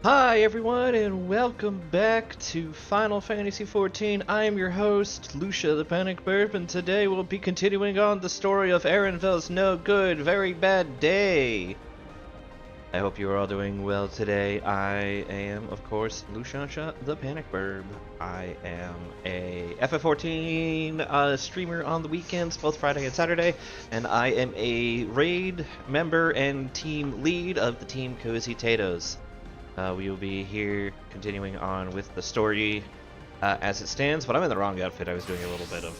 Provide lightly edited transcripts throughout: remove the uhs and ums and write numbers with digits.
Hi everyone and welcome back to Final Fantasy XIV. I am your host, Lucia the Panic Burp, and today we'll be continuing on the story of Erenvel's no good, very bad day. I hope you are all doing well today. I am, of course, Lucia the Panic Burb. I am a FF14 streamer on the weekends, both Friday and Saturday, and I am a raid member and team lead of the team Cozy Tatoes. We will be here continuing on with the story as it stands, but I'm in the wrong outfit. I was doing a little bit of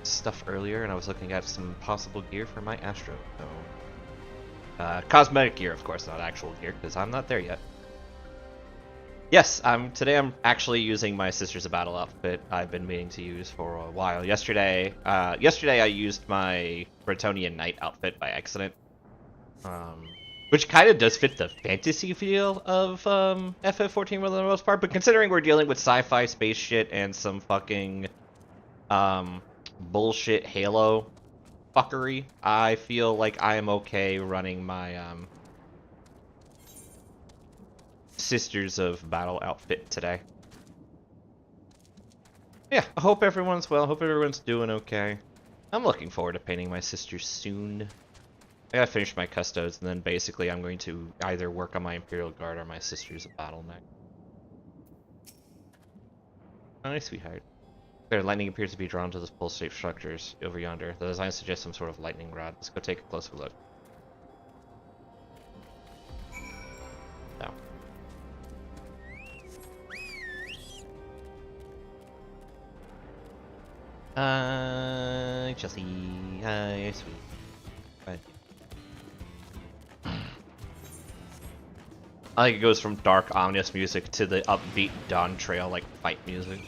stuff earlier, and I was looking at some possible gear for my Astro. So, cosmetic gear, of course, not actual gear, because I'm not there yet. Yes, today I'm actually using my Sisters of Battle outfit I've been meaning to use for a while. Yesterday I used my Bretonian Knight outfit by accident. Which kind of does fit the fantasy feel of FF14 for the most part, but considering we're dealing with sci-fi space shit and some fucking bullshit Halo fuckery, I feel like I am okay running my Sisters of Battle outfit today. Yeah, I hope everyone's well. Hope everyone's doing okay. I'm looking forward to painting my sisters soon. I gotta finish my custos, and then basically I'm going to either work on my Imperial Guard or my Sisters of Battle next. Hi, sweetheart. Their lightning appears to be drawn to the pulse-shaped structures over yonder. The design suggests some sort of lightning rod. Let's go take a closer look. No. Chelsea. Hi, sweet. Bye. I think it goes from dark, ominous music to the upbeat Dawn Trail, like, fight music.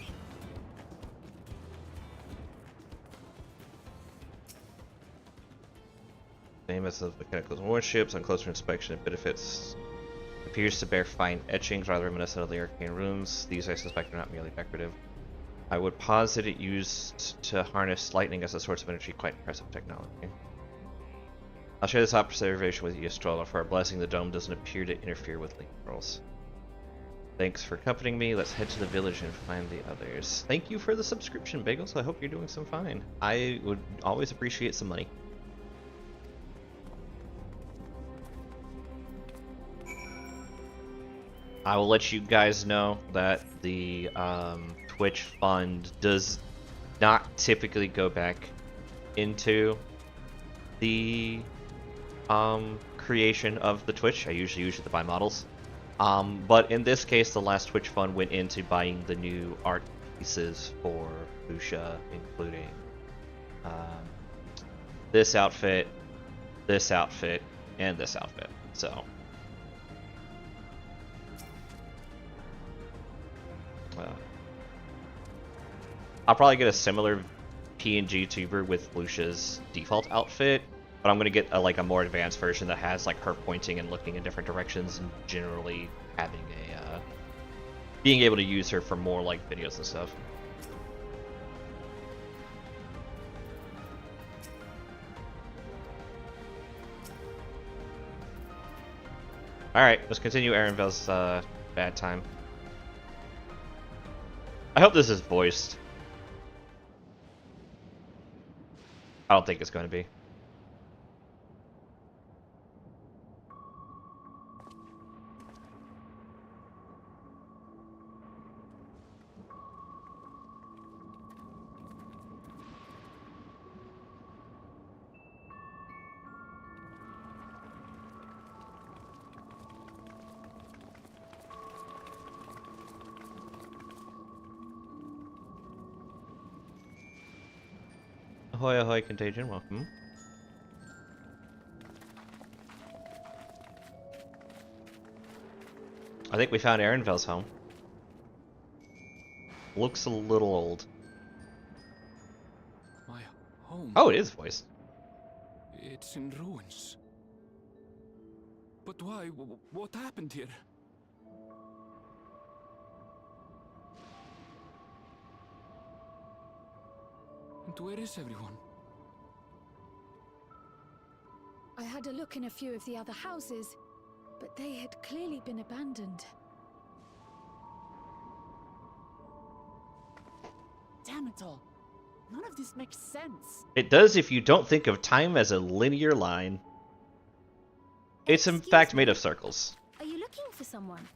Famous of mechanical warships, on closer inspection it benefits. Appears to bear fine etchings rather reminiscent of the arcane runes. These, I suspect, are not merely decorative. I would posit it used to harness lightning as a source of energy. Quite impressive technology. I'll share this observation with you, Stroller, for our blessing. The dome doesn't appear to interfere with link rolls. Thanks for accompanying me. Let's head to the village and find the others. Thank you for the subscription, Bagels. I hope you're doing some fine. I would always appreciate some money. I will let you guys know that the Twitch fund does not typically go back into the creation of the Twitch. I usually use it to buy models. But in this case, the last Twitch fund went into buying the new art pieces for Lucia, including this outfit, and this outfit. So. I'll probably get a similar PNG tuber with Lucia's default outfit, but I'm gonna get a more advanced version that has like her pointing and looking in different directions, and generally having a being able to use her for more like videos and stuff. All right, let's continue Erenvel's bad time. I hope this is voiced. I don't think it's going to be. Ahoy, ahoy, Contagion, welcome. I think we found Erenvel's home. Looks a little old. My home. Oh, it is voiced. It's in ruins. But why? What happened here? And where is everyone? I had a look in a few of the other houses. but they had clearly been abandoned. Damn it all. None of this makes sense. It does if you don't think of time as a linear line. It's in fact made of circles. Are you looking for someone?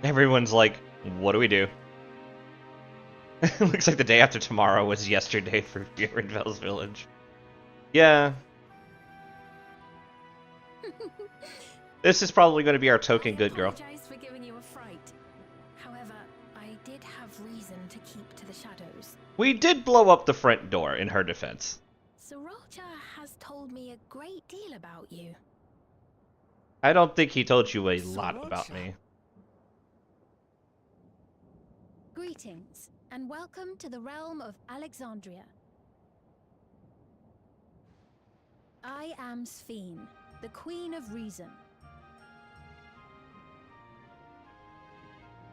Everyone's like, what do we do? Looks like the day after tomorrow was yesterday for Erenvel's village. Yeah. This is probably going to be our token good girl. I apologize for giving you a fright. However, I did have reason to keep to the shadows. We did blow up the front door in her defense. Sorolja has told me a great deal about you. I don't think he told you a lot about me. Greetings, and welcome to the realm of Alexandria. I am Sphene, the Queen of Reason.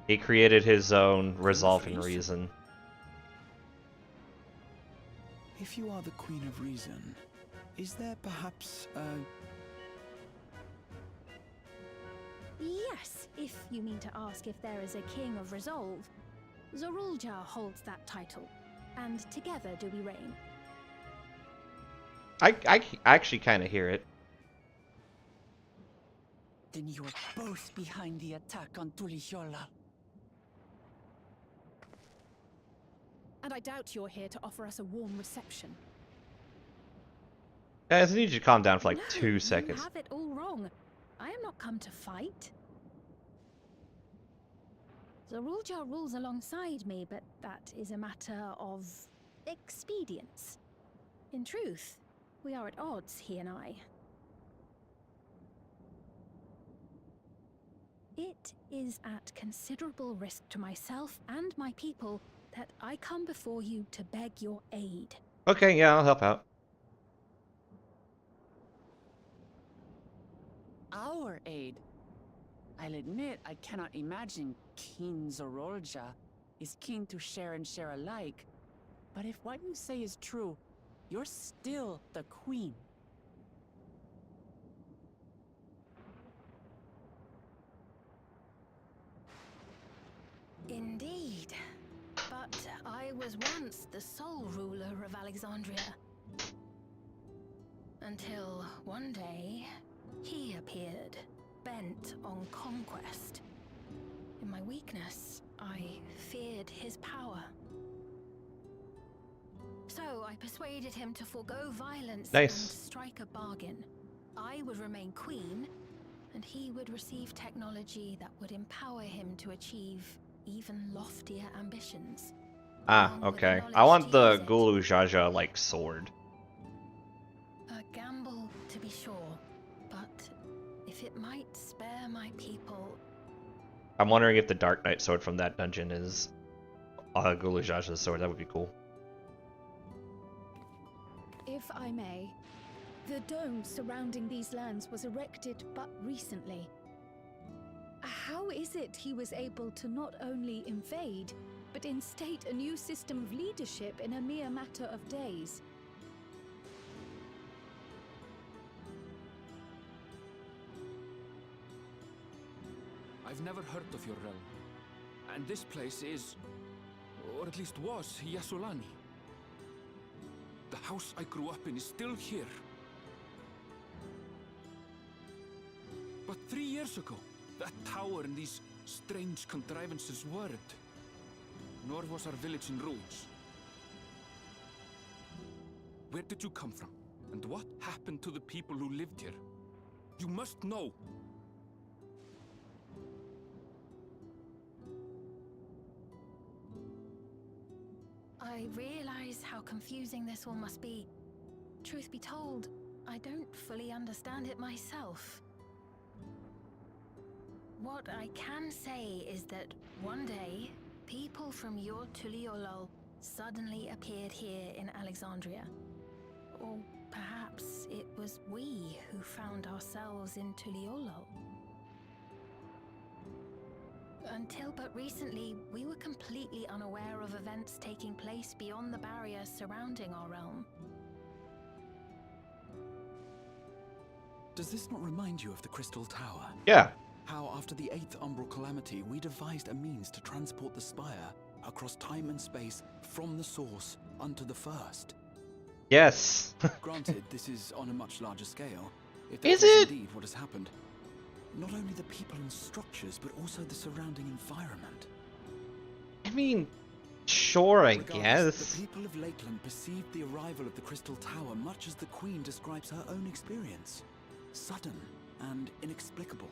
He created his own resolve and reason. If you are the Queen of Reason, is there perhaps Yes, if you mean to ask if there is a King of Resolve. Sorolja holds that title, and together do we reign. I actually kind of hear it. Then you are both behind the attack on Tulihiola. And I doubt you're here to offer us a warm reception. Guys, I need you to calm down for like No, 2 seconds. You have it all wrong. I am not come to fight. Sorolja rules alongside me, but that is a matter of expedience. In truth, we are at odds, he and I. It is at considerable risk to myself and my people that I come before you to beg your aid. Okay, yeah, I'll help out. Our aid. I'll admit I cannot imagine King Sorolja is keen to share and share alike. But if what you say is true, you're still the queen. Indeed. But I was once the sole ruler of Alexandria. Until one day, he appeared, bent on conquest. In my weakness, I feared his power. So I persuaded him to forego violence and strike a bargain. I would remain queen, and he would receive technology that would empower him to achieve even loftier ambitions. Ah, okay. I want the Gulu Jaja, like, sword. A gamble, to be sure, but if it might spare my people... I'm wondering if the Dark Knight sword from that dungeon is Gulu Jaja's sword. That would be cool. If I may, the dome surrounding these lands was erected but recently. How is it he was able to not only invade, but instate a new system of leadership in a mere matter of days? I've never heard of your realm. And this place is, or at least was, Yasolani. The house I grew up in is still here. But 3 years ago, that tower and these strange contrivances weren't. Nor was our village in ruins. Where did you come from? And what happened to the people who lived here? You must know. I realize how confusing this all must be. Truth be told, I don't fully understand it myself. What I can say is that one day, people from your Tuliolol suddenly appeared here in Alexandria. Or perhaps it was we who found ourselves in Tuliolol. Until but recently, we were completely unaware of events taking place beyond the barriers surrounding our realm. Does this not remind you of the Crystal Tower? Yeah. How after the 8th Umbral Calamity, we devised a means to transport the Spire across time and space from the source unto the first. Yes. Granted, this is on a much larger scale. If Is that is it? indeed what has happened. Not only the people and structures, but also the surrounding environment. I mean, sure, I Regardless, guess. the people of Lakeland perceived the arrival of the Crystal Tower much as the Queen describes her own experience. Sudden and inexplicable.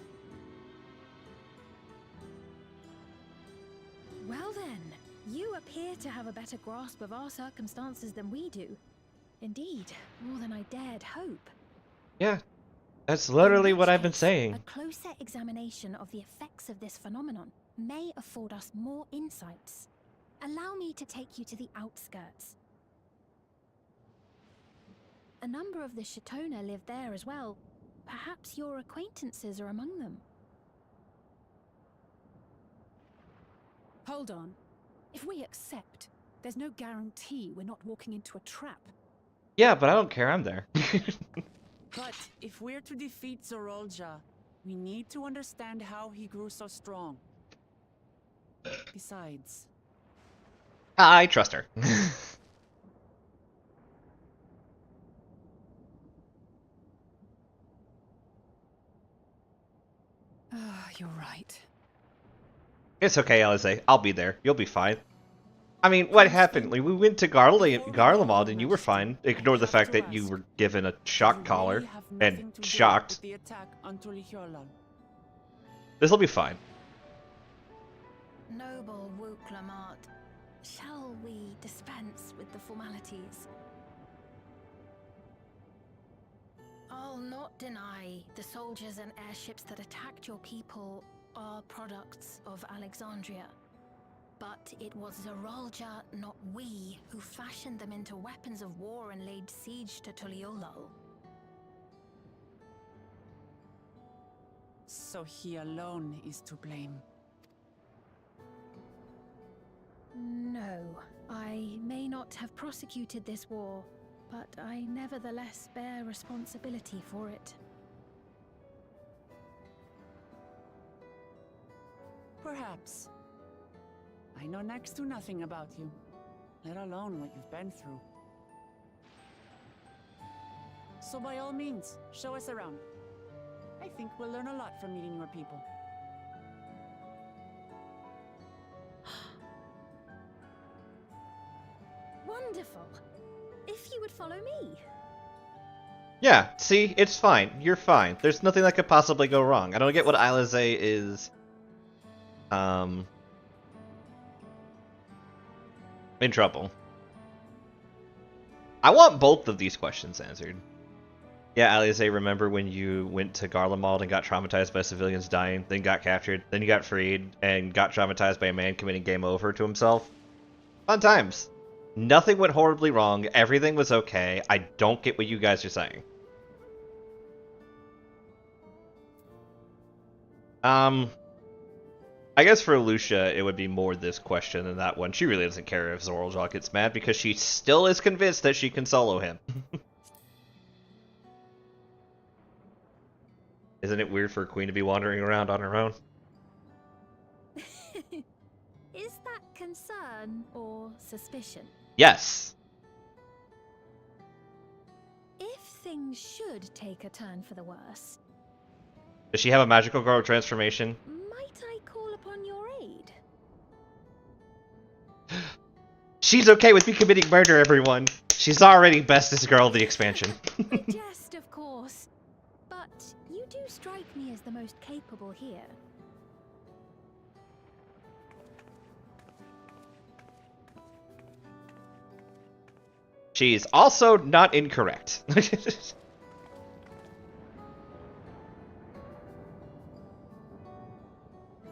Well then, you appear to have a better grasp of our circumstances than we do. Indeed, more than I dared hope. Yeah, that's literally In what which I've been case, saying. A closer examination of the effects of this phenomenon may afford us more insights. Allow me to take you to the outskirts. A number of the Shatona live there as well. Perhaps your acquaintances are among them. Hold on. If we accept, there's no guarantee we're not walking into a trap. Yeah, but I don't care, I'm there. But if we're to defeat Zorolja, we need to understand how he grew so strong. Besides, I trust her. You're right. It's okay, Alize. I'll be there. You'll be fine. I mean, what happened? Like, we went to Garlemald and you were fine. Ignore the fact that you were given a shock collar and shocked. This'll be fine. Noble Wuklamart, shall we dispense with the formalities? I'll not deny the soldiers and airships that attacked your people are products of Alexandria. But it was Zorolja, not we, who fashioned them into weapons of war and laid siege to Tuliolol. so he alone is to blame. No, I may not have prosecuted this war, but I nevertheless bear responsibility for it. Perhaps. I know next to nothing about you, let alone what you've been through. So by all means, show us around. I think we'll learn a lot from meeting your people. Wonderful! If you would follow me. Yeah, see? It's fine. You're fine. There's nothing that could possibly go wrong. I don't get what Alize is... in trouble. I want both of these questions answered. Yeah, Alize, remember when you went to Garlemald and got traumatized by civilians dying, then got captured, then you got freed, and got traumatized by a man committing game over to himself? Fun times. Nothing went horribly wrong. Everything was okay. I don't get what you guys are saying. I guess for Lucia, it would be more this question than that one. She really doesn't care if Zoraljaw gets mad because she still is convinced that she can solo him. Isn't it weird for a queen to be wandering around on her own? Is that concern or suspicion? Yes. If things should take a turn for the worse, Does she have a magical girl transformation? might I call upon your aid? She's okay with me committing murder, everyone. She's already bestest girl of the expansion. A jest, of course. But you do strike me as the most capable here. She's also not incorrect.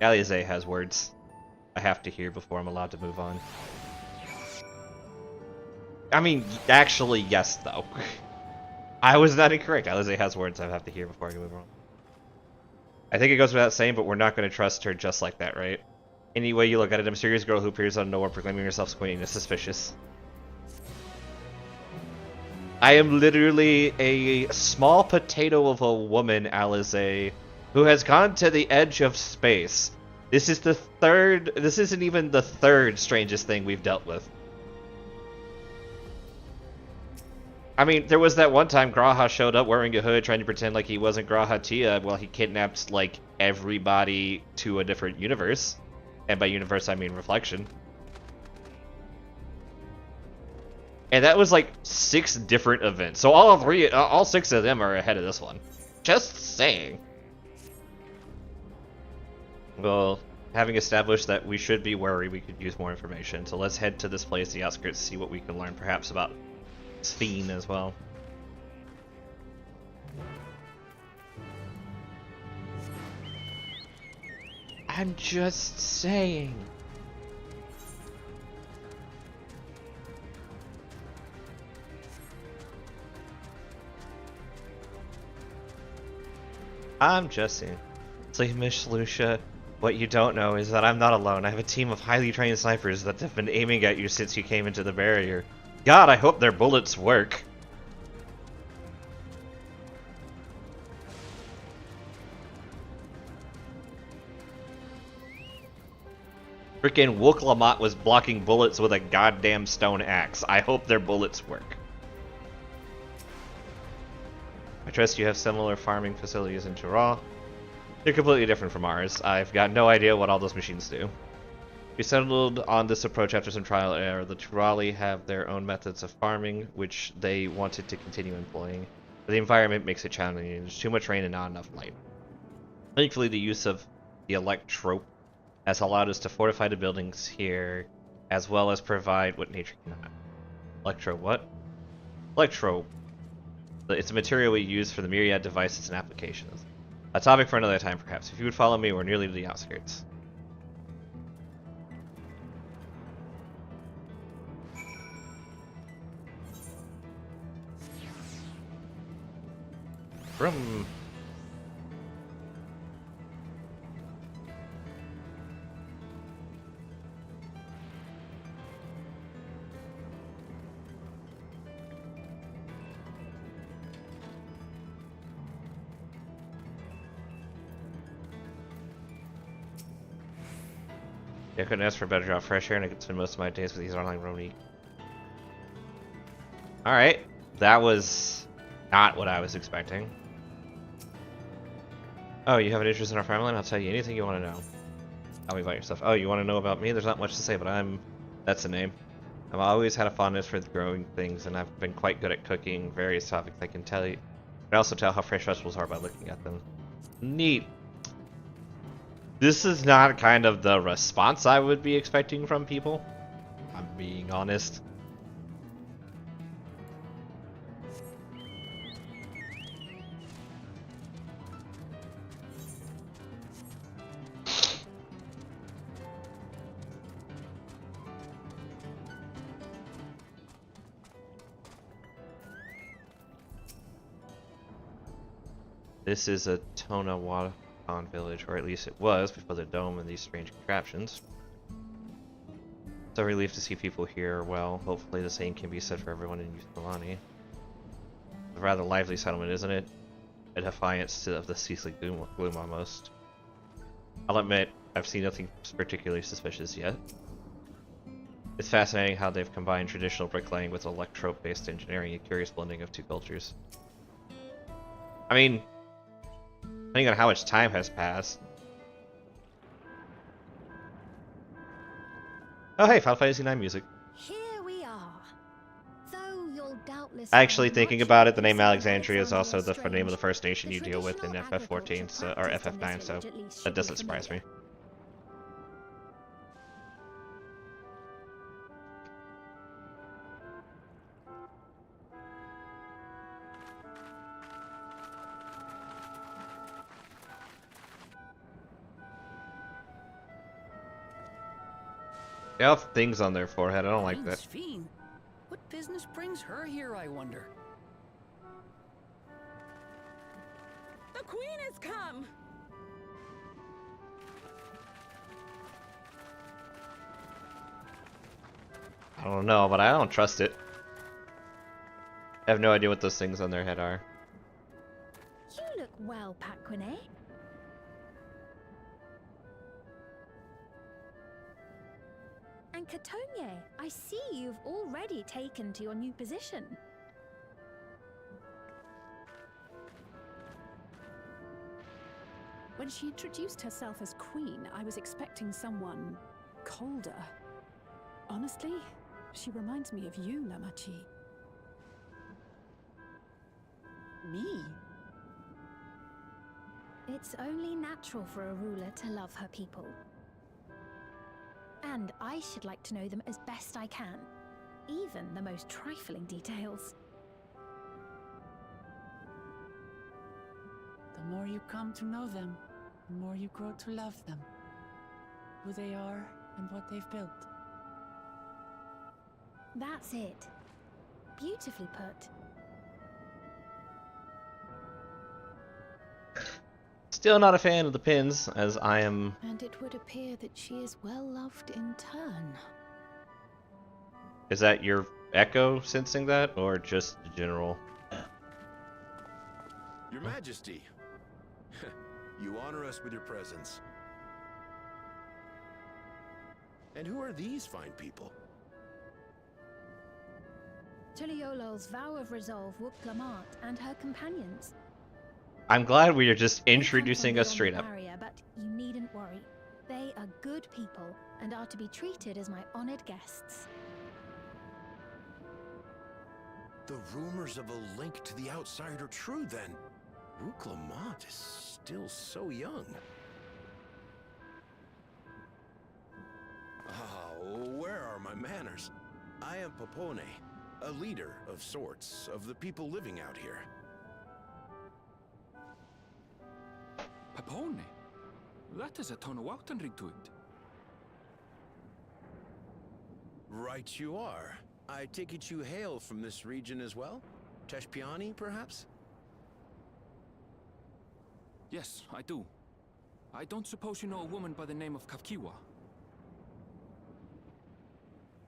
Alize has words I have to hear before I'm allowed to move on. I mean, actually, yes, though. I was not incorrect. Alize has words I have to hear before I can move on. I think it goes without saying, but we're not going to trust her just like that, right? Any way you look at it, a mysterious girl who appears out of nowhere proclaiming herself queen is suspicious. I am literally a small potato of a woman, Alize, who has gone to the edge of space. This isn't even the third strangest thing we've dealt with. I mean, there was that one time Graha showed up wearing a hood trying to pretend like he wasn't Graha Tia while he kidnapped, like, everybody to a different universe. And by universe, I mean reflection. And that was like 6 different events. So all 6 of them are ahead of this one. Just saying. Well, having established that we should be wary, we could use more information. So let's head to this place, the outskirts, see what we can learn perhaps about Sphene as well. I'm just saying. I'm just saying. See, Miss Lucia, what you don't know is that I'm not alone. I have a team of highly trained snipers that have been aiming at you since you came into the barrier. God, I hope their bullets work. Frickin' Wook-Lamont was blocking bullets with a goddamn stone axe. I hope their bullets work. I trust you have similar farming facilities in Tural. They're completely different from ours. I've got no idea what all those machines do. We settled on this approach after some trial and error. The Turali have their own methods of farming, which they wanted to continue employing. But the environment makes it challenging. There's too much rain and not enough light. Thankfully, the use of the electrope has allowed us to fortify the buildings here, as well as provide what nature cannot. Electro what? Electrope. It's a material we use for the myriad devices and applications. A topic for another time, perhaps. If you would follow me, we're nearly to the outskirts. Vroom. I couldn't ask for a better job, fresh air, and I could spend most of my days with these online Roni. Alright, that was not what I was expecting. Oh, you have an interest in our family? I'll tell you anything you want to know. Tell me about yourself. Oh, you want to know about me? There's not much to say, but that's the name. I've always had a fondness for growing things, and I've been quite good at cooking various topics. I can also tell how fresh vegetables are by looking at them. Neat. This is not kind of the response I would be expecting from people. I'm being honest. This is a Tonawada village, or at least it was before the dome and these strange contraptions. It's a relief to see people here. Well, hopefully the same can be said for everyone in Yuthalani. A rather lively settlement, isn't it? A defiance of the ceaseless gloom almost. I'll admit, I've seen nothing particularly suspicious yet. It's fascinating how they've combined traditional bricklaying with electrope-based engineering, a curious blending of two cultures. I mean, depending on how much time has passed. Oh hey, Final Fantasy IX music. Here we are. Though you'll doubtless Actually, find thinking much about it, the of name this Alexandria is found also the strange. name of the first nation The you deal with in traditional FF14, so, or agriculture FF9, practiced so on this village at least that should doesn't be surprise me. familiar. They all have things on their forehead, I don't like Queen that. Sphene? What business brings her here, I wonder? The queen has come! I don't know, but I don't trust it. I have no idea what those things on their head are. You look well, Paquine. And Catogne, I see you've already taken to your new position. When she introduced herself as queen, I was expecting someone colder. Honestly, she reminds me of you, Lamachi. Me? It's only natural for a ruler to love her people. And I should like to know them as best I can, even the most trifling details. The more you come to know them, the more you grow to love them. Who they are and what they've built. That's it. Beautifully put. Still not a fan of the pins, as I am. And it would appear that she is well loved in turn. Is that your echo sensing that, or just general? Your Majesty, you honor us with your presence. And who are these fine people? Tuliolo's vow of resolve Wuk-Lamart and her companions. I'm glad we are just They come introducing from us straight beyond up. the barrier, but you needn't worry. They are good people and are to be treated as my honored guests. The rumors of a link to the outside are true, then. Wuk-Lamart is still so young. Where are my manners? I am Popone, a leader of sorts of the people living out here. Papone? That is a Tonawautan ring to it. Right you are. I take it you hail from this region as well? Teshpiani, perhaps? Yes, I do. I don't suppose you know a woman by the name of Kafkiwa?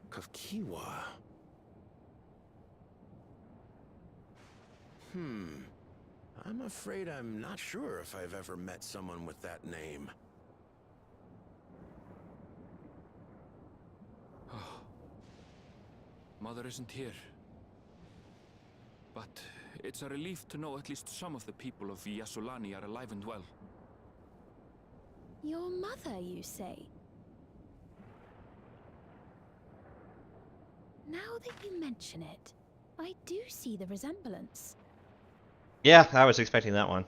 Kafkiwa? I'm afraid I'm not sure if I've ever met someone with that name. Mother isn't here. But it's a relief to know at least some of the people of Yasulani are alive and well. Your mother, you say? Now that you mention it, I do see the resemblance. Yeah, I was expecting that one.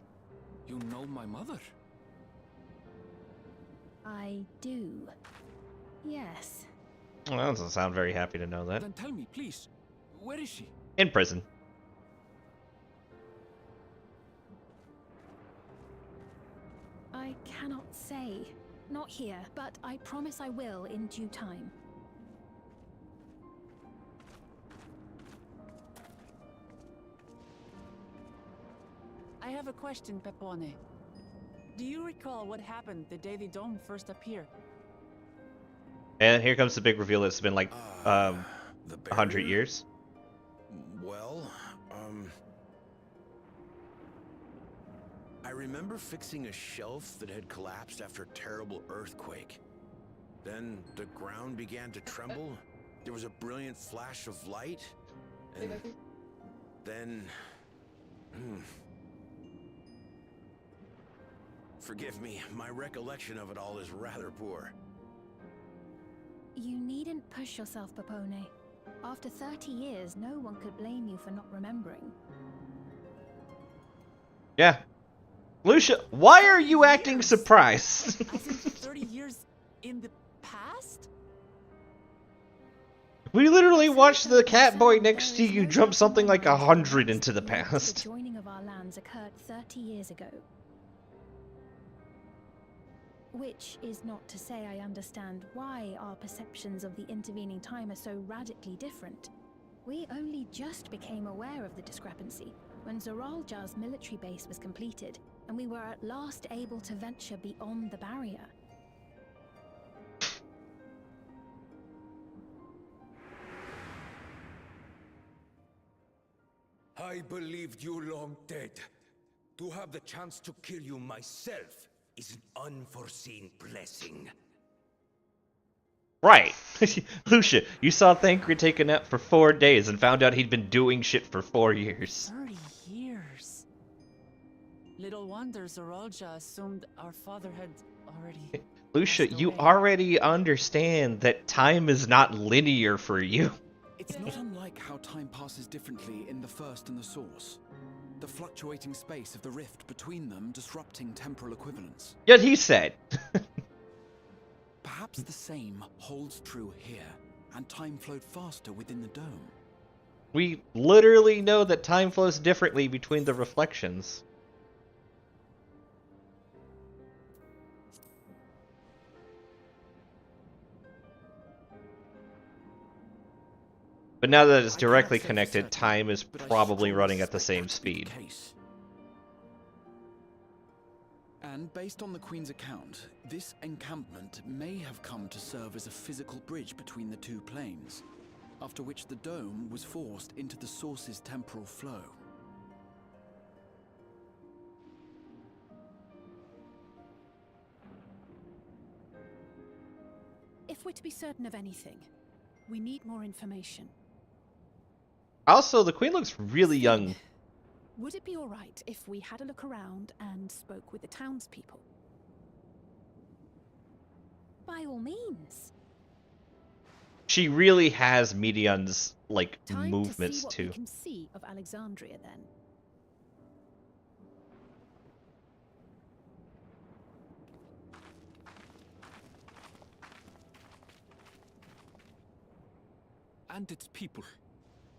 You know my mother? I do. Yes. Well, that doesn't sound very happy to know that. Then tell me, please. Where is she? In prison. I cannot say. Not here, but I promise I will in due time. I have a question, Pepone. Do you recall what happened the day the dome first appeared? And here comes the big reveal. It's been like The 100 barrier? years. Well, I remember fixing a shelf that had collapsed after a terrible earthquake. Then the ground began to tremble. There was a brilliant flash of light. And then... Forgive me, my recollection of it all is rather poor. You needn't push yourself, Popone. After 30 years, no one could blame you for not remembering. Yeah. Lucia, why are you acting surprised? As in 30 years in the past? We literally watched the cat boy next to you jump something like 100 into the The past. joining of our lands occurred 30 years ago. Which is not to say I understand why our perceptions of the intervening time are so radically different. We only just became aware of the discrepancy when Zoralja's military base was completed, and we were at last able to venture beyond the barrier. I believed you long dead. To have the chance to kill you myself is an unforeseen blessing. Right. Lucia, you saw Thancred take a nap for 4 days and found out he'd been doing shit for 4 years. 30 years. Little wonder Zorolja assumed our father had already... Lucia, passed you away. already understand that time is not linear for you. It's not unlike how time passes differently in the First and the Source. The fluctuating space of the rift between them disrupting temporal equivalence. Yet he said. Perhaps the same holds true here, and time flowed faster within the dome. We literally know that time flows differently between the reflections. But now that it's directly connected, time is probably running at the same speed. And based on the Queen's account, this encampment may have come to serve as a physical bridge between the two planes, after which the dome was forced into the Source's temporal flow. If we're to be certain of anything, we need more information. Also, the Queen looks really young. Would it be all right if we had a look around and spoke with the townspeople? By all means. She really has Medion's, like, Time movements, to see what too. we can see of Alexandria, then. And its people.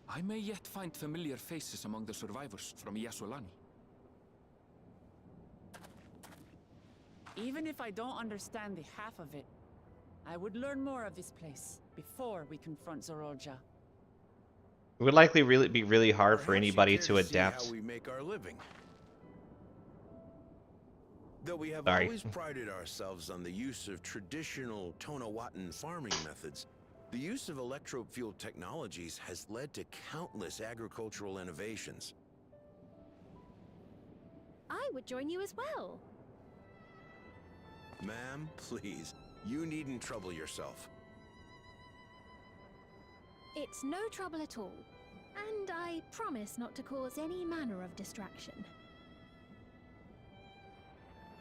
I may yet find familiar faces among the survivors from Yasolani. Even if I don't understand the half of it, I would learn more of this place before we confront Zorolja. It would likely be really hard for Perhaps you anybody care to see adapt. how we make our living. Though we have Sorry. always prided ourselves on the use of traditional Tonawatan farming methods, the use of electro-fueled technologies has led to countless agricultural innovations. I would join you as well. Ma'am, please, you needn't trouble yourself. It's no trouble at all. And I promise not to cause any manner of distraction.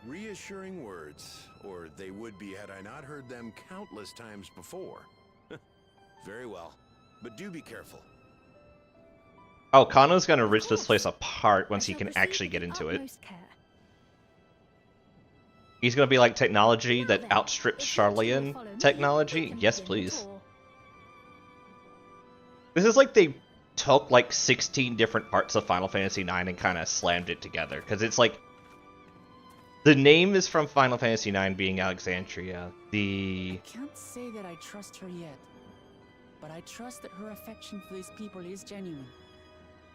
Reassuring words, or they would be had I not heard them countless times before. Very well, but do be careful. Oh, Kano's gonna rip this place apart once he can actually get into it. He's gonna be like technology that outstrips Charlian technology? Yes, please. This is like they took like 16 different parts of Final Fantasy IX and kind of slammed it together. Because it's like, the name is from Final Fantasy IX being Alexandria. I can't say that I trust her yet, but I trust that her affection for these people is genuine.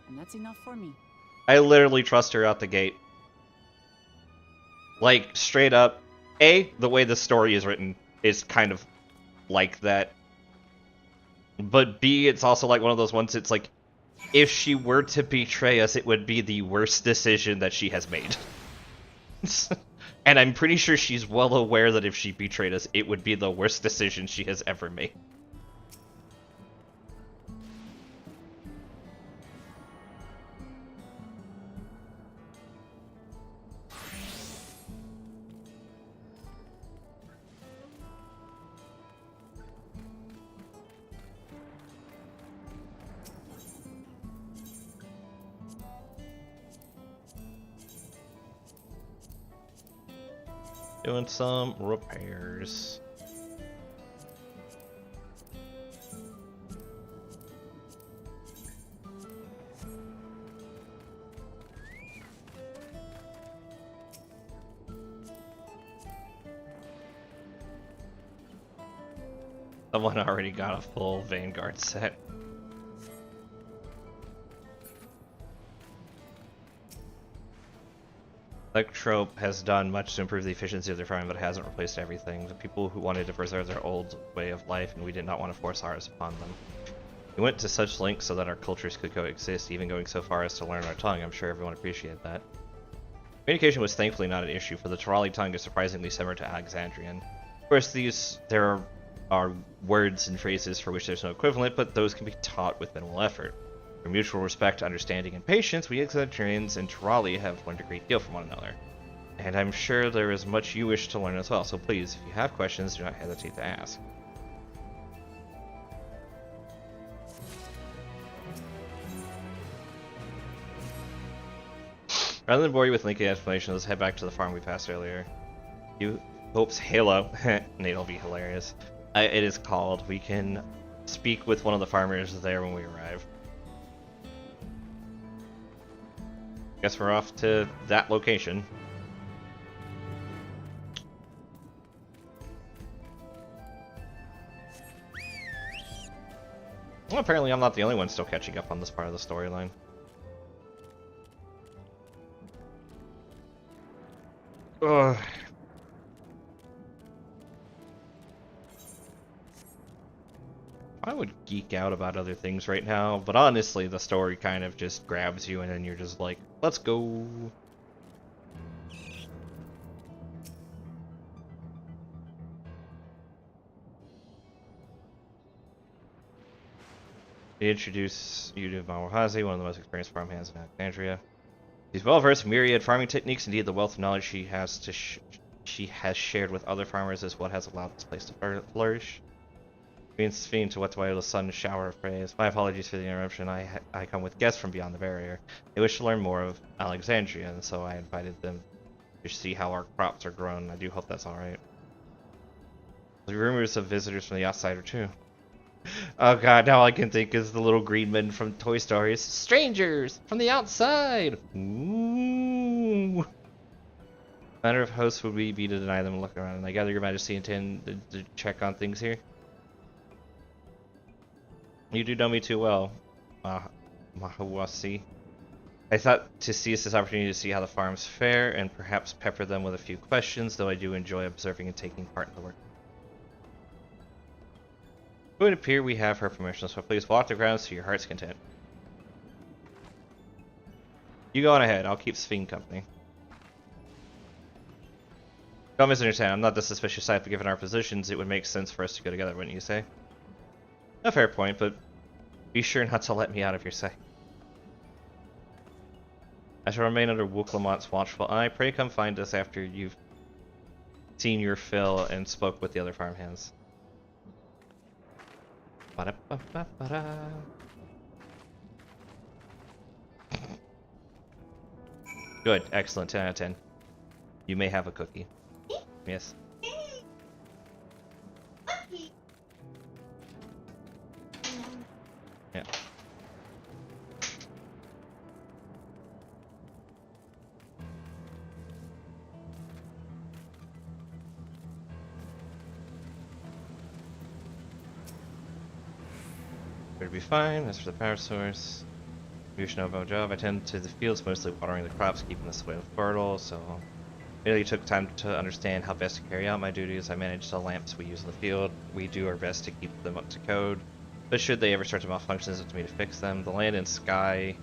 And that's enough for me. I literally trust her out the gate. Like, straight up, A, the way the story is written is kind of like that. But B, it's also like one of those ones, it's like, if she were to betray us, it would be the worst decision that she has made. And I'm pretty sure she's well aware that if she betrayed us, it would be the worst decision she has ever made. Doing some repairs. Someone already got a full Vanguard set. Electrope has done much to improve the efficiency of their farming, but it hasn't replaced everything. The people who wanted to preserve their old way of life, and we did not want to force ours upon them. We went to such lengths so that our cultures could coexist, even going so far as to learn our tongue. I'm sure everyone appreciated that. Communication was thankfully not an issue, for the Terali tongue is surprisingly similar to Alexandrian. Of course, there are words and phrases for which there's no equivalent, but those can be taught with minimal effort. For mutual respect, understanding, and patience, we Alexandrians and Terali have learned a great deal from one another. And I'm sure there is much you wish to learn as well, so please, if you have questions, do not hesitate to ask. Rather than bore you with lengthy explanations, let's head back to the farm we passed earlier. You hopes Halo. Nate'll be hilarious. It is called. We can speak with one of the farmers there when we arrive. Guess we're off to that location. Well, apparently I'm not the only one still catching up on this part of the storyline. Ugh. I would geek out about other things right now, but honestly, the story kind of just grabs you and then you're just like, let's go. They introduce you to Mawahazi, one of the most experienced farmhands in Alexandria. She's well versed in myriad farming techniques. Indeed, the wealth of knowledge she has shared with other farmers is what has allowed this place to flourish. Being to what's why the sun shower of praise. My apologies for the interruption. I come with guests from beyond the barrier. They wish to learn more of Alexandria, and so I invited them to see how our crops are grown. I do hope that's all right. The rumors of visitors from the outsider too. Oh god, now all I can think is the little green men from Toy Story. Strangers from the outside! Ooh. Matter of hosts would we be to deny them a look around? And I gather your majesty intend to check on things here? You do know me too well, Mahawasi. I thought to seize this opportunity to see how the farms fare and perhaps pepper them with a few questions, though I do enjoy observing and taking part in the work. It would appear we have her permission, so please walk the grounds to your heart's content. You go on ahead, I'll keep Sphene company. Don't misunderstand, I'm not the suspicious type, but given our positions, it would make sense for us to go together, wouldn't you say? A fair point, but be sure not to let me out of your sight. I shall remain under Wooklamot's watchful eye. Pray come find us after you've seen your fill and spoke with the other farmhands. Good, excellent, 10 out of 10. You may have a cookie. Yes. Yeah. Would be fine. As for the power source, you should know about job. I tend to the fields, mostly watering the crops, keeping the soil fertile, so really took time to understand how best to carry out my duties. I manage the lamps we use in the field. We do our best to keep them up to code, but should they ever start to malfunction, it's up to me to fix them. The land and sky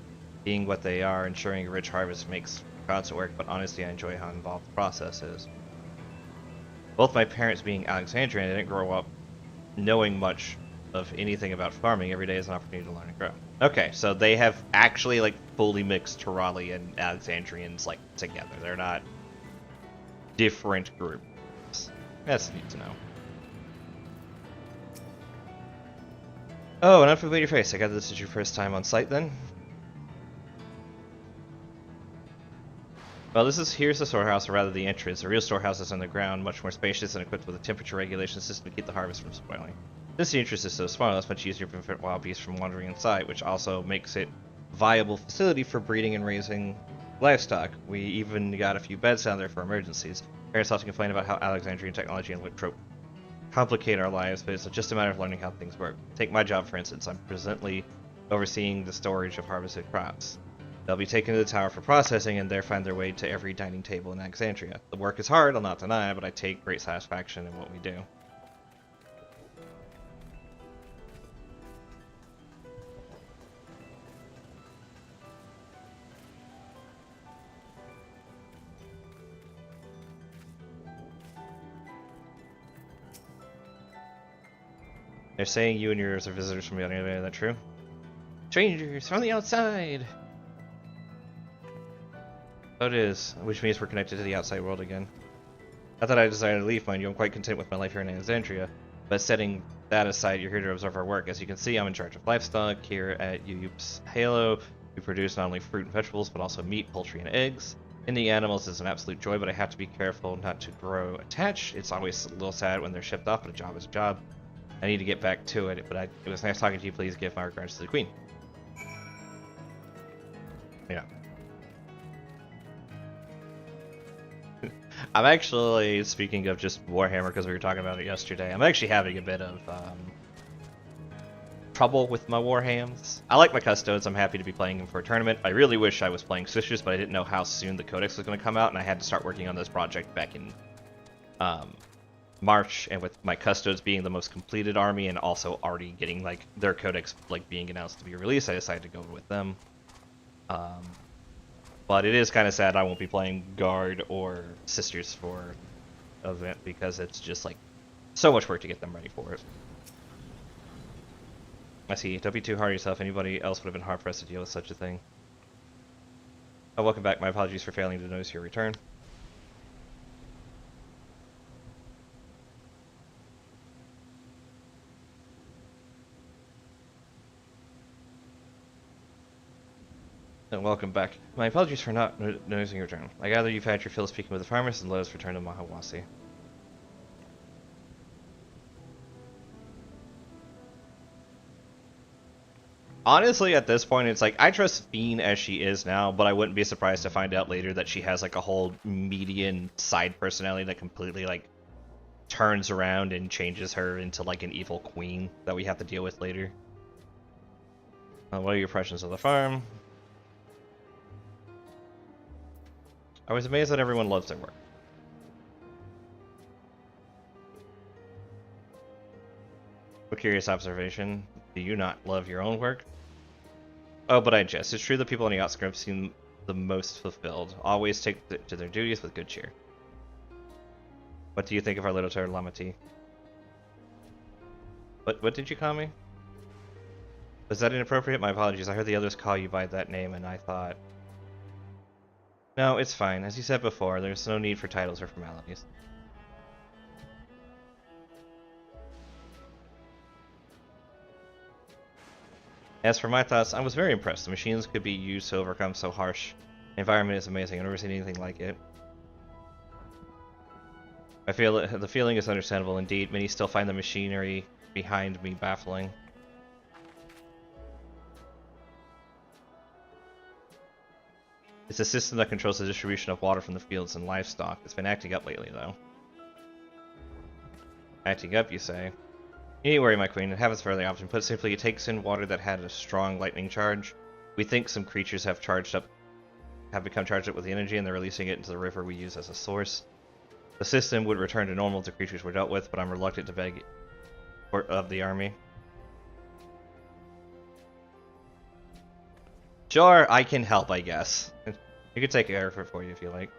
being what they are, ensuring a rich harvest makes constant work, but honestly I enjoy how involved the process is. Both my parents being Alexandrian, I didn't grow up knowing much of anything about farming. Every day is an opportunity to learn and grow. Okay, so they have actually like fully mixed Terali and Alexandrians like together. They're not different groups. That's neat to know. Oh, an unfamiliar face. I gather this is your first time on site then? Well, here's the storehouse, or rather the entrance. The real storehouse is underground, much more spacious and equipped with a temperature regulation system to keep the harvest from spoiling. Since the entrance is so small, it's much easier to prevent wild beasts from wandering inside, which also makes it a viable facility for breeding and raising livestock. We even got a few beds down there for emergencies. Parents often complain about how Alexandrian technology and Lycanthrope complicate our lives, but it's just a matter of learning how things work. Take my job, for instance. I'm presently overseeing the storage of harvested crops. They'll be taken to the tower for processing and there find their way to every dining table in Alexandria. The work is hard, I'll not deny, but I take great satisfaction in what we do. They're saying you and yours are visitors from the other area, is that true? Strangers from the outside! So it is, which means we're connected to the outside world again. Not that I desire to leave, mind you, I'm quite content with my life here in Alexandria. But setting that aside, you're here to observe our work. As you can see, I'm in charge of livestock here at UUP's Halo. We produce not only fruit and vegetables, but also meat, poultry, and eggs. In the animals is an absolute joy, but I have to be careful not to grow attached. It's always a little sad when they're shipped off, but a job is a job. I need to get back to it, but it was nice talking to you. Please give my regards to the Queen. Yeah. I'm actually, speaking of just Warhammer, because we were talking about it yesterday, I'm actually having a bit of trouble with my Warhams. I like my Custodes, I'm happy to be playing them for a tournament. I really wish I was playing Sisters, but I didn't know how soon the Codex was going to come out, and I had to start working on this project back in March, and with my Custodes being the most completed army, and also already getting like their Codex like being announced to be released, I decided to go with them. But it is kind of sad I won't be playing Guard or Sisters for event because it's just like so much work to get them ready for it. I see. Don't be too hard on yourself. Anybody else would have been hard pressed to deal with such a thing. Oh, welcome back. My apologies for failing to notice your return. And welcome back. My apologies for not noticing your return. I gather you've had your fill of speaking with the farmers and let us return to Mahawasi. Honestly, at this point, it's like, I trust Fiend as she is now, but I wouldn't be surprised to find out later that she has like a whole median side personality that completely like turns around and changes her into like an evil queen that we have to deal with later. What are your impressions of the farm? I was amazed that everyone loves their work. A curious observation. Do you not love your own work? Oh, but I jest. It's true that people on the outskirts seem the most fulfilled. Always take to their duties with good cheer. What do you think of our little turtle Lamati? What did you call me? Was that inappropriate? My apologies. I heard the others call you by that name and I thought... No, it's fine. As you said before, there's no need for titles or formalities. As for my thoughts, I was very impressed. The machines could be used to overcome so harsh. The environment is amazing. I've never seen anything like it. I feel the feeling is understandable indeed. Many still find the machinery behind me baffling. It's a system that controls the distribution of water from the fields and livestock. It's been acting up lately, though. Acting up, you say? You needn't worry, my queen. It happens fairly often. Put simply, it takes in water that had a strong lightning charge. We think some creatures have become charged up with the energy, and they're releasing it into the river we use as a source. The system would return to normal if the creatures were dealt with, but I'm reluctant to beg of the army. Sure, I can help, I guess. You can take care of it for you if you like.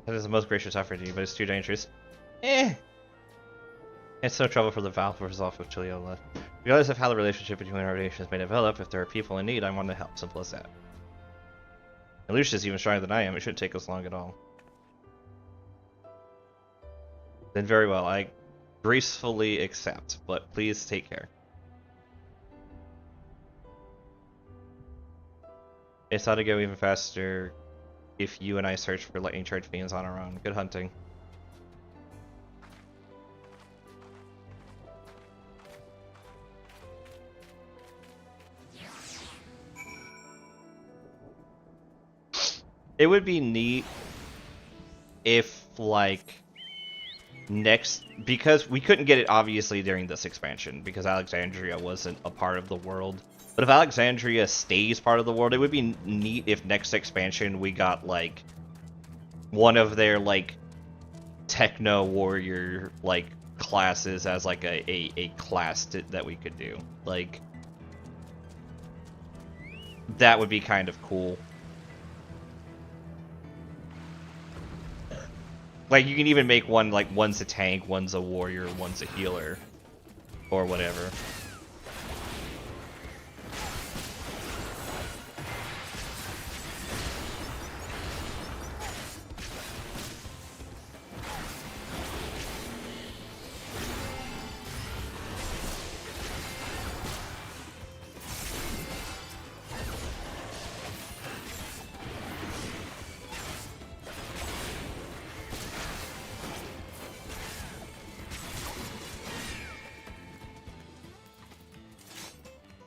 That is the most gracious offer to you, but it's too dangerous. It's no trouble for the Valvers off of Chiliola. Regardless of how the relationship between our nations may develop, if there are people in need, I want to help. Simple as that. And Lucia's even stronger than I am. It shouldn't take us long at all. Then very well, I gracefully accept, but please take care. It's ought to go even faster if you and I search for lightning charge fiends on our own. Good hunting. It would be neat if, like, because we couldn't get it obviously during this expansion because Alexandria wasn't a part of the world. But if Alexandria stays part of the world, it would be neat if next expansion we got, like, one of their, like, techno warrior, like, classes as, like, a class that we could do. Like, that would be kind of cool. Like, you can even make one, like, one's a tank, one's a warrior, one's a healer. Or whatever.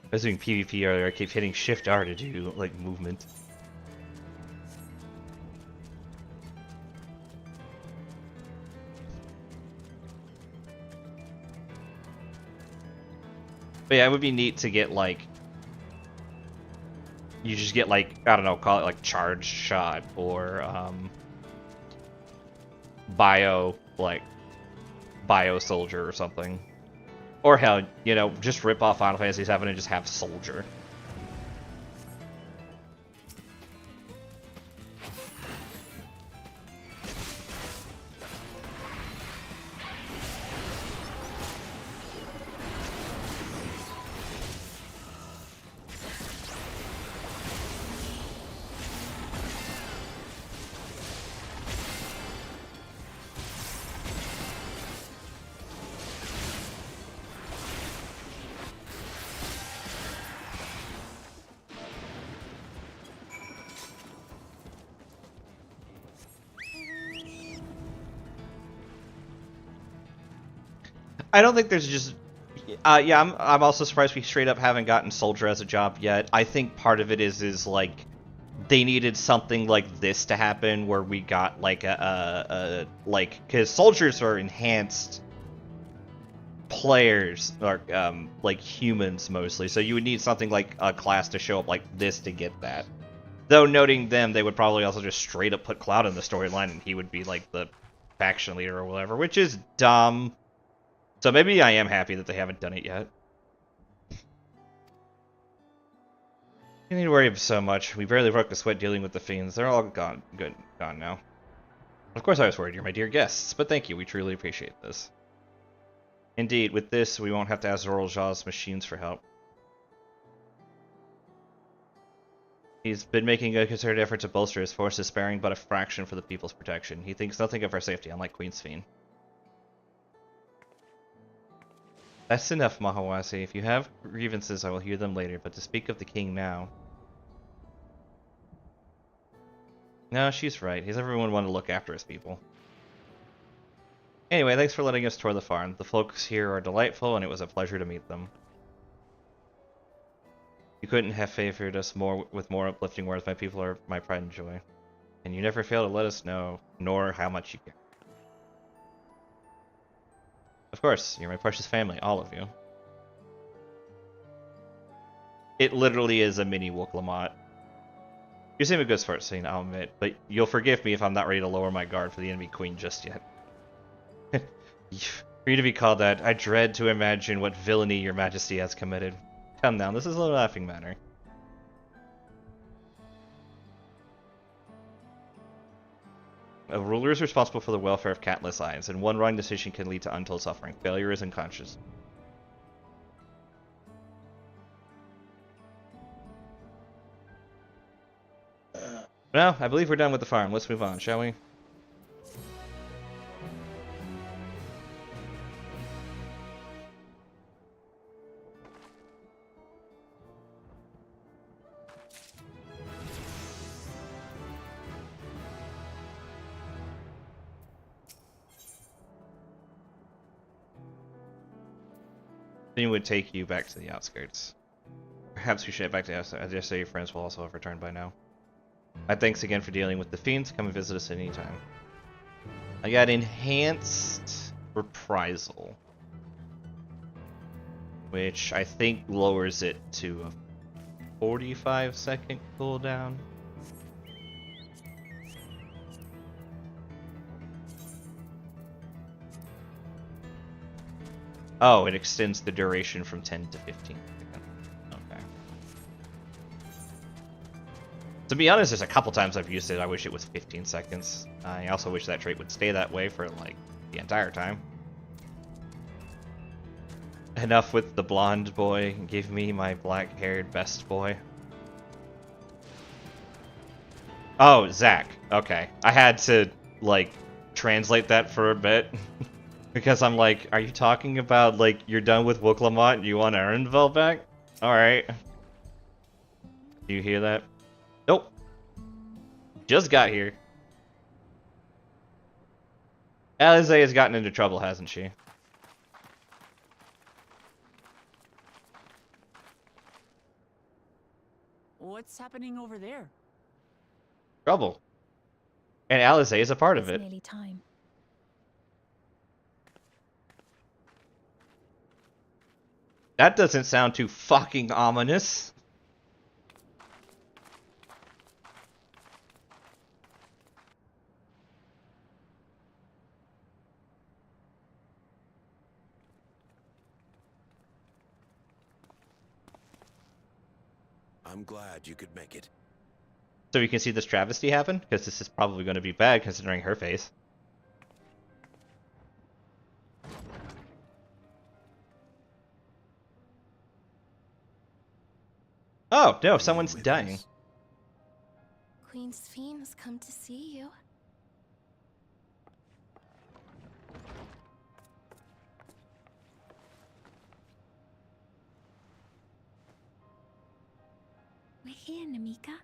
I was doing PvP earlier, I keep hitting Shift R to do, like, movement. But yeah, it would be neat to get, like... You just get, like, I don't know, call it, like, Charged Shot, or, Bio Soldier or something. Or hell, you know, just rip off Final Fantasy VII and just have Soldier. I don't think there's just... yeah, I'm also surprised we straight up haven't gotten Soldier as a job yet. I think part of it is like, they needed something like this to happen, where we got, like, like, because Soldiers are enhanced players, or, like, humans mostly, so you would need something like a class to show up like this to get that. Though, noting them, they would probably also just straight up put Cloud in the storyline, and he would be, like, the faction leader or whatever, which is dumb. So maybe I am happy that they haven't done it yet. You need to worry so much. We barely broke a sweat dealing with the fiends. They're all gone now. Of course I was worried, you're my dear guests, but thank you, we truly appreciate this. Indeed, with this, we won't have to ask Zorljaw's machines for help. He's been making a concerted effort to bolster his forces, sparing but a fraction for the people's protection. He thinks nothing of our safety, unlike Queen's Fiend. That's enough, Mahawasi. If you have grievances, I will hear them later, but to speak of the king now... No, she's right. He's everyone want to look after his people. Anyway, thanks for letting us tour the farm. The folks here are delightful, and it was a pleasure to meet them. You couldn't have favored us more with more uplifting words. My people are my pride and joy. And you never fail to let us know, nor how much you care. Of course, you're my precious family, all of you. It literally is a mini Wooklamot. You seem a good sport, Scene, I'll admit, but you'll forgive me if I'm not ready to lower my guard for the enemy queen just yet. For you to be called that, I dread to imagine what villainy your majesty has committed. Come now, this is a laughing matter. A ruler is responsible for the welfare of countless lives, and one wrong decision can lead to untold suffering. Failure is unconscious. Well, I believe we're done with the farm. Let's move on, shall we? Then would take you back to the outskirts. Perhaps we should head back to the outskirts. I dare say your friends will also have returned by now. My thanks again for dealing with the fiends. Come and visit us at any time. I got enhanced reprisal, which I think lowers it to a 45-second cooldown. Oh, it extends the duration from 10 to 15. Okay. To be honest, there's a couple times I've used it. I wish it was 15 seconds. I also wish that trait would stay that way for like the entire time. Enough with the blonde boy. Give me my black-haired best boy. Oh, Zach. Okay. I had to, like, translate that for a bit. Because I'm like, are you talking about, like, you're done with Wooklamont and you want Arenville back? Alright. Do you hear that? Nope. Just got here. Alize has gotten into trouble, hasn't she? What's happening over there? Trouble. And Alize is a part of it. It's nearly time. That doesn't sound too fucking ominous. I'm glad you could make it. So we can see this travesty happen? Because this is probably going to be bad considering her face. Oh, no, someone's dying. Queen Sphene has come to see you. We're here, Namika.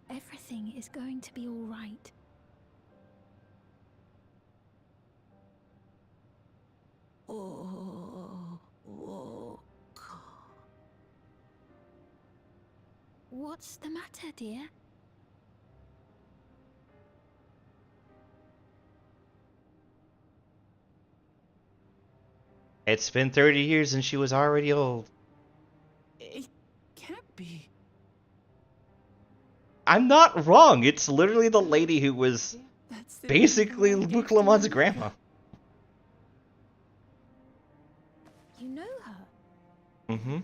Everything is going to be all right. What's the matter, dear? It's been 30 years and she was already old. It can't be. I'm not wrong. It's literally the lady who was That's the basically people I gave to Wooklamant's Namika. grandma. You know her? Mm-hmm.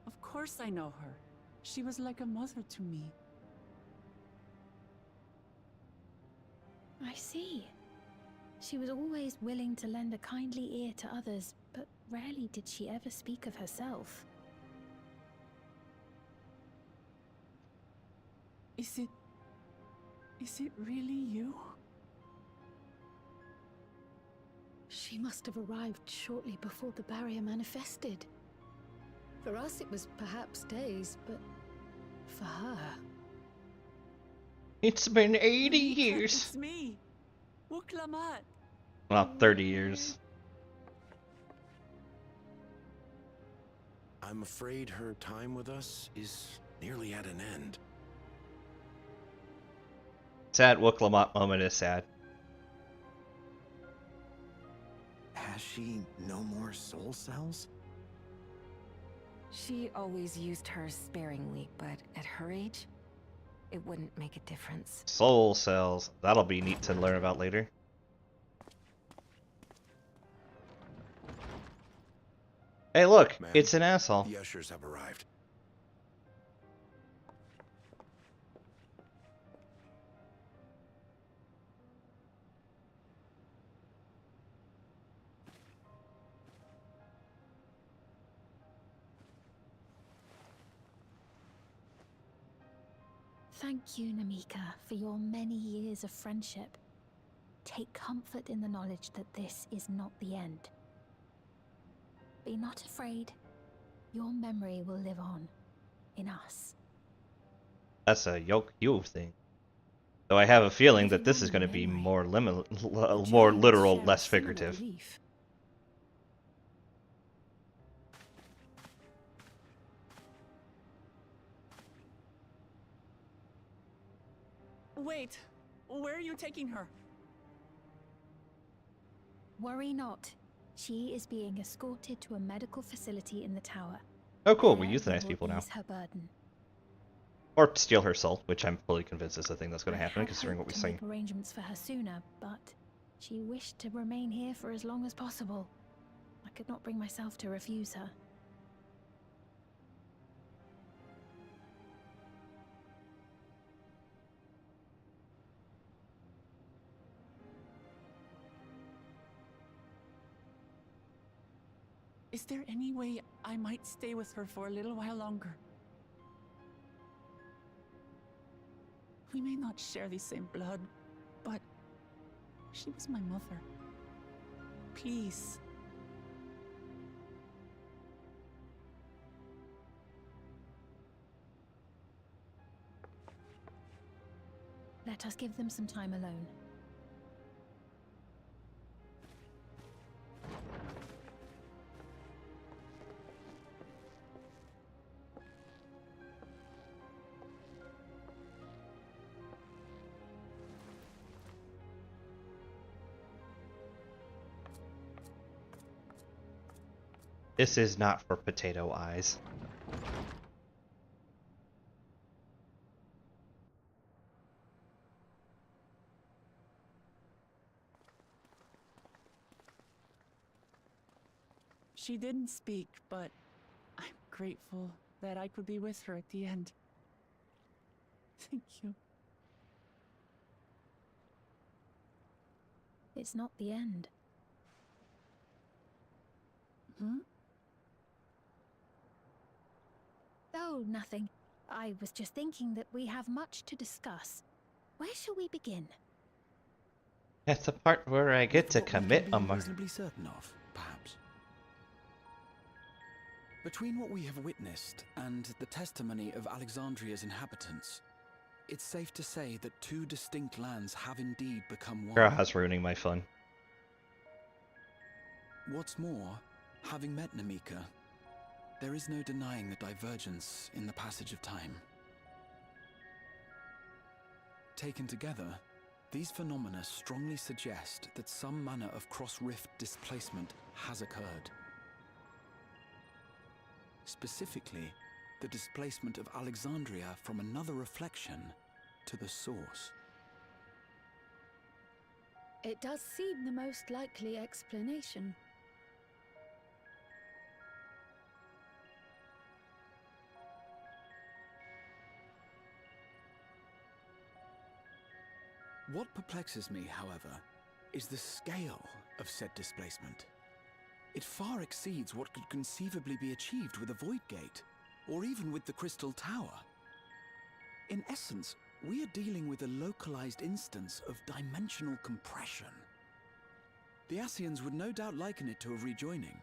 Of course I know her. She was like a mother to me. I see. She was always willing to lend a kindly ear to others, but rarely did she ever speak of herself. Is it really you? She must have arrived shortly before the barrier manifested. For us, it was perhaps days, but for her... It's been 80 Namika, years. It's me, Wooklamant. Well, 30 years. I'm afraid her time with us is nearly at an end. Sad Wooklamont moment is sad. Has she no more soul cells? She always used hers sparingly, but at her age, it wouldn't make a difference. Soul cells. That'll be neat to learn about later. Hey, look, Ma'am, it's an asshole. The ushers have arrived. Thank you, Namika, for your many years of friendship. Take comfort in the knowledge that this is not the end. Be not afraid. Your memory will live on in us. That's a Yoke thing. Though I have a feeling that this is going to be more more literal, less figurative. Wait, where are you taking her? Worry not. She is being escorted to a medical facility in the tower. Oh, cool. We There euthanize will people now. ease her burden. Or steal her soul, which I'm fully convinced is the thing that's going to I happen, had considering what hoped we're to seeing. make arrangements for her sooner, but she wished to remain here for as long as possible. I could not bring myself to refuse her. Is there any way I might stay with her for a little while longer? We may not share the same blood, but she was my mother. Please. Let us give them some time alone. This is not for potato eyes. She didn't speak, but I'm grateful that I could be with her at the end. Thank you. It's not the end. Hmm? Oh, nothing. I was just thinking that we have much to discuss. Where shall we begin? That's the part where I get to What we can commit be a murder. reasonably certain of, perhaps. Between what we have witnessed and the testimony of Alexandria's inhabitants, it's safe to say that two distinct lands have indeed become one. Girl, that's ruining my fun. What's more, having met Namika, there is no denying the divergence in the passage of time. Taken together, these phenomena strongly suggest that some manner of cross-rift displacement has occurred. Specifically, the displacement of Alexandria from another reflection to the source. It does seem the most likely explanation. What perplexes me, however, is the scale of said displacement. It far exceeds what could conceivably be achieved with a Void Gate, or even with the Crystal Tower. In essence, we are dealing with a localized instance of dimensional compression. The Ascians would no doubt liken it to a rejoining.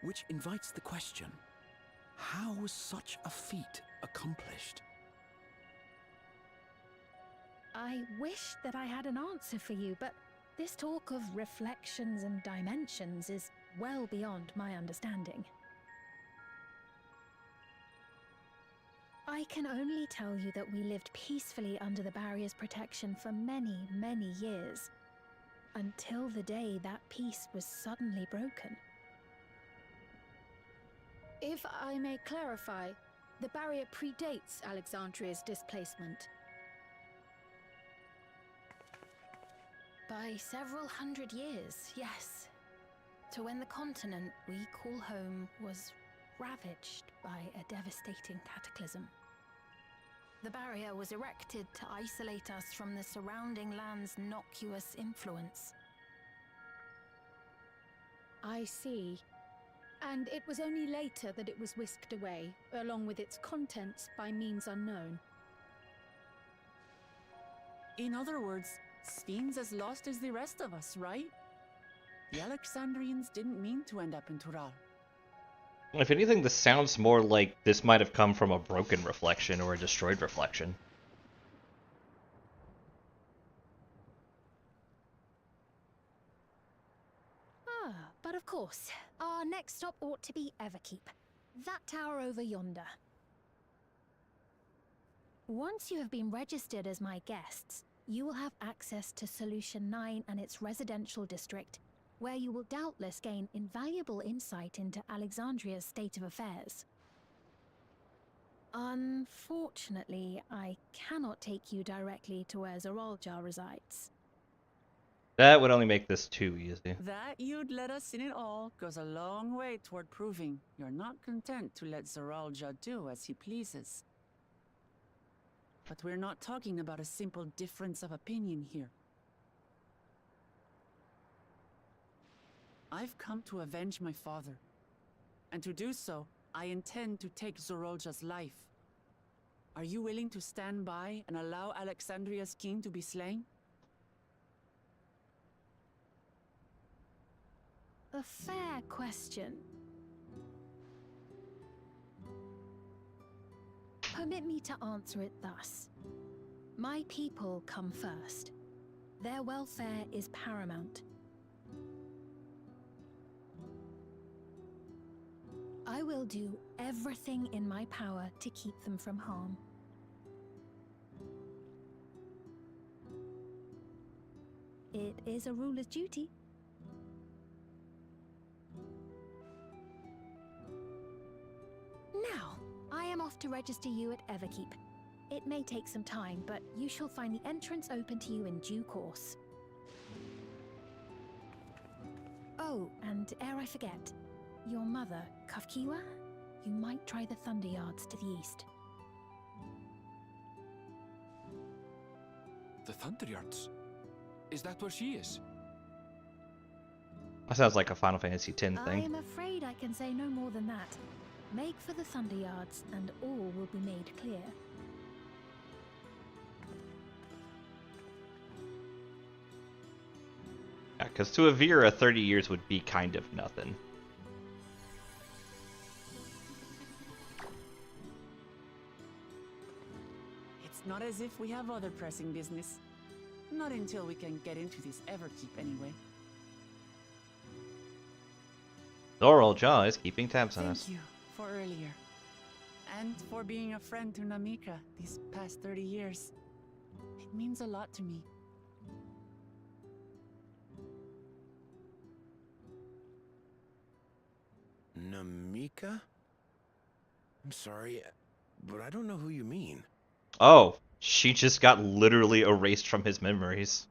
Which invites the question, how was such a feat accomplished? I wish that I had an answer for you, but this talk of reflections and dimensions is well beyond my understanding. I can only tell you that we lived peacefully under the barrier's protection for many, many years, until the day that peace was suddenly broken. If I may clarify, the barrier predates Alexandria's displacement. By several hundred years, yes. To when the continent we call home was ravaged by a devastating cataclysm. The barrier was erected to isolate us from the surrounding land's innocuous influence. I see. And it was only later that it was whisked away, along with its contents, by means unknown. In other words, Sphyn's as lost as the rest of us, right? The Alexandrians didn't mean to end up in Tural. If anything, this sounds more like this might have come from a broken reflection or a destroyed reflection. But of course, our next stop ought to be Everkeep, that tower over yonder. Once you have been registered as my guests, you will have access to Solution 9 and its residential district, where you will doubtless gain invaluable insight into Alexandria's state of affairs. Unfortunately, I cannot take you directly to where Zoralja resides. That would only make this too easy. That you'd let us in it all goes a long way toward proving you're not content to let Zoralja do as he pleases. But we're not talking about a simple difference of opinion here. I've come to avenge my father. And to do so, I intend to take Zorolja's life. Are you willing to stand by and allow Alexandria's king to be slain? A fair question. Permit me to answer it thus. My people come first. Their welfare is paramount. I will do everything in my power to keep them from harm. It is a ruler's duty. Now, I am off to register you at Everkeep. It may take some time, but you shall find the entrance open to you in due course. Oh, and ere I forget, your mother, Kafkiwa, you might try the Thunder Yards to the east. The Thunder Yards? Is that where she is? That sounds like a Final Fantasy X thing. I am afraid I can say no more than that. Make for the Thunder Yards, and all will be made clear. Yeah, because to Avira, 30 years would be kind of nothing. It's not as if we have other pressing business. Not until we can get into this Everkeep anyway. Zorolja is keeping tabs on us. Thank you for earlier. And for being a friend to Namika these past 30 years. It means a lot to me. Namika? I'm sorry, but I don't know who you mean. Oh, she just got literally erased from his memories.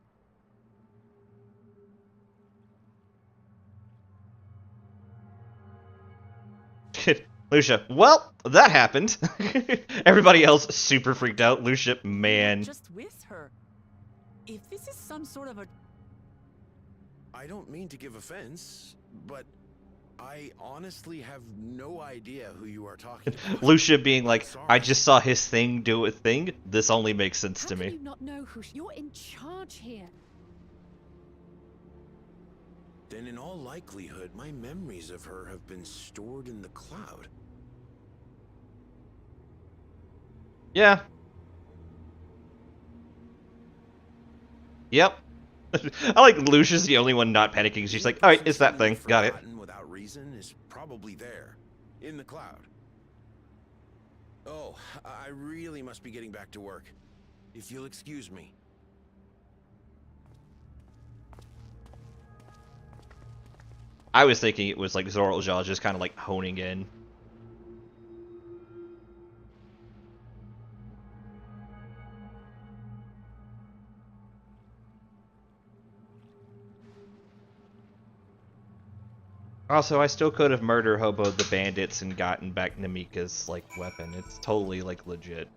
Lucia, well, that happened. Everybody else super freaked out. Lucia, man. Just with her. If this is some sort of a... I don't mean to give offense, but I honestly have no idea who you are talking about. Lucia being like, I just saw his thing do a thing. This only makes sense to me. How can you not know who you're in charge here? Then in all likelihood, my memories of her have been stored in the cloud. Yeah. Yep. I like Lucia's the only one not panicking. She's like, alright, it's that thing. Got it. Without reason is probably there, in the cloud. Oh, I really must be getting back to work. If you'll excuse me. I was thinking it was like Zorolja just kind of like honing in. Also, I still could have murder hoboed the bandits and gotten back Namika's like weapon. It's totally like legit.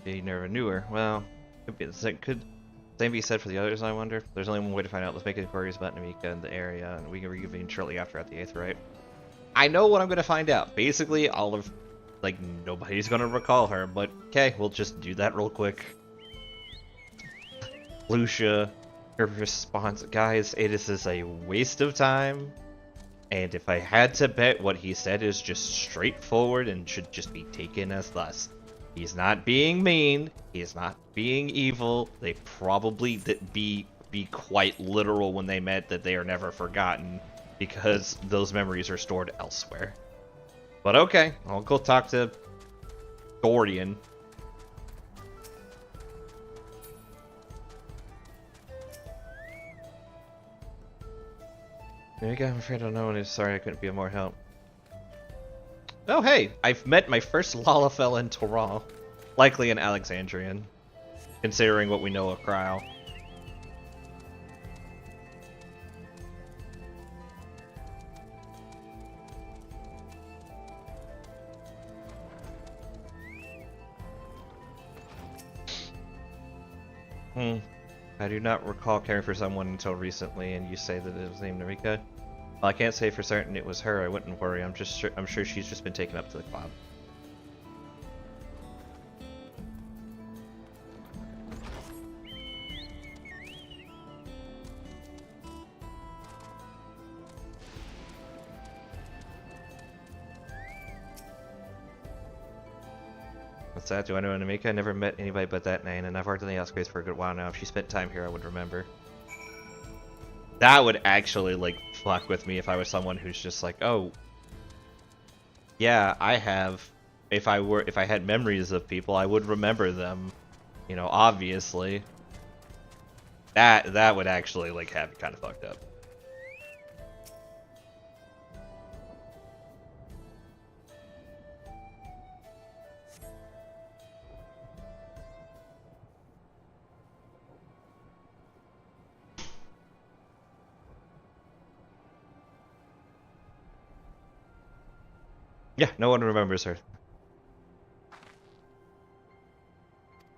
You never knew her. Well, could same be said for the others, I wonder? There's only one way to find out. Let's make inquiries about Namika and the area, and we can reconvene shortly after at the 8th, right? I know what I'm going to find out. Basically, all of... like, nobody's going to recall her, but okay, we'll just do that real quick. Lucia, her response... Guys, it is a waste of time, and if I had to bet, what he said is just straightforward and should just be taken as thus. He's not being mean. He is not being evil. They probably be quite literal when they meant that they are never forgotten, because those memories are stored elsewhere. But okay, I'll go talk to Dorian. There you go. I'm afraid I know. Sorry I couldn't be of more help. Oh hey, I've met my first Lalafell in Torah. Likely an Alexandrian, considering what we know of Cryle. I do not recall caring for someone until recently, and you say that it was named Namika? Well, I can't say for certain it was her. I wouldn't worry. I'm sure she's just been taken up to the cloud. What's that? Do I know Namika? I never met anybody but that name, and I've worked in the outskirts for a good while now. If she spent time here, I would remember. That would actually, like, fuck with me if I was someone who's just like, oh, yeah, I have. If I had memories of people, I would remember them. You know, obviously. That would actually, like, have it kind of fucked up. Yeah, no one remembers her.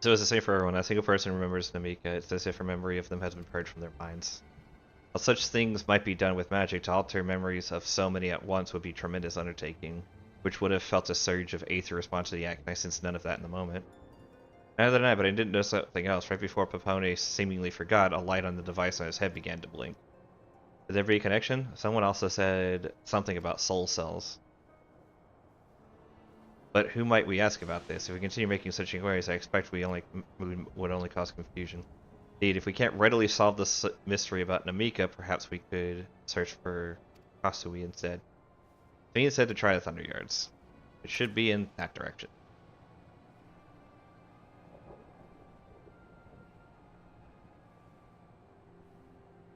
So it's the same for everyone. A single person remembers Namika. It's as if her memory of them has been purged from their minds. While such things might be done with magic, to alter memories of so many at once would be a tremendous undertaking, which would have felt a surge of aether response to the act, and I sensed none of that in the moment. Neither did I, but I didn't know something else. Right before Papone seemingly forgot, a light on the device on his head began to blink. Did there be a connection? Someone also said something about soul cells. But who might we ask about this? If we continue making such inquiries, I expect we would only cause confusion. Indeed, if we can't readily solve this mystery about Namika, perhaps we could search for Kasui instead. Fiend said to try the Thunder Yards. It should be in that direction.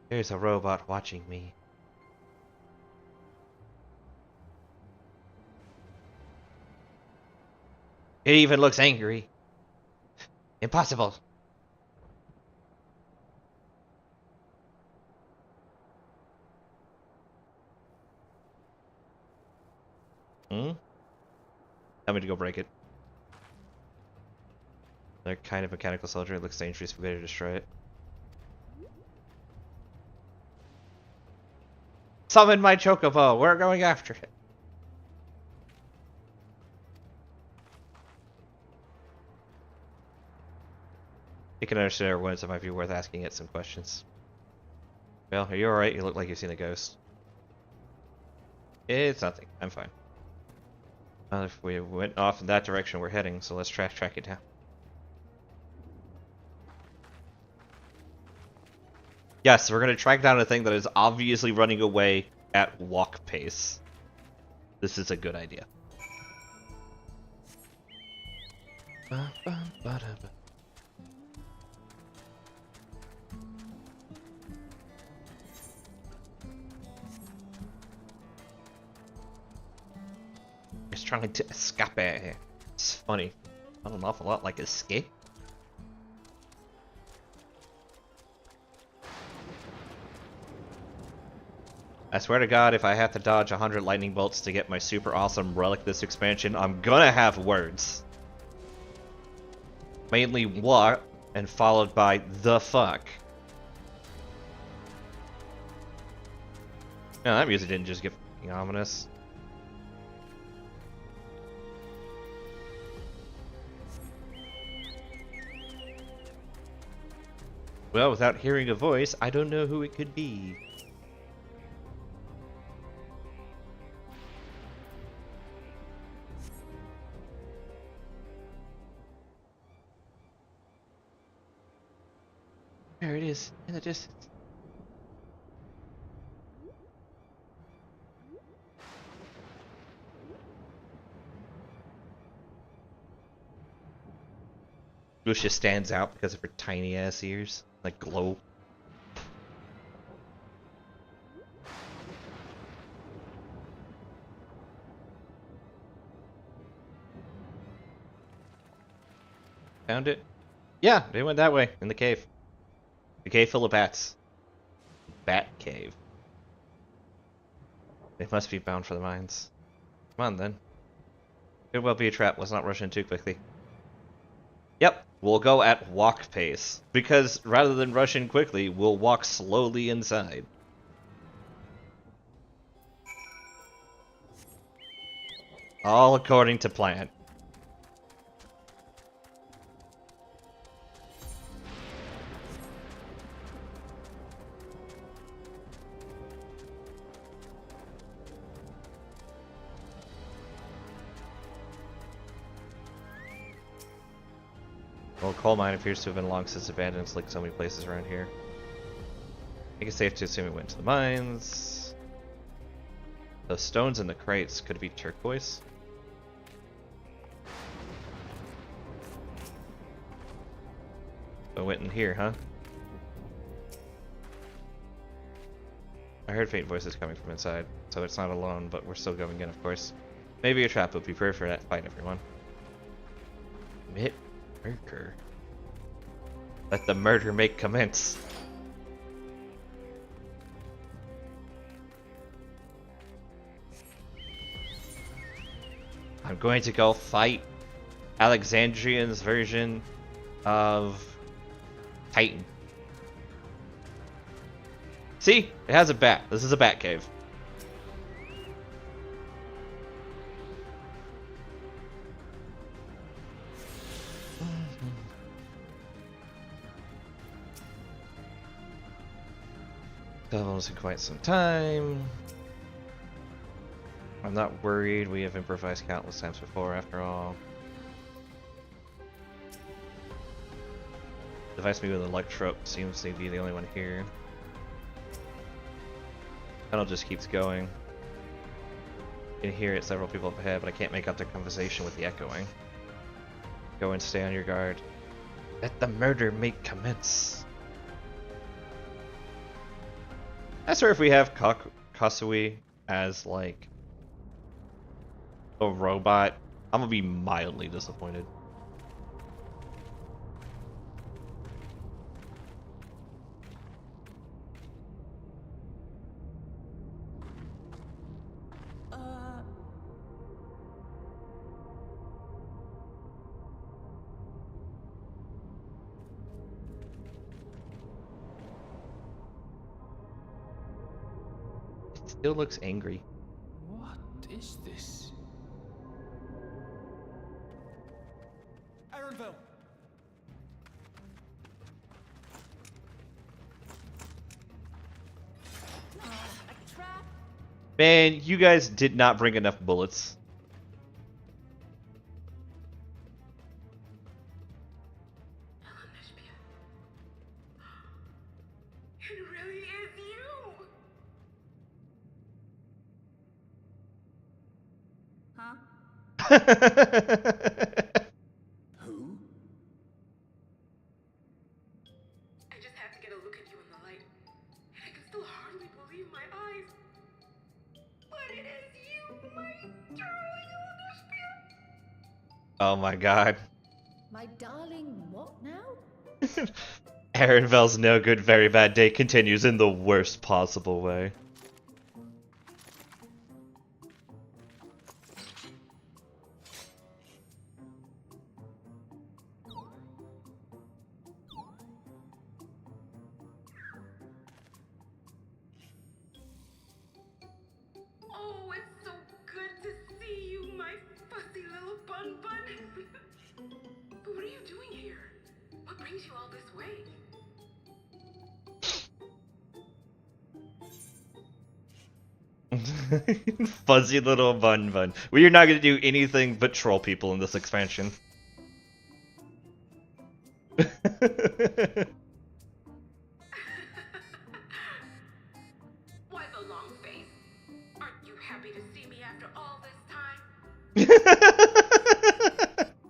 There's a robot watching me. It even looks angry. Impossible. Tell me to go break it. They're kind of mechanical soldier. It looks dangerous. We better destroy it. Summon my chocobo. We're going after it. You can understand everyone, so it might be worth asking it some questions. Well, are you alright? You look like you've seen a ghost. It's nothing. I'm fine. Well, if we went off in that direction we're heading, so let's track it down. Yes, we're gonna track down a thing that is obviously running away at walk pace. This is a good idea. He's trying to escape. It's funny. Not an awful lot like escape. I swear to God, if I have to dodge 100 lightning bolts to get my super awesome relic this expansion, I'm gonna have words. Mainly what, and followed by the fuck. No, that music didn't just get fucking ominous. Well, without hearing a voice, I don't know who it could be. There it is, in the distance. Lucia stands out because of her tiny ass ears, like glow. Found it? Yeah, they went that way, in the cave. The cave full of bats. Bat cave. They must be bound for the mines. Come on, then. Could well be a trap. Let's not rush in too quickly. Yep, we'll go at walk pace. Because rather than rush in quickly, we'll walk slowly inside. All according to plan. Well, coal mine appears to have been long since abandoned. It's like so many places around here. I think it's safe to assume it went to the mines. Those stones in the crates could be turquoise. It went in here, huh? I heard faint voices coming from inside, so it's not alone, but we're still going in, of course. Maybe a trap, but prepare for that fight, everyone. Commit murder. Let the murder make commence. I'm going to go fight Alexandrian's version of Titan. See? It has a bat. This is a bat cave. Doubles in quite some time. I'm not worried. We have improvised countless times before, after all. Device me with an electrope seems to be the only one here. Tunnel just keeps going. You can hear it several people up ahead, but I can't make out their conversation with the echoing. Go and stay on your guard. Let the murder make commence. That's where if we have Kasui as like a robot, I'm gonna be mildly disappointed. Still looks angry. What is this? Ironville! Man, you guys did not bring enough bullets. It really is you! Huh? Who? I just have to get a look at you in the light. And I can still hardly believe my eyes. But it is you, my darling Olympia. Oh my god. My darling, what now? Arenville's no good, very bad day continues in the worst possible way. Oh, it's so good to see you, my fussy little bun bun. But what are you doing here? What brings you all this way? Fuzzy little bun bun. We are not going to do anything but troll people in this expansion. Why the long face? Aren't you happy to see me after all this time?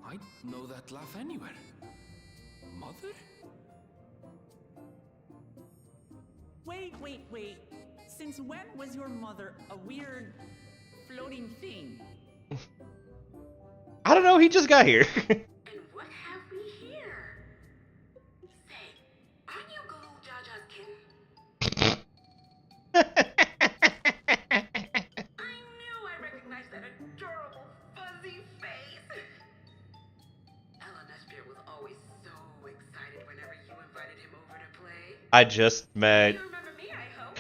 I'd know that laugh anywhere. Mother? Wait. Since when was your mother a weird floating thing? I don't know, he just got here. And what have we I just met You remember me, I hope.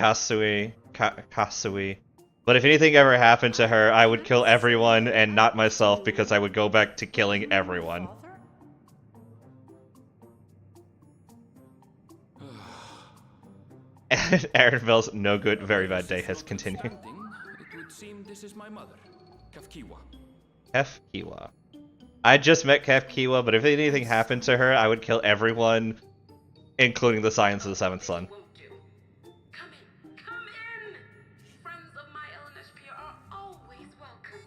Kasui. But if anything ever happened to her, I would kill everyone and not myself because I would go back to killing everyone. And Arenville's no good, very bad day has continued. It would seem this is my mother, Kafkiwa. Kefkiwa. I just met Kefkiwa, but if anything happened to her, I would kill everyone, including the Science of the Seventh Son. Won't do. Come in. Come in. Friends of my LNSP are always welcome.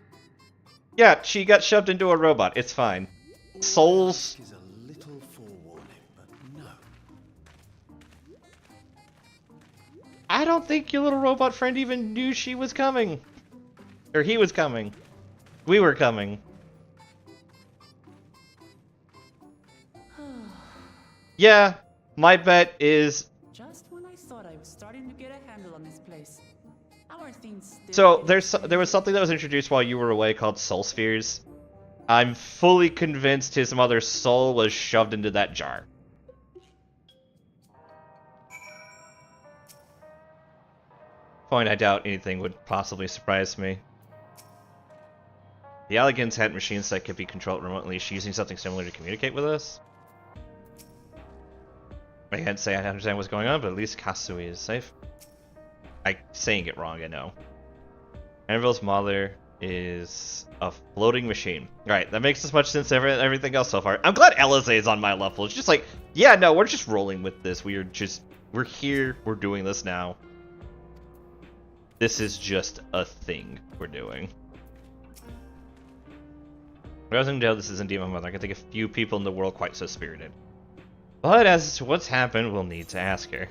Yeah, she got shoved into a robot. It's fine. Souls. Is a little forewarning, but no. I don't think your little robot friend even knew she was coming. Or he was coming. We were coming. Yeah, my bet is... Just when I thought I was starting to get a handle on this place. How are things still? So there was something that was introduced while you were away called soul spheres. I'm fully convinced his mother's soul was shoved into that jar. Point I doubt anything would possibly surprise me. The Alligans had machines that could be controlled remotely. Is she using something similar to communicate with us? I can't say I understand what's going on, but at least Kasui is safe. I'm saying it wrong, I know. Annabelle's mother is a floating machine. Right, that makes as much sense as everything else so far. I'm glad Elize is on my level. It's just like, yeah, no, we're just rolling with this. We're here, we're doing this now. This is just a thing we're doing. I wasn't know this is indeed my mother. I can think of few people in the world quite so spirited. But as to what's happened, we'll need to ask her.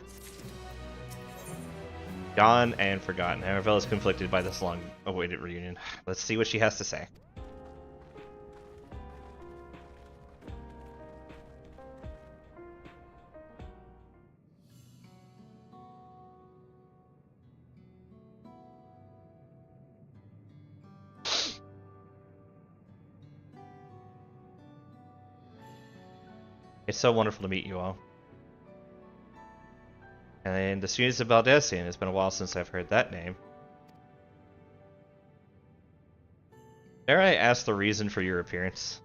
Gone and forgotten. Annabelle is conflicted by this long-awaited reunion. Let's see what she has to say. It's so wonderful to meet you all. And the students of Baldessian, it's been a while since I've heard that name. Dare I ask the reason for your appearance?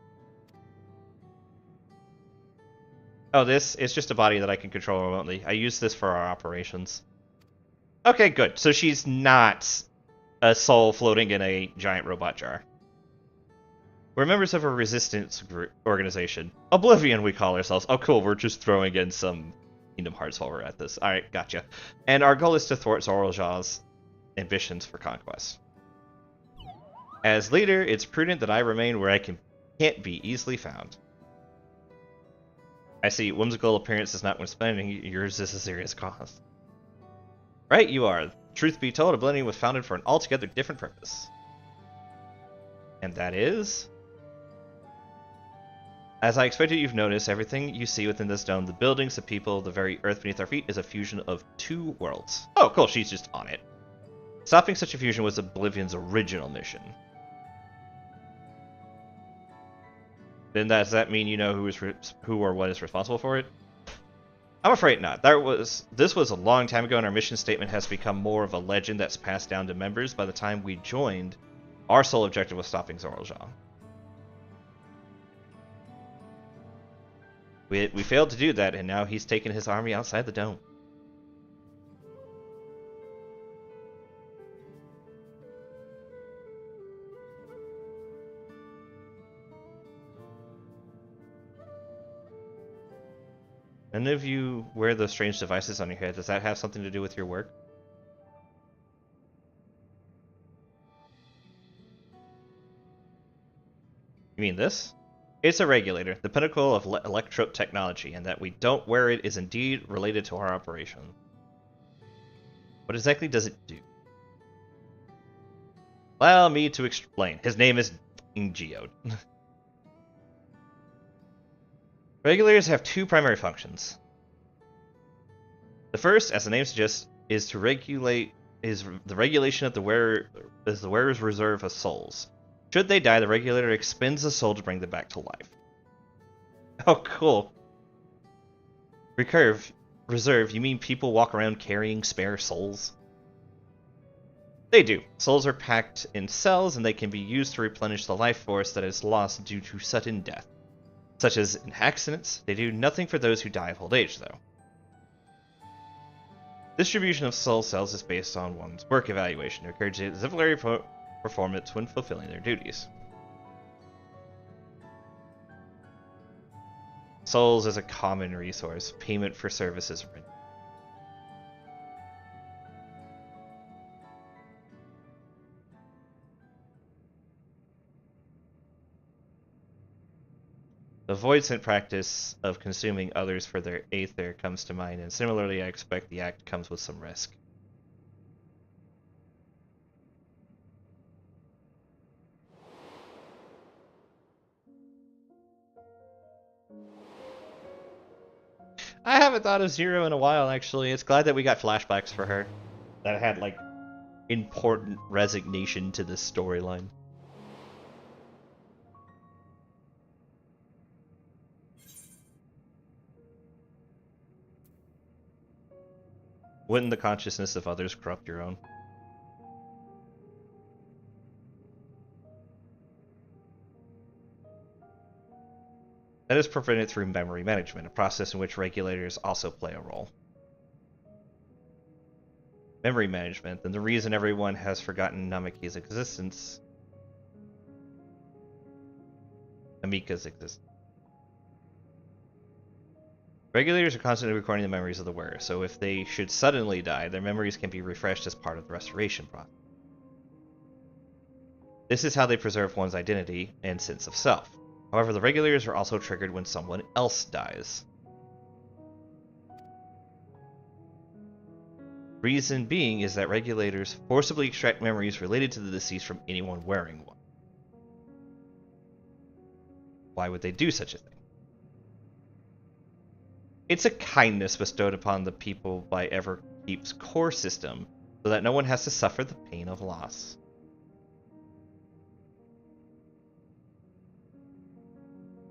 Oh, it's just a body that I can control remotely. I use this for our operations. Okay, good. So she's not a soul floating in a giant robot jar. We're members of a resistance group organization. Oblivion, we call ourselves. Oh, cool. We're just throwing in some Kingdom Hearts while we're at this. Alright, gotcha. And our goal is to thwart Zoralja's ambitions for conquest. As leader, it's prudent that I remain where I can't be easily found. I see. Whimsical appearance is not when spending. Yours is a serious cause. Right, you are. Truth be told, Oblivion was founded for an altogether different purpose. And that is... As I expected, you've noticed everything you see within this dome, the buildings, the people, the very earth beneath our feet, is a fusion of two worlds. Oh, cool, she's just on it. Stopping such a fusion was Oblivion's original mission. Then does that mean you know who or what is responsible for it? I'm afraid not. This was a long time ago, and our mission statement has become more of a legend that's passed down to members. By the time we joined, our sole objective was stopping Zoralja. We failed to do that, and now he's taken his army outside the dome. None of you wear those strange devices on your head. Does that have something to do with your work? You mean this? It's a regulator, the pinnacle of electrope technology, and that we don't wear it is indeed related to our operation. What exactly does it do? Allow me to explain. His name is Geode. Regulators have two primary functions. The first, as the name suggests, is to regulate the regulation of the wearer's reserve of souls. Should they die, the regulator expends a soul to bring them back to life. Oh, cool. reserve, you mean people walk around carrying spare souls? They do. Souls are packed in cells, and they can be used to replenish the life force that is lost due to sudden death. Such as in accidents, they do nothing for those who die of old age, though. Distribution of soul cells is based on one's work evaluation to encourage exemplary performance when fulfilling their duties. Souls is a common resource. Payment for services rendered. The void-sent practice of consuming others for their aether comes to mind, and similarly I expect the act comes with some risk. I haven't thought of Zero in a while, actually. It's glad that we got flashbacks for her that had, like, important resignation to this storyline. Wouldn't the consciousness of others corrupt your own? That is prevented through memory management, a process in which regulators also play a role. Memory management, and the reason everyone has forgotten Namiki's existence. Namika's existence. Regulators are constantly recording the memories of the wearer, so if they should suddenly die, their memories can be refreshed as part of the restoration process. This is how they preserve one's identity and sense of self. However, the regulators are also triggered when someone else dies. Reason being is that regulators forcibly extract memories related to the deceased from anyone wearing one. Why would they do such a thing? It's a kindness bestowed upon the people by Everkeep's core system, so that no one has to suffer the pain of loss.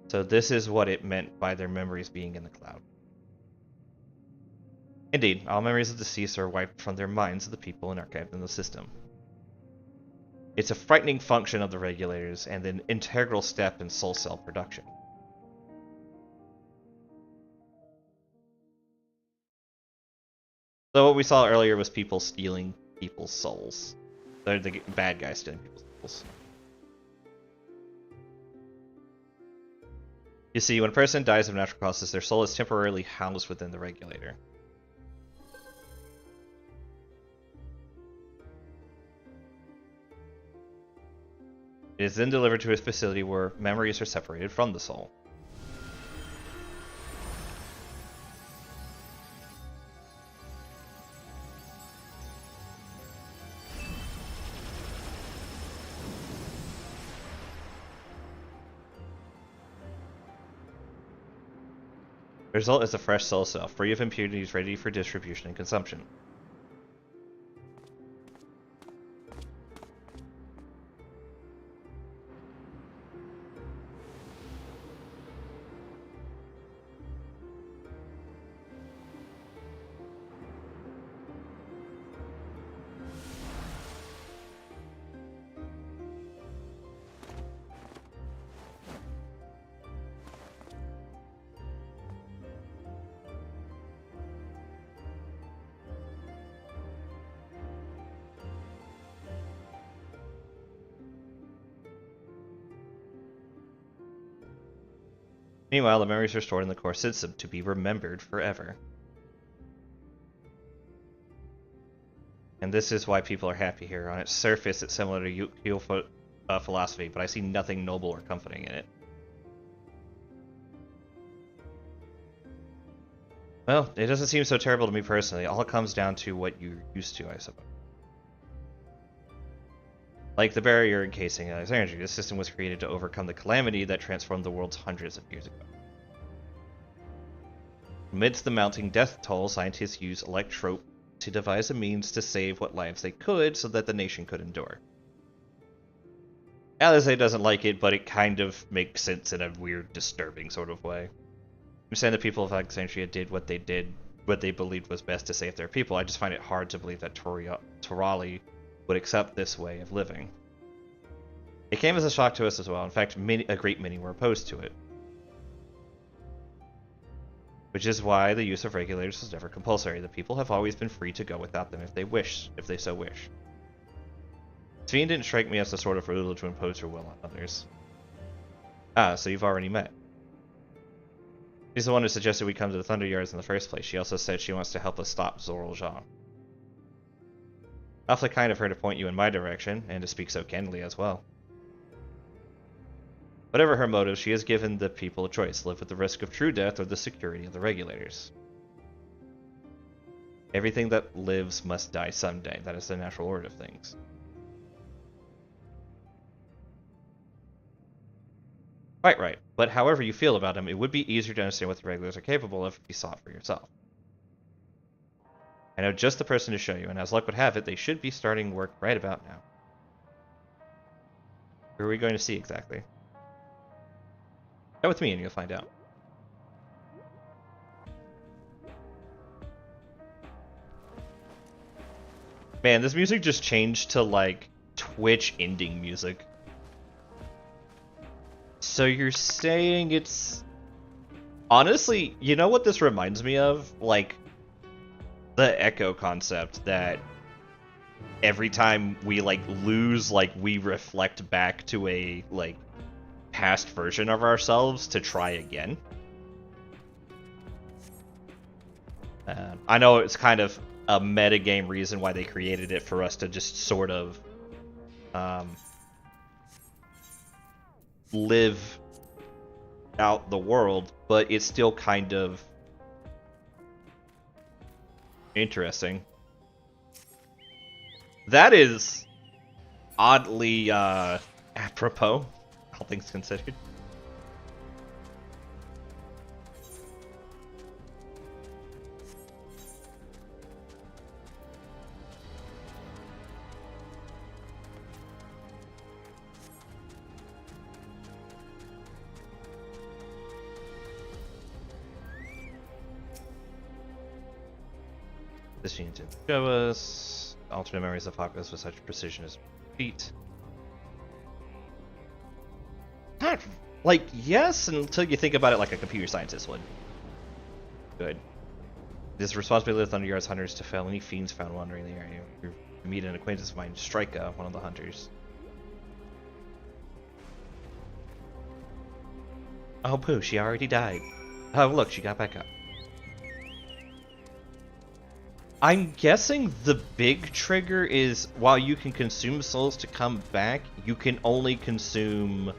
So this is what it meant by their memories being in the cloud. Indeed, all memories of deceased are wiped from their minds of the people and archived in the system. It's a frightening function of the regulators and an integral step in soul cell production. So what we saw earlier was people stealing people's souls. They're the bad guys stealing people's souls. You see, when a person dies of natural causes, their soul is temporarily housed within the regulator. It is then delivered to a facility where memories are separated from the soul. The result is a fresh soul cell, free of impurities, ready for distribution and consumption. Meanwhile, the memories are stored in the core system to be remembered forever. And this is why people are happy here. On its surface, it's similar to Yukio philosophy, but I see nothing noble or comforting in it. Well, it doesn't seem so terrible to me personally. All comes down to what you're used to, I suppose. Like the barrier encasing Alexandria, this system was created to overcome the calamity that transformed the world hundreds of years ago. Amidst the mounting death toll, scientists used electrope to devise a means to save what lives they could so that the nation could endure. Alizé doesn't like it, but it kind of makes sense in a weird, disturbing sort of way. I'm saying the people of Alexandria did what they did what they believed was best to save their people. I just find it hard to believe that Torali would accept this way of living. It came as a shock to us as well. In fact, a great many were opposed to it. Which is why the use of regulators was never compulsory. The people have always been free to go without them if they so wish. Sven didn't strike me as the sort of ruler to impose her will on others. Ah, so you've already met. She's the one who suggested we come to the Thunder Yards in the first place. She also said she wants to help us stop Zoralja. Awfully kind of her to point you in my direction, and to speak so candidly as well. Whatever her motive, she has given the people a choice: live with the risk of true death or the security of the regulators. Everything that lives must die someday. That is the natural order of things. Quite right, but however you feel about them, it would be easier to understand what the regulators are capable of if you saw it for yourself. I know just the person to show you, and as luck would have it, they should be starting work right about now. Who are we going to see exactly? Go with me and you'll find out. Man, this music just changed to like Twitch ending music. So you're saying it's... Honestly, you know what this reminds me of? Like, the Echo concept that every time we, like, lose, like, we reflect back to a, like, past version of ourselves to try again. I know it's kind of a metagame reason why they created it, for us to just sort of live out the world, but it's still kind of interesting. That is oddly apropos, all things considered. This unit to show us alternate memories of Hawkers with such precision as feet. Like, yes, until you think about it like a computer scientist would. Good. It is the responsibility of the Thunder Yards hunters to fell any fiends found wandering in the area. If you meet an acquaintance of mine, strike one of the hunters. Oh, poo, she already died. Oh, look, she got back up. I'm guessing the big trigger is, while you can consume souls to come back, you can only consume...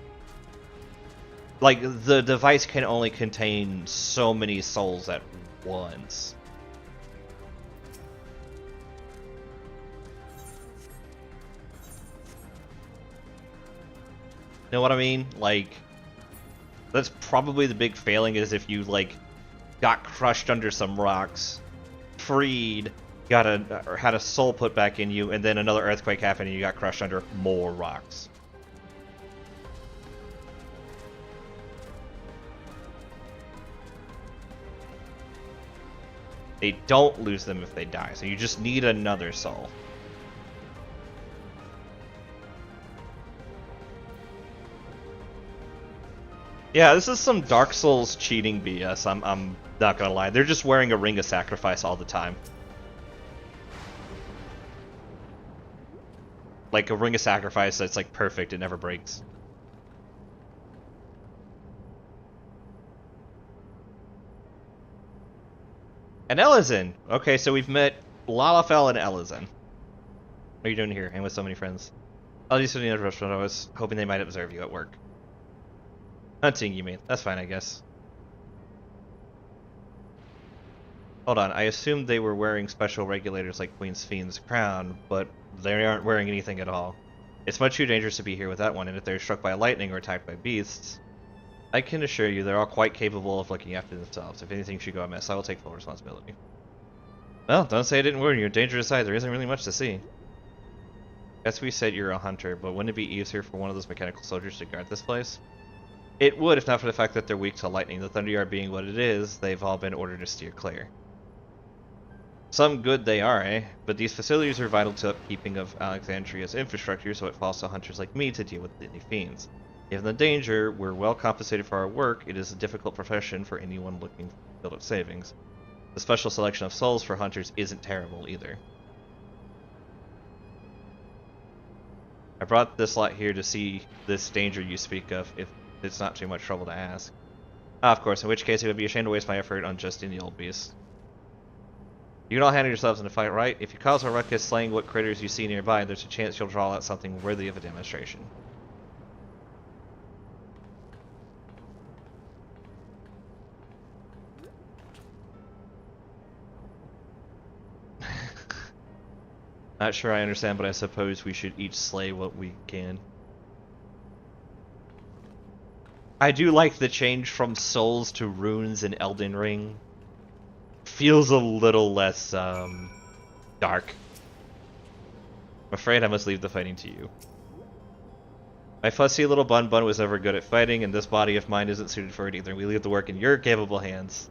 Like, the device can only contain so many souls at once. Know what I mean? Like, that's probably the big failing, is if you, like, got crushed under some rocks, freed, had a soul put back in you, and then another earthquake happened and you got crushed under more rocks. They don't lose them if they die, so you just need another soul. Yeah, this is some Dark Souls cheating BS, I'm not gonna lie. They're just wearing a ring of sacrifice all the time. Like a ring of sacrifice that's like perfect, it never breaks. And Elizin! Okay, so we've met Lalafell and Elizin. What are you doing here, and with so many friends? I'll just in the other restaurant. I was hoping they might observe you at work. Hunting, you mean? That's fine, I guess. Hold on, I assumed they were wearing special regulators like Queen Sven's crown, but they aren't wearing anything at all. It's much too dangerous to be here with that one, and if they're struck by lightning or attacked by beasts, I can assure you they're all quite capable of looking after themselves. If anything should go amiss, I will take full responsibility. Well, don't say I didn't warn you. Dangerous side, there isn't really much to see. Guess we said you're a hunter, but wouldn't it be easier for one of those mechanical soldiers to guard this place? It would, if not for the fact that they're weak to lightning. The Thunder Yard being what it is, they've all been ordered to steer clear. Some good they are, eh? But these facilities are vital to upkeeping of Alexandria's infrastructure, so it falls to hunters like me to deal with any fiends. Given the danger, we're well compensated for our work. It is a difficult profession for anyone looking to build up savings. The special selection of souls for hunters isn't terrible either. I brought this lot here to see this danger you speak of, if it's not too much trouble to ask. Ah, of course, in which case it would be a shame to waste my effort on just any old beast. You can all handle yourselves in a fight, right? If you cause a ruckus slaying what critters you see nearby, there's a chance you'll draw out something worthy of a demonstration. Not sure I understand, but I suppose we should each slay what we can. I do like the change from souls to runes in Elden Ring. Feels a little less, dark. I'm afraid I must leave the fighting to you. My fussy little bun was never good at fighting, and this body of mine isn't suited for it either. We leave the work in your capable hands.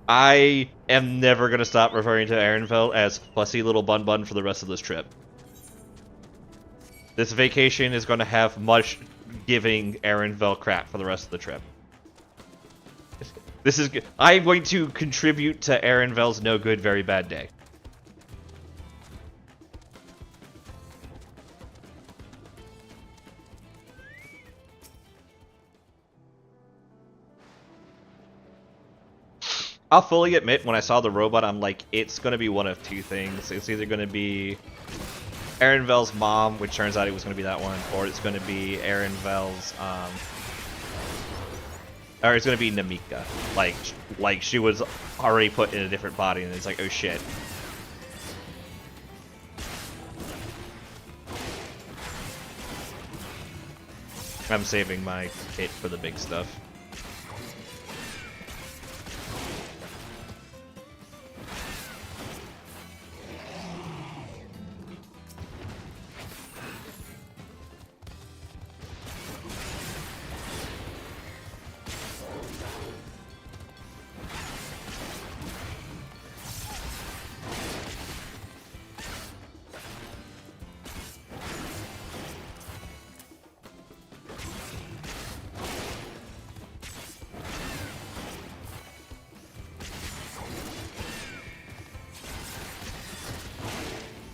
I am never going to stop referring to Ehrenfeld as fussy little bun for the rest of this trip. This vacation is going to have much giving Ehrenfeld crap for the rest of the trip. This is good. I'm going to contribute to Ehrenfeld's no good, very bad day. I'll fully admit, when I saw the robot, I'm like, it's going to be one of two things. It's either going to be Ehrenfeld's mom, which turns out it was going to be that one, or it's going to be Ehrenfeld's, or it's going to be Namika. Like she was already put in a different body, and it's like, oh shit. I'm saving my kit for the big stuff.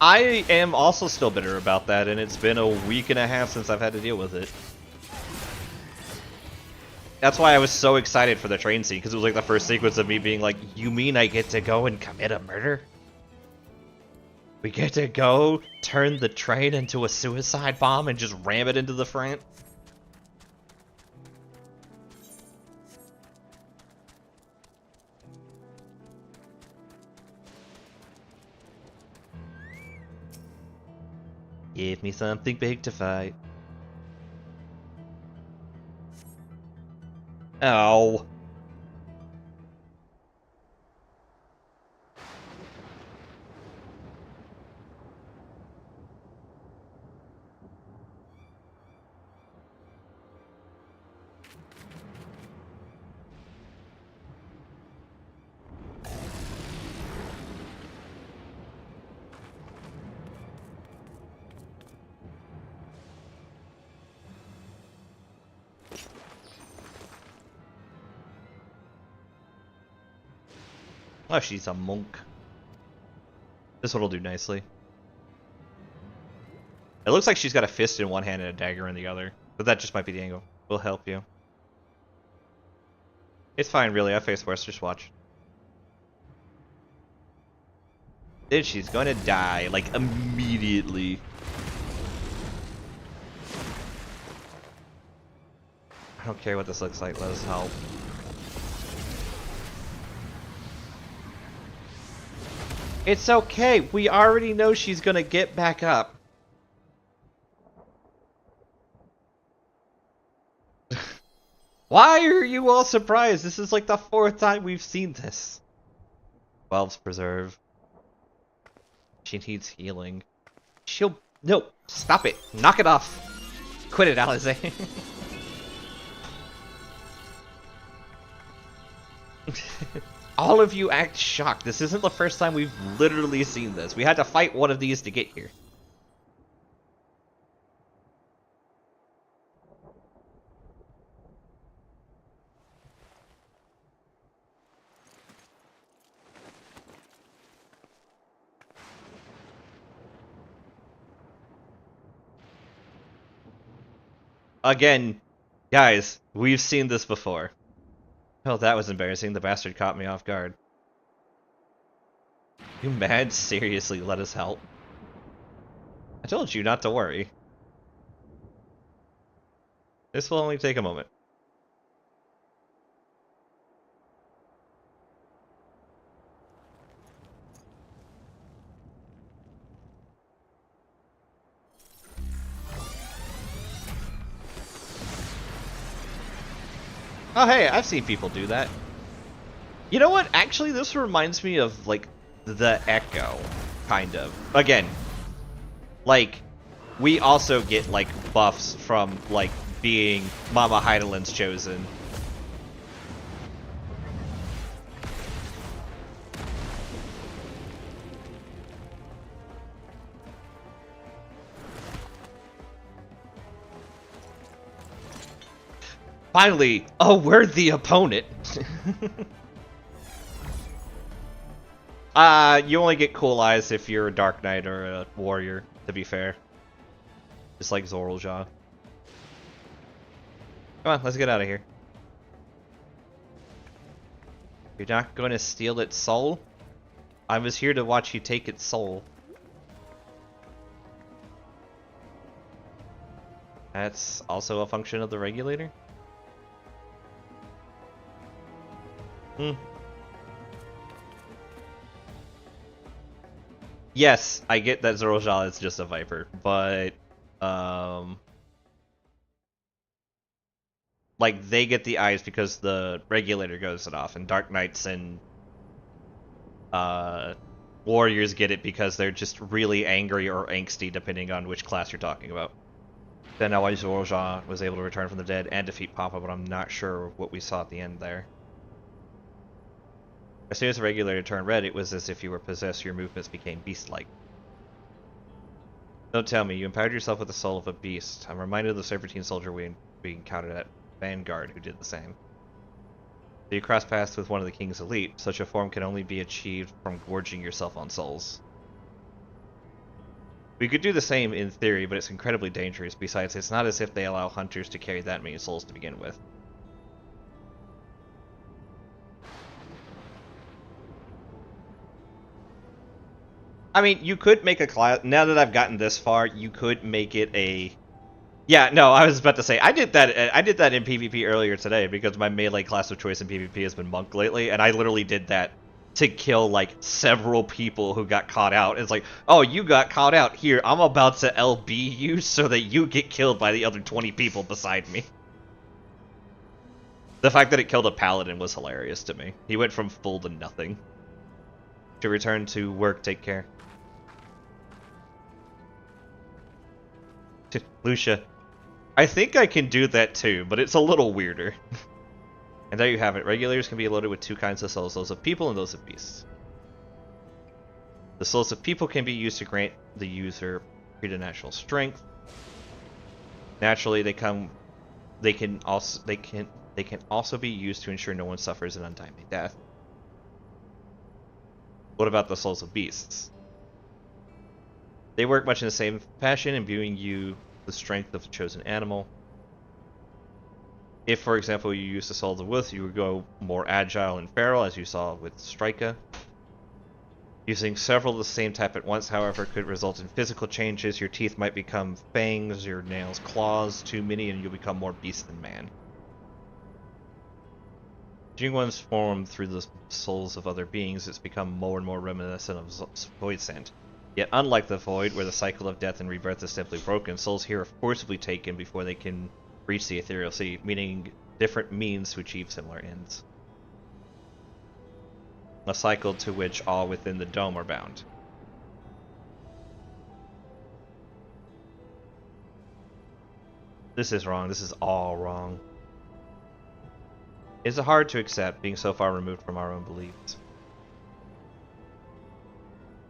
I am also still bitter about that, and it's been a week and a half since I've had to deal with it. That's why I was so excited for the train scene, because it was like the first sequence of me being like, you mean I get to go and commit a murder? We get to go turn the train into a suicide bomb and just ram it into the front? Give me something big to fight. Oh. Oh, she's a monk. This one will do nicely. It looks like she's got a fist in one hand and a dagger in the other, but that just might be the angle. We'll help you. It's fine, really. I face worse. Just watch. Then she's gonna die, like, immediately. I don't care what this looks like. Let us help. It's okay. We already know she's gonna get back up. Why are you all surprised? This is like the 4th time we've seen this. 12's preserve. She needs healing. She'll... No! Stop it! Knock it off! Quit it, Alize. All of you act shocked. This isn't the first time we've literally seen this. We had to fight one of these to get here. Again, guys, we've seen this before. Oh, that was embarrassing. The bastard caught me off guard. You mad? Seriously, let us help. I told you not to worry. This will only take a moment. Oh hey, I've seen people do that. You know what? Actually, this reminds me of, like, the Echo, kind of. Again, like, we also get, like, buffs from, like, being Mama Heidelin's chosen. Finally, a worthy opponent. You only get cool eyes if you're a Dark Knight or a warrior, to be fair. Just like Zoraljaw. Come on, let's get out of here. You're not going to steal its soul? I was here to watch you take its soul. That's also a function of the regulator? Yes, I get that Zoraljaw is just a Viper, but like, they get the eyes because the regulator goes it off, and Dark Knights and warriors get it because they're just really angry or angsty, depending on which class you're talking about. Then now why Zoraljaw was able to return from the dead and defeat Papa, but I'm not sure what we saw at the end there. As soon as the regulator turned red, it was as if you were possessed, your movements became beast-like. Don't tell me, you empowered yourself with the soul of a beast. I'm reminded of the Serpentine soldier we encountered at Vanguard who did the same. So you cross paths with one of the King's elite. Such a form can only be achieved from gorging yourself on souls. We could do the same in theory, but it's incredibly dangerous. Besides, it's not as if they allow hunters to carry that many souls to begin with. I mean, you could make a class. Now that I've gotten this far, you could make it a. Yeah, no, I was about to say I did that. I did that in PvP earlier today because my melee class of choice in PvP has been Monk lately, and I literally did that to kill like several people who got caught out. It's like, oh, you got caught out. Here, I'm about to LB you so that you get killed by the other 20 people beside me. The fact that it killed a paladin was hilarious to me. He went from full to nothing. To return to work, take care. Lucia, I think I can do that too, but it's a little weirder. And there you have it. Regulators can be loaded with two kinds of souls, those of people and those of beasts. The souls of people can be used to grant the user preternatural strength. Naturally, they can also be used to ensure no one suffers an untimely death. What about the souls of beasts? They work much in the same fashion, imbuing you the strength of the chosen animal. If, for example, you use the soul of the wolf, you would go more agile and feral, as you saw with Strika. Using several of the same type at once, however, could result in physical changes. Your teeth might become fangs, your nails claws, too many, and you'll become more beast than man. Jing one's formed through the souls of other beings, it's become more and more reminiscent of Void Scent. Yet unlike the Void, where the cycle of death and rebirth is simply broken, souls here are forcibly taken before they can reach the Ethereal Sea, meaning different means to achieve similar ends. A cycle to which all within the dome are bound. This is wrong. This is all wrong. It's hard to accept, being so far removed from our own beliefs.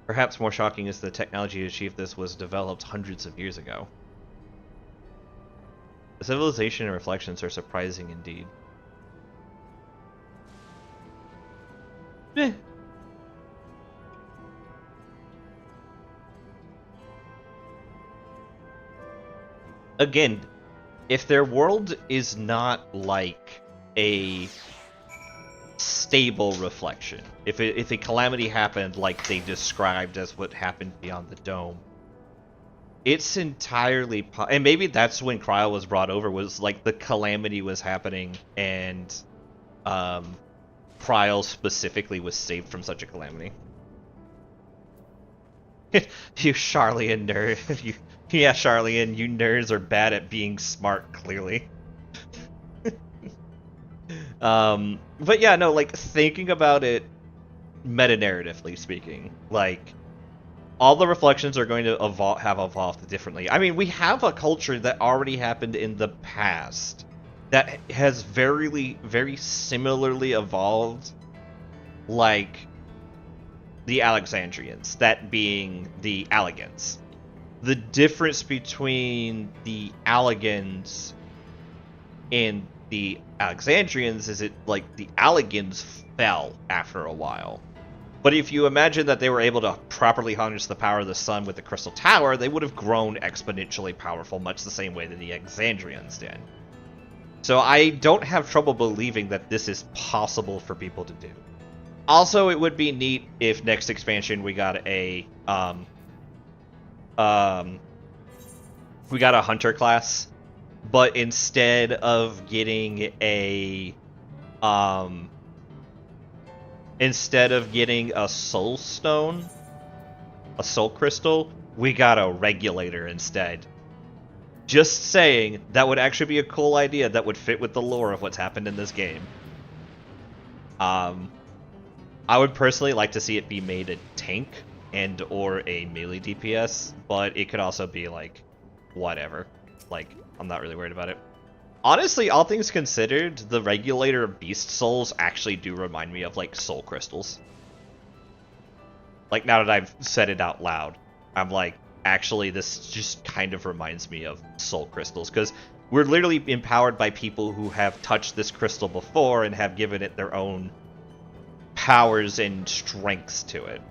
Perhaps more shocking is the technology to achieve this was developed hundreds of years ago. The civilization and reflections are surprising indeed. Eh. Again, if their world is not like a stable reflection, if a calamity happened like they described as what happened beyond the dome, it's entirely and maybe that's when Cryo was brought over, was like the calamity was happening and Cryo specifically was saved from such a calamity. You Charlian nerd. Yeah, Charlian, you nerds are bad at being smart, clearly. But yeah, no, like, thinking about it meta-narratively speaking, like, all the reflections are going to have evolved differently. I mean, we have a culture that already happened in the past that has very similarly evolved, like the Alexandrians, that being the Allegans. The difference between the Allegans and the Alexandrians is like the Allegans fell after a while. But if you imagine that they were able to properly harness the power of the sun with the Crystal Tower, they would have grown exponentially powerful, much the same way that the Alexandrians did. So I don't have trouble believing that this is possible for people to do. Also, it would be neat if next expansion we got a hunter class, but instead of getting a soul stone, a soul crystal, we got a regulator instead. Just saying, that would actually be a cool idea that would fit with the lore of what's happened in this game. I would personally like to see it be made a tank and or a melee DPS, but it could also be like whatever. Like, I'm not really worried about it. Honestly, all things considered, the regulator beast souls actually do remind me of like soul crystals. Like, now that I've said it out loud, I'm like, actually this just kind of reminds me of soul crystals, because we're literally empowered by people who have touched this crystal before and have given it their own powers and strengths to it.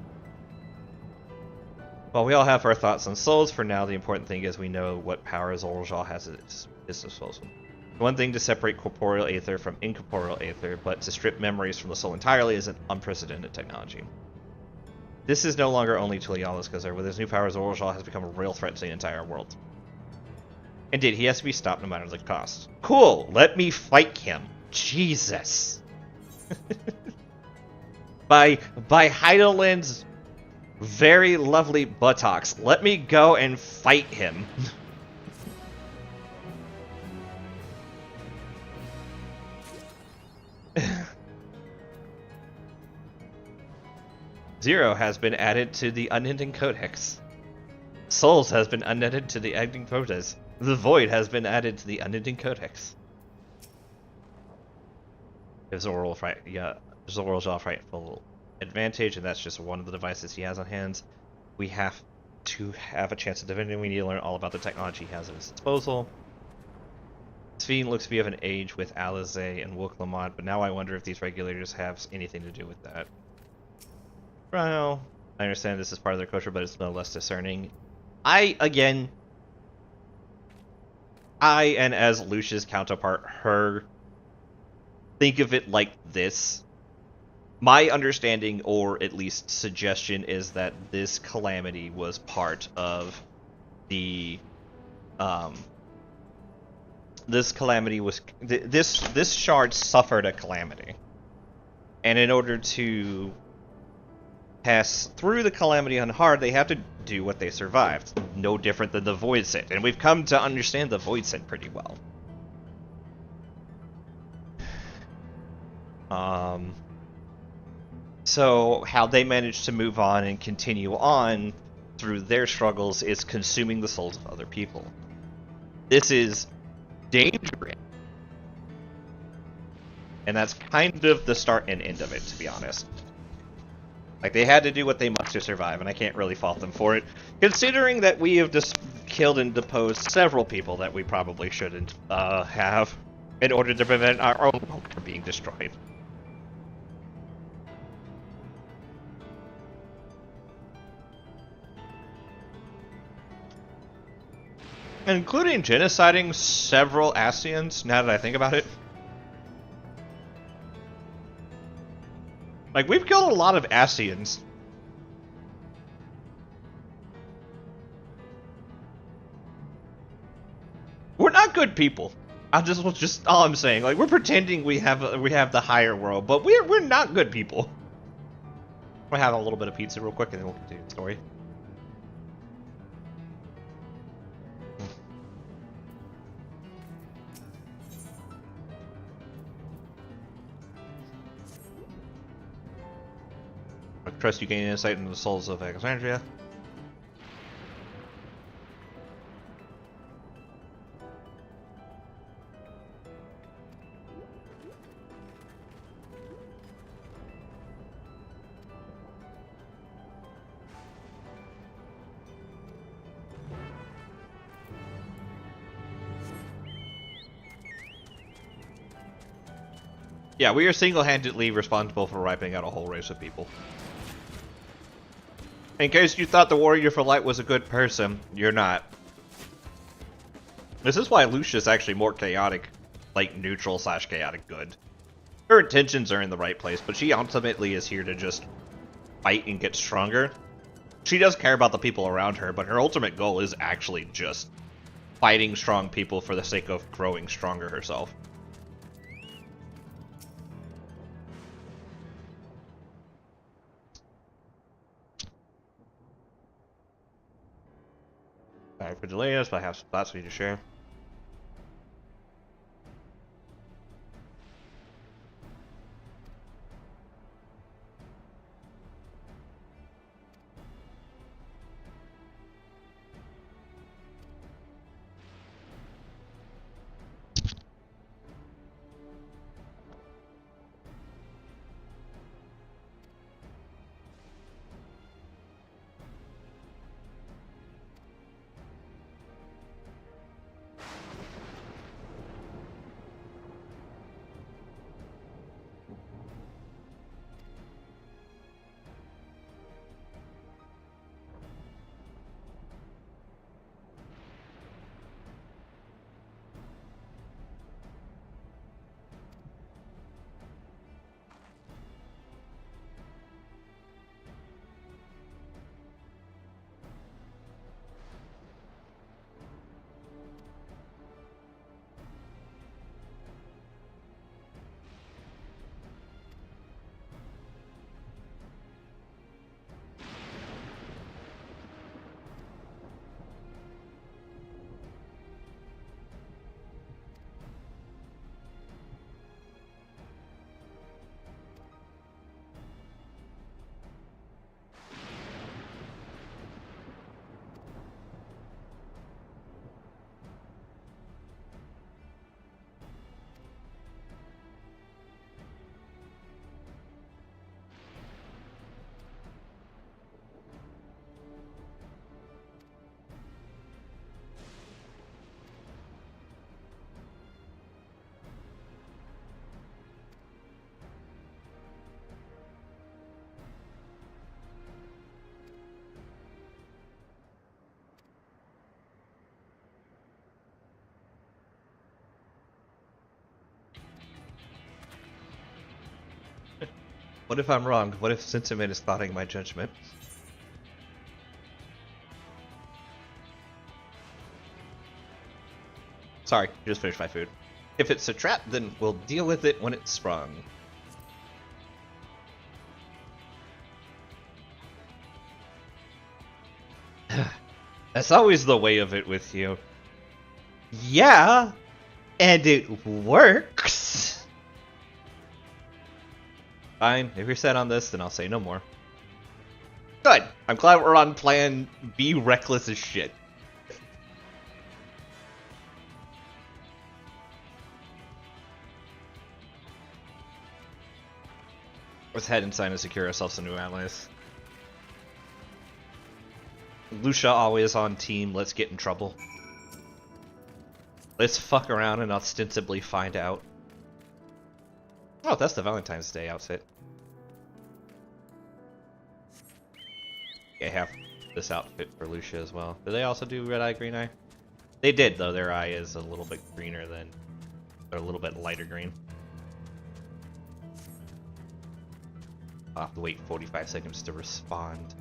Well, we all have our thoughts on souls. For now, the important thing is we know what powers Zoraal has at his disposal. One thing to separate corporeal aether from incorporeal aether, but to strip memories from the soul entirely is an unprecedented technology. This is no longer only Tuliala's concern. With his new powers, Zoraal has become a real threat to the entire world. Indeed, he has to be stopped no matter the cost. Cool! Let me fight him! Jesus! By Heidelind's very lovely buttocks, let me go and fight him. Zero has been added to the Unending Codex. Souls has been added to the Unending Codex. The Void has been added to the Unending Codex. Gives Zoraal rightful advantage, and that's just one of the devices he has on hand. We have to have a chance at divinity. We need to learn all about the technology he has at his disposal. Sphene looks to be of an age with Alizé and Wooklamad, but now I wonder if these regulators have anything to do with that. Well, I understand this is part of their culture, but it's no less discerning. And as Lucia's counterpart, her, think of it like this. My understanding, or at least suggestion, is that this calamity was part of the, this shard suffered a calamity. And in order to pass through the calamity unharmed, they have to do what they survived. No different than the Void Sit. And we've come to understand the Void Sit pretty well. So how they manage to move on and continue on through their struggles is consuming the souls of other people. This is dangerous. And that's kind of the start and end of it, to be honest. Like, they had to do what they must to survive, and I can't really fault them for it, considering that we have just killed and deposed several people that we probably shouldn't have in order to prevent our own home from being destroyed. Including genociding several Asians, now that I think about it. Like, we've killed a lot of Asians. We're not good people. Just all I'm saying. Like, we're pretending we have the higher world, but we're not good people. We'll have a little bit of pizza real quick, and then we'll continue the story. I trust you gain insight into the souls of Alexandria. Yeah, we are single-handedly responsible for wiping out a whole race of people. In case you thought the Warrior for Light was a good person, you're not. This is why Lucia's actually more chaotic, like neutral / chaotic good. Her intentions are in the right place, but she ultimately is here to just fight and get stronger. She does care about the people around her, but her ultimate goal is actually just fighting strong people for the sake of growing stronger herself. Sorry for delaying us, but I have some thoughts for you to share. What if I'm wrong? What if sentiment is clouding my judgment? Sorry, just finished my food. If it's a trap, then we'll deal with it when it's sprung. That's always the way of it with you. Yeah, and it works. Fine, if you're set on this, then I'll say no more. Good. I'm glad we're on plan be reckless as shit. Let's head inside and secure ourselves some new allies. Lucia always on team, let's get in trouble. Let's fuck around and ostensibly find out. Oh, that's the Valentine's Day outfit. I have this outfit for Lucia as well. Do they also do red eye, green eye? They did, though. Their eye is a little bit greener than... They're a little bit lighter green. I'll have to wait 45 seconds to respond.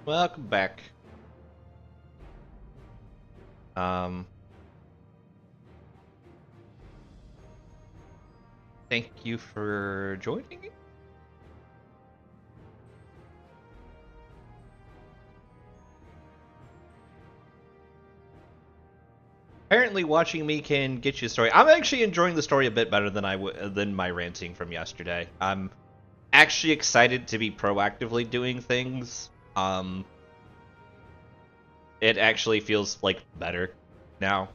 Welcome back. Thank you for joining me. Apparently watching me can get you a story. I'm actually enjoying the story a bit better than my ranting from yesterday. I'm actually excited to be proactively doing things. It actually feels like better now.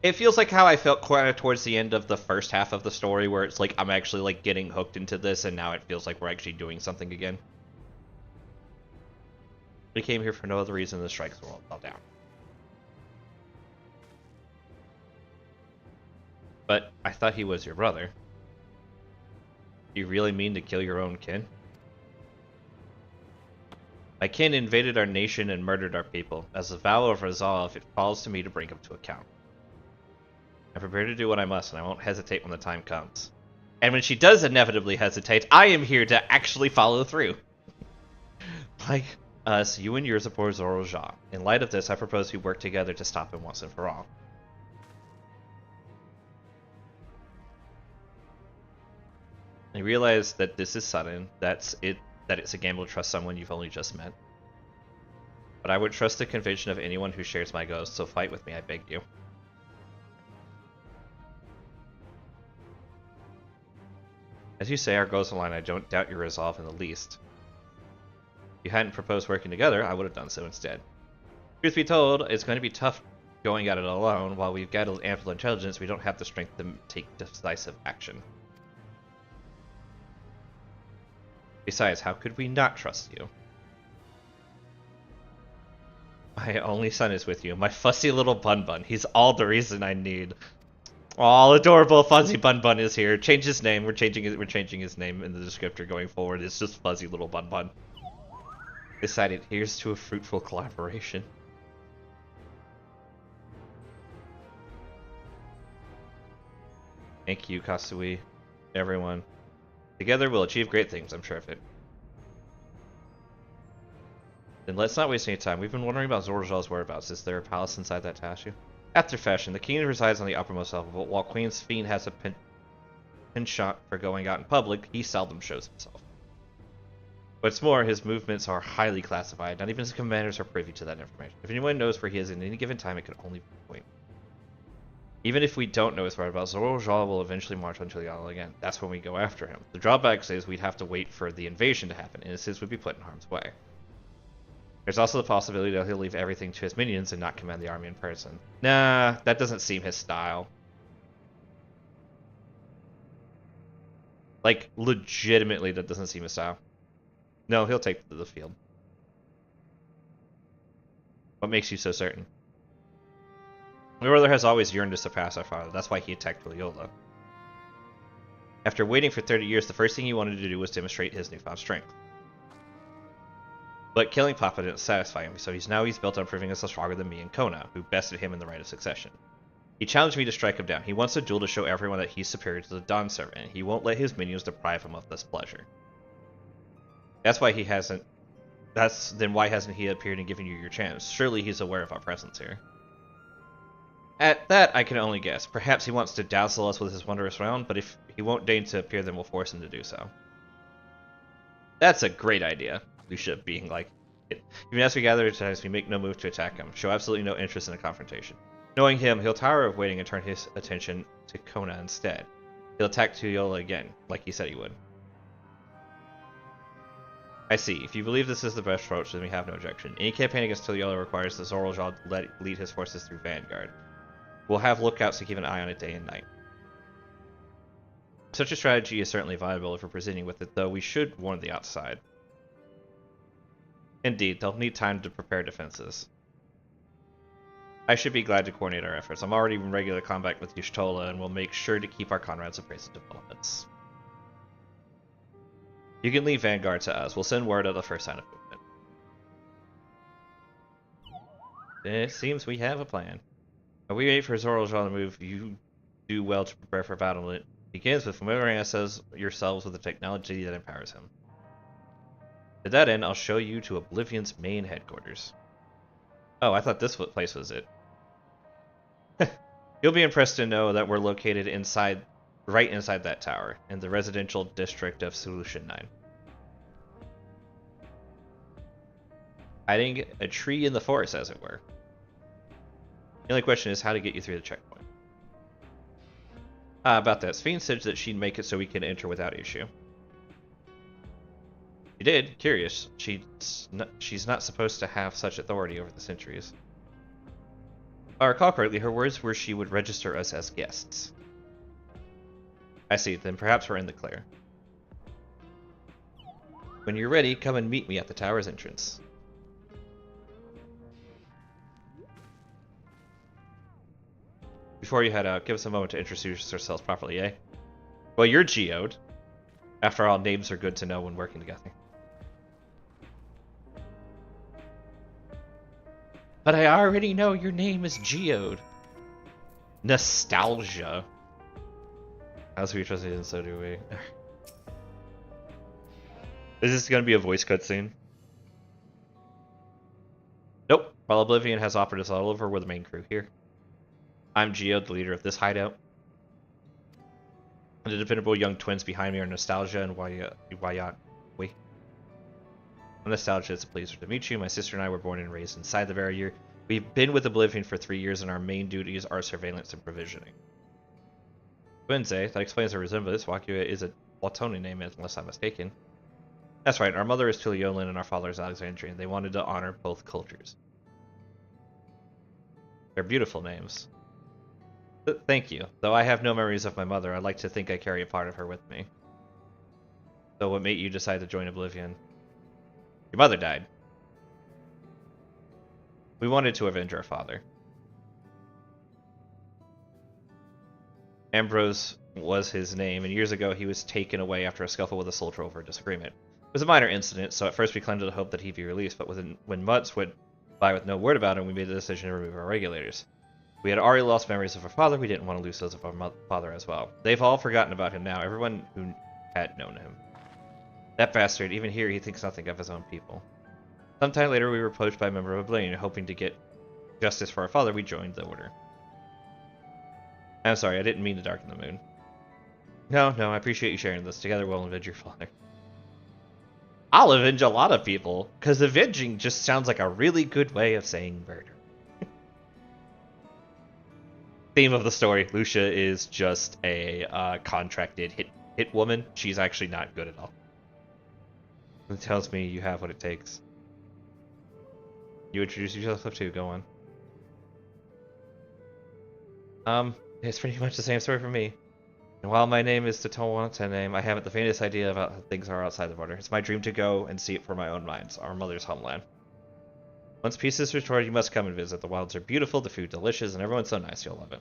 It feels like how I felt quite towards the end of the first half of the story, where it's like I'm actually like getting hooked into this, and now it feels like we're actually doing something again. We came here for no other reason than the strikes world fell down. But I thought he was your brother. You really mean to kill your own kin? My kin invaded our nation and murdered our people. As a vow of resolve, it falls to me to bring him to account. I'm prepared to do what I must, and I won't hesitate when the time comes. And when she does inevitably hesitate, I am here to actually follow through. Like us, you and yours support Zorojal. In light of this, I propose we work together to stop him once and for all. I realize that this is sudden, that it's a gamble to trust someone you've only just met. But I would trust the conviction of anyone who shares my goals, so fight with me, I beg you. As you say, our goals align. I don't doubt your resolve in the least. If you hadn't proposed working together, I would have done so instead. Truth be told, it's going to be tough going at it alone. While we've got ample intelligence, we don't have the strength to take decisive action. Besides, how could we not trust you? My only son is with you, my fussy little Bun Bun. He's all the reason I need. Aw, adorable Fuzzy Bun Bun is here. Change his name. We're changing his name in the descriptor going forward. It's just Fuzzy Little Bun Bun. Decided, here's to a fruitful collaboration. Thank you, Kasui. Everyone. Together we'll achieve great things, I'm sure of it. Then let's not waste any time. We've been wondering about Zorajal's whereabouts. Is there a palace inside that statue? After fashion, the king resides on the uppermost level, but while Queen's Fiend has a penchant for going out in public, he seldom shows himself. What's more, his movements are highly classified. Not even his commanders are privy to that information. If anyone knows where he is at any given time, it can only be a point. Even if we don't know his whereabouts, Zorojal will eventually march onto the island again. That's when we go after him. The drawback is we'd have to wait for the invasion to happen, and his would be put in harm's way. There's also the possibility that he'll leave everything to his minions and not command the army in person. Nah, that doesn't seem his style. Like, legitimately, that doesn't seem his style. No, he'll take the field. What makes you so certain? My brother has always yearned to surpass our father. That's why he attacked Loyola. After waiting for 30 years, the first thing he wanted to do was demonstrate his newfound strength. But killing Papa didn't satisfy him, so he's built on proving himself stronger than me and Kona, who bested him in the right of succession. He challenged me to strike him down. He wants a duel to show everyone that he's superior to the Dawn Servant, and he won't let his minions deprive him of this pleasure. That's why he hasn't... Then why hasn't he appeared and given you your chance? Surely he's aware of our presence here. At that, I can only guess. Perhaps he wants to dazzle us with his wondrous round, but if he won't deign to appear, then we'll force him to do so. That's a great idea. Lucia being like, even as we gather times, we make no move to attack him. Show absolutely no interest in a confrontation. Knowing him, he'll tire of waiting and turn his attention to Kona instead. He'll attack Tuyola again, like he said he would. I see. If you believe this is the best approach, then we have no objection. Any campaign against Tuliyola requires the Zoraljaw to lead his forces through Vanguard. We'll have lookouts to keep an eye on it day and night. Such a strategy is certainly viable if we're proceeding with it, though we should warn the outside. Indeed, they'll need time to prepare defenses. I should be glad to coordinate our efforts. I'm already in regular combat with Y'shtola, and we'll make sure to keep our comrades appraised of developments. You can leave Vanguard to us. We'll send word of the first sign of movement. It seems we have a plan. While we wait for Zoraljaw to move, you do well to prepare for battle. It begins with familiarizing yourselves with the technology that empowers him. To that end, I'll show you to Oblivion's main headquarters. Oh, I thought this place was it. You'll be impressed to know that we're located right inside that tower, in the residential district of Solution 9. Hiding a tree in the forest, as it were. The only question is how to get you through the checkpoint. About that, Sphene said that she'd make it so we can enter without issue. She did. Curious. She's not supposed to have such authority over the centuries. If I recall correctly, her words were she would register us as guests. I see. Then perhaps we're in the clear. When you're ready, come and meet me at the tower's entrance. Before you head out, give us a moment to introduce ourselves properly, eh? Well, you're Geode. After all, names are good to know when working together. But I already know your name is Geode. Nostalgia. As we trusted, and so do we. Is this going to be a voice cutscene? Nope. While Oblivion has operatives all over, we're the main crew here. I'm Geode, the leader of this hideout. And the dependable young twins behind me are Nostalgia and Wayat. Wait. I'm Nostalgia, it's a pleasure to meet you. My sister and I were born and raised inside the barrier. We've been with Oblivion for 3 years, and our main duties are surveillance and provisioning. Twins, eh? That explains our resemblance. Wakua is a Watoni name, unless I'm mistaken. That's right, our mother is Tuliolan and our father is Alexandrian. They wanted to honor both cultures. They're beautiful names. Thank you. Though I have no memories of my mother, I'd like to think I carry a part of her with me. So what made you decide to join Oblivion? Your mother died. We wanted to avenge our father. Ambrose was his name, and years ago he was taken away after a scuffle with a soldier over a disagreement. It was a minor incident, so at first we clung to the hope that he'd be released, but when months went by with no word about him, we made the decision to remove our regulators. We had already lost memories of our father, we didn't want to lose those of our father as well. They've all forgotten about him now, everyone who had known him. That bastard, even here he thinks nothing of his own people. Sometime later we were approached by a member of Oblivion, hoping to get justice for our father, we joined the order. I'm sorry, I didn't mean to darken the moon. No, I appreciate you sharing this. Together we'll avenge your father. I'll avenge a lot of people, because avenging just sounds like a really good way of saying murder. Theme of the story, Lucia is just a contracted hit woman. She's actually not good at all. It tells me you have what it takes. You introduce yourself too, go on. It's pretty much the same story for me. And while my name is the Tawanta name, I haven't the faintest idea about how things are outside the border. It's my dream to go and see it for my own minds, our mother's homeland. Once peace is restored, you must come and visit. The wilds are beautiful, the food delicious, and everyone's so nice, you'll love it.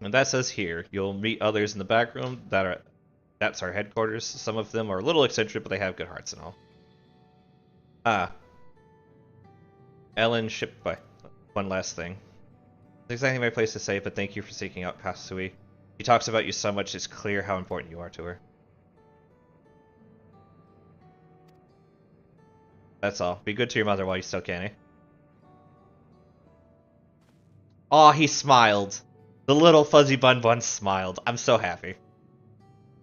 And that says here, you'll meet others in the back room. That's our headquarters. Some of them are a little eccentric, but they have good hearts and all. Ellen shipped by. One last thing. It's exactly my place to say, but thank you for seeking out Kasui. She talks about you so much, it's clear how important you are to her. That's all. Be good to your mother while you still can, eh? Aw, he smiled. The little fuzzy bun smiled. I'm so happy.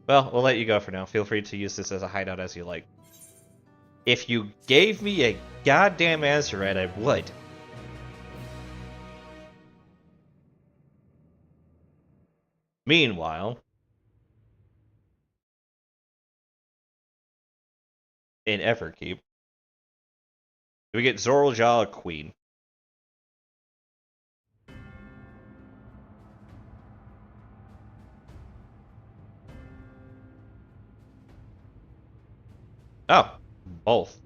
Well, we'll let you go for now. Feel free to use this as a hideout as you like. If you gave me a goddamn Azurite, I would. Meanwhile, in Everkeep. We get Zorlja Queen. Oh, both.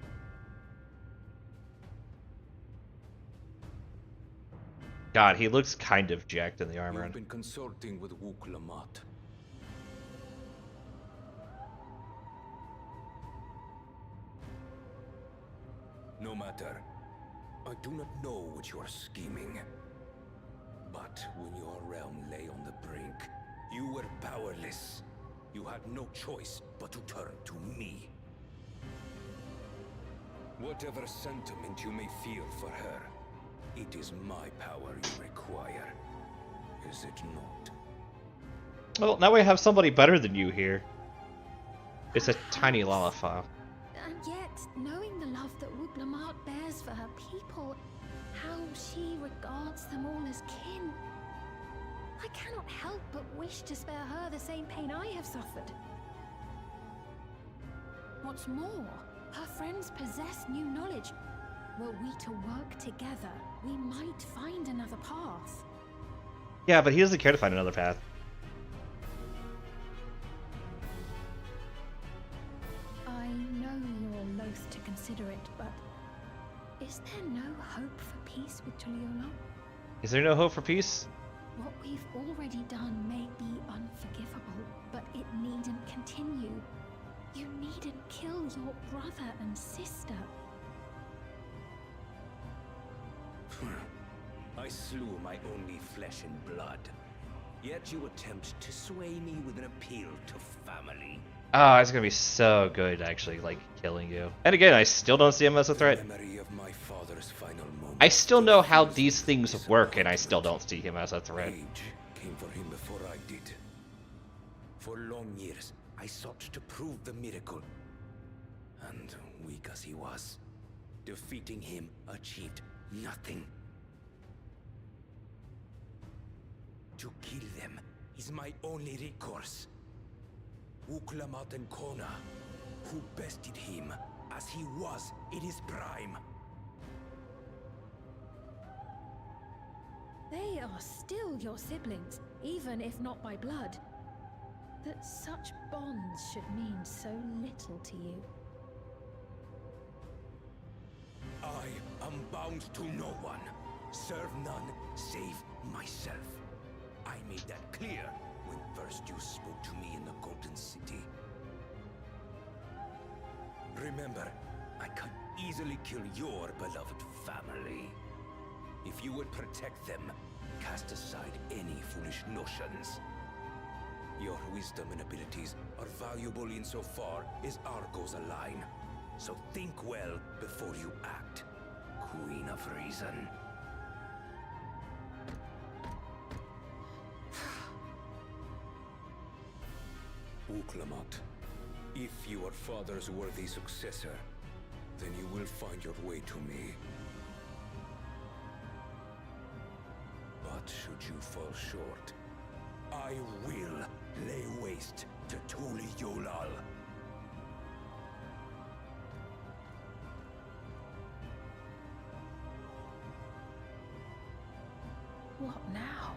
God, he looks kind of jacked in the armor. You've been consulting with Wuk Lamat. No matter. I do not know what you are scheming. But when your realm lay on the brink, you were powerless. You had no choice but to turn to me. Whatever sentiment you may feel for her, it is my power you require. Is it not? Well, now we have somebody better than you here. It's a tiny Lalafell. And yet, knowing the love that Wuk Lamat bears for her people, how she regards them all as kin, I cannot help but wish to spare her the same pain I have suffered. What's more, her friends possess new knowledge. Were we to work together, we might find another path. Yeah, but he doesn't care to find another path. I know you're loath to consider it, but is there no hope for peace with Tuliyola? Is there no hope for peace? What we've already done may be unforgivable, but it needn't continue. You needn't kill your brother and sister. I slew my only flesh and blood. Yet you attempt to sway me with an appeal to family. Oh, it's gonna be so good, actually, like, killing you. And again, I still don't see him as a threat. Memory of my father's final moment. I still know how these things work, and I still don't see him as a threat. Age came for him before I did. For long years, I sought to prove the miracle. And weak as he was, defeating him achieved nothing. To kill them is my only recourse. Wuk Lamat and Kona, who bested him as he was in his prime. They are still your siblings, even if not by blood. That such bonds should mean so little to you. I am bound to no one. Serve none save myself. I made that clear when first you spoke to me in the Golden City. Remember, I can easily kill your beloved family. If you would protect them, cast aside any foolish notions. Your wisdom and abilities are valuable insofar as our goals align. So think well before you act, Queen of Reason. Wuk Lamat, if you are father's worthy successor, then you will find your way to me. But should you fall short, I will lay waste to Tuliyola. What now?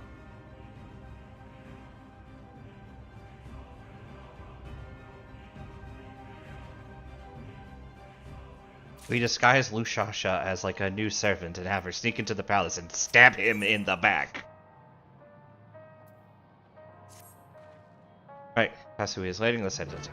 We disguise Lushasha as like a new servant and have her sneak into the palace and stab him in the back. Right, Kasui is lighting the sentence.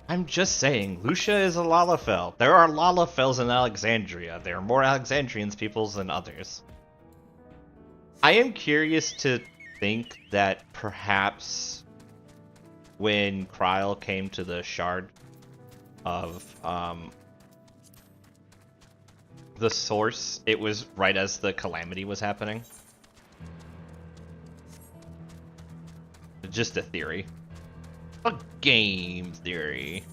I'm just saying, Lucia is a Lalafell. There are Lalafells in Alexandria. There are more Alexandrians peoples than others. I am curious to think that perhaps when Kryl came to the shard of the source, it was right as the calamity was happening. Just a theory. A game theory.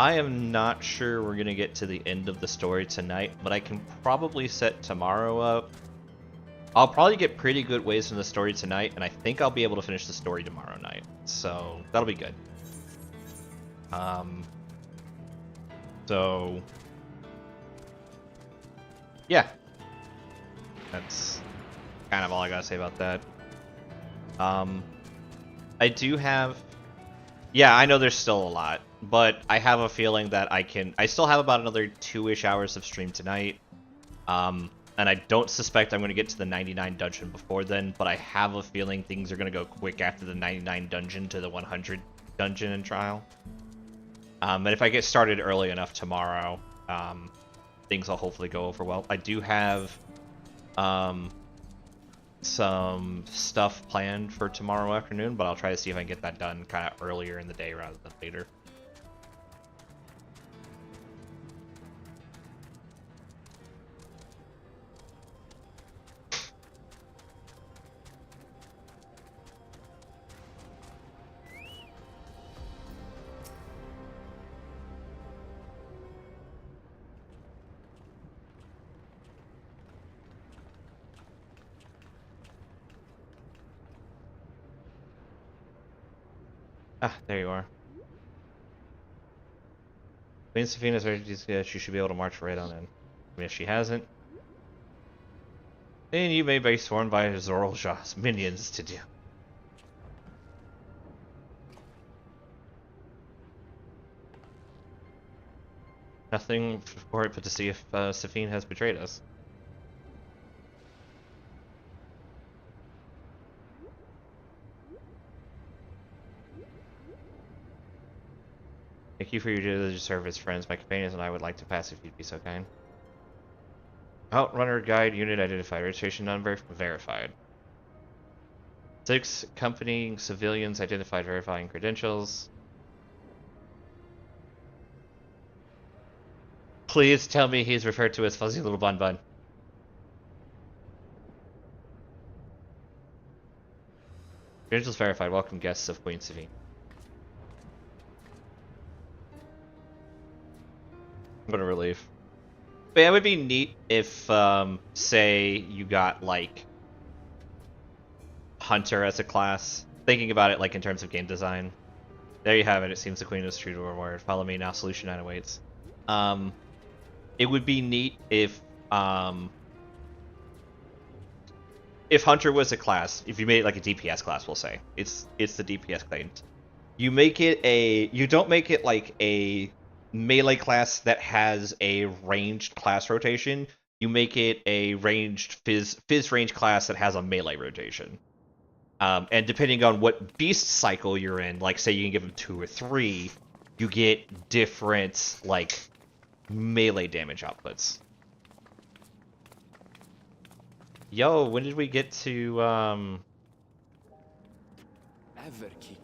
I am not sure we're gonna get to the end of the story tonight, but I can probably set tomorrow up. I'll probably get pretty good ways from the story tonight, and I think I'll be able to finish the story tomorrow night. So that'll be good. So yeah, that's kind of all I gotta say about that. I do have, yeah, I know there's still a lot, but I have a feeling that I still have about another 2-ish hours of stream tonight. And I don't suspect I'm going to get to the 99 dungeon before then, but I have a feeling things are going to go quick after the 99 dungeon to the 100 dungeon and trial. And if I get started early enough tomorrow, things will hopefully go over well. I do have some stuff planned for tomorrow afternoon, but I'll try to see if I can get that done kind of earlier in the day rather than later. Ah, there you are. Queen Safina's ready to, she should be able to march right on in. I mean, if she hasn't, then you may be sworn by Zoralja's minions to do. Nothing for it but to see if Safine has betrayed us. Thank you for your diligent service, friends. My companions and I would like to pass if you'd be so kind. Outrunner guide unit identified. Registration number verified. 6 accompanying civilians identified, verifying credentials. Please tell me he's referred to as Fuzzy Little Bun Bun. Credentials verified. Welcome guests of Queen Savine. I'm gonna relieve. But yeah, it would be neat if, say, you got, like, Hunter as a class. Thinking about it, like, in terms of game design. There you have it. It seems the Queen is true to her word. Follow me now. Solution 9 awaits. It would be neat if Hunter was a class, if you made it like a DPS class, we'll say. It's the DPS claims. You don't make it like a melee class that has a ranged class rotation. You make it a ranged phys range class that has a melee rotation. And depending on what beast cycle you're in, like say you can give them 2 or 3, you get different like melee damage outputs. Yo, when did we get to Everkeep,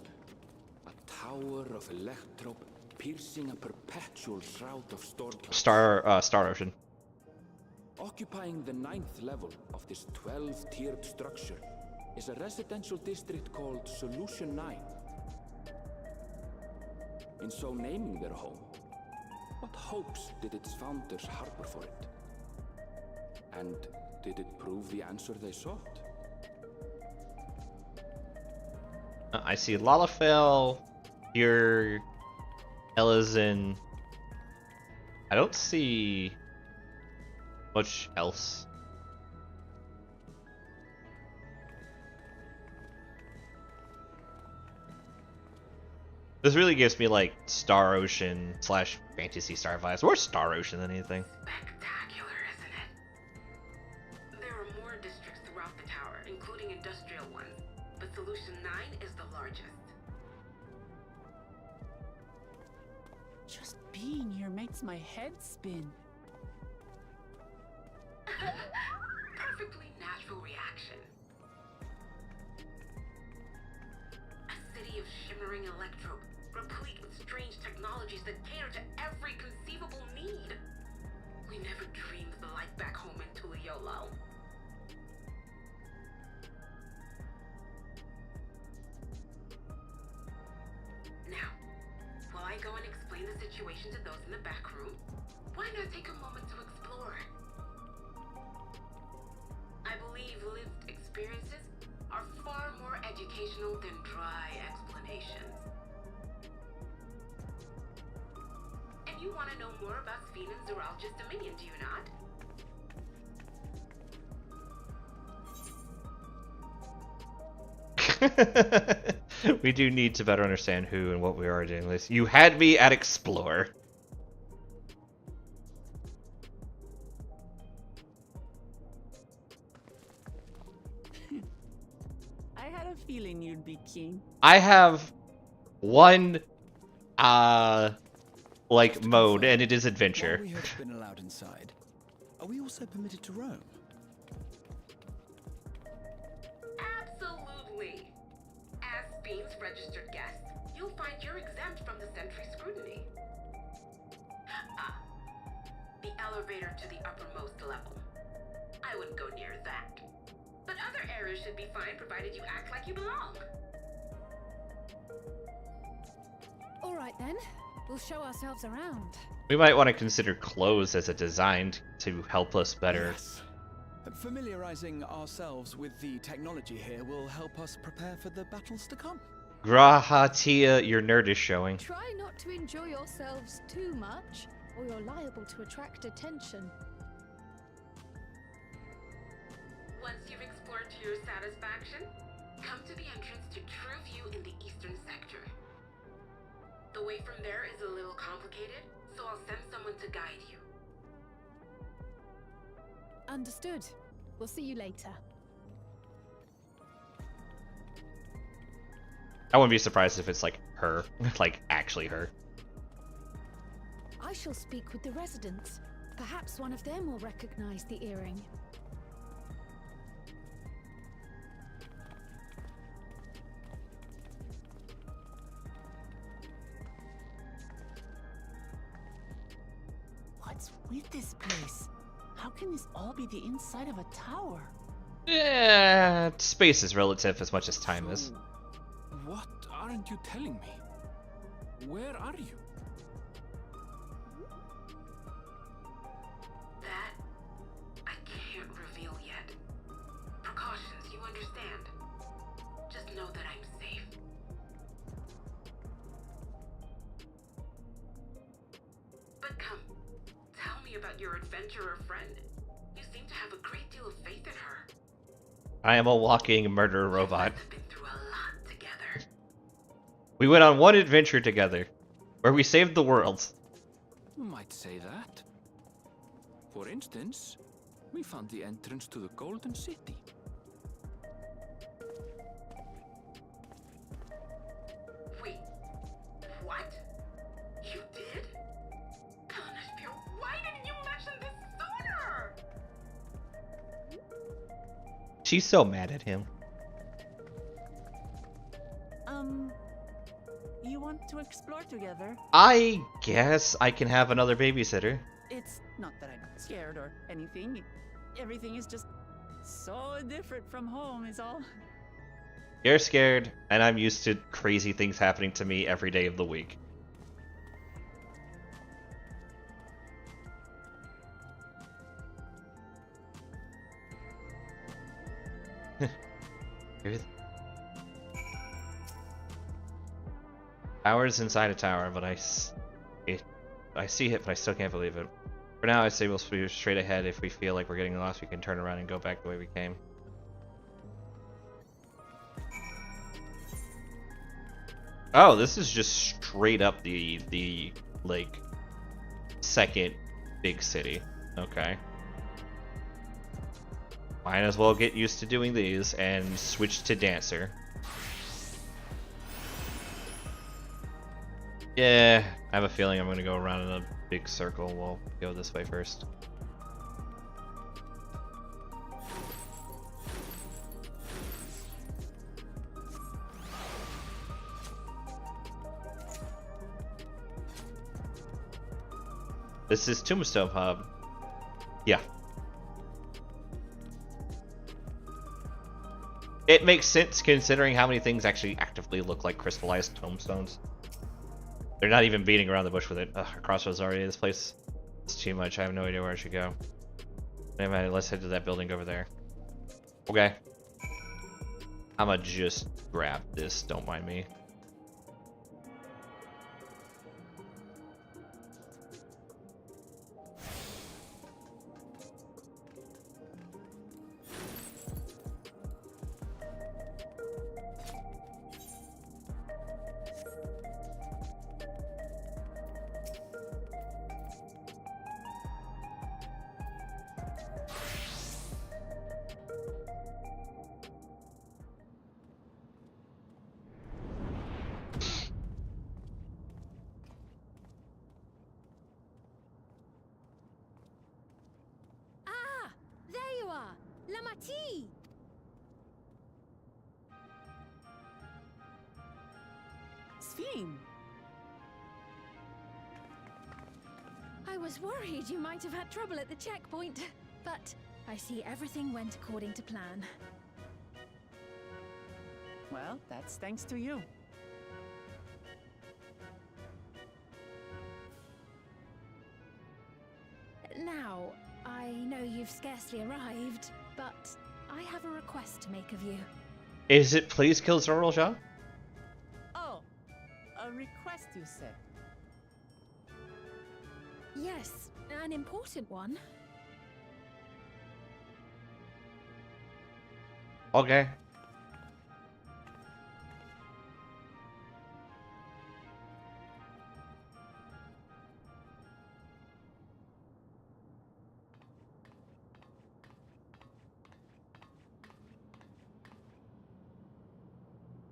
a tower of electrope piercing a perpetual shroud of storm clouds. Star Ocean. Occupying the 9th level of this 12-tiered structure is a residential district called Solution 9. In so naming their home, what hopes did its founders harbor for it? And did it prove the answer they sought? I see Lalafell, here, Elizin. I don't see much else. This really gives me like Star Ocean / Fantasy Star vibes. More Star Ocean than anything. Spectacular, isn't it? There are more districts throughout the tower, including industrial ones, but Solution 9 is the largest. Just being here makes my head spin. Perfectly natural reaction. A city of shimmering electrope, replete with strange technologies that cater to every conceivable need. We never dreamed of the life back home in Tuliolo. Now, while I go and explain the situation to those in the back room, why not take a moment to explore? I believe lived experiences are far more educational than dry explanations. And you want to know more about Sphene and Zoralja's dominion, do you not? We do need to better understand who and what we are doing this. You had me at explore. I had a feeling you'd be keen. I have one like mode, and it is adventure. While we have been allowed inside, are we also permitted to roam? Absolutely. As Sphene's registered guest, you'll find you're exempt from the sentry scrutiny. The elevator to the uppermost level. I wouldn't go near that. But other areas should be fine provided you act like you belong. All right then, we'll show ourselves around. We might want to consider clothes as a design to help us better. Yes. Familiarizing ourselves with the technology here will help us prepare for the battles to come. Grahatia, your nerd is showing. Try not to enjoy yourselves too much, or you're liable to attract attention. Once you've explored to your satisfaction, come to the entrance to True View in the eastern sector. The way from there is a little complicated, so I'll send someone to guide you. Understood. We'll see you later. I wouldn't be surprised if it's like her, like actually her. I shall speak with the residents. Perhaps one of them will recognize the earring. What's with this place? How can this all be the inside of a tower? Yeah, space is relative as much as time is. What aren't you telling me? Where are you? That I can't reveal yet. Precautions, you understand. Just know that I'm safe. But come, tell me about your adventurer friend. You seem to have a great deal of faith in her. I am a walking murder robot. We've been through a lot together. We went on one adventure together, where we saved the world. You might say that. For instance, we found the entrance to the Golden City. Wait, what? You did? Kanashpio, why didn't you mention this sooner? She's so mad at him. You want to explore together? I guess I can have another babysitter. It's not that I'm scared or anything. Everything is just so different from home is all. You're scared, and I'm used to crazy things happening to me every day of the week. Tower's inside a tower, but I see it, but I still can't believe it. For now, I say we'll move straight ahead. If we feel like we're getting lost, we can turn around and go back the way we came. Oh, this is just straight up the like second big city. Okay. Might as well get used to doing these and switch to Dancer. Yeah, I have a feeling I'm going to go around in a big circle. We'll go this way first. This is Tombstone Hub. Yeah. It makes sense considering how many things actually actively look like crystallized tombstones. They're not even beating around the bush with it. Ugh, crossroads already. This place is too much. I have no idea where I should go. Anyway, let's head to that building over there. Okay. I'ma just grab this, don't mind me. Sphene! I was worried you might have had trouble at the checkpoint, but I see everything went according to plan. Well, that's thanks to you. Now, I know you've scarcely arrived, but I have a request to make of you. Is it please kill Zoralja? Oh, a request you said. Yes, an important one. Okay.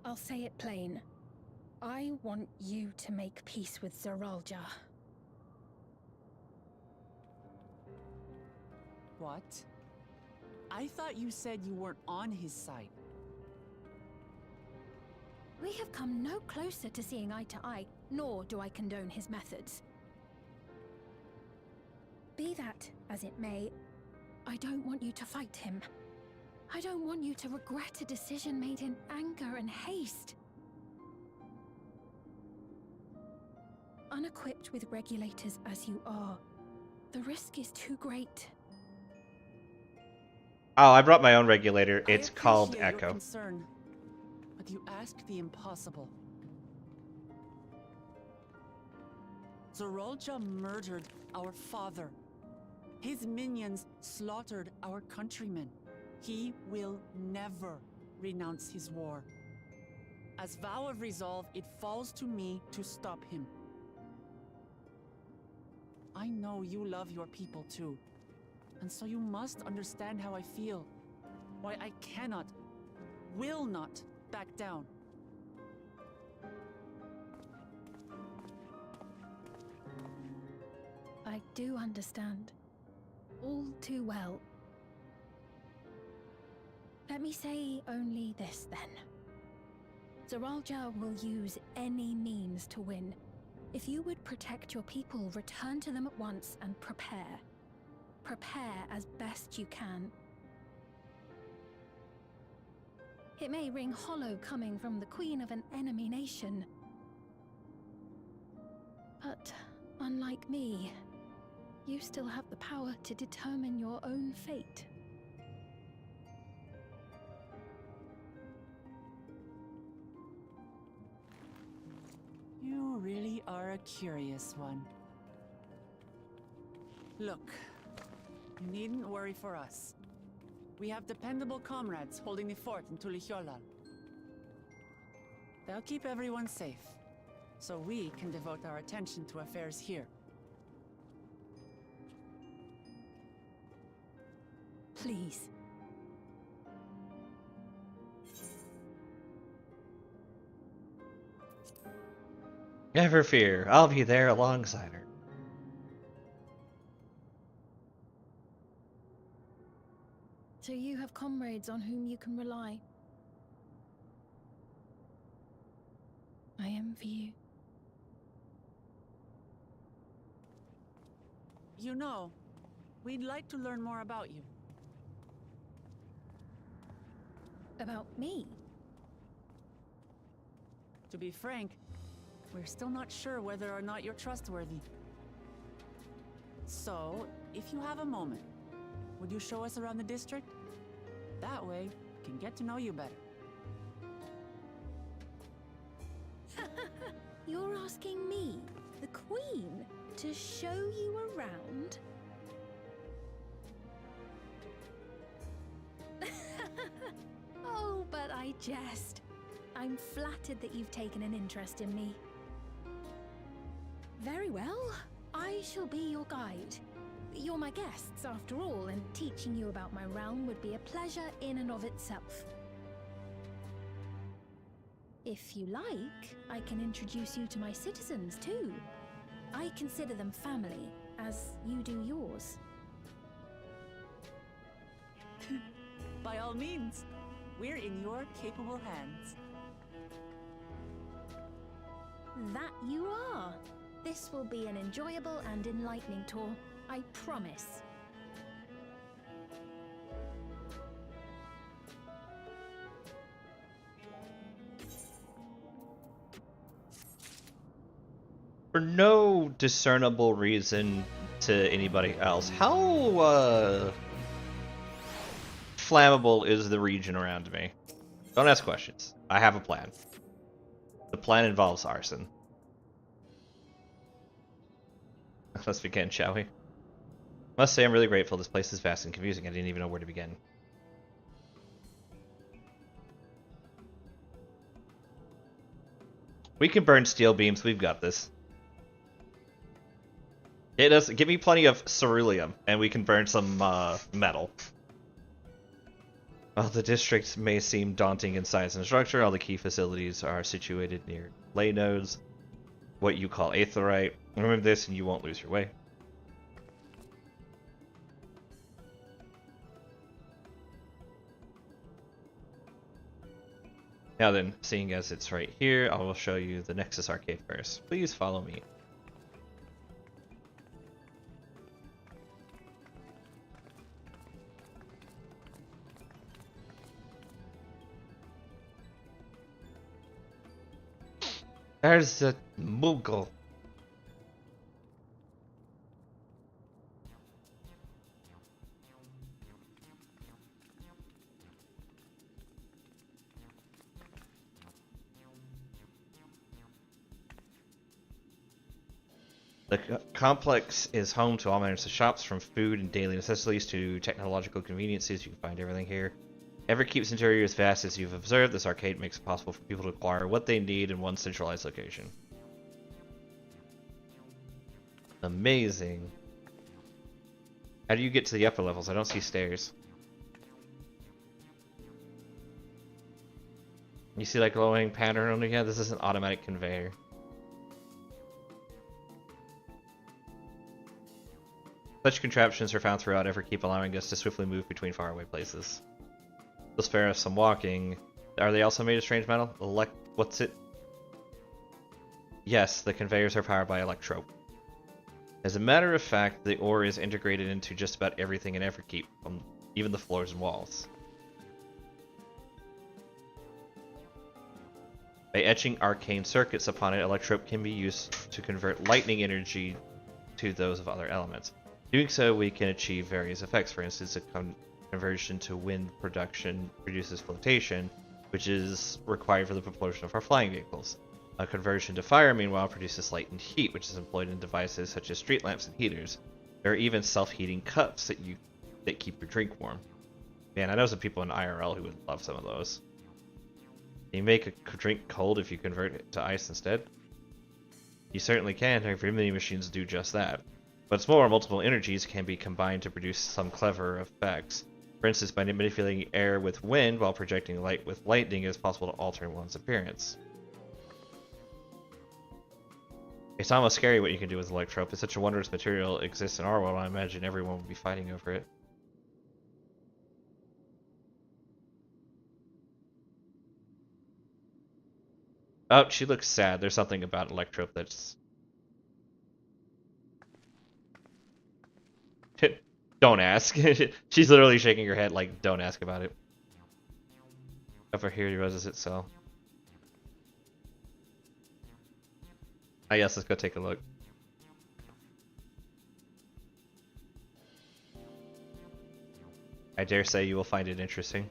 I'll say it plain. I want you to make peace with Zoralja. What? I thought you said you weren't on his side. We have come no closer to seeing eye to eye, nor do I condone his methods. Be that as it may, I don't want you to fight him. I don't want you to regret a decision made in anger and haste. Unequipped with regulators as you are, the risk is too great. Oh, I brought my own regulator. It's I called appreciate your Echo. concern, but you asked the impossible. Zoralja murdered our father. His minions slaughtered our countrymen. He will never renounce his war. As vow of resolve, it falls to me to stop him. I know you love your people too, and so you must understand how I feel. Why I cannot, will not back down. I do understand. All too well. Let me say only this then. Zoralja will use any means to win. If you would protect your people, return to them at once and prepare. Prepare as best you can. It may ring hollow coming from the queen of an enemy nation. But unlike me, you still have the power to determine your own fate. You really are a curious one. Look, you needn't worry for us. We have dependable comrades holding the fort in Tulihyolal. They'll keep everyone safe, so we can devote our attention to affairs here. Please. Never fear, I'll be there alongside her. So you have comrades on whom you can rely. I envy you. You know, we'd like to learn more about you. About me? To be frank, we're still not sure whether or not you're trustworthy. So, if you have a moment, would you show us around the district? That way, we can get to know you better. You're asking me, the Queen, to show you around? Oh, but I jest. I'm flattered that you've taken an interest in me. Very well. I shall be your guide. You're my guests, after all, and teaching you about my realm would be a pleasure in and of itself. If you like, I can introduce you to my citizens, too. I consider them family, as you do yours. By all means, we're in your capable hands. That you are. This will be an enjoyable and enlightening tour, I promise. For no discernible reason to anybody else, how flammable is the region around me? Don't ask questions. I have a plan. The plan involves arson. Let's begin, shall we? Must say I'm really grateful. This place is vast and confusing. I didn't even know where to begin. We can burn steel beams. We've got this. It does give me plenty of ceruleum, and we can burn some metal. While the district may seem daunting in size and structure, all the key facilities are situated near ley nodes, what you call aetheryte. Remember this and you won't lose your way. Now then, seeing as it's right here, I will show you the Nexus Arcade first. Please follow me. There's a Moogle. The complex is home to all manners of shops, from food and daily necessities to technological conveniences. You can find everything here. Everkeep's interior is vast, as you've observed. This arcade makes it possible for people to acquire what they need in one centralized location. Amazing. How do you get to the upper levels? I don't see stairs. You see like low-hanging pattern under here? This is an automatic conveyor. Such contraptions are found throughout Everkeep, allowing us to swiftly move between faraway places. They'll spare us some walking. Are they also made of strange metal? What's it? Yes, the conveyors are powered by electrope. As a matter of fact, the ore is integrated into just about everything in Everkeep, even the floors and walls. By etching arcane circuits upon it, electrope can be used to convert lightning energy to those of other elements. Doing so, we can achieve various effects. For instance, a conversion to wind production produces flotation, which is required for the propulsion of our flying vehicles. A conversion to fire, meanwhile, produces light and heat, which is employed in devices such as street lamps and heaters. There are even self-heating cups that keep your drink warm. Man, I know some people in IRL who would love some of those. Can you make a drink cold if you convert it to ice instead? You certainly can. Many machines do just that. What's more, multiple energies can be combined to produce some clever effects. For instance, by manipulating air with wind while projecting light with lightning, it is possible to alter one's appearance. It's almost scary what you can do with electrope. It's such a wondrous material. It exists in our world. I imagine everyone would be fighting over it. Oh, she looks sad. There's something about electrope that's... Don't ask. She's literally shaking her head like, don't ask about it. Over here, he roses itself. I guess let's go take a look. I dare say you will find it interesting.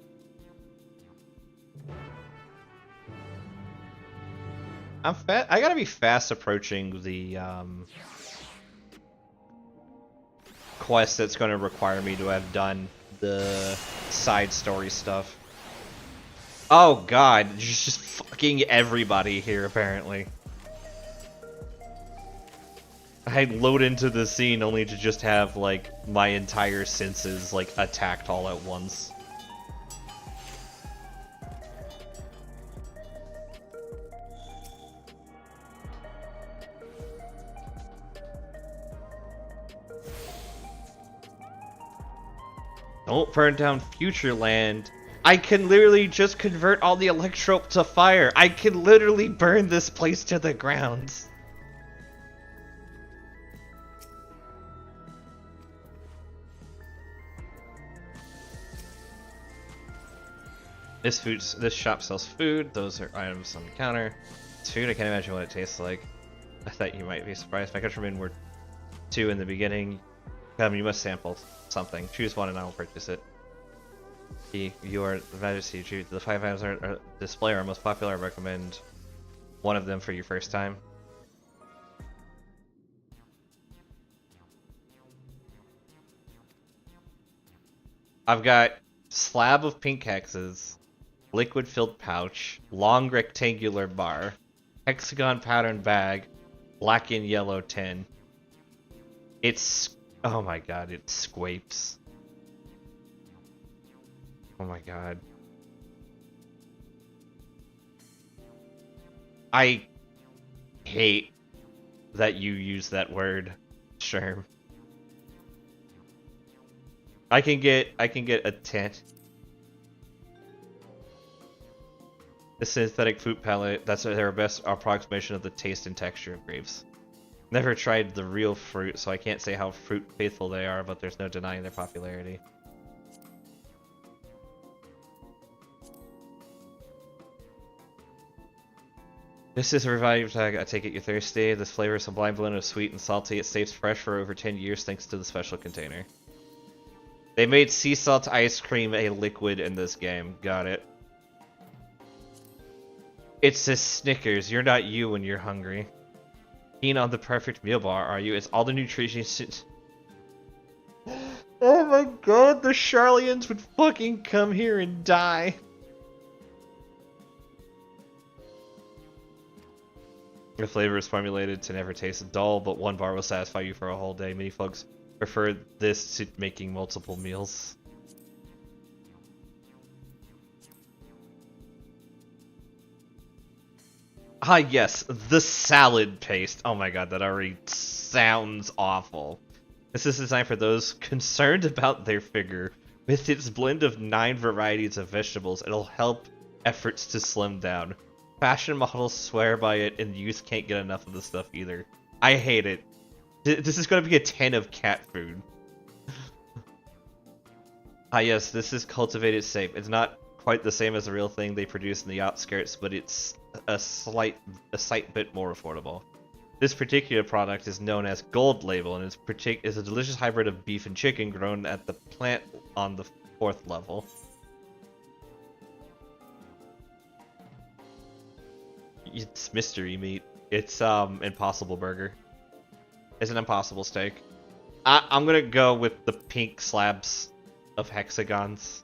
I gotta be fast approaching the quest that's going to require me to have done the side story stuff. Oh god, there's just fucking everybody here apparently. I load into the scene only to just have like my entire senses like attacked all at once. Don't burn down Futureland. I can literally just convert all the electrope to fire. I can literally burn this place to the ground. This shop sells food. Those are items on the counter. It's food. I can't imagine what it tastes like. I thought you might be surprised. My countrymen were 2 in the beginning. You must sample something. Choose one and I will purchase it. Your Majesty, choose the 5 items are display are most popular. I recommend one of them for your first time. I've got slab of pink hexes, liquid filled pouch, long rectangular bar, hexagon pattern bag, black and yellow tin. It's oh my god, it squapes. Oh my god. I hate that you use that word, Sherm. I can get a tent. The synthetic fruit palette, that's their best approximation of the taste and texture of grapes. Never tried the real fruit, so I can't say how fruit faithful they are, but there's no denying their popularity. This is a revived tag. I take it you're thirsty. This flavor is a sublime blend of sweet and salty. It stays fresh for over 10 years thanks to the special container. They made sea salt ice cream a liquid in this game. Got it. It's a Snickers. You're not you when you're hungry. Keen on the perfect meal bar, are you? It's all the nutrition. Oh my god, the Charlians would fucking come here and die. The flavor is formulated to never taste dull, but one bar will satisfy you for a whole day. Many folks prefer this to making multiple meals. Ah yes, the salad paste. Oh my god, that already sounds awful. This is designed for those concerned about their figure. With its blend of 9 varieties of vegetables, it'll help efforts to slim down. Fashion models swear by it, and youth can't get enough of the stuff either. I hate it. This is going to be a 10 of cat food. Ah yes, this is cultivated safe. It's not quite the same as the real thing they produce in the outskirts, but it's a slight bit more affordable. This particular product is known as Gold Label, and is a delicious hybrid of beef and chicken grown at the plant on the 4th level. It's mystery meat. It's Impossible Burger. It's an Impossible Steak. I'm gonna go with the pink slabs of hexagons.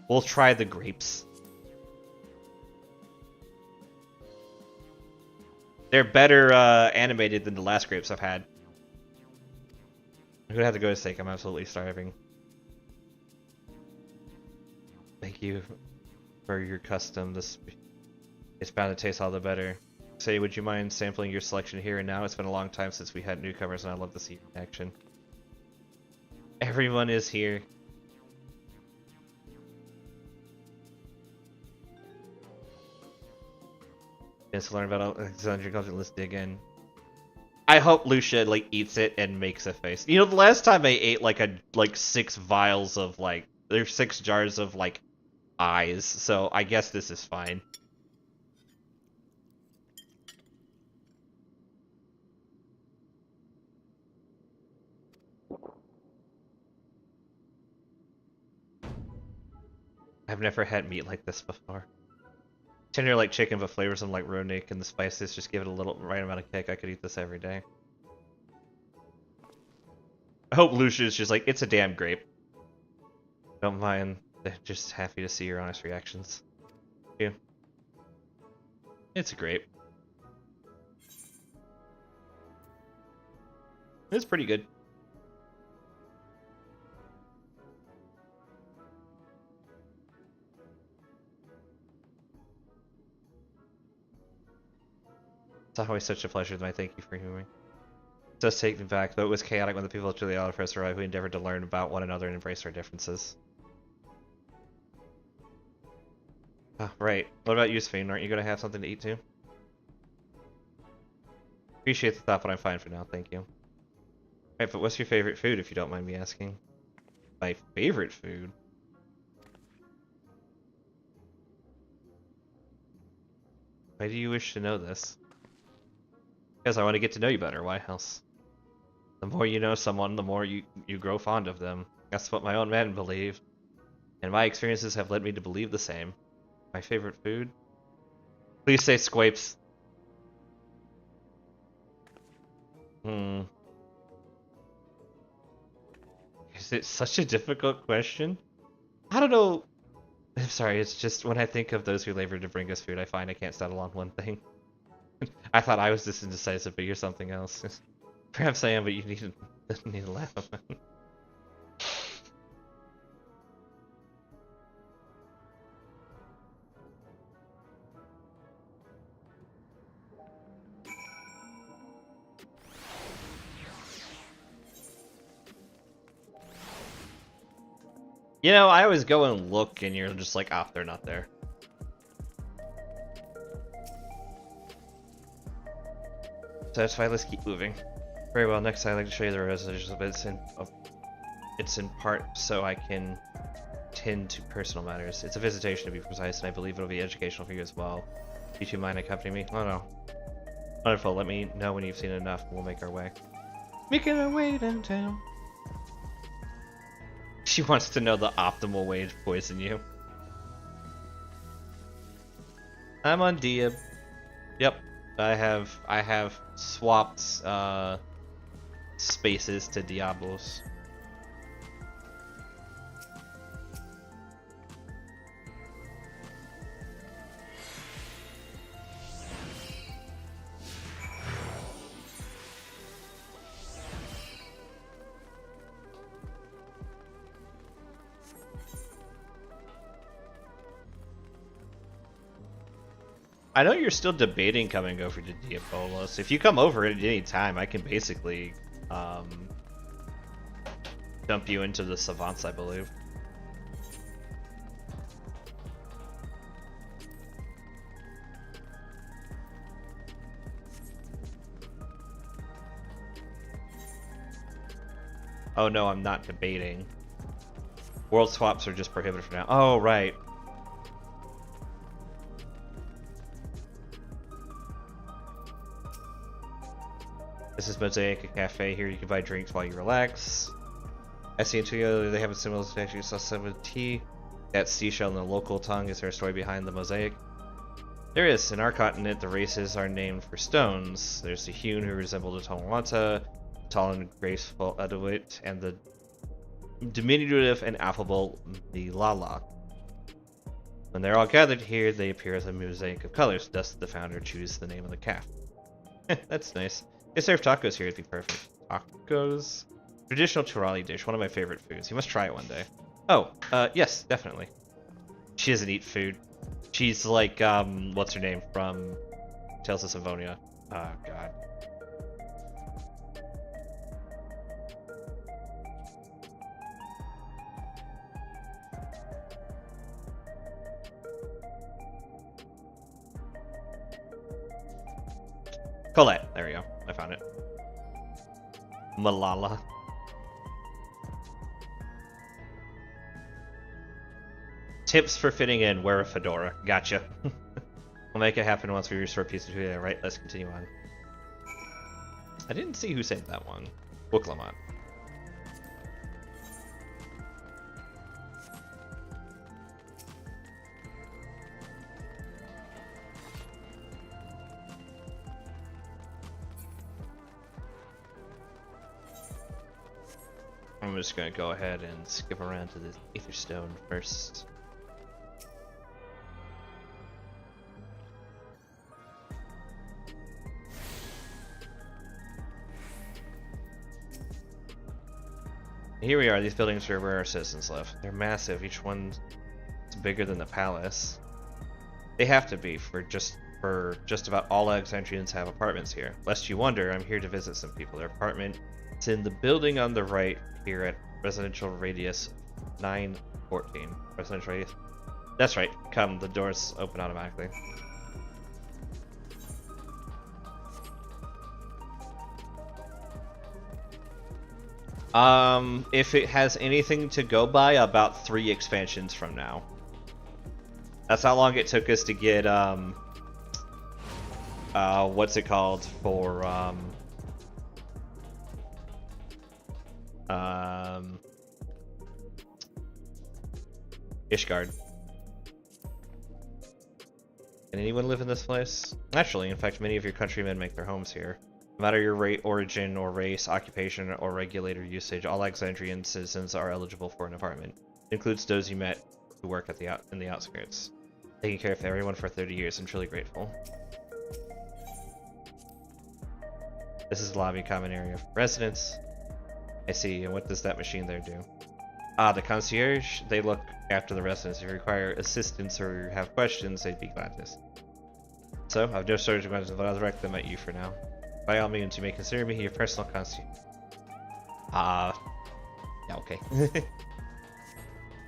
We'll try the grapes. They're better animated than the last grapes I've had. I'm gonna have to go to steak. I'm absolutely starving. Thank you for your custom. It's bound to taste all the better. Say, would you mind sampling your selection here and now? It's been a long time since we had newcomers, and I'd love to see your reaction. Everyone is here. Just learn about Alexandria culture. Let's dig in. I hope Lucia like eats it and makes a face. You know, the last time I ate like 6 vials of there's 6 jars of eyes. So I guess this is fine. I've never had meat like this before. Tender like chicken, but flavors them like ronik, and the spices just give it a little right amount of kick. I could eat this every day. I hope Lucia is just like, it's a damn grape. Don't mind. They're just happy to see your honest reactions. Yeah. It's a grape. It's pretty good. It's always such a pleasure, my thank you for hearing me. It does take me back, though it was chaotic when the people to the auto first arrived. We endeavored to learn about one another and embrace our differences. Ah, right. What about you, Sphene? Aren't you going to have something to eat too? Appreciate the thought, but I'm fine for now, thank you. Right, but what's your favorite food, if you don't mind me asking? My favorite food? Why do you wish to know this? Because I want to get to know you better, why else? The more you know someone, the more you grow fond of them. That's what my own men believe. And my experiences have led me to believe the same. My favorite food? Please say squapes. Is it such a difficult question? I don't know. I'm sorry, it's just when I think of those who labor to bring us food, I find I can't settle on one thing. I thought I was this indecisive, but you're something else. Perhaps I am, but you need to laugh. You know, I always go and look, and you're just like, ah, they're not there. Satisfied, let's keep moving. Very well, next I'd like to show you the resolution, but it's in part so I can tend to personal matters. It's a visitation to be precise, and I believe it'll be educational for you as well. Do you two mind accompanying me? Oh no. Wonderful, let me know when you've seen enough, and we'll make our way. Making our way downtown. She wants to know the optimal way to poison you. I'm on Diab. Yep, I have swapped spaces to Diablos. I know you're still debating coming over to Diabolos. If you come over at any time, I can basically dump you into the Savants, I believe. Oh no, I'm not debating. World swaps are just prohibited for now. Oh, right. This is Mosaic, a cafe. Here you can buy drinks while you relax. I see together they have a similar statue. Saw some with tea. That seashell in the local tongue. Is there a story behind the mosaic? There is. In our continent, the races are named for stones. There's the hewn who resemble the Tonawanta, tall and graceful Aduit, and the diminutive and affable Milala. When they're all gathered here, they appear as a mosaic of colors. Thus, the founder chooses the name of the calf. That's nice. They serve tacos here, it'd be perfect. Tacos? Traditional Turali dish, one of my favorite foods. You must try it one day. Oh, yes, definitely. She doesn't eat food. She's like, what's her name from Tales of Symphonia? Oh, God. Colette, there we go. I found it. Malala. Tips for fitting in, wear a fedora. Gotcha. We'll make it happen once we restore peace to you. Right, let's continue on. I didn't see who saved that one. Booklamont. just gonna go ahead and skip around to the Aetherstone first. Here we are. These buildings are where our citizens live. They're massive. Each one's bigger than the palace. They have to be for just about all Alexandrians have apartments here. Lest you wonder, I'm here to visit some people. Their apartment is in the building on the right here at Residential Radius 914. Residential Radius. That's right. Come, the doors open automatically. If it has anything to go by, about 3 expansions from now. That's how long it took us to get, what's it called for, Ishgard. Can anyone live in this place? Naturally, in fact, many of your countrymen make their homes here. No matter your origin or race, occupation, or regulator usage, all Alexandrian citizens are eligible for an apartment. It includes those you met who work at in the outskirts. Taking care of everyone for 30 years, I'm truly grateful. This is the lobby common area for residents. I see, and what does that machine there do? Ah, the concierge, they look after the residents. If you require assistance or have questions, they'd be glad to. So, I've no shortage of questions, but I'll direct them at you for now. By all means, you may consider me your personal concierge. Yeah, okay.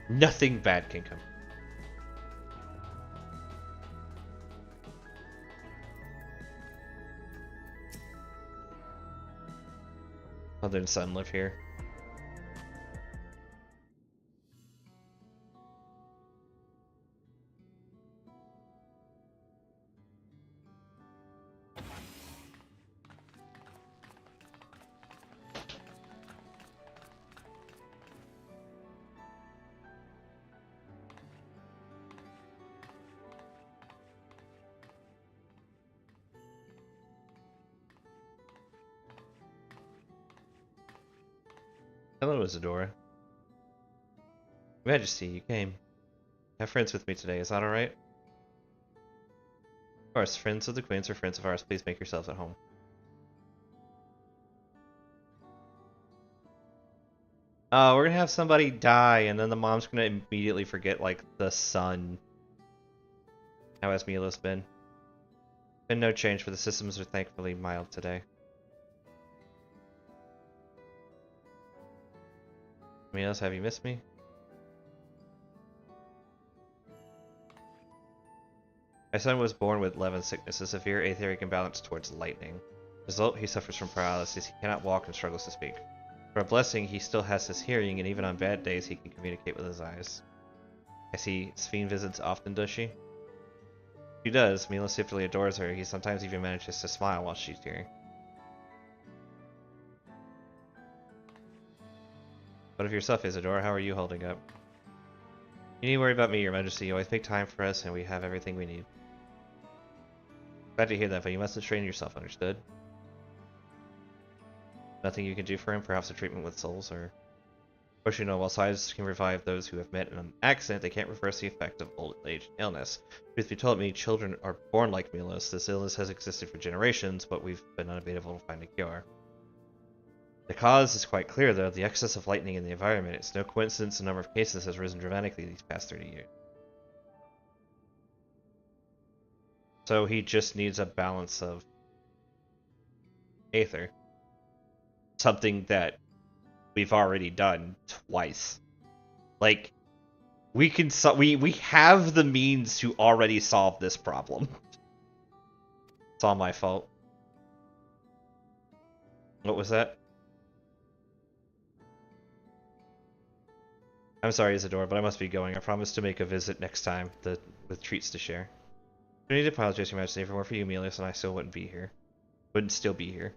Nothing bad can come. Mother and son live here. Hello, Isadora. Majesty, you came. Have friends with me today, is that alright? Of course, friends of the Queens are friends of ours. Please make yourselves at home. We're gonna have somebody die, and then the mom's gonna immediately forget, like, the son. How has Milos been? Been no change, but the systems are thankfully mild today. Milos, have you missed me? My son was born with Levin sickness, a severe aetheric imbalance towards lightning. Result, he suffers from paralysis. He cannot walk and struggles to speak. For a blessing, he still has his hearing, and even on bad days, he can communicate with his eyes. I see Sphene visits often, does she? She does. Milos simply adores her. He sometimes even manages to smile while she's here. What of yourself, Isadora? How are you holding up? You need to worry about me, Your Majesty. You always make time for us, and we have everything we need. Glad to hear that, but you mustn't strain yourself, understood? Nothing you can do for him? Perhaps a treatment with souls, or... Of course, you know, while science can revive those who have met in an accident, they can't reverse the effect of old age and illness. Truth be told, many children are born like Milos. This illness has existed for generations, but we've been unable to find a cure. The cause is quite clear, though. The excess of lightning in the environment. It's no coincidence the number of cases has risen dramatically these past 30 years. So he just needs a balance of aether. Something that we've already done twice. Like, we can we have the means to already solve this problem. It's all my fault. What was that? I'm sorry, Isadora, but I must be going. I promise to make a visit next time, with treats to share. I need to apologize, Your Majesty. If it weren't for you, Milos, and I still wouldn't be here. Wouldn't still be here.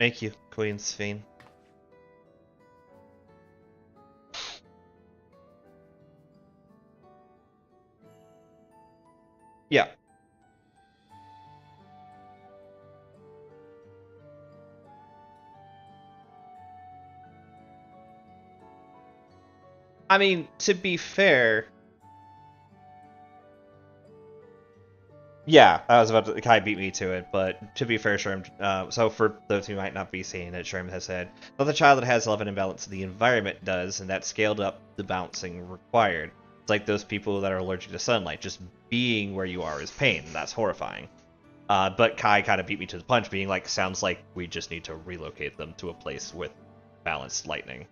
Thank you, Queen Sphene. Yeah. I mean, to be fair... Yeah, I was about to... Kai beat me to it, but to be fair, Sherm... so for those who might not be seeing it, Sherm has said, not the child that has love and imbalance, the environment does, and that scaled up the bouncing required. It's like those people that are allergic to sunlight. Just being where you are is pain. That's horrifying. But Kai kind of beat me to the punch, being like, sounds like we just need to relocate them to a place with balanced lightning.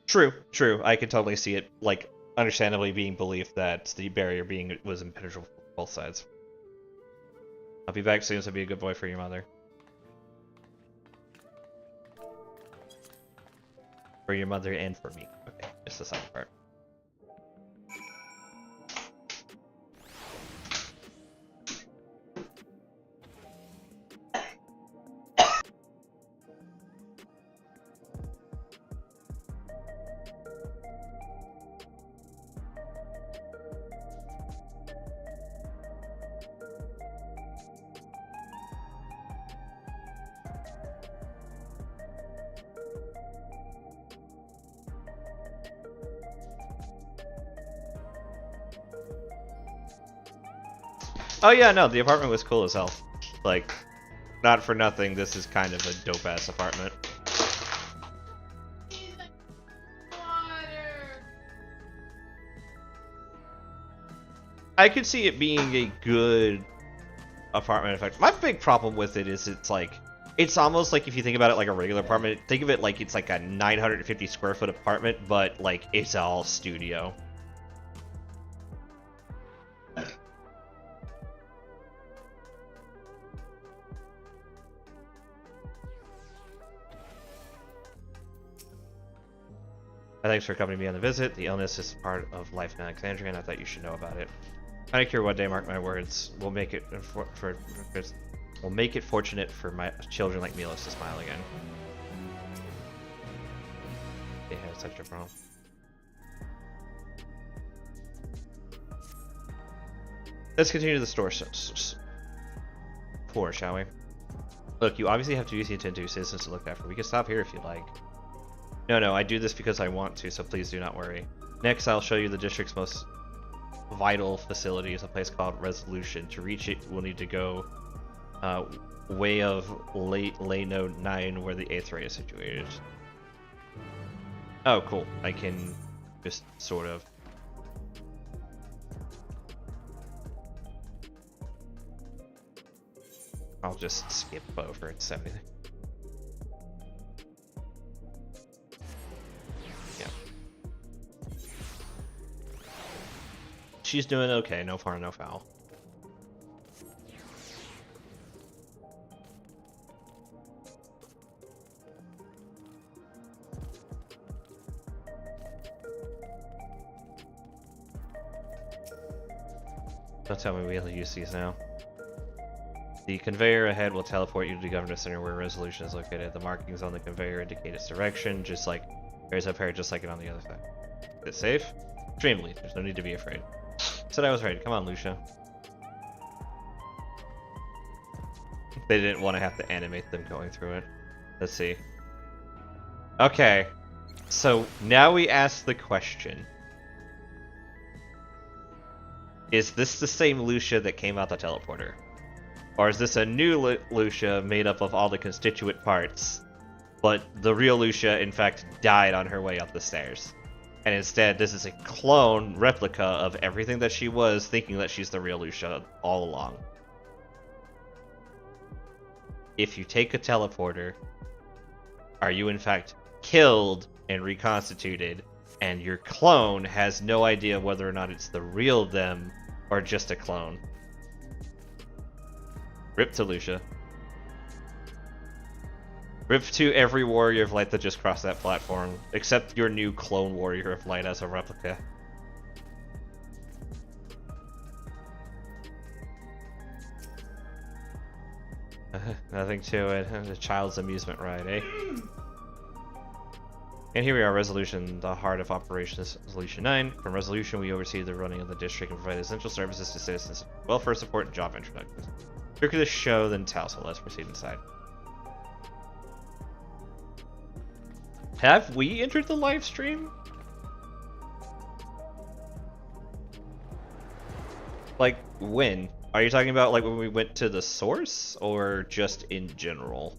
True, true. I can totally see it, like, understandably being believed that the barrier was impenetrable for both sides. I'll be back soon, so be a good boy for your mother. For your mother and for me. Okay, just the second part. Oh yeah, no, the apartment was cool as hell. Like, not for nothing, this is kind of a dope-ass apartment. I could see it being a good apartment effect. My big problem with it is it's almost like if you think about it like a regular apartment, think of it like it's like a 950 square foot apartment, but like it's all studio. Thanks for accompanying me on the visit. The illness is part of life in Alexandria, and I thought you should know about it. I don't care what day, mark my words. We'll make it fortunate for my children like Milos to smile again. They have such a problem. Let's continue the store tour, shall we? Look, you obviously have duties to attend to, citizens to look after. We can stop here if you like. No, I do this because I want to, so please do not worry. Next, I'll show you the district's most vital facility. It's a place called Resolution. To reach it, we'll need to go way of Lay Node 9, where the 8th ray is situated. Oh, cool. I can just sort of... I'll just skip over and send anything. She's doing okay, no harm, no foul. Don't tell me we have to use these now. The conveyor ahead will teleport you to the Governor Center where Resolution is located. The markings on the conveyor indicate its direction, just like there's up here, just like it on the other side. Is it safe? Extremely. There's no need to be afraid. Said I was right. Come on, Lucia. They didn't want to have to animate them going through it. Let's see. Okay. So now we ask the question. Is this the same Lucia that came out the teleporter? Or is this a new Lucia made up of all the constituent parts, but the real Lucia in fact died on her way up the stairs? And instead, this is a clone replica of everything that she was, thinking that she's the real Lucia all along. If you take a teleporter, are you in fact killed and reconstituted, and your clone has no idea whether or not it's the real them or just a clone? Rip to Lucia. Rip to every Warrior of Light that just crossed that platform, except your new clone Warrior of Light as a replica. Nothing to it. The child's amusement ride, eh? And here we are, Resolution, the heart of Operations Resolution 9. From Resolution, we oversee the running of the district and provide essential services to citizens, welfare support, and job introductions. Quicker this show than tell, so let's proceed inside. Have we entered the live stream? Like, when? Are you talking about, like, when we went to the source, or just in general?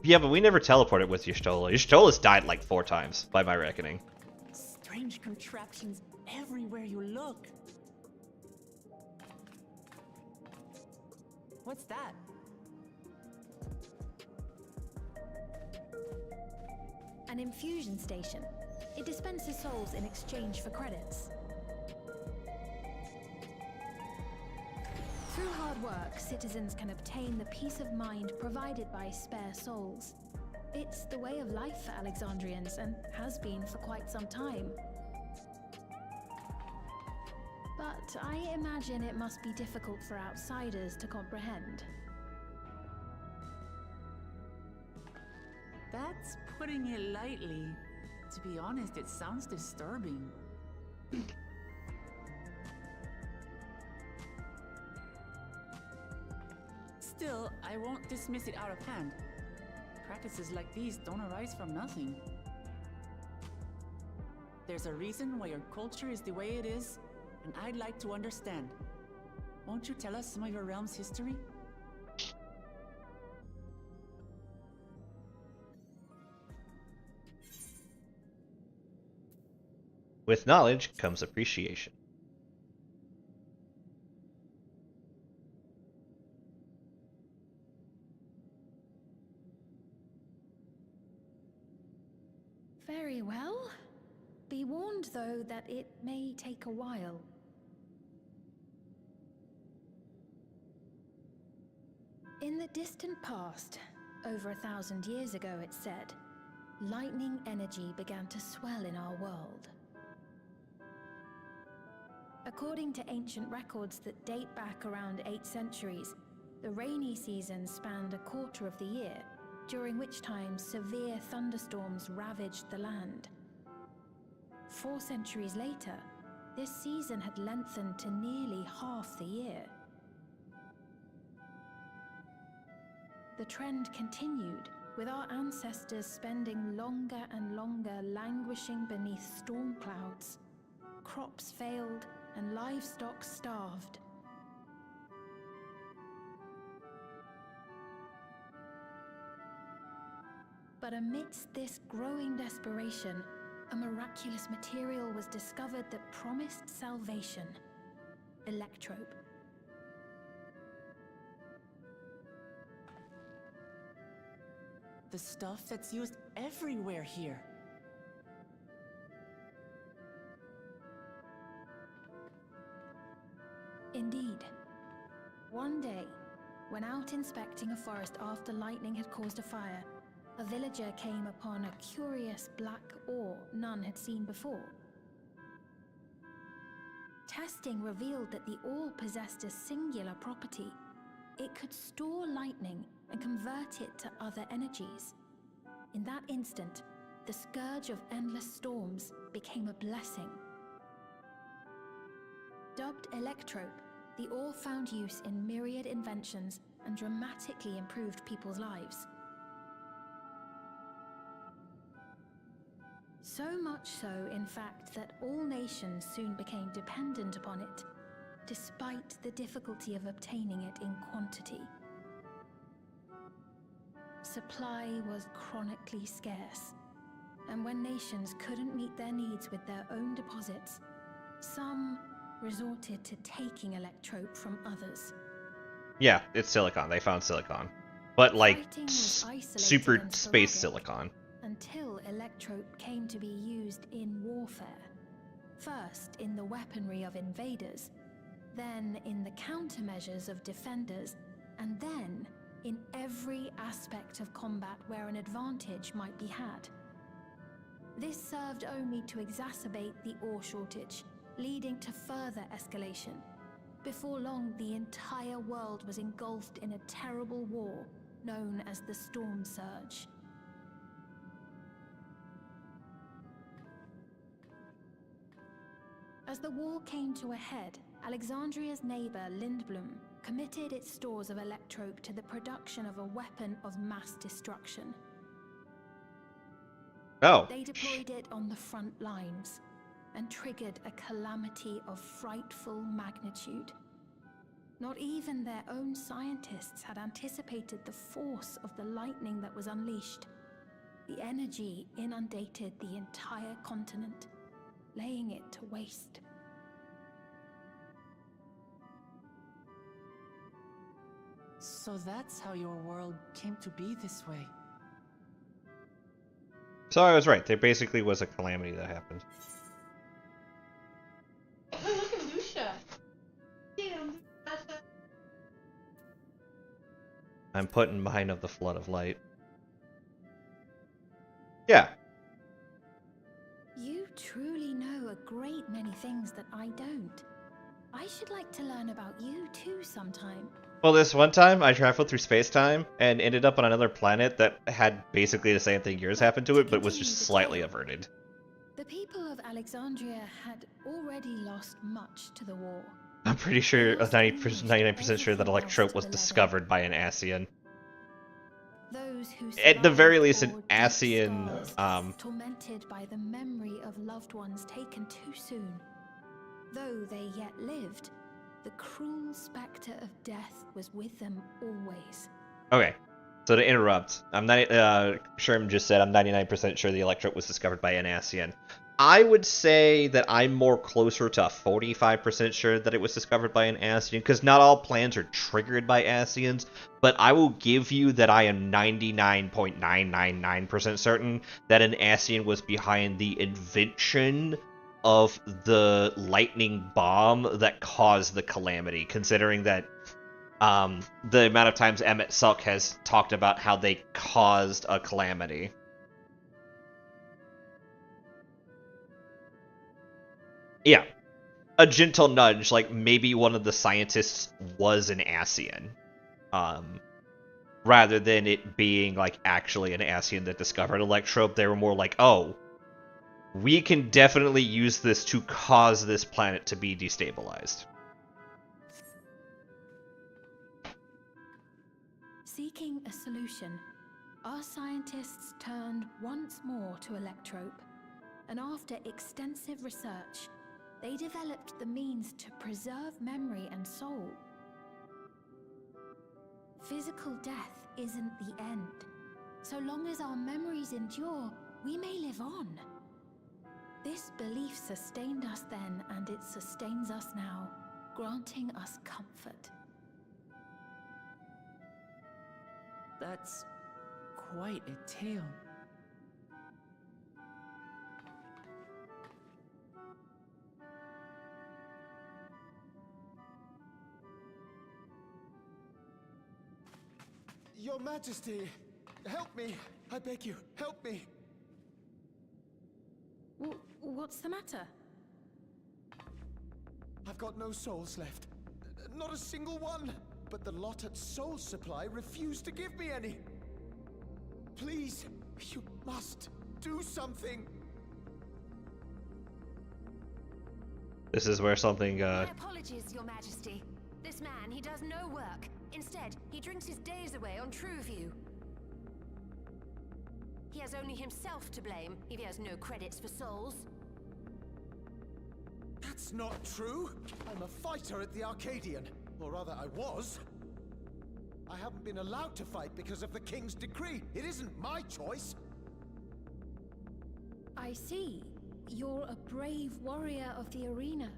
Yeah, but we never teleported with Y'shtola. Y'shtola's died like 4 times, by my reckoning. Strange contraptions everywhere you look. What's that? An infusion station. It dispenses souls in exchange for credits. Through hard work, citizens can obtain the peace of mind provided by spare souls. It's the way of life for Alexandrians and has been for quite some time. But I imagine it must be difficult for outsiders to comprehend. That's putting it lightly. To be honest, it sounds disturbing. Still, I won't dismiss it out of hand. Practices like these don't arise from nothing. There's a reason why your culture is the way it is, and I'd like to understand. Won't you tell us some of your realm's history? With knowledge comes appreciation. Very well. Be warned, though, that it may take a while. In the distant past, over 1,000 years ago it said, lightning energy began to swell in our world. According to ancient records that date back around 8 centuries, the rainy season spanned a quarter of the year, during which time severe thunderstorms ravaged the land. 4 centuries later, this season had lengthened to nearly half the year. The trend continued, with our ancestors spending longer and longer languishing beneath storm clouds. Crops failed and livestock starved. But amidst this growing desperation, a miraculous material was discovered that promised salvation: electrope. The stuff that's used everywhere here. Indeed. One day, when out inspecting a forest after lightning had caused a fire, a villager came upon a curious black ore none had seen before. Testing revealed that the ore possessed a singular property. It could store lightning and convert it to other energies. In that instant, the scourge of endless storms became a blessing. Dubbed electrope, the ore found use in myriad inventions and dramatically improved people's lives. So much so, in fact, that all nations soon became dependent upon it, despite the difficulty of obtaining it in quantity. Supply was chronically scarce, and when nations couldn't meet their needs with their own deposits, some resorted to taking electrope from others. Yeah, it's silicon. They found silicon. But like, Fighting was isolated super and space sporadic. silicon. Until electrope came to be used in warfare. First in the weaponry of invaders, then in the countermeasures of defenders, and then in every aspect of combat where an advantage might be had. This served only to exacerbate the ore shortage, leading to further escalation. Before long, the entire world was engulfed in a terrible war, known as the Storm Surge. As the war came to a head, Alexandria's neighbor Lindblom committed its stores of electrope to the production of a weapon of mass destruction. Oh. They deployed it on the front lines and triggered a calamity of frightful magnitude. Not even their own scientists had anticipated the force of the lightning that was unleashed. The energy inundated the entire continent, laying it to waste. So that's how your world came to be this way. So I was right. There basically was a calamity that happened. Oh, look at Lucia. Damn. I'm put in mind of the flood of light. Yeah. You truly know a great many things that I don't. I should like to learn about you too sometime. Well, this one time I traveled through space-time and ended up on another planet that had basically the same thing yours happened to it, but was just slightly averted. The people of Alexandria had already lost much to the war. I'm pretty sure, 99% sure that electrope was discovered by an Ascian. Those who At the very least, an bore deep Ascian, scars, tormented by the memory of loved ones taken too soon. Though they yet lived, the cruel specter of death was with them always. Okay, so to interrupt, I'm not. Sherm just said I'm 99% sure the electrope was discovered by an Ascian. I would say that I'm more closer to 45% sure that it was discovered by an Ascian, because not all plans are triggered by Ascians, but I will give you that I am 99.999% certain that an Ascian was behind the invention of the lightning bomb that caused the calamity, considering that the amount of times Emmett Suck has talked about how they caused a calamity. Yeah, a gentle nudge, like maybe one of the scientists was an Ascian, rather than it being like actually an Ascian that discovered electrope. They were more like, oh, we can definitely use this to cause this planet to be destabilized. Seeking a solution, our scientists turned once more to electrope, and after extensive research, they developed the means to preserve memory and soul. Physical death isn't the end. So long as our memories endure, we may live on. This belief sustained us then, and it sustains us now, granting us comfort. That's quite a tale. Your Majesty, help me! I beg you, help me! What's the matter? I've got no souls left. Not a single one! But the lot at Soul Supply refused to give me any! Please, you must do something! This is where something, My apologies, Your Majesty. This man, he does no work. Instead, he drinks his days away on Trueview. He has only himself to blame if he has no credits for souls. That's not true! I'm a fighter at the Arcadian. Or rather, I was. I haven't been allowed to fight because of the King's decree. It isn't my choice. I see. You're a brave warrior of the arena.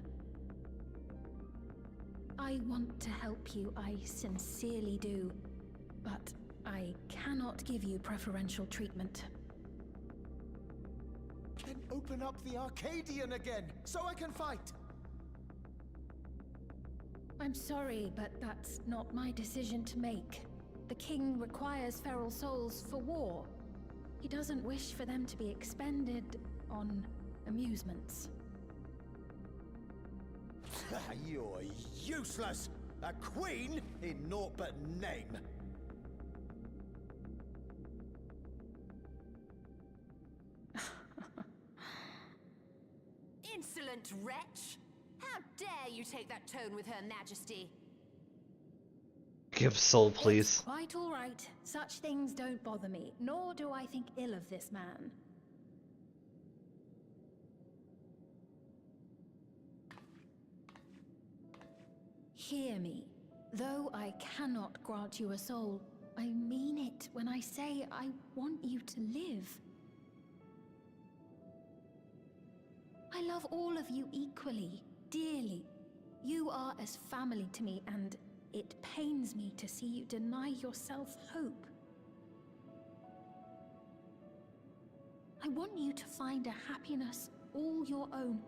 I want to help you, I sincerely do. But I cannot give you preferential treatment. Then open up the Arcadian again, so I can fight! I'm sorry, but that's not my decision to make. The king requires feral souls for war. He doesn't wish for them to be expended on amusements. You're useless! A queen in naught but name! insolent wretch! How dare you take that tone with Her Majesty? Give soul, It's please. quite all right. Such things don't bother me, nor do I think ill of this man. Hear me. Though I cannot grant you a soul, I mean it when I say I want you to live. I love all of you equally, dearly. You are as family to me, and it pains me to see you deny yourself hope. I want you to find a happiness all your own,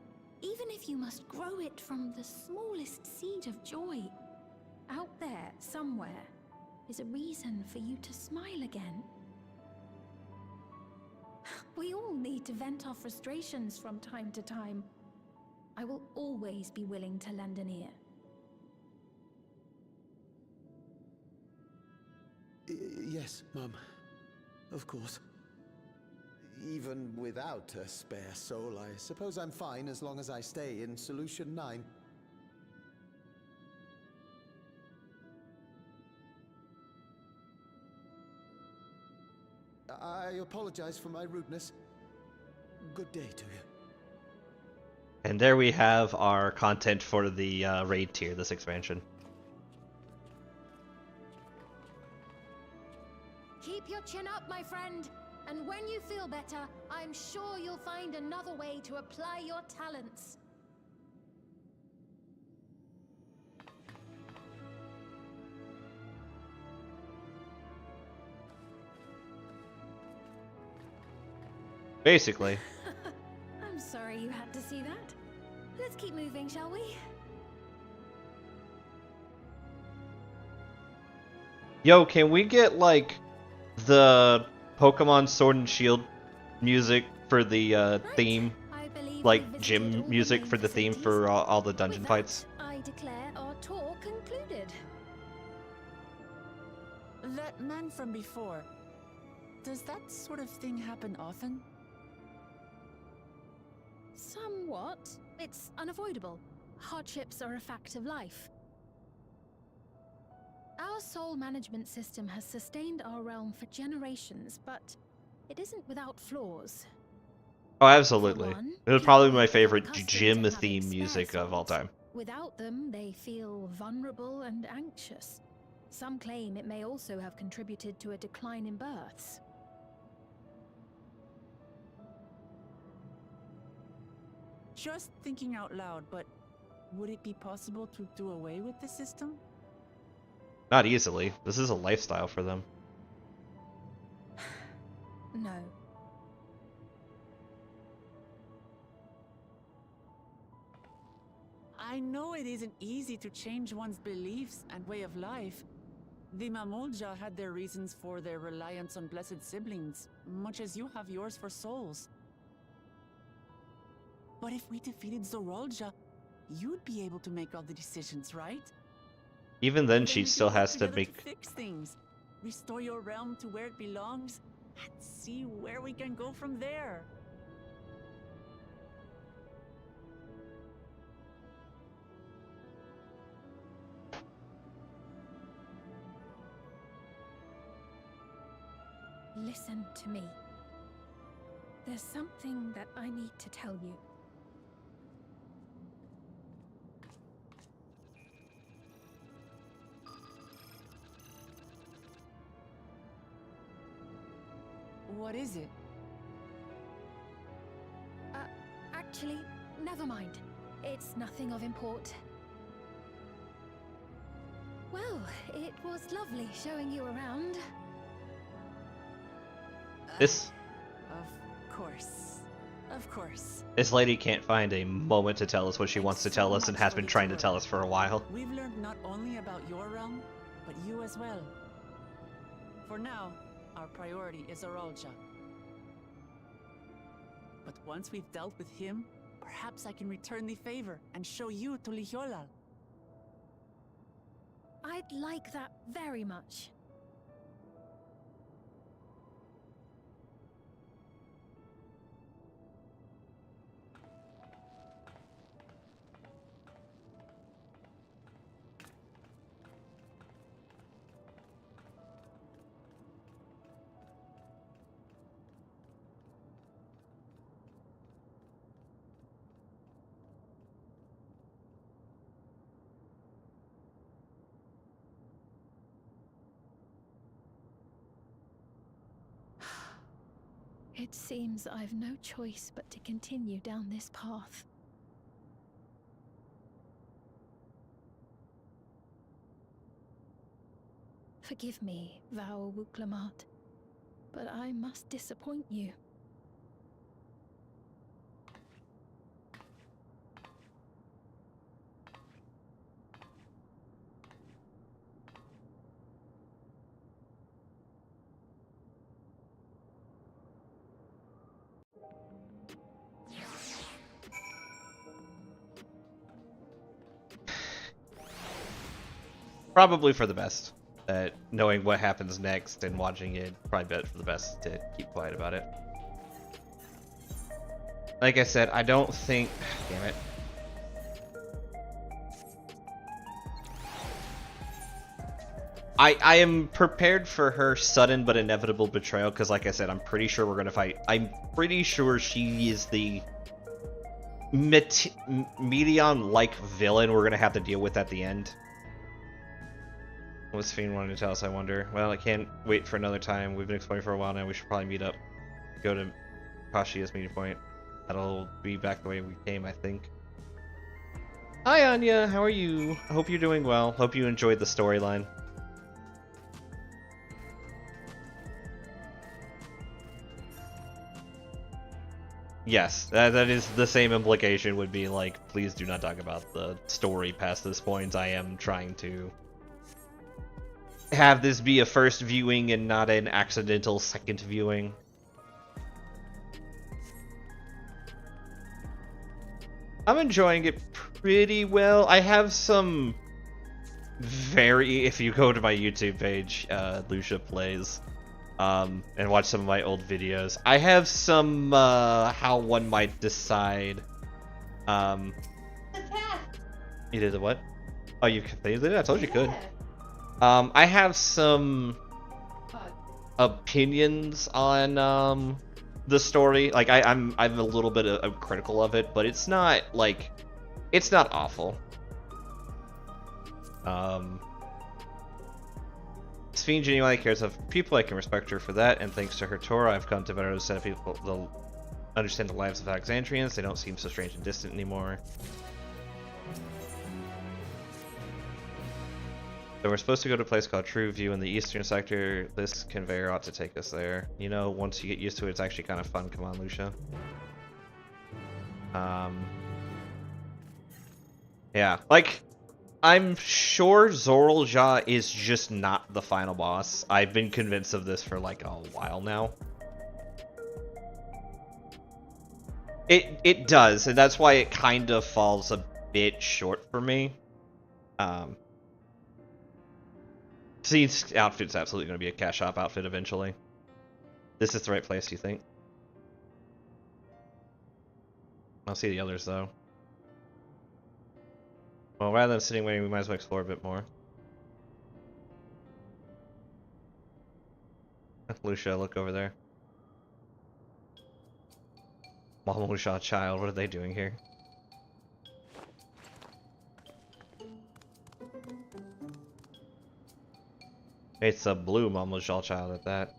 even if you must grow it from the smallest seed of joy. Out there, somewhere, is a reason for you to smile again. We all need to vent our frustrations from time to time. I will always be willing to lend an ear. Yes, Mum. Of course. Even without a spare soul, I suppose I'm fine as long as I stay in Solution 9. I apologize for my rudeness. Good day to you. And there we have our content for the raid tier, this expansion. Keep your chin up, my friend. And when you feel better, I'm sure you'll find another way to apply your talents. Basically. I'm sorry you had to see that. Let's keep moving, shall we? Yo, can we get, like, the Pokemon Sword and Shield music for the theme? Like, gym music for the theme for all the dungeon fights? I declare our tour concluded. That man from before, does that sort of thing happen often? Somewhat. It's unavoidable. Hardships are a fact of life. Our soul management system has sustained our realm for generations, but it isn't without flaws. Oh, absolutely. It was probably my favorite gym theme music of all time. Without them, they feel vulnerable and anxious. Some claim it may also have contributed to a decline in births. Just thinking out loud, but would it be possible to do away with the system? Not easily. This is a lifestyle for them. No. I know it isn't easy to change one's beliefs and way of life. The Mamolja had their reasons for their reliance on blessed siblings, much as you have yours for souls. But if we defeated Zorolja, you'd be able to make all the decisions, right? Even then, she still has to make... fix things, restore your realm to where it belongs, and see where we can go from there. Listen to me. There's something that I need to tell you. What is it? Actually, never mind. It's nothing of import. Well, it was lovely showing you around. This Of course. Of course. this lady can't find a moment to tell us what she wants to tell us and has been trying to tell us for a while. We've learned not only about your realm, but you as well. For now, our priority is Zorolja. But once we've dealt with him, perhaps I can return the favor and show you to Lihiolal. I'd like that very much. It seems I've no choice but to continue down this path. Forgive me, Val Wuklamat, but I must disappoint you. Probably for the best. Knowing what happens next and watching it, probably bet for the best to keep quiet about it. Like I said, I don't think... Damn it. I am prepared for her sudden but inevitable betrayal, because like I said, I'm pretty sure we're going to fight. I'm pretty sure she is the Medion-like villain we're going to have to deal with at the end. What's Fiend wanting to tell us, I wonder? Well, I can't wait for another time. We've been exploring for a while now. We should probably meet up. Go to Kashia's meeting point. That'll be back the way we came, I think. Hi, Anya. How are you? I hope you're doing well. Hope you enjoyed the storyline. Yes, that is the same implication would be like, please do not talk about the story past this point. I am trying to have this be a first viewing and not an accidental second viewing. I'm enjoying it pretty well. I have some if you go to my YouTube page, Lucia Plays, and watch some of my old videos, I have some, how one might decide, You did the what? Oh, you completed it? I told you could. I have some opinions on the story. Like I'm a little bit critical of it, but it's not like it's not awful. Sphene genuinely cares of people. I can respect her for that, and thanks to her Torah, I've come to better understand the lives of Alexandrians. They don't seem so strange and distant anymore. So we're supposed to go to a place called True View in the eastern sector. This conveyor ought to take us there. You know, once you get used to it, it's actually kind of fun. Come on, Lucia. Yeah, like, I'm sure Zorlja is just not the final boss. I've been convinced of this for like a while now. It does, and that's why it kind of falls a bit short for me. Scene's outfit's absolutely going to be a cash shop outfit eventually. This is the right place, do you think? I'll see the others, though. Well, rather than sitting waiting, we might as well explore a bit more. Lucia, look over there. Mama Lucia, child, what are they doing here? It's a blue Mama Lucia child at that.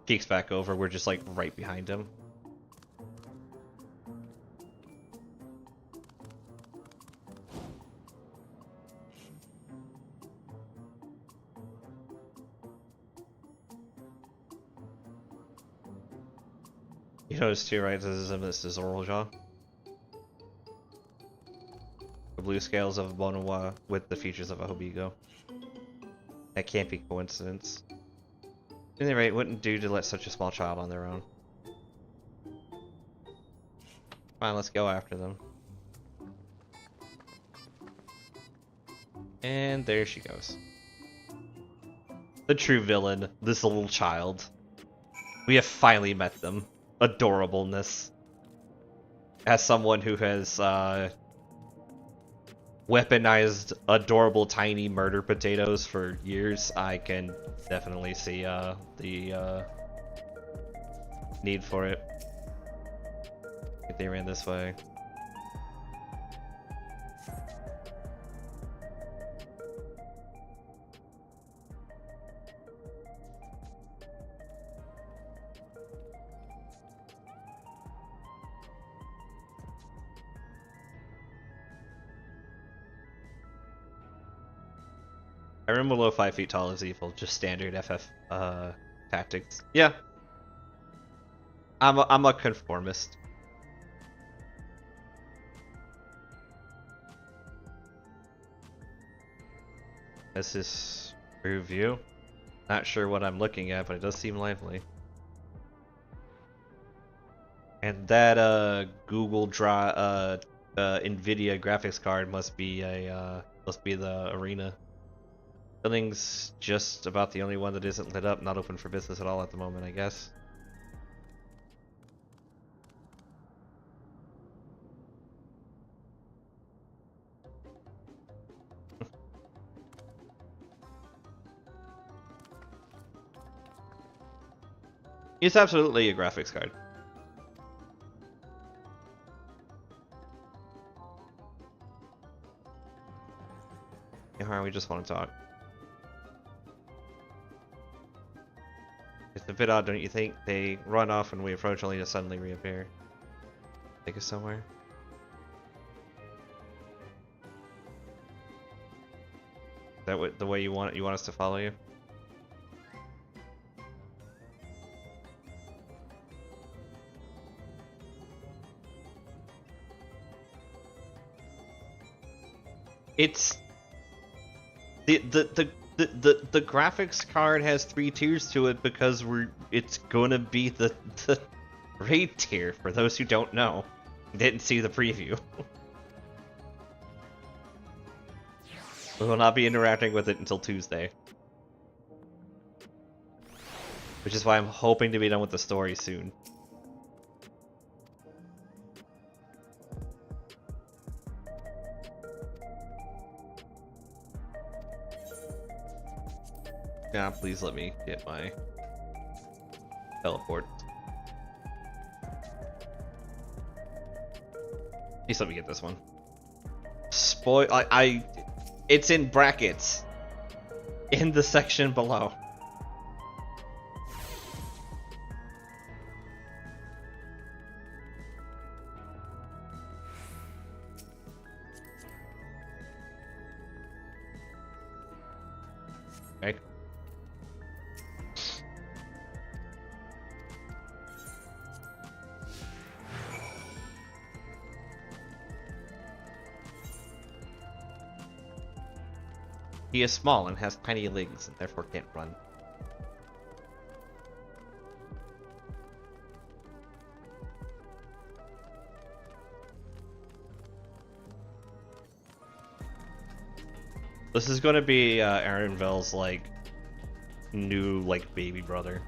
Peeks back over, we're just like right behind him. You notice too, right? This is Zorlja. The blue scales of Bonowa with the features of a Hobigo. That can't be coincidence. At any rate, wouldn't do to let such a small child on their own. Fine, let's go after them. And there she goes. The true villain, this little child. We have finally met them. Adorableness. As someone who has weaponized adorable tiny murder potatoes for years, I can definitely see the need for it. I think they ran this way. Iron below 5 feet tall is evil. Just standard FF tactics. Yeah. I'm a conformist. This is review. Not sure what I'm looking at, but it does seem lively. And that Google Drive Nvidia graphics card must be the Arena. Building's just about the only one that isn't lit up, not open for business at all at the moment, I guess. It's absolutely a graphics card. Yeah, we just want to talk. It's a bit odd, don't you think? They run off when we approach, only to suddenly reappear. Take us somewhere. Is that what the way you want us to follow you? It's the graphics card has 3 tiers to it because it's gonna be the raid tier for those who don't know. Didn't see the preview. We will not be interacting with it until Tuesday. Which is why I'm hoping to be done with the story soon. Yeah, please let me get my teleport. Please let me get this one. It's in brackets in the section below. Okay. He is small and has tiny legs and therefore can't run. This is going to be Arenville's like new like baby brother.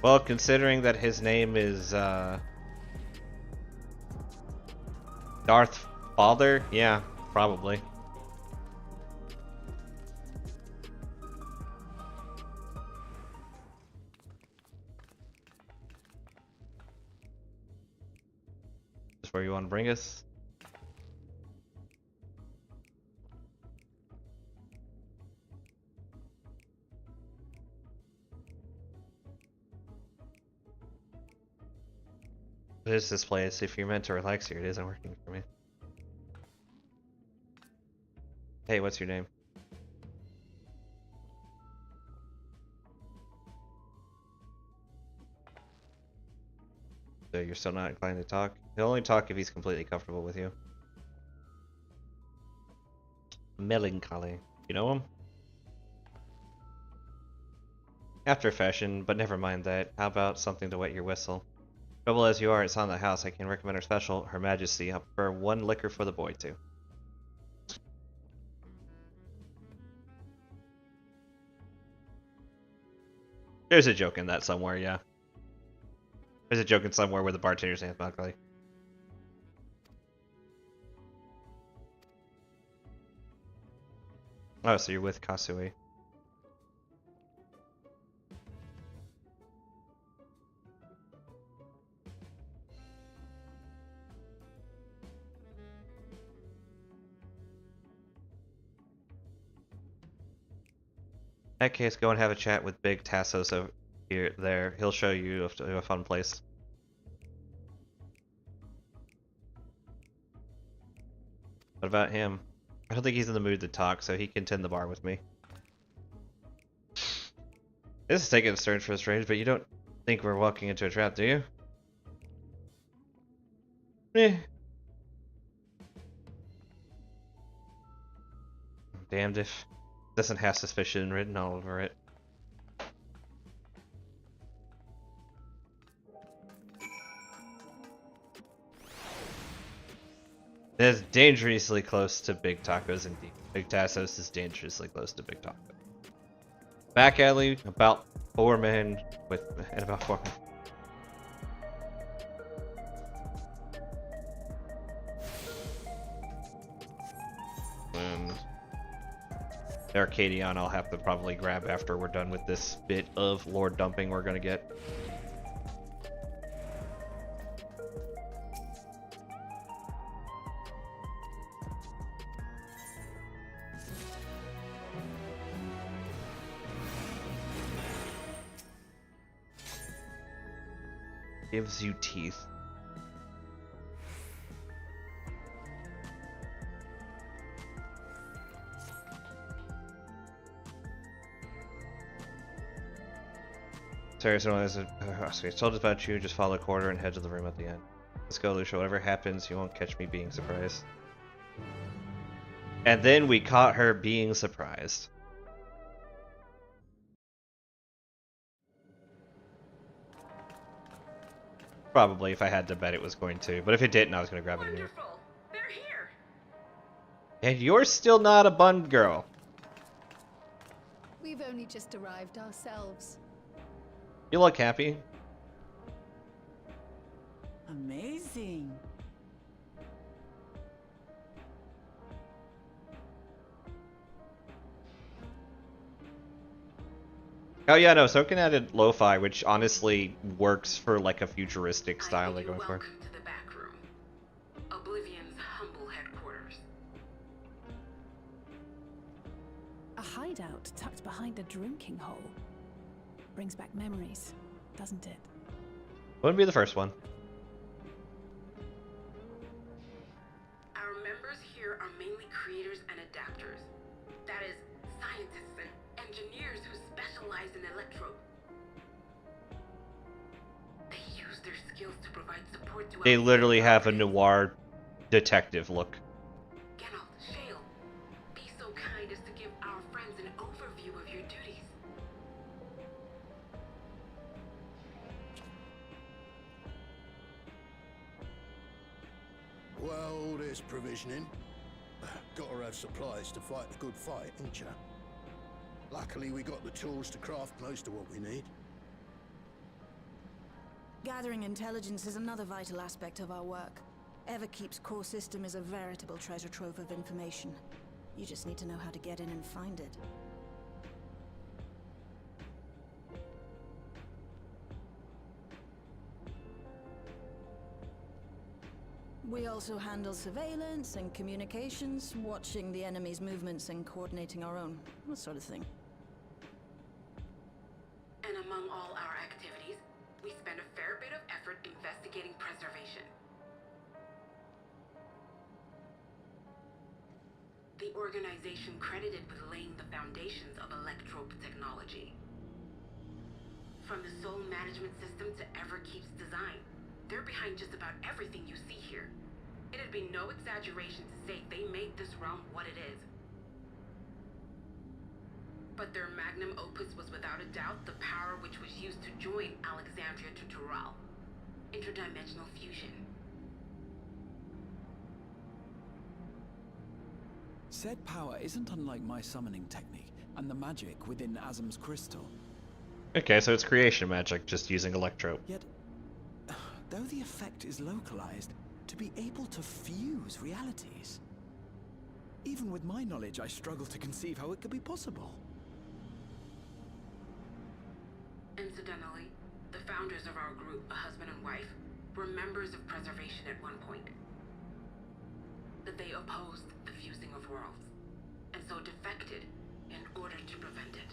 Well, considering that his name is Darth Father, yeah, probably. Is where you want to bring us? What is this place? If you're meant to relax here, it isn't working for me. Hey, what's your name? So you're still not inclined to talk? He'll only talk if he's completely comfortable with you. Melancholy. You know him? After a fashion, but never mind that. How about something to wet your whistle? Trouble as you are, it's on the house. I can recommend her special, Her Majesty. I'll prefer 1 liquor for the boy, too. There's a joke in that somewhere, yeah. There's a joke in somewhere where the bartender's name is Melancholy. Oh, so you're with Kasui. that case, go and have a chat with Big Tassos over there. He'll show you a fun place. What about him? I don't think he's in the mood to talk, so he can tend the bar with me. This is taking a turn for strange, but you don't think we're walking into a trap, do you? Eh. I'm damned if it doesn't have suspicion written all over it. It's dangerously close to Big Tacos indeed. Big Tassos is dangerously close to Big Taco. Back alley, about 4 men and about 4 men. And the Arcadion I'll have to probably grab after we're done with this bit of lore dumping we're gonna get. Gives you teeth. Sorry, so I told us about you. Just follow a quarter and head to the room at the end. Let's go, Lucia. Whatever happens, you won't catch me being surprised. And then we caught her being surprised. Probably, if I had to bet it was going to. But if it didn't, I was going to grab it anyway. They're here. And you're still not a bun girl. We've only just arrived ourselves. You look happy. Amazing. Oh yeah, no, Soken added lo-fi, which honestly works for like a futuristic style they're going for. Welcome to the back room. Oblivion's humble headquarters. A hideout tucked behind a drinking hole. Brings back memories, doesn't it? Wouldn't be the first one. Our members here are mainly creators and adapters. That is, scientists and engineers who specialize in electro. They use their skills to provide support to They literally have a noir detective look. Geralt, Shale, be so kind as to give our friends an overview of your duties. Well, there's provisioning. Gotta have supplies to fight a good fight, ain't ya? Luckily, we got the tools to craft most of what we need. Gathering intelligence is another vital aspect of our work. Everkeep's core system is a veritable treasure trove of information. You just need to know how to get in and find it. We also handle surveillance and communications, watching the enemy's movements and coordinating our own, that sort of thing. And among all our activities, we spend a fair bit of effort investigating preservation. The organization credited with laying the foundations of electrope technology. From the soul management system to Everkeep's design, they're behind just about everything you see here. It'd be no exaggeration to say they made this realm what it is. But their magnum opus was without a doubt the power which was used to join Alexandria to Tural. Interdimensional fusion. Said power isn't unlike my summoning technique and the magic within Azam's crystal. Okay, so it's creation magic, just using electro. Yet, though the effect is localized, to be able to fuse realities. Even with my knowledge, I struggle to conceive how it could be possible. Incidentally, the founders of our group, a husband and wife, were members of preservation at one point. That they opposed the fusing of worlds, and so defected in order to prevent it.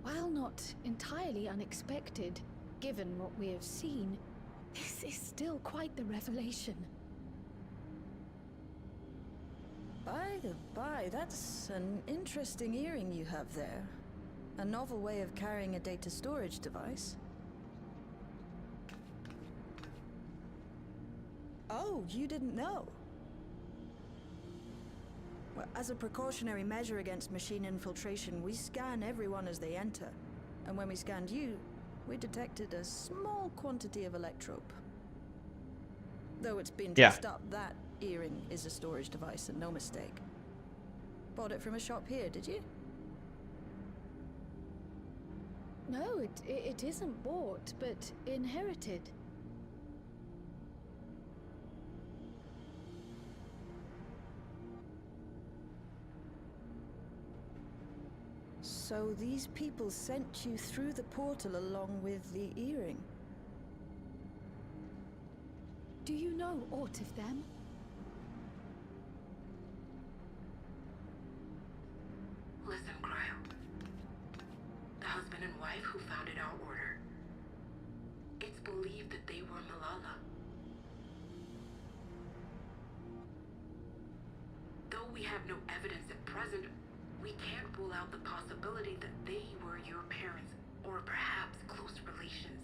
While not entirely unexpected, given what we have seen, this is still quite the revelation. By the by, that's an interesting earring you have there. A novel way of carrying a data storage device. Oh, you didn't know? Well, as a precautionary measure against machine infiltration, we scan everyone as they enter. And when we scanned you, we detected a small quantity of electrope. Though it's been dressed up, that earring is a storage device and no mistake. Bought it from a shop here, did you? No, it isn't bought, but inherited. So these people sent you through the portal along with the earring? Do you know aught of them? Listen, Cryo. The husband and wife who founded our order. It's believed that they were Malala. Though we have no evidence at present, we can't rule out the possibility that they were your parents, or perhaps close relations.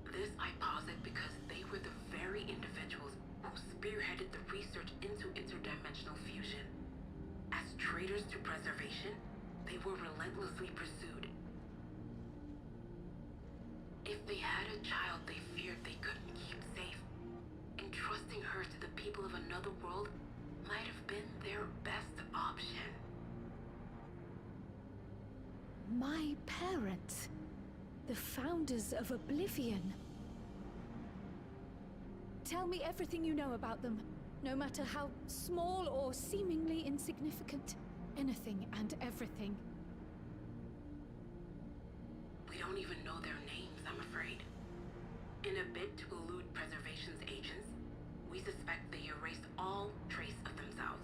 This I posit because they were the very individuals who spearheaded the research into interdimensional fusion. As traitors to preservation, they were relentlessly pursued. If they had a child they feared they couldn't keep safe, entrusting her to the people of another world might have been their best option. My parents, the founders of Oblivion. Tell me everything you know about them, no matter how small or seemingly insignificant. Anything and everything. We don't even know their names, I'm afraid. In a bid to elude preservation's agents, we suspect they erased all trace of themselves.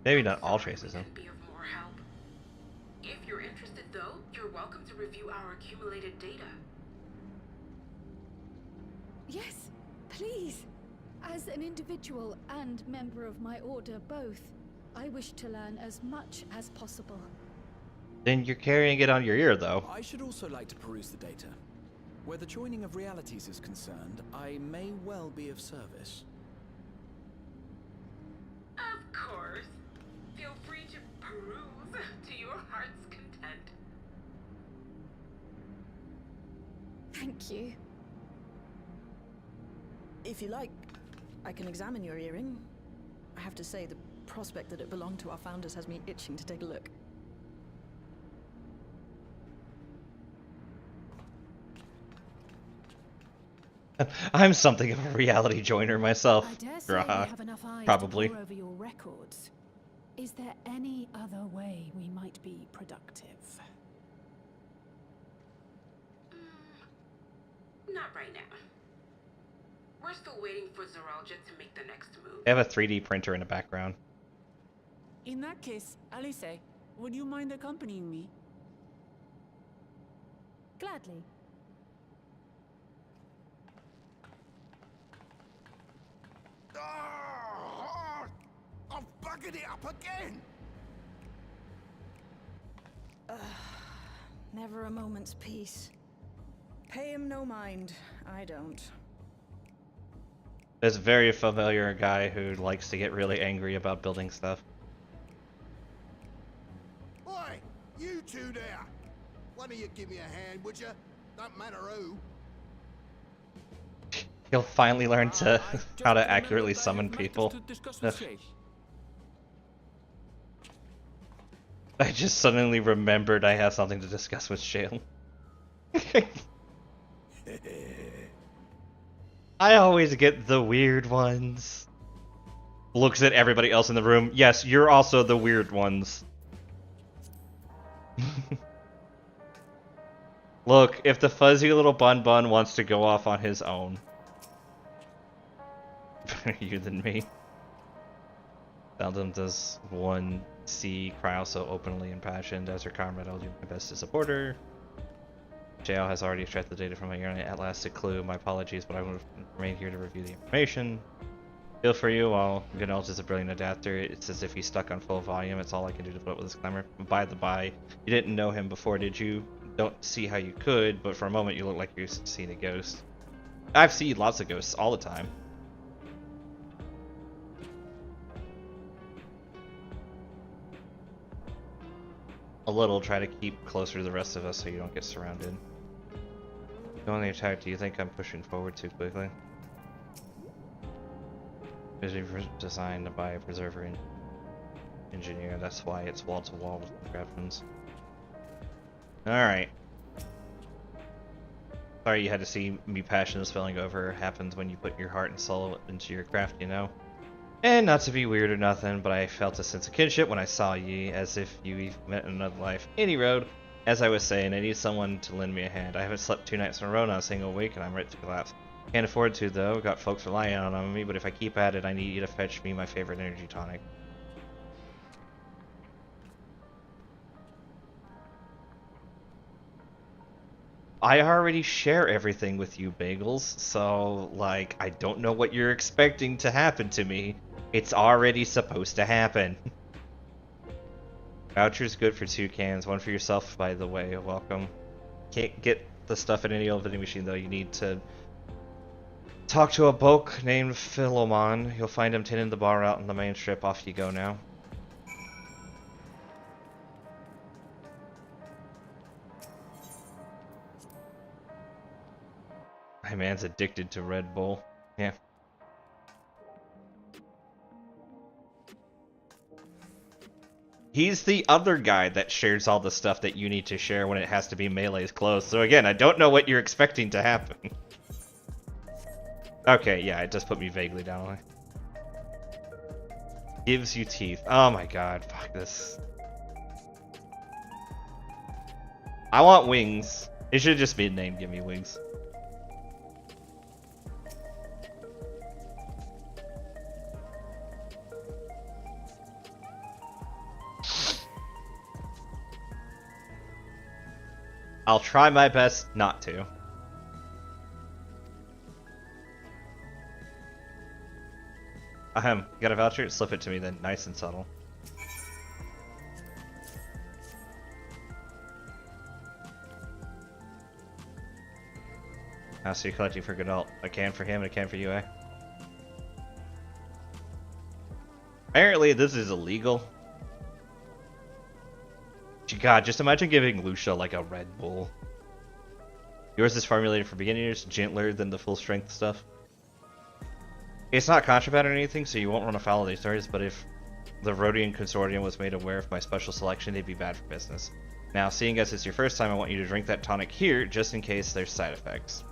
Maybe not all traces, huh? Be of more help. If you're interested, though, you're welcome to review our accumulated data. Yes, please. As an individual and member of my order both, I wish to learn as much as possible. Then you're carrying it on your ear, though. I should also like to peruse the data. Where the joining of realities is concerned, I may well be of service. Of course. Feel free to peruse to your heart's content. Thank you. If you like, I can examine your earring. I have to say, the prospect that it belonged to our founders has me itching to take a look. I'm something of a reality joiner myself. I dare say we have enough eyes probably. to pore over your records. Is there any other way we might be productive? Not right now. We're still waiting for Zoralja to make the next move. They have a 3D printer in the background. In that case, Alice, would you mind accompanying me? Gladly. I've buggered it up again! Never a moment's peace. Pay him no mind. I don't. There's a very familiar guy who likes to get really angry about building stuff. Oi! You two there! One of you give me a hand, would you? Don't matter who. He'll finally learn to how to accurately summon people. I just suddenly remembered I have something to discuss with Shale. I always get the weird ones. Looks at everybody else in the room. Yes, you're also the weird ones. Look, if the fuzzy little bun wants to go off on his own. Better you than me. Seldom does one see Cryo so openly impassioned as her comrade. I'll do my best to support her. JL has already extracted the data from my at-lasted clue. My apologies, but I will remain here to review the information. Feel for you, while Gnalt is a brilliant adapter. It's as if he's stuck on full volume. It's all I can do to put up with this clamor. By the by, you didn't know him before, did you? Don't see how you could, but for a moment you look like you've seen a ghost. I've seen lots of ghosts all the time. A little, try to keep closer to the rest of us so you don't get surrounded. Go on the attack. Do you think I'm pushing forward too quickly? It was designed by a preserver engineer. That's why it's wall to wall with contraptions. Alright. Sorry you had to see me passion spilling over. Happens when you put your heart and soul into your craft, you know? And not to be weird or nothing, but I felt a sense of kinship when I saw ye, as if you met in another life. Any road, as I was saying, I need someone to lend me a hand. I haven't slept 2 nights in a row, not a single week, and I'm ready to collapse. Can't afford to, though. Got folks relying on me, but if I keep at it, I need you to fetch me my favorite energy tonic. I already share everything with you, Bagels, so, like, I don't know what you're expecting to happen to me. It's already supposed to happen. Voucher's good for 2 cans, one for yourself, by the way. Welcome. Can't get the stuff in any old vending machine, though. You need to talk to a bloke named Philemon. You'll find him tending the bar out in the main strip. Off you go now. My man's addicted to Red Bull. Yeah. He's the other guy that shares all the stuff that you need to share when it has to be Melee's close. So again, I don't know what you're expecting to happen. Okay, yeah, it just put me vaguely down. Gives you teeth. Oh my god, fuck this. I want wings. It should just be named Give Me Wings. I'll try my best not to. Got a voucher? Slip it to me then, nice and subtle. So you're collecting for Gnalt. A can for him and a can for you, eh? Apparently this is illegal. God, just imagine giving Lucia like a Red Bull. Yours is formulated for beginners, gentler than the full strength stuff. It's not contraband or anything, so you won't run afoul of these stories, but if the Rhodian Consortium was made aware of my special selection, they'd be bad for business. Now, seeing as it's your first time, I want you to drink that tonic here, just in case there's side effects.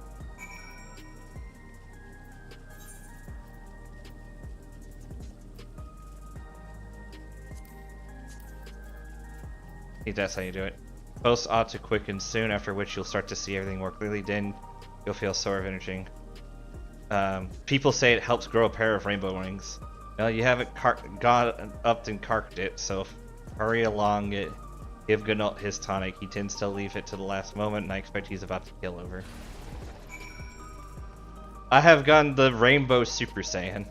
I think that's how you do it. Posts ought to quicken soon, after which you'll start to see everything more clearly. Then you'll feel sore of energy. People say it helps grow a pair of rainbow wings. Well, you haven't gone up and carked it, so hurry along it. Give Gnalt his tonic. He tends to leave it to the last moment, and I expect he's about to kill over. I have gone the Rainbow Super Saiyan.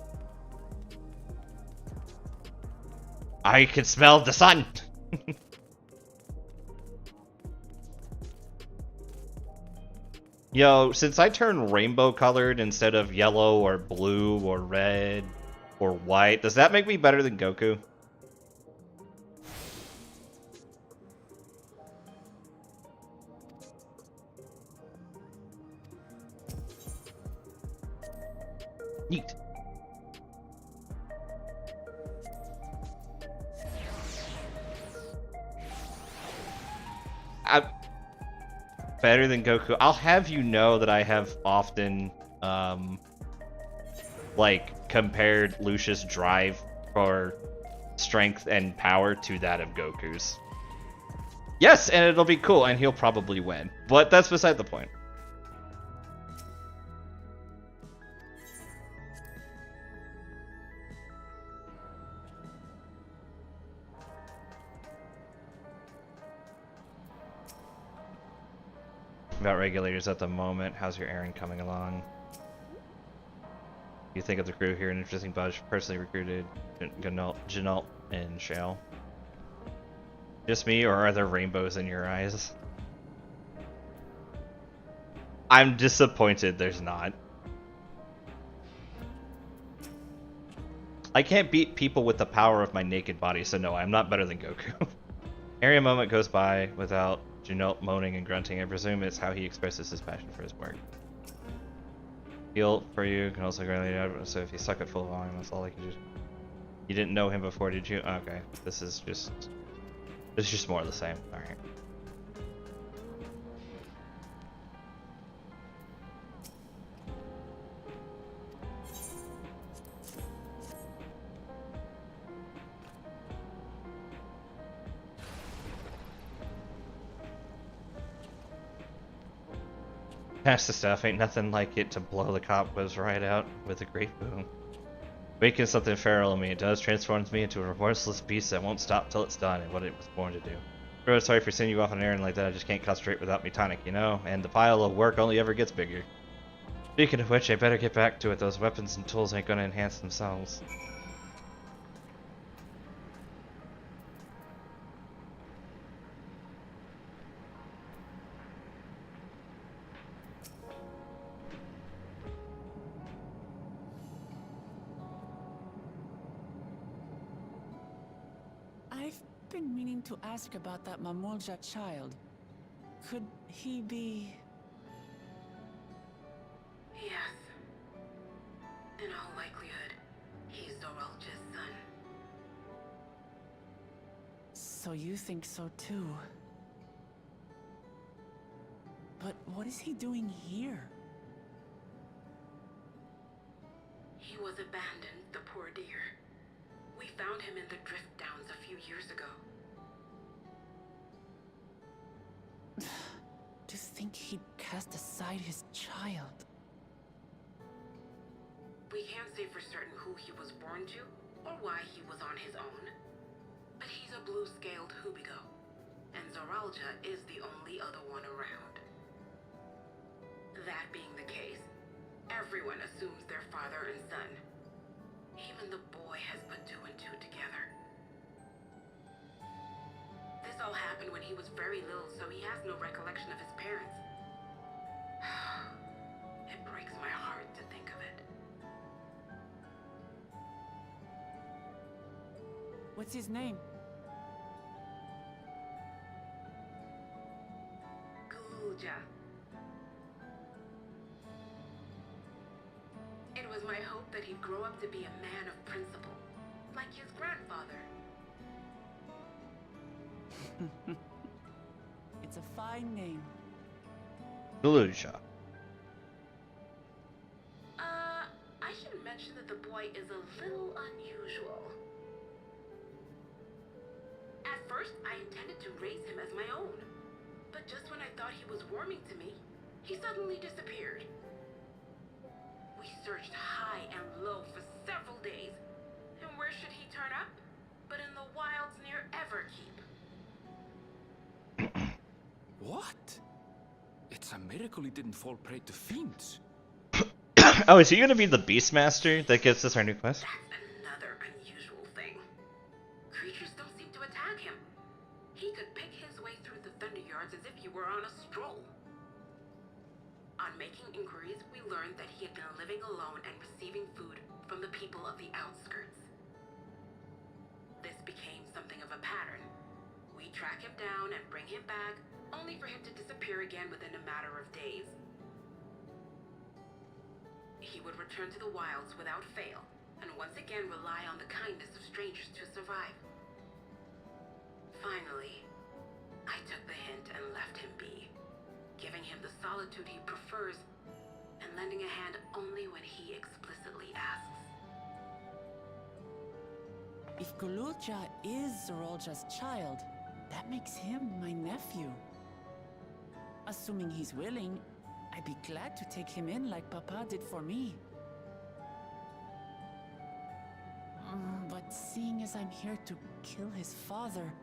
I can smell the sun! Yo, since I turn rainbow colored instead of yellow or blue or red or white, does that make me better than Goku? Neat. Better than Goku. I'll have you know that I have often, like, compared Lucius' drive for strength and power to that of Goku's. Yes, and it'll be cool, and he'll probably win. But that's beside the point. about regulators at the moment. How's your errand coming along? You think of the crew here, an interesting bunch, personally recruited Janalt and Shale. Just me, or are there rainbows in your eyes? I'm disappointed there's not. I can't beat people with the power of my naked body, so no, I'm not better than Goku. Area moment goes by without Janalt moaning and grunting. I presume it's how he expresses his passion for his work. Feel for you can also grant, so if you suck at full volume, that's all I can do. You didn't know him before, did you? Okay, this is just more of the same. All right. Pass the stuff, ain't nothing like it to blow the cobwebs right out with a great boom. Wakens something feral in me. It does transforms me into a remorseless beast that won't stop till it's done and what it was born to do. Bro, sorry for sending you off on an errand like that. I just can't concentrate without me tonic, you know? And the pile of work only ever gets bigger. Speaking of which, I better get back to it. Those weapons and tools ain't gonna enhance themselves. I've been meaning to ask about that Mamulja child. Could he be... Yes. In all likelihood, he's Zoralja's son. So you think so too? But what is he doing here? He was abandoned, the poor dear. We found him in the Drift Downs a few years ago. To think he'd cast aside his child. We can't say for certain who he was born to, or why he was on his own. But he's a blue-scaled Hubigo, and Zoralja is the only other one around. That being the case, everyone assumes they're father and son. Even the boy has put two and two together. This all happened when he was very little, so he has no recollection of his parents. It breaks my heart to think of it. What's his name? Gulja. It was my hope that he'd grow up to be a man of principle, like his grandfather. It's a fine name. Delusion. I should mention that the boy is a little unusual. At first, I intended to raise him as my own, but just when I thought he was warming to me, he suddenly disappeared. We searched high and low for several days, and where should he turn up? But in the wilds near Everkeep. What? It's a miracle he didn't fall prey to fiends. Oh, is he gonna be the Beastmaster that gives us our new quest? That's another unusual thing. Creatures don't seem to attack him. He could pick his way through the Thunder Yards as if he were on a stroll. On making inquiries, we learned that he had been living alone and receiving food from the people of the outskirts. This became something of a pattern. We track him down and bring him back, only for him to disappear again within a matter of days. He would return to the wilds without fail, and once again rely on the kindness of strangers to survive. Finally, I took the hint and left him be, giving him the solitude he prefers, and lending a hand only when he explicitly asks. If Gulja is Zoralja's child, that makes him my nephew. Assuming he's willing, I'd be glad to take him in like Papa did for me. But seeing as I'm here to kill his father,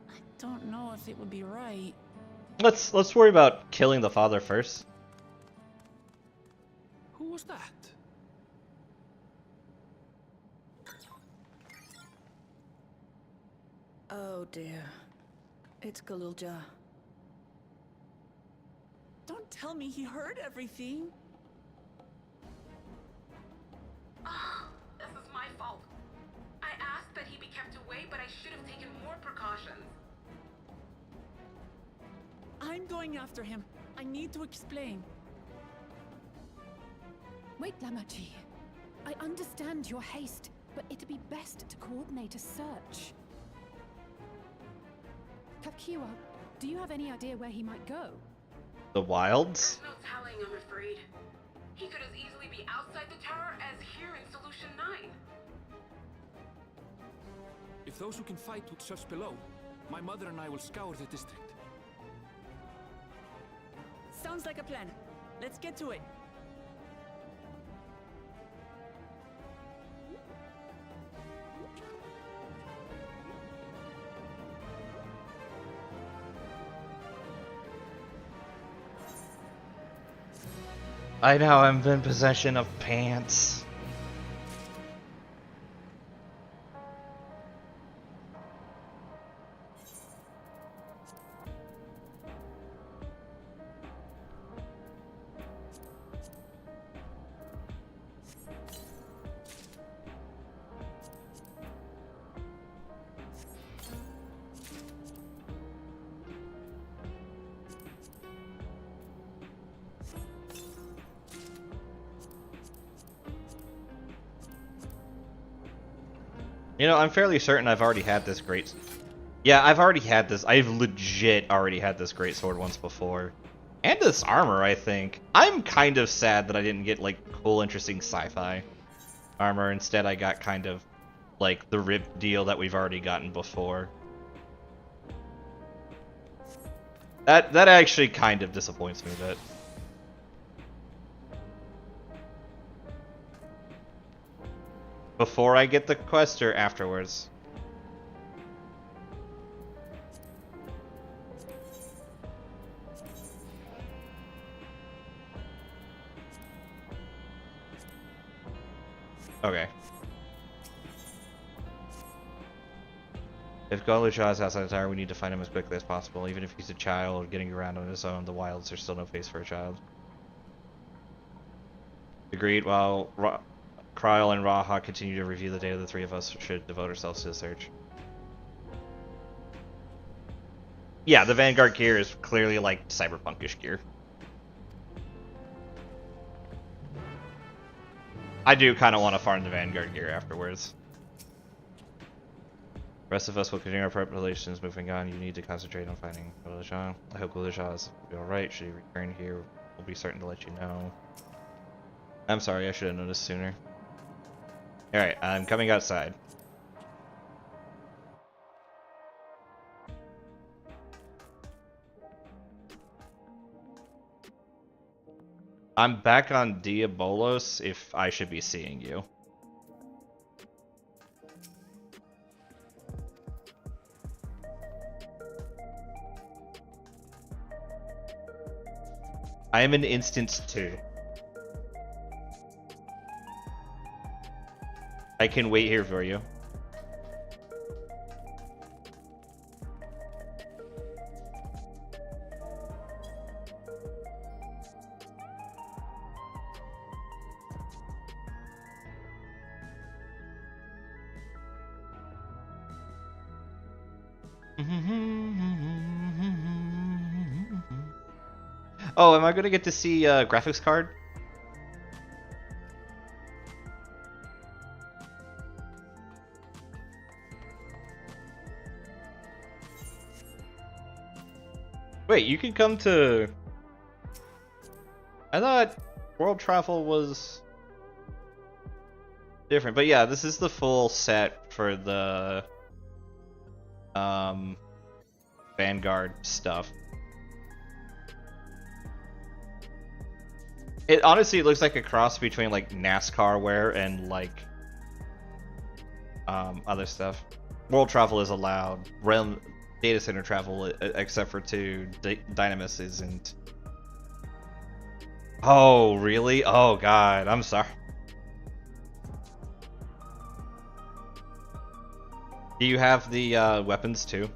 I don't know if it would be right. Let's worry about killing the father first. Who was that? Oh dear. It's Galulja. Don't tell me he heard everything. Oh, this is my fault. I asked that he be kept away, but I should have taken more precautions. I'm going after him. I need to explain. Wait, Lamachi. I understand your haste, but it'd be best to coordinate a search. Kakiwa, do you have any idea where he might go? The wilds? There's no telling, I'm afraid. He could as easily be outside the tower as here in Solution 9. If those who can fight would search below, my mother and I will scour the district. Sounds like a plan. Let's get to it. I know I'm in possession of pants. You know, I'm fairly certain I've already had this great... Yeah, I've already had this. I've legit already had this great sword once before. And this armor, I think. I'm kind of sad that I didn't get, like, cool, interesting sci-fi armor. Instead, I got kind of, like, the ripped deal that we've already gotten before. That actually kind of disappoints me a bit. Before I get the quest or afterwards? Okay. If Galulja is outside the tower, we need to find him as quickly as possible. Even if he's a child getting around on his own, the wilds are still no place for a child. Agreed. While Kryl and Raha continue to review the data, the three of us should devote ourselves to the search. Yeah, the Vanguard gear is clearly like cyberpunkish gear. I do kind of want to farm the Vanguard gear afterwards. The rest of us will continue our preparations. Moving on, you need to concentrate on finding Galulja. I hope Galulja is alright. Should he return here, we'll be certain to let you know. I'm sorry, I should have noticed sooner. Alright, I'm coming outside. I'm back on Diabolos if I should be seeing you. I am in instance 2. I can wait here for you. Oh, am I gonna get to see graphics card? Wait, you can come to... I thought world travel was different, but yeah, this is the full set for the Vanguard stuff. It honestly looks like a cross between like NASCAR wear and like other stuff. World travel is allowed. data center travel, except for to Dynamis isn't. Oh, really? Oh, God. I'm sorry. Do you have the weapons, too?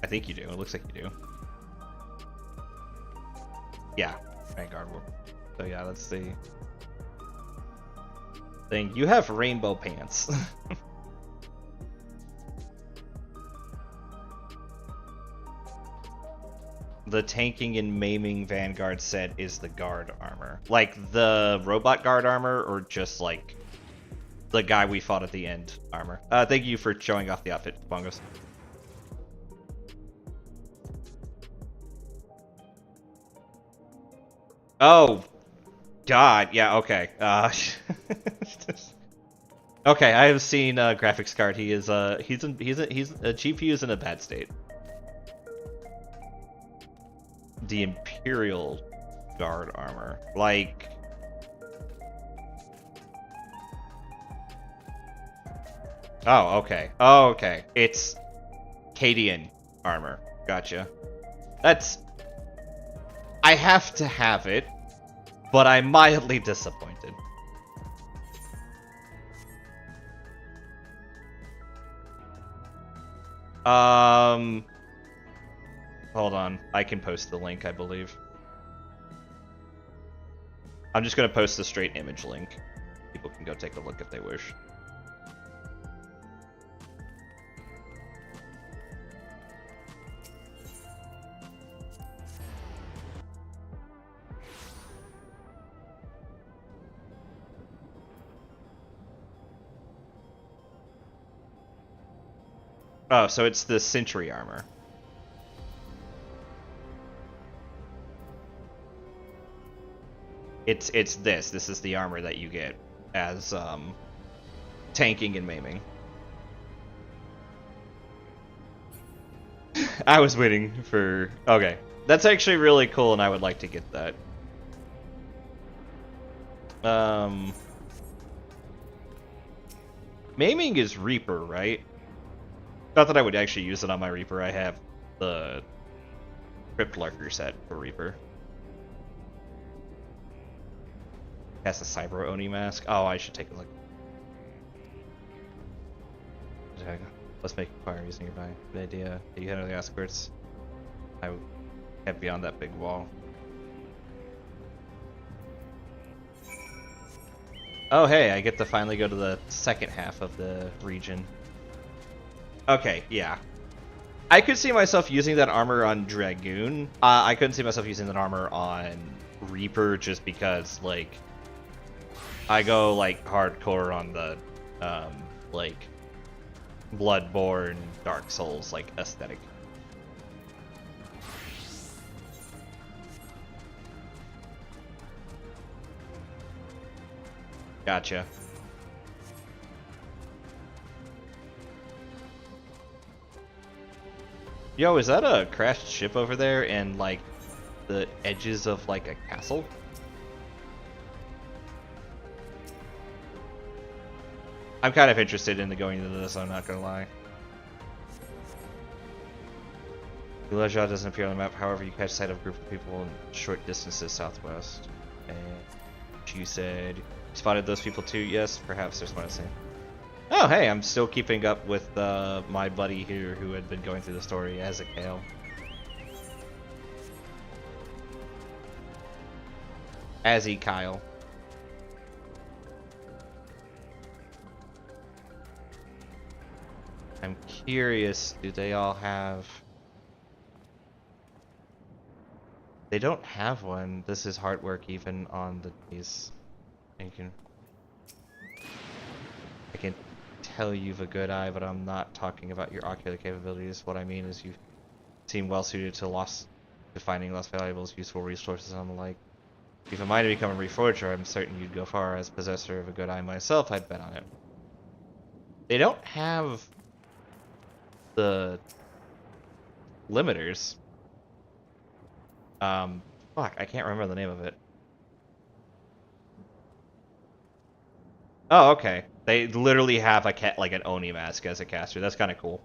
I think you do. It looks like you do. Yeah. Vanguard. So, yeah, that's the thing. You have rainbow pants. The tanking and maiming Vanguard set is the guard armor. Like the robot guard armor, or just like the guy we fought at the end armor. Thank you for showing off the outfit, Bongos. Oh, God, yeah, okay. Okay, I have seen graphics card. He is he's a GPU is in a bad state. The Imperial Guard armor. Like... Oh, okay. Oh, okay. It's Cadian armor. Gotcha. That's... I have to have it, but I'm mildly disappointed. Hold on. I can post the link, I believe. I'm just going to post the straight image link. People can go take a look if they wish. Oh, so it's the Sentry armor. It's this. This is the armor that you get as tanking and maiming. I was waiting for... Okay. That's actually really cool, and I would like to get that. Maiming is Reaper, right? Not that I would actually use it on my Reaper. I have the Crypt Lurker set for Reaper. Has a Cyber Oni mask. Oh, I should take a look. Okay, let's make inquiries nearby. Good idea. Do you handle the escorts? I would head beyond that big wall. Oh, hey, I get to finally go to the second half of the region. Okay, yeah. I could see myself using that armor on Dragoon. I couldn't see myself using that armor on Reaper just because, like, I go, like, hardcore on the, like, Bloodborne, Dark Souls, like, aesthetic. Gotcha. Yo, is that a crashed ship over there and, like, the edges of, like, a castle? I'm kind of interested in going into this, I'm not gonna lie. Villaja doesn't appear on the map, however you catch sight of a group of people in short distances southwest. And you said you spotted those people too? Yes, perhaps there's one to say. Oh, hey, I'm still keeping up with my buddy here who had been going through the story as a Kale. Azzy Kyle. I'm curious, do they all have... They don't have one. This is hard work even on the days. I can tell you've a good eye, but I'm not talking about your ocular capabilities. What I mean is you seem well suited to finding lost valuables, useful resources, and the like. If you mind to become a reforger, I'm certain you'd go far. As possessor of a good eye myself, I'd bet on it. They don't have the limiters. Fuck, I can't remember the name of it. Oh, okay. They literally have a like an Oni mask as a caster. That's kind of cool.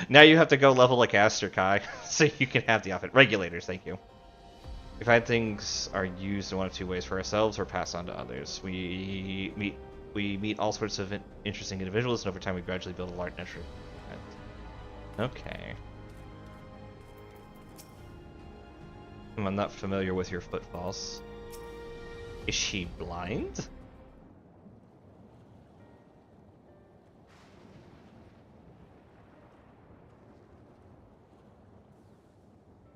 Now you have to go level like Aster Kai, so you can have the outfit. Regulators, thank you. We find things are used in one of two ways for ourselves or passed on to others. We meet all sorts of interesting individuals, and over time we gradually build a large network. Okay. I'm not familiar with your footfalls. Is she blind?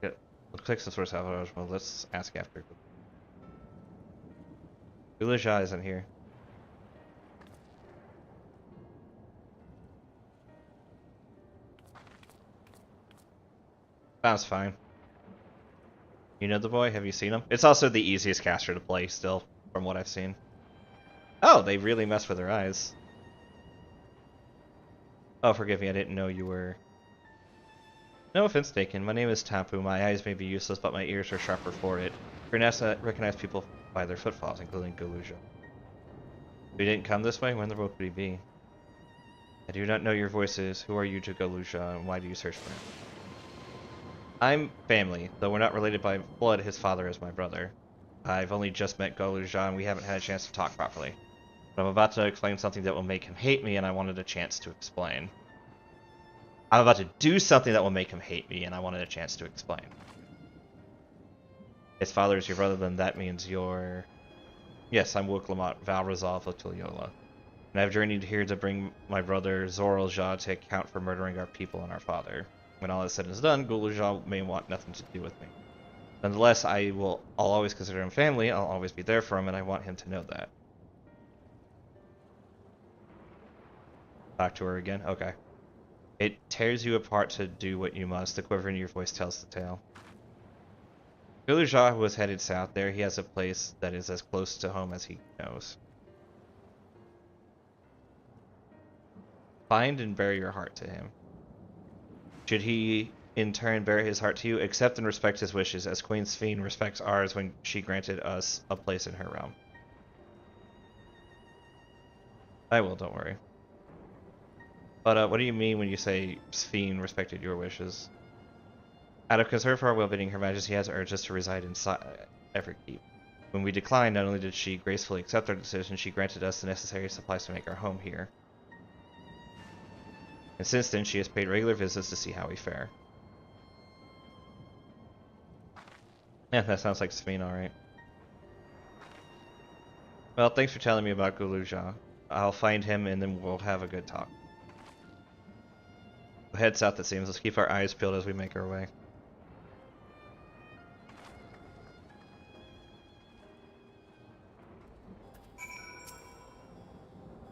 Yeah, looks like some sort of well, let's ask after. Gulasha isn't here. That's fine. You know the boy? Have you seen him? It's also the easiest caster to play still, from what I've seen. Oh, they really mess with her eyes. Oh, forgive me, I didn't know you were... No offense taken. My name is Tapu. My eyes may be useless, but my ears are sharper for it. Recognize people by their footfalls, including Galuja. If you didn't come this way, when the road would he be? I do not know your voices. Who are you to Galuja, and why do you search for him? I'm family, though we're not related by blood. His father is my brother. I've only just met Galuja, and we haven't had a chance to talk properly. But I'm about to explain something that will make him hate me, and I wanted a chance to explain. I'm about to do something that will make him hate me, and I wanted a chance to explain. His father is your brother, then that means you're... Yes, I'm Wuklamot, Val Resolve of Tuliola. And I've journeyed here to bring my brother Zoralja to account for murdering our people and our father. When all is said and is done, Galuja may want nothing to do with me. Nonetheless, I'll always consider him family, I'll always be there for him, and I want him to know that. Talk to her again? Okay. It tears you apart to do what you must. The quiver in your voice tells the tale. Galuja was headed south. There he has a place that is as close to home as he knows. Find and bear your heart to him. Should he, in turn, bear his heart to you, accept and respect his wishes, as Queen Sphene respects ours when she granted us a place in her realm. I will, don't worry. But what do you mean when you say Sphene respected your wishes? Out of concern for our well-being, Her Majesty has urged us to reside inside Everkeep. When we declined, not only did she gracefully accept our decision, she granted us the necessary supplies to make our home here. And since then, she has paid regular visits to see how we fare. Yeah, that sounds like Sphene, alright. Well, thanks for telling me about Galuja. I'll find him and then we'll have a good talk. We'll head south, it seems. Let's keep our eyes peeled as we make our way.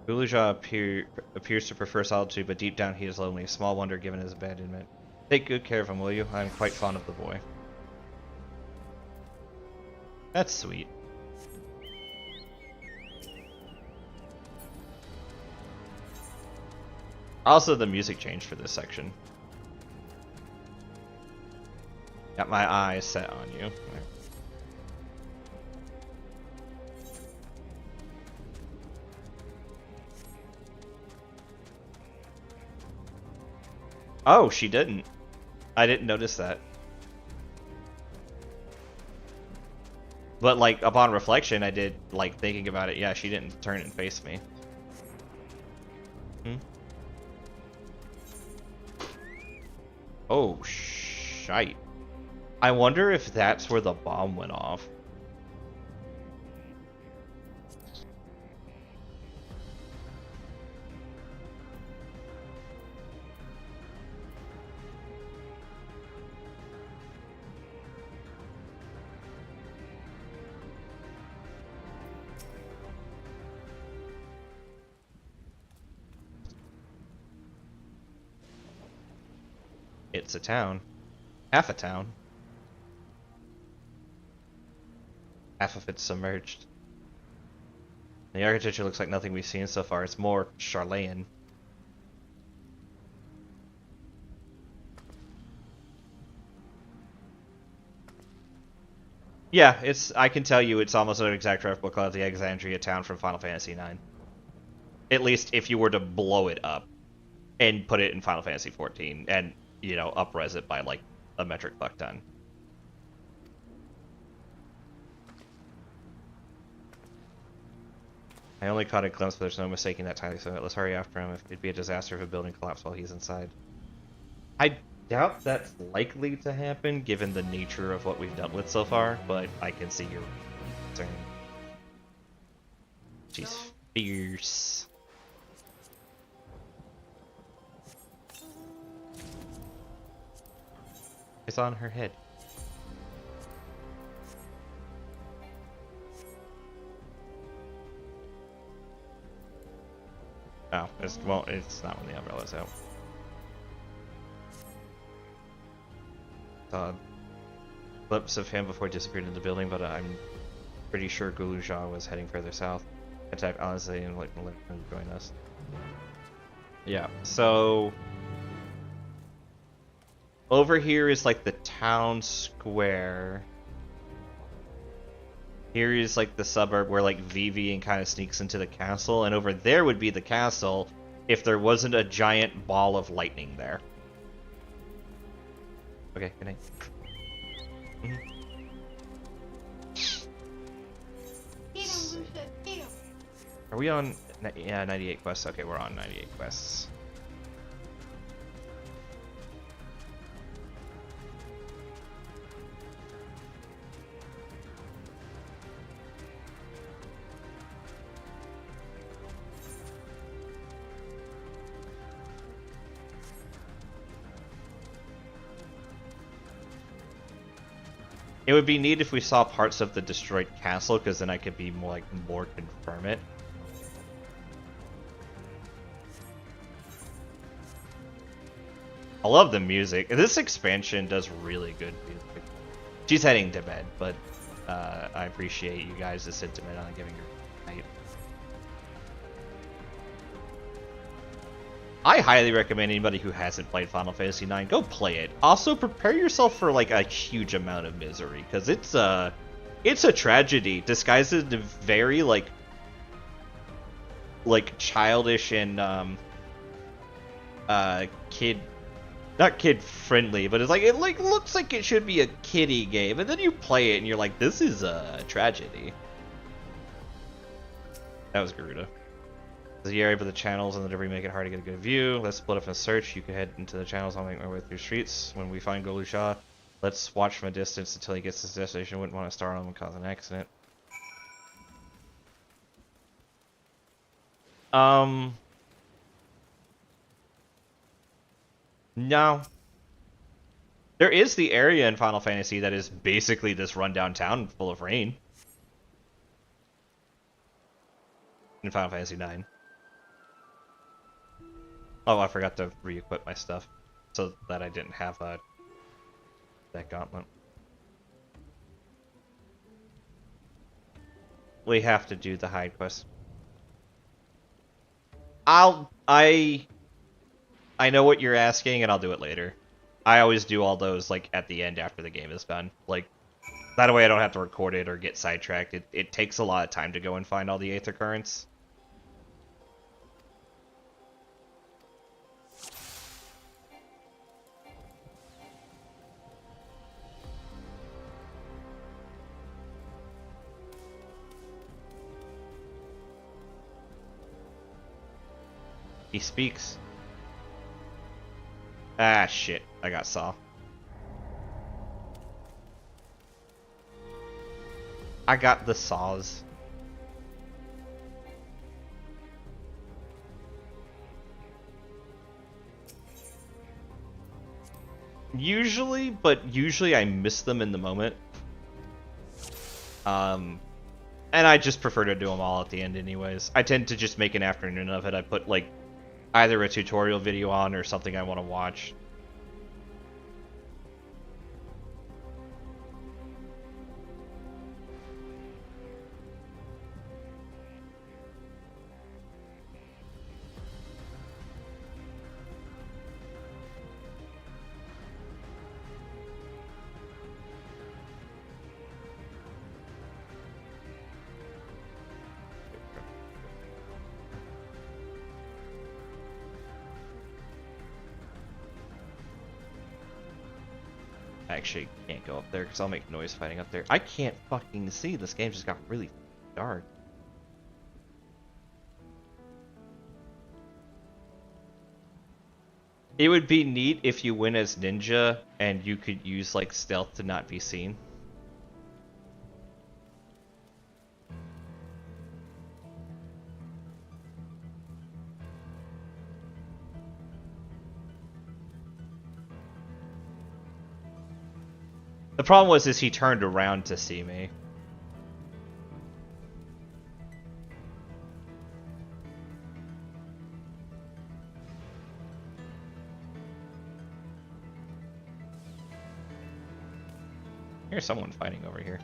Galuja appears to prefer solitude, but deep down he is lonely. Small wonder given his abandonment. Take good care of him, will you? I'm quite fond of the boy. That's sweet. Also, the music changed for this section. Got my eyes set on you. Oh, she didn't. I didn't notice that. But, like, upon reflection, I did, like, thinking about it. Yeah, she didn't turn and face me. Oh, shite. I wonder if that's where the bomb went off. It's a town. Half a town. Half of it's submerged. The architecture looks like nothing we've seen so far. It's more Charlayan. Yeah, I can tell you it's almost an exact replica of the Alexandria town from Final Fantasy IX. At least if you were to blow it up. and put it in Final Fantasy 14 and, you know, up-res it by like a metric fuck ton. I only caught a glimpse, but there's no mistaking that tiny, so let's hurry after him. It'd be a disaster if a building collapsed while he's inside. I doubt that's likely to happen, given the nature of what we've dealt with so far, but I can see your concern. She's fierce. It's on her head. Oh, well, it's not when the umbrella's out. Glimpse of him before he disappeared in the building, but I'm pretty sure Guluja was heading further south. Attack honestly and let him join us. Yeah, so over here is like the town square. Here is like the suburb where like Vivian kind of sneaks into the castle, and over there would be the castle if there wasn't a giant ball of lightning there. Okay, good night. Are we on? Yeah, 98 quests. Okay, we're on 98 quests. It would be neat if we saw parts of the destroyed castle, because then I could be more confirm it. I love the music. This expansion does really good music. She's heading to bed, but I appreciate you guys' sentiment on giving her night. I highly recommend anybody who hasn't played Final Fantasy IX, go play it. Also, prepare yourself for like a huge amount of misery, because it's a tragedy disguised as a very like childish and not kid friendly, but it's like it looks like it should be a kiddie game, and then you play it and you're like, this is a tragedy. That was Garuda. The area of the channels and the debris make it hard to get a good view. Let's split up and search. You can head into the channels. I'll make my way through streets. When we find Golusha, let's watch from a distance until he gets to his destination. Wouldn't want to start on him and cause an accident. No. There is the area in Final Fantasy that is basically this rundown town full of rain. In Final Fantasy IX. Oh, I forgot to re-equip my stuff so that I didn't have that gauntlet. We have to do the hide quest. I know what you're asking, and I'll do it later. I always do all those like at the end after the game is done. Like that way I don't have to record it or get sidetracked. It takes a lot of time to go and find all the Aether Currents. He speaks. Ah, shit. I got Saw. I got the Saws. Usually, but usually I miss them in the moment. And I just prefer to do them all at the end anyways. I tend to just make an afternoon of it. I put like either a tutorial video on or something I want to watch. I actually can't go up there because I'll make noise fighting up there. I can't fucking see. This game just got really dark. It would be neat if you went as ninja and you could use like stealth to not be seen. The problem was is he turned around to see me. Here's someone fighting over here.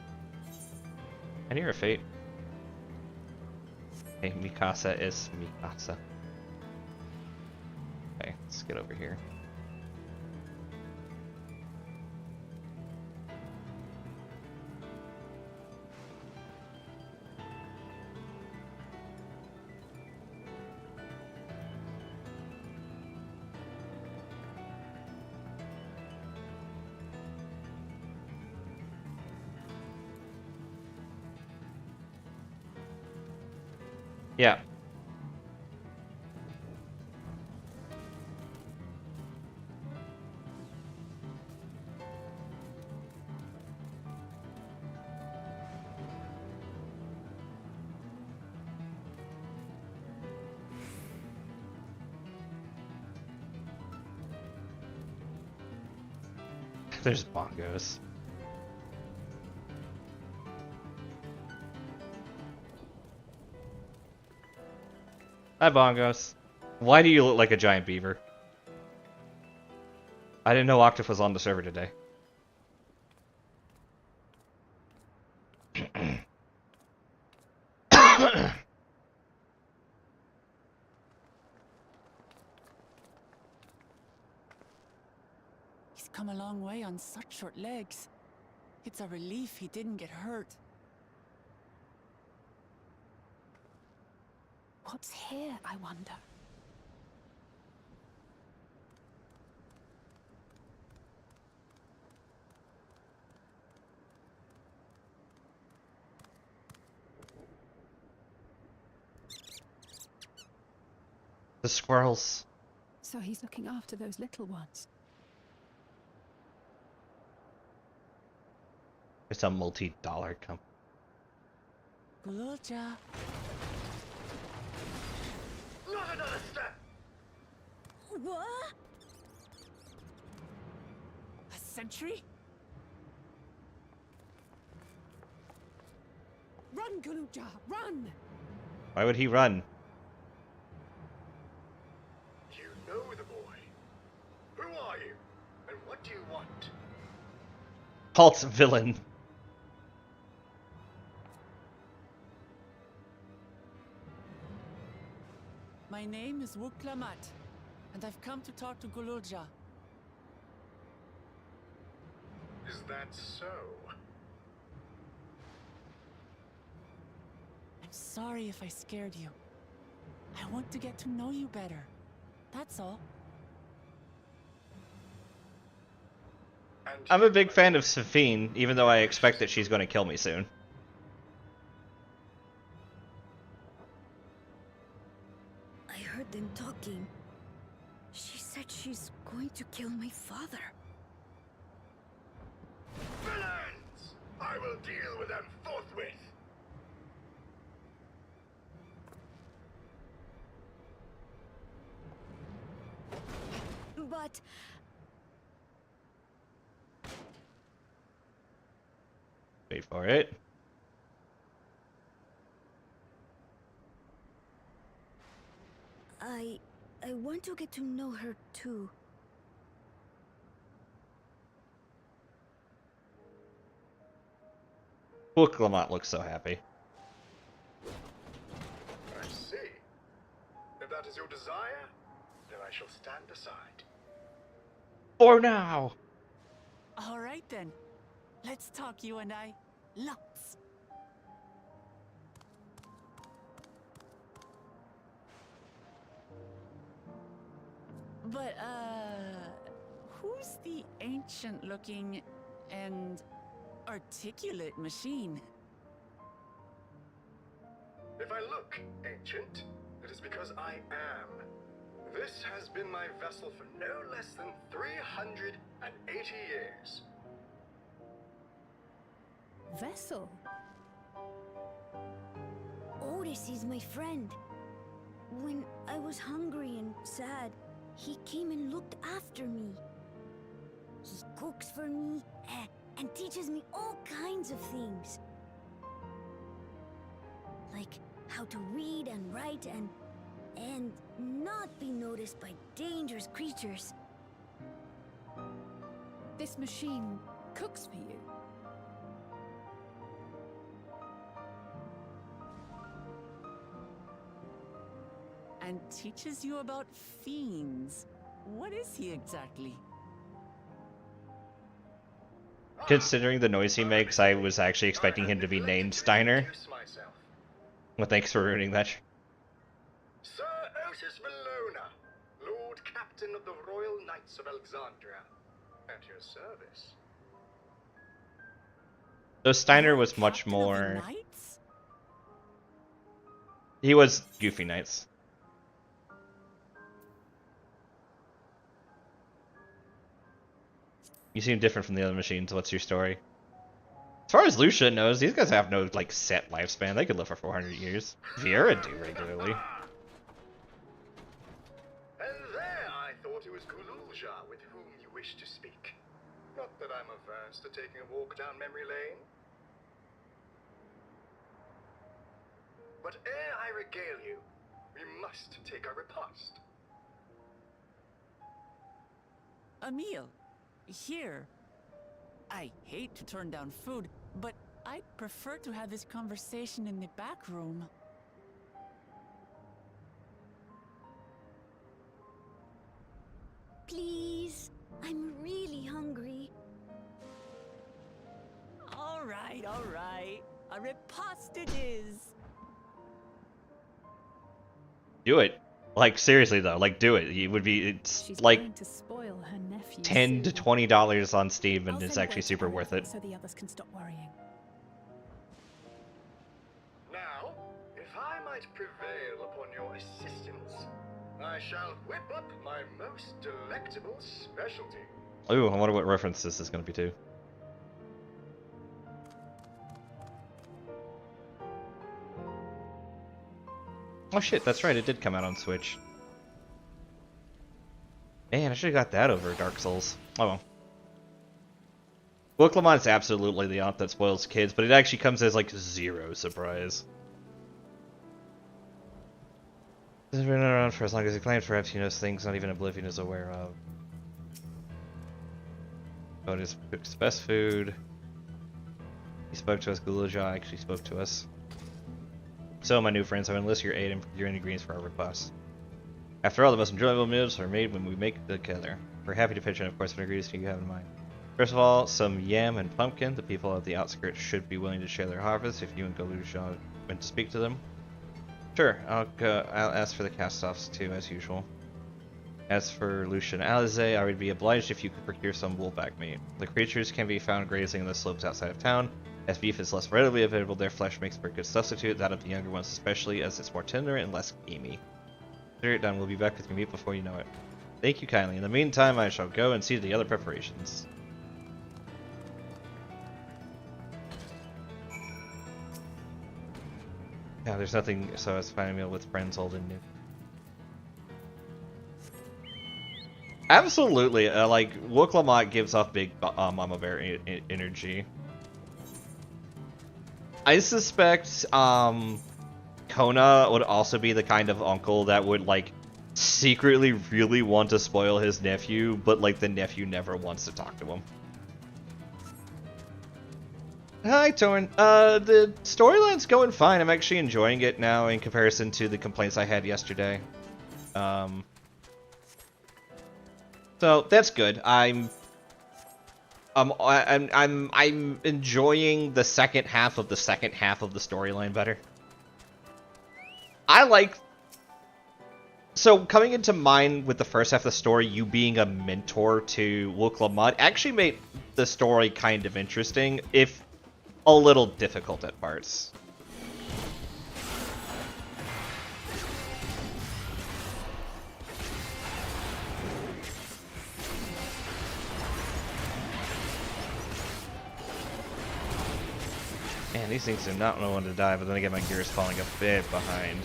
I hear a fate. Hey, Mikasa is Mikasa. Okay, let's get over here. Yeah. There's bongos. Hi, bongos. Why do you look like a giant beaver? I didn't know Octopus was on the server today. He's come a long way on such short legs. It's a relief he didn't get hurt. What's here, I wonder? The squirrels. So he's looking after those little ones. It's a multi-dollar company. Gululja. Not another step! What? A sentry? Run, Gululja, run! Why would he run? You know the boy. Who are you? And what do you want? Halt, villain. My name is Wuklamat, and I've come to talk to Gululja. Is that so? I'm sorry if I scared you. I want to get to know you better. That's all. I'm a big fan of Safine, even though I expect that she's going to kill me soon. I heard them talking. She said she's going to kill my father. Villains! I will deal with them forthwith. But Wait for it. I want to get to know her too. Look, Lamont looks so happy. I see. If that is your desire, then I shall stand aside. For now. All right then. Let's talk, you and I. Lots. But, who Who's the ancient-looking and articulate machine? If I look ancient, it is because I am. This has been my vessel for no less than 380 years. Vessel? Otis is my friend. When I was hungry and sad, he came and looked after me. He cooks for me and teaches me all kinds of things. Like how to read and write and not be noticed by dangerous creatures. This machine cooks for you? And teaches you about fiends. What is he exactly? Considering the noise he makes, I was actually expecting him to be named Steiner. Well, thanks for ruining that. Sir Otis Valona, Lord Captain of the Royal Knights of Alexandria, at your service. So Steiner was much more... He was Goofy Knights. You seem different from the other machines. What's your story? As far as Lucia knows, these guys have no, like, set lifespan. They could live for 400 years. Viera do regularly. And there I thought it was Kululja with whom you wish to speak. Not that I'm averse to taking a walk down memory lane. But ere I regale you, we must take our repast. A meal. Here. I hate to turn down food, but I'd prefer to have this conversation in the back room. Please, I'm really hungry. All right, all right. A repast it is. Do it. Like, seriously though, like, do it. It would be, it's She's like going to spoil her nephew $10 to $20 on Steam, and I'll it's send actually word to super Eric worth it. so the others can stop worrying. Now, if I might prevail upon your assistance, I shall whip up my most delectable specialty. Ooh, I wonder what reference this is going to be to. Oh shit, that's right, it did come out on Switch. Man, I should've got that over Dark Souls. Oh well. Book Lamont's absolutely the aunt that spoils kids, but it actually comes as like zero surprise. This has been around for as long as he claims, perhaps he knows things not even Oblivion is aware of. Otis cooks best food. He spoke to us, Guluja actually spoke to us. So, my new friends, I enlist your aid in procuring ingredients for our request. After all, the most enjoyable meals are made when we make together. We're happy to pitch in, of course, what ingredients you have in mind. First of all, some yam and pumpkin. The people of the outskirts should be willing to share their harvest if you and Galusha went to speak to them. Sure, I'll ask for the cast-offs too, as usual. As for Lucia and Alize, I would be obliged if you could procure some woolback meat. The creatures can be found grazing in the slopes outside of town. As beef is less readily available, their flesh makes for a good substitute, that of the younger ones especially, as it's more tender and less gamey. Consider it done, we'll be back with your meat before you know it. Thank you kindly. In the meantime, I shall go and see to the other preparations. Yeah, there's nothing, so it's finding a meal with friends old and new. Absolutely, like, Wook Lamont gives off big Mama Bear energy. I suspect, Kona would also be the kind of uncle that would, like, secretly really want to spoil his nephew, but, like, the nephew never wants to talk to him. Hi, Torn. The storyline's going fine. I'm actually enjoying it now in comparison to the complaints I had yesterday. So that's good. I'm enjoying the second half of the storyline better. I like So coming into mind with the first half of the story, you being a mentor to Luke Lamont actually made the story kind of interesting, if a little difficult at parts. Man, these things do not know when to die, but then again, my gear is falling a bit behind.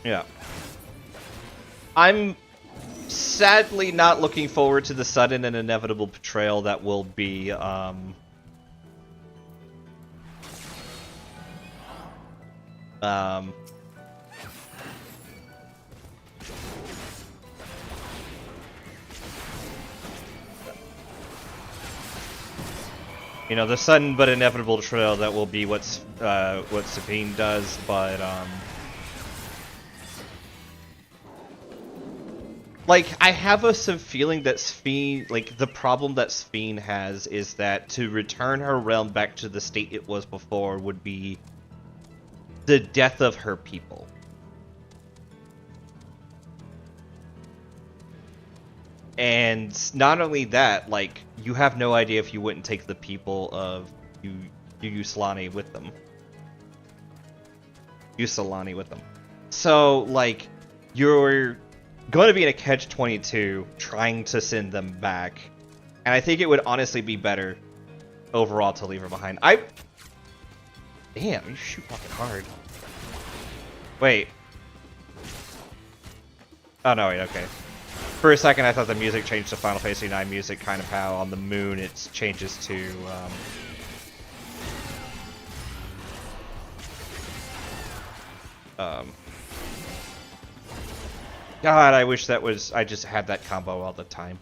Yeah. I'm sadly not looking forward to the sudden and inevitable betrayal that will be, you know, the sudden but inevitable betrayal that will be what Sabine does, but, like, I have a feeling that Sphene, like, the problem that Sphene has is that to return her realm back to the state it was before would be the death of her people. And not only that, like, you have no idea if you wouldn't take the people of Yustalani with them. So, like, you're going to be in a catch-22 trying to send them back. And I think it would honestly be better overall to leave her behind. Damn, you shoot fucking hard. Wait. Oh, no, wait, okay. For a second, I thought the music changed to Final Fantasy IX music, kind of how on the moon it changes to, God, I wish that was... I just had that combo all the time.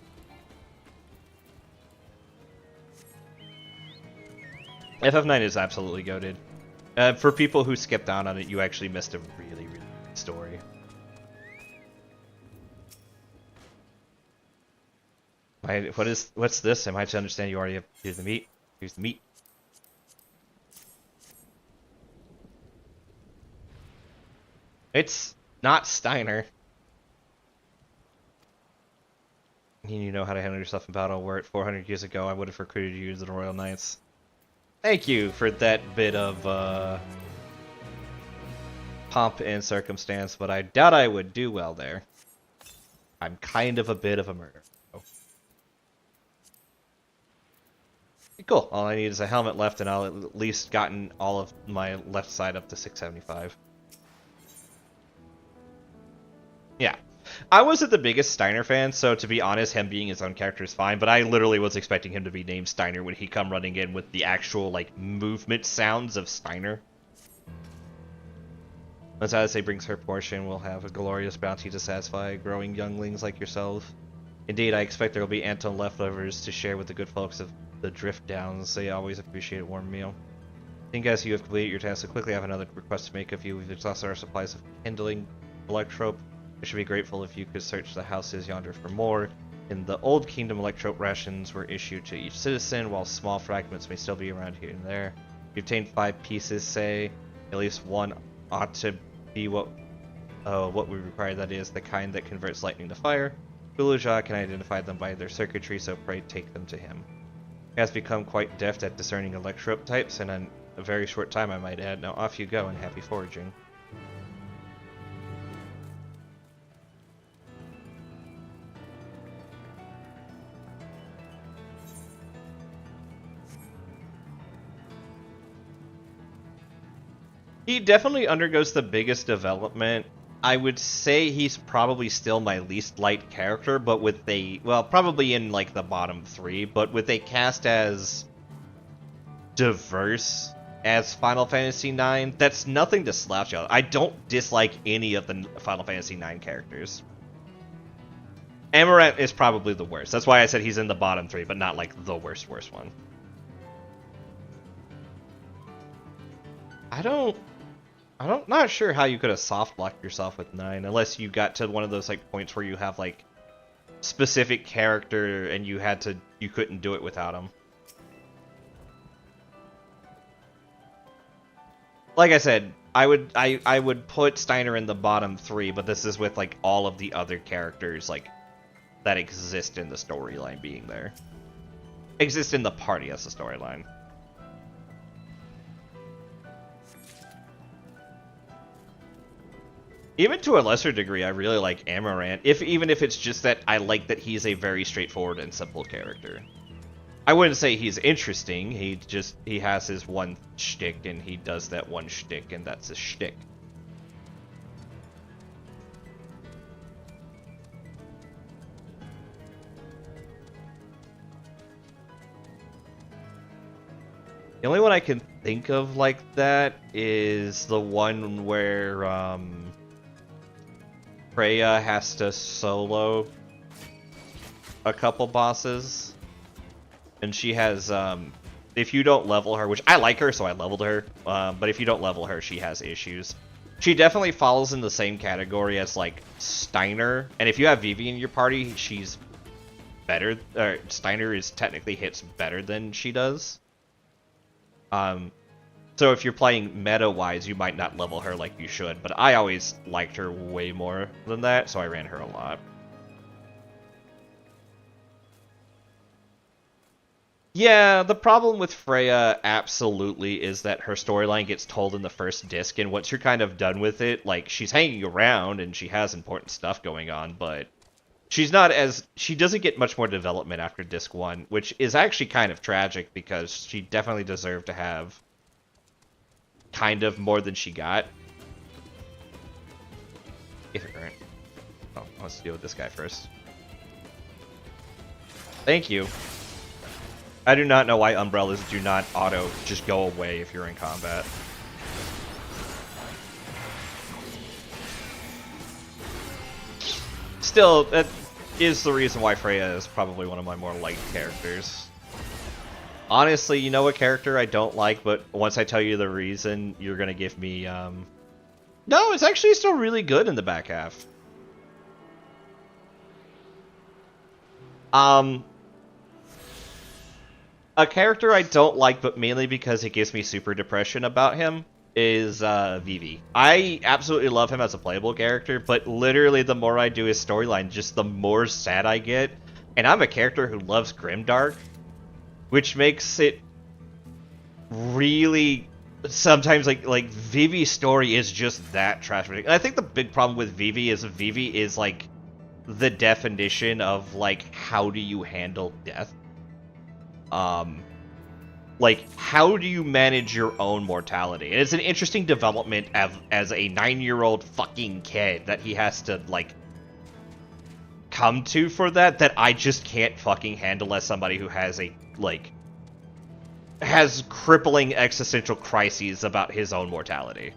FF9 is absolutely goated. For people who skipped out on it, you actually missed a really, really good story. What's this? Am I to understand you already have... Here's the meat. Here's the meat. It's not Steiner. You know how to handle yourself in battle. Were it 400 years ago, I would have recruited you to the Royal Knights. Thank you for that bit of pomp and circumstance, but I doubt I would do well there. I'm kind of a bit of a murderer. Cool. All I need is a helmet left, and I'll at least gotten all of my left side up to 675. Yeah. I wasn't the biggest Steiner fan, so to be honest, him being his own character is fine, but I literally was expecting him to be named Steiner when he come running in with the actual, like, movement sounds of Steiner. Once Odyssey brings her portion, we'll have a glorious bounty to satisfy growing younglings like yourself. Indeed, I expect there will be Anton leftovers to share with the good folks of the Drift Downs. They always appreciate a warm meal. I think as you have completed your task so quickly, I have another request to make of you. We've exhausted our supplies of kindling electrope. I should be grateful if you could search the houses yonder for more. In the Old Kingdom, electrope rations were issued to each citizen, while small fragments may still be around here and there. You obtained 5 pieces, say. At least one ought to be what we require, that is, the kind that converts lightning to fire. Guluja can identify them by their circuitry, so pray take them to him. He has become quite deft at discerning electrope types, and in a very short time, I might add. Now off you go, and happy foraging. He definitely undergoes the biggest development. I would say he's probably still my least liked character, but with a... well, probably in, like, the bottom 3, but with a cast as diverse as Final Fantasy IX, that's nothing to slouch at. I don't dislike any of the Final Fantasy IX characters. Amaranth is probably the worst. That's why I said he's in the bottom 3, but not, like, the worst one. I'm not sure how you could have soft locked yourself with 9, unless you got to one of those like points where you have like specific character and you couldn't do it without him. like I said, I would put Steiner in the bottom 3, but this is with like all of the other characters like that exist in the storyline being there. Exist in the party as a storyline. Even to a lesser degree, I really like Amaranth, even if it's just that I like that he's a very straightforward and simple character. I wouldn't say he's interesting, he has his one shtick, and he does that one shtick, and that's his shtick. The only one I can think of like that is the one where, Freya has to solo a couple bosses, and she has, if you don't level her, which I like her, so I leveled her, but if you don't level her, she has issues. She definitely falls in the same category as, like, Steiner, and if you have Vivi in your party, she's better, or Steiner is technically hits better than she does. So if you're playing meta-wise, you might not level her like you should, but I always liked her way more than that, so I ran her a lot. Yeah, the problem with Freya absolutely is that her storyline gets told in the first disc, and once you're kind of done with it, like, she's hanging around and she has important stuff going on, but she doesn't get much more development after disc 1, which is actually kind of tragic because she definitely deserved to have kind of more than she got. Oh, let's deal with this guy first. Thank you. I do not know why umbrellas do not auto just go away if you're in combat. Still, that is the reason why Freya is probably one of my more liked characters. Honestly, you know a character I don't like, but once I tell you the reason, you're gonna give me, No, it's actually still really good in the back half. A character I don't like, but mainly because it gives me super depression about him, is Vivi. I absolutely love him as a playable character, but literally the more I do his storyline, just the more sad I get. And I'm a character who loves grimdark, which makes it really sometimes like Vivi's story is just that trash. And I think the big problem with Vivi is like the definition of like how do you handle death. Like, how do you manage your own mortality? And it's an interesting development as a 9-year-old fucking kid that he has to, like, come to for that I just can't fucking handle as somebody who has a, like, has crippling existential crises about his own mortality.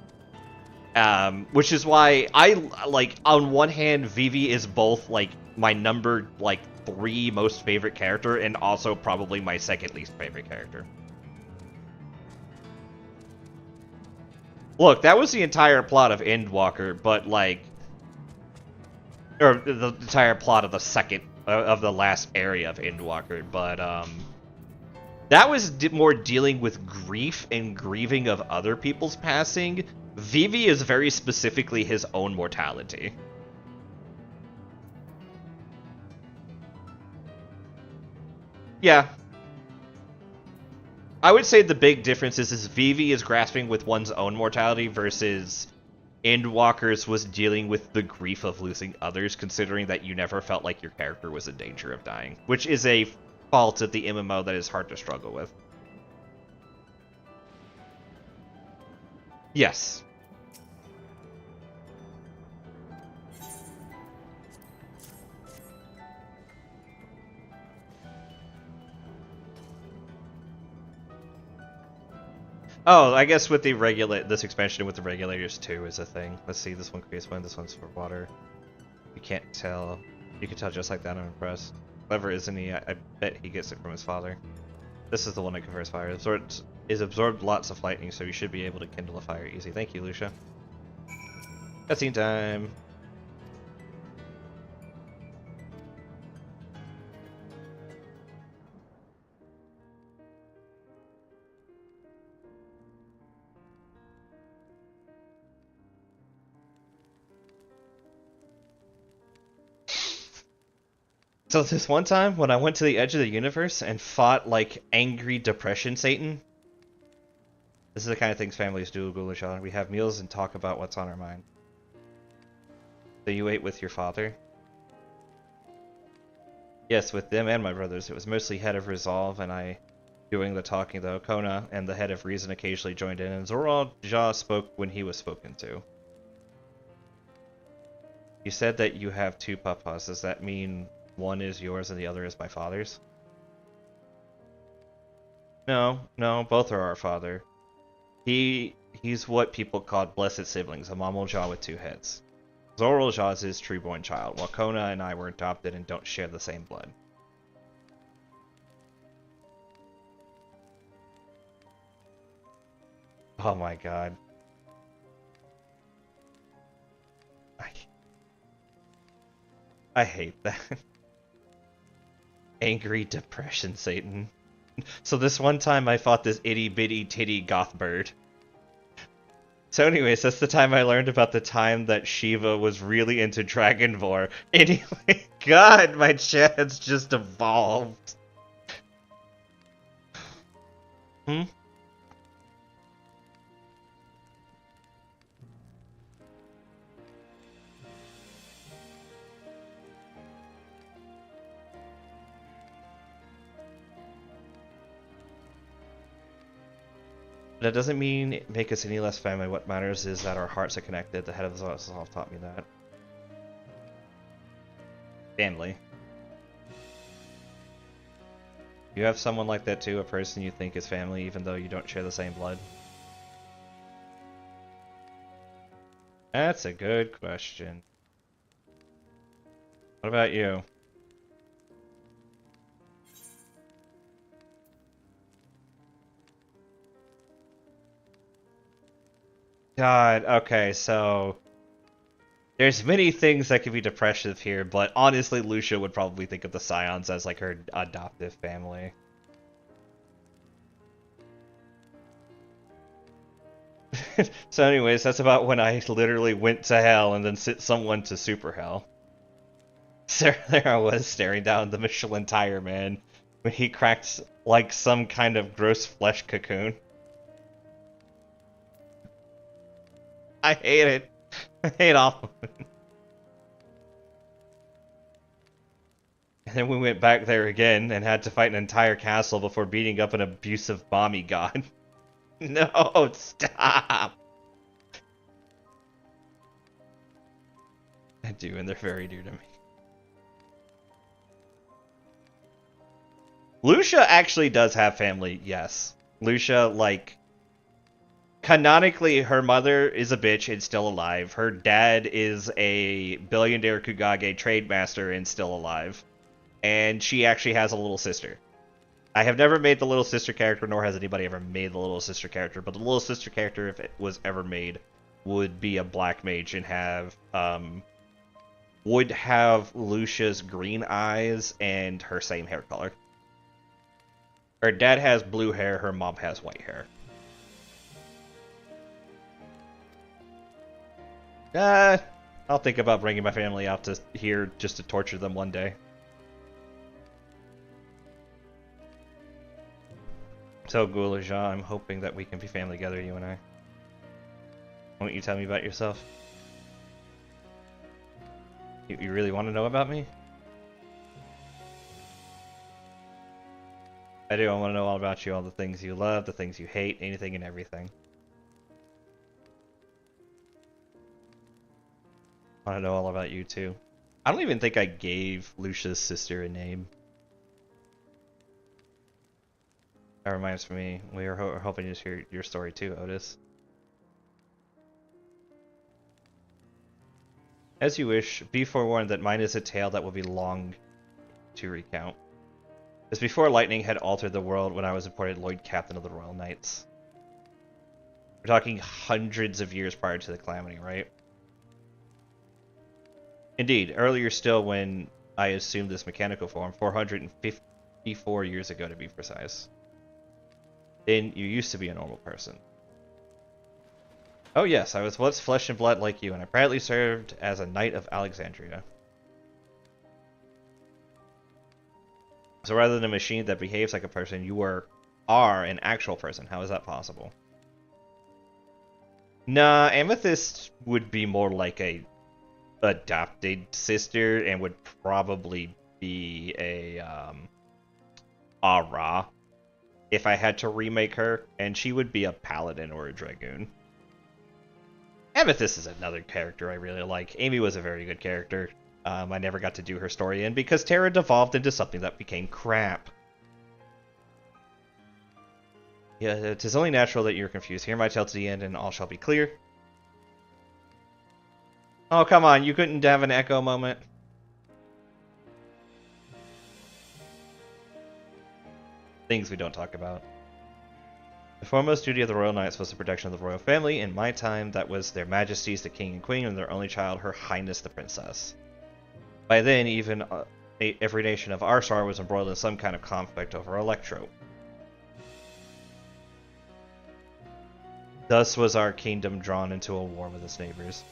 Which is why I, like, on one hand, Vivi is both, like, my number, like, 3 most favorite character, and also probably my second least favorite character. Look, that was the entire plot of Endwalker, but, like... Or the entire plot of the second... of the last area of Endwalker, but, that was more dealing with grief and grieving of other people's passing. Vivi is very specifically his own mortality. Yeah. I would say the big difference is Vivi is grasping with one's own mortality versus Endwalker's was dealing with the grief of losing others, considering that you never felt like your character was in danger of dying, which is a fault of the MMO that is hard to struggle with. Yes. Oh, I guess with the this expansion with the regulators too is a thing. Let's see, this one creates one, this one's for water. You can't tell. You can tell just like that, I'm impressed. Clever, isn't he? I bet he gets it from his father. This is the one that confers fire. Absorbed lots of lightning, so you should be able to kindle a fire easy. Thank you, Lucia. Cutscene time. So this one time when I went to the edge of the universe and fought like angry depression Satan. This is the kind of things families do, Gulashan. We have meals and talk about what's on our mind. So you ate with your father? Yes, with them and my brothers. It was mostly head of resolve and I doing the talking though. Kona and the head of reason occasionally joined in, and Zorah spoke when he was spoken to. You said that you have two papas. Does that mean one is yours and the other is my father's? No, both are our father. He's what people call blessed siblings, a Mamolja with two heads. Zorolja is his true-born child, while Kona and I were adopted and don't share the same blood. Oh my god. I hate that. Angry depression Satan. So this one time I fought this itty bitty titty goth bird. So anyways, that's the time I learned about the time that Shiva was really into Dragonvore. Anyway, god, my chat's just evolved. Hmm? That doesn't mean make us any less family. What matters is that our hearts are connected. The head of the Resolve taught me that. Family. You have someone like that too, a person you think is family even though you don't share the same blood? That's a good question. What about you? God, okay, so there's many things that could be depressive here, but honestly, Lucia would probably think of the Scions as like her adoptive family. So anyways, that's about when I literally went to hell and then sent someone to super hell. So there I was staring down the Michelin tire man when he cracked like some kind of gross flesh cocoon. I hate it. I hate all of it. And then we went back there again and had to fight an entire castle before beating up an abusive mommy god. No, stop! I do, and they're very dear to me. Lucia actually does have family, yes. Lucia, like, canonically, her mother is a bitch and still alive. Her dad is a billionaire Kugage trade master and still alive. And she actually has a little sister. I have never made the little sister character, nor has anybody ever made the little sister character, but the little sister character, if it was ever made, would be a black mage and have, would have Lucia's green eyes and her same hair color. Her dad has blue hair, her mom has white hair. I'll think about bringing my family out to here just to torture them one day. So, Gulaja, I'm hoping that we can be family together, you and I. Won't you tell me about yourself? You really want to know about me? I do. I want to know all about you, all the things you love, the things you hate, anything and everything. I want to know all about you, too. I don't even think I gave Lucia's sister a name. That reminds me, we were hoping to hear your story too, Otis. As you wish, be forewarned that mine is a tale that will be long to recount. As before lightning had altered the world when I was appointed Lord Captain of the Royal Knights. We're talking hundreds of years prior to the calamity, right? Indeed, earlier still when I assumed this mechanical form, 454 years ago to be precise. Then you used to be a normal person. Oh yes, I was once flesh and blood like you, and I proudly served as a Knight of Alexandria. So rather than a machine that behaves like a person, you are an actual person. How is that possible? Nah, Amethyst would be more like a adopted sister and would probably be a Ara if I had to remake her, and she would be a paladin or a dragoon. Amethyst is another character I really like. Amy was a very good character. I never got to do her story in because Terra devolved into something that became crap. Yeah, it is only natural that you're confused. Hear my tale to the end and all shall be clear. Oh, come on, you couldn't have an echo moment? Things we don't talk about. The foremost duty of the Royal Knights was the protection of the royal family. In my time, that was their majesties, the king and queen, and their only child, her highness the princess. By then, even every nation of our star was embroiled in some kind of conflict over Electro. Thus was our kingdom drawn into a war with its neighbors.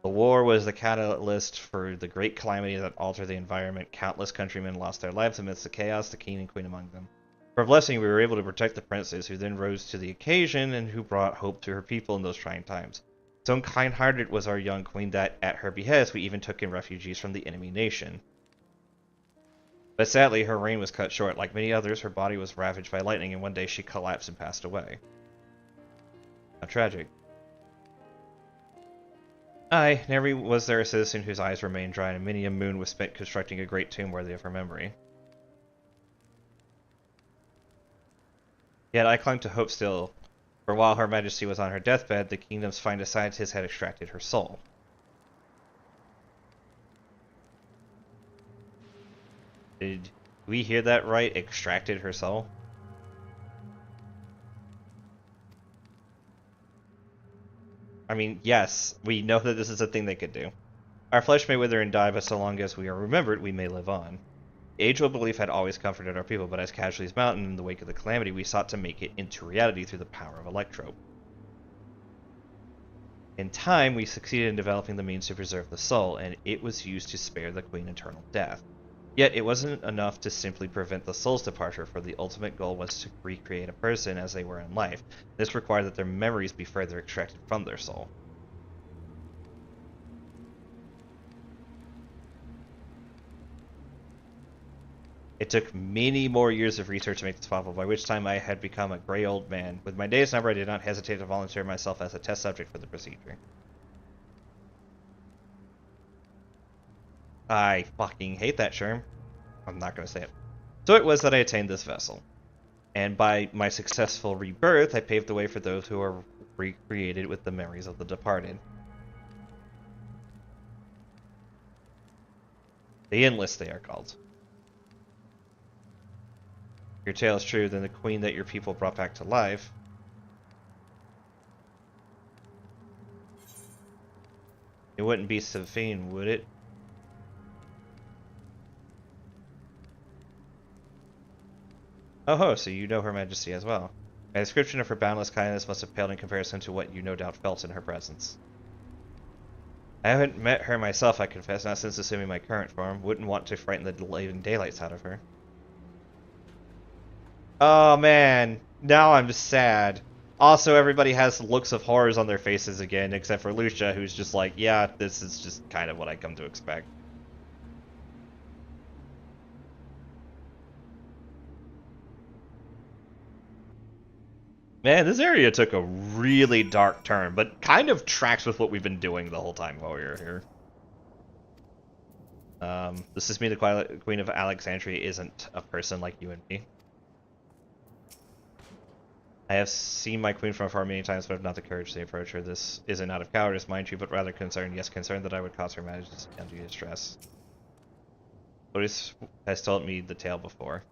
The war was the catalyst for the great calamity that altered the environment. Countless countrymen lost their lives amidst the chaos, the king and queen among them. For a blessing, we were able to protect the princess, who then rose to the occasion and who brought hope to her people in those trying times. So kind-hearted was our young queen that, at her behest, we even took in refugees from the enemy nation. But sadly, her reign was cut short. Like many others, her body was ravaged by lightning, and one day she collapsed and passed away. How tragic. Aye, never was there a citizen whose eyes remained dry, and many a moon was spent constructing a great tomb worthy of her memory. Yet I clung to hope still, for while her majesty was on her deathbed, the kingdom's finest scientist had extracted her soul. Did we hear that right? Extracted her soul? I mean, yes, we know that this is a thing they could do. Our flesh may wither and die, but so long as we are remembered, we may live on. The age-old belief had always comforted our people, but as casualties mounted in the wake of the calamity, we sought to make it into reality through the power of Electro. In time, we succeeded in developing the means to preserve the soul, and it was used to spare the Queen eternal death. Yet, it wasn't enough to simply prevent the soul's departure, for the ultimate goal was to recreate a person as they were in life. This required that their memories be further extracted from their soul. It took many more years of research to make this possible, by which time I had become a gray old man. With my days numbered, I did not hesitate to volunteer myself as a test subject for the procedure. I fucking hate that term. I'm not going to say it. So it was that I attained this vessel. And by my successful rebirth, I paved the way for those who are recreated with the memories of the departed. The Endless, they are called. If your tale is true, then the queen that your people brought back to life it wouldn't be Savine, would it? Oh, so you know Her Majesty as well. My description of her boundless kindness must have paled in comparison to what you no doubt felt in her presence. I haven't met her myself, I confess, not since assuming my current form. Wouldn't want to frighten the living daylights out of her. Oh man, now I'm sad. Also, everybody has looks of horrors on their faces again, except for Lucia, who's just like, yeah, this is just kind of what I come to expect. Man, this area took a really dark turn, but kind of tracks with what we've been doing the whole time while we were here. This is me, the Queen of Alexandria isn't a person like you and me. I have seen my queen from afar many times, but have not the courage to approach her. This isn't out of cowardice, mind you, but rather concern. Yes, concern that I would cause her majesty undue distress. Otis has told me the tale before.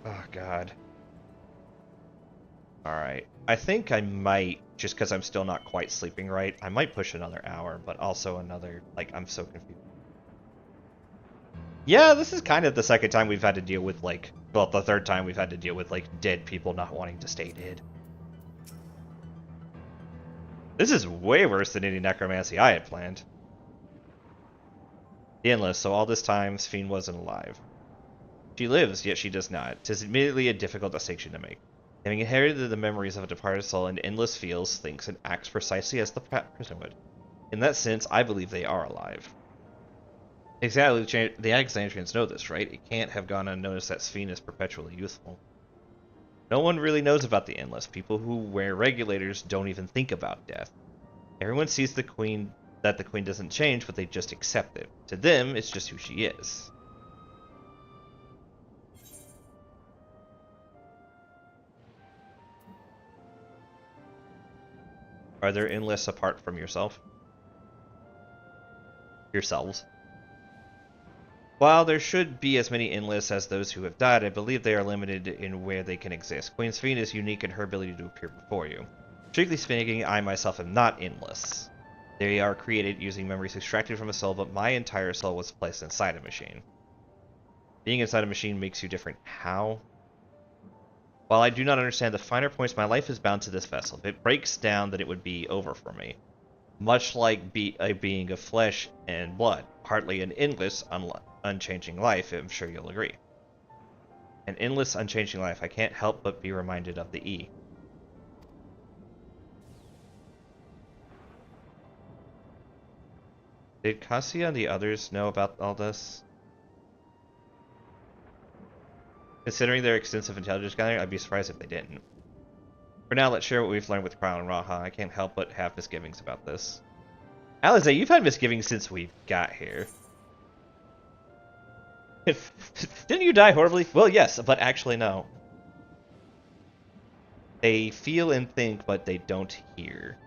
Oh, God. Alright. I think I might, just because I'm still not quite sleeping right, I might push another hour, but also another, like, I'm so confused. Yeah, this is kind of the second time we've had to deal with, like, well, the third time we've had to deal with, like, dead people not wanting to stay dead. This is way worse than any necromancy I had planned. The Endless, so all this time, Sphene wasn't alive. She lives, yet she does not. 'Tis admittedly a difficult distinction to make. Having inherited the memories of a departed soul, an Endless feels, thinks, and acts precisely as the person would. In that sense, I believe they are alive. Exactly, the Alexandrians know this, right? It can't have gone unnoticed that Sphene is perpetually youthful. No one really knows about the Endless. People who wear regulators don't even think about death. Everyone sees that the Queen doesn't change, but they just accept it. To them, it's just who she is. Are there Endless apart from yourselves? While there should be as many Endless as those who have died, I believe they are limited in where they can exist. Queen Sphene is unique in her ability to appear before you. Strictly speaking, I myself am not Endless. They are created using memories extracted from a soul, but my entire soul was placed inside a machine. Being inside a machine makes you different. How? While I do not understand the finer points, my life is bound to this vessel. If it breaks down, then it would be over for me. Much like a being of flesh and blood, partly an endless, unchanging life, I'm sure you'll agree. An endless, unchanging life, I can't help but be reminded of the E. Did Cassia and the others know about all this? Considering their extensive intelligence gathering, I'd be surprised if they didn't. For now, let's share what we've learned with Crown and Raha. I can't help but have misgivings about this. Alize, you've had misgivings since we got here. Didn't you die horribly? Well, yes, but actually no. They feel and think, but they don't hear.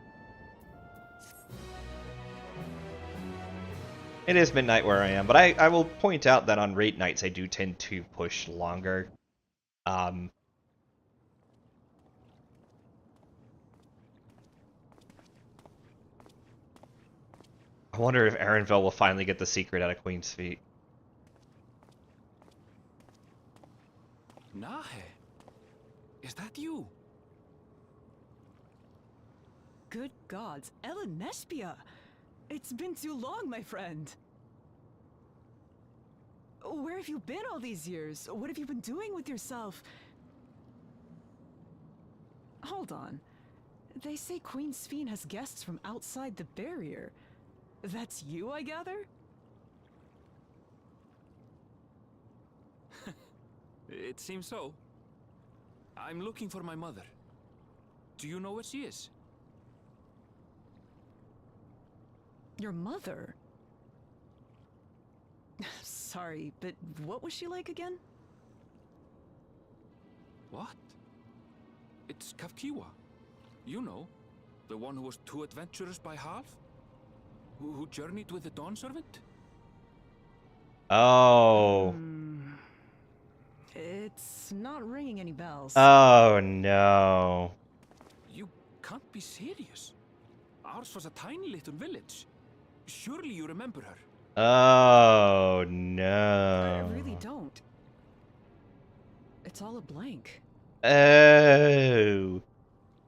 It is midnight where I am, but I will point out that on raid nights I do tend to push longer. I wonder if Erenville will finally get the secret out of Queen's feet. Nahe, is that you? Good gods, Ellen Nespia! It's been too long, my friend. Where have you been all these years? What have you been doing with yourself? Hold on. They say Queen Sphene has guests from outside the barrier. That's you, I gather? It seems so. I'm looking for my mother. Do you know where she is? Your mother? Sorry, but what was she like again? What? It's Kafkiwa. You know, the one who was too adventurous by half? Who journeyed with the Dawn Servant? Oh. It's not ringing any bells. Oh no. You can't be serious. Ours was a tiny little village. Surely you remember her. Oh no. I really don't. It's all a blank. Oh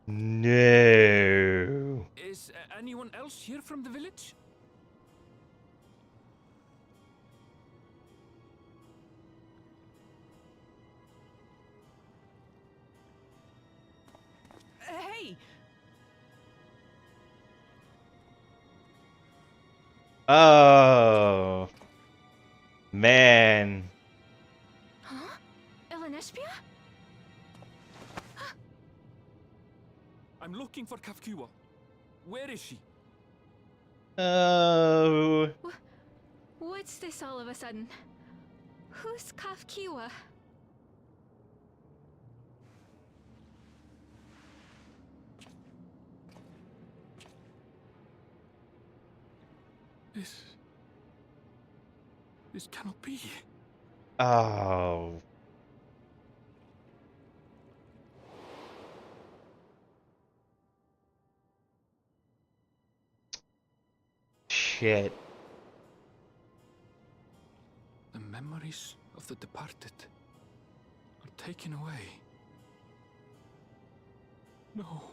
no. Is anyone else here from the village? Hey! Oh man. Huh? Ellen Espia? I'm looking for Kafkiwa. Where is she? Oh. What's this all of a sudden? Who's Kafkiwa? This cannot be. Oh. Shit. The memories of the departed are taken away. No.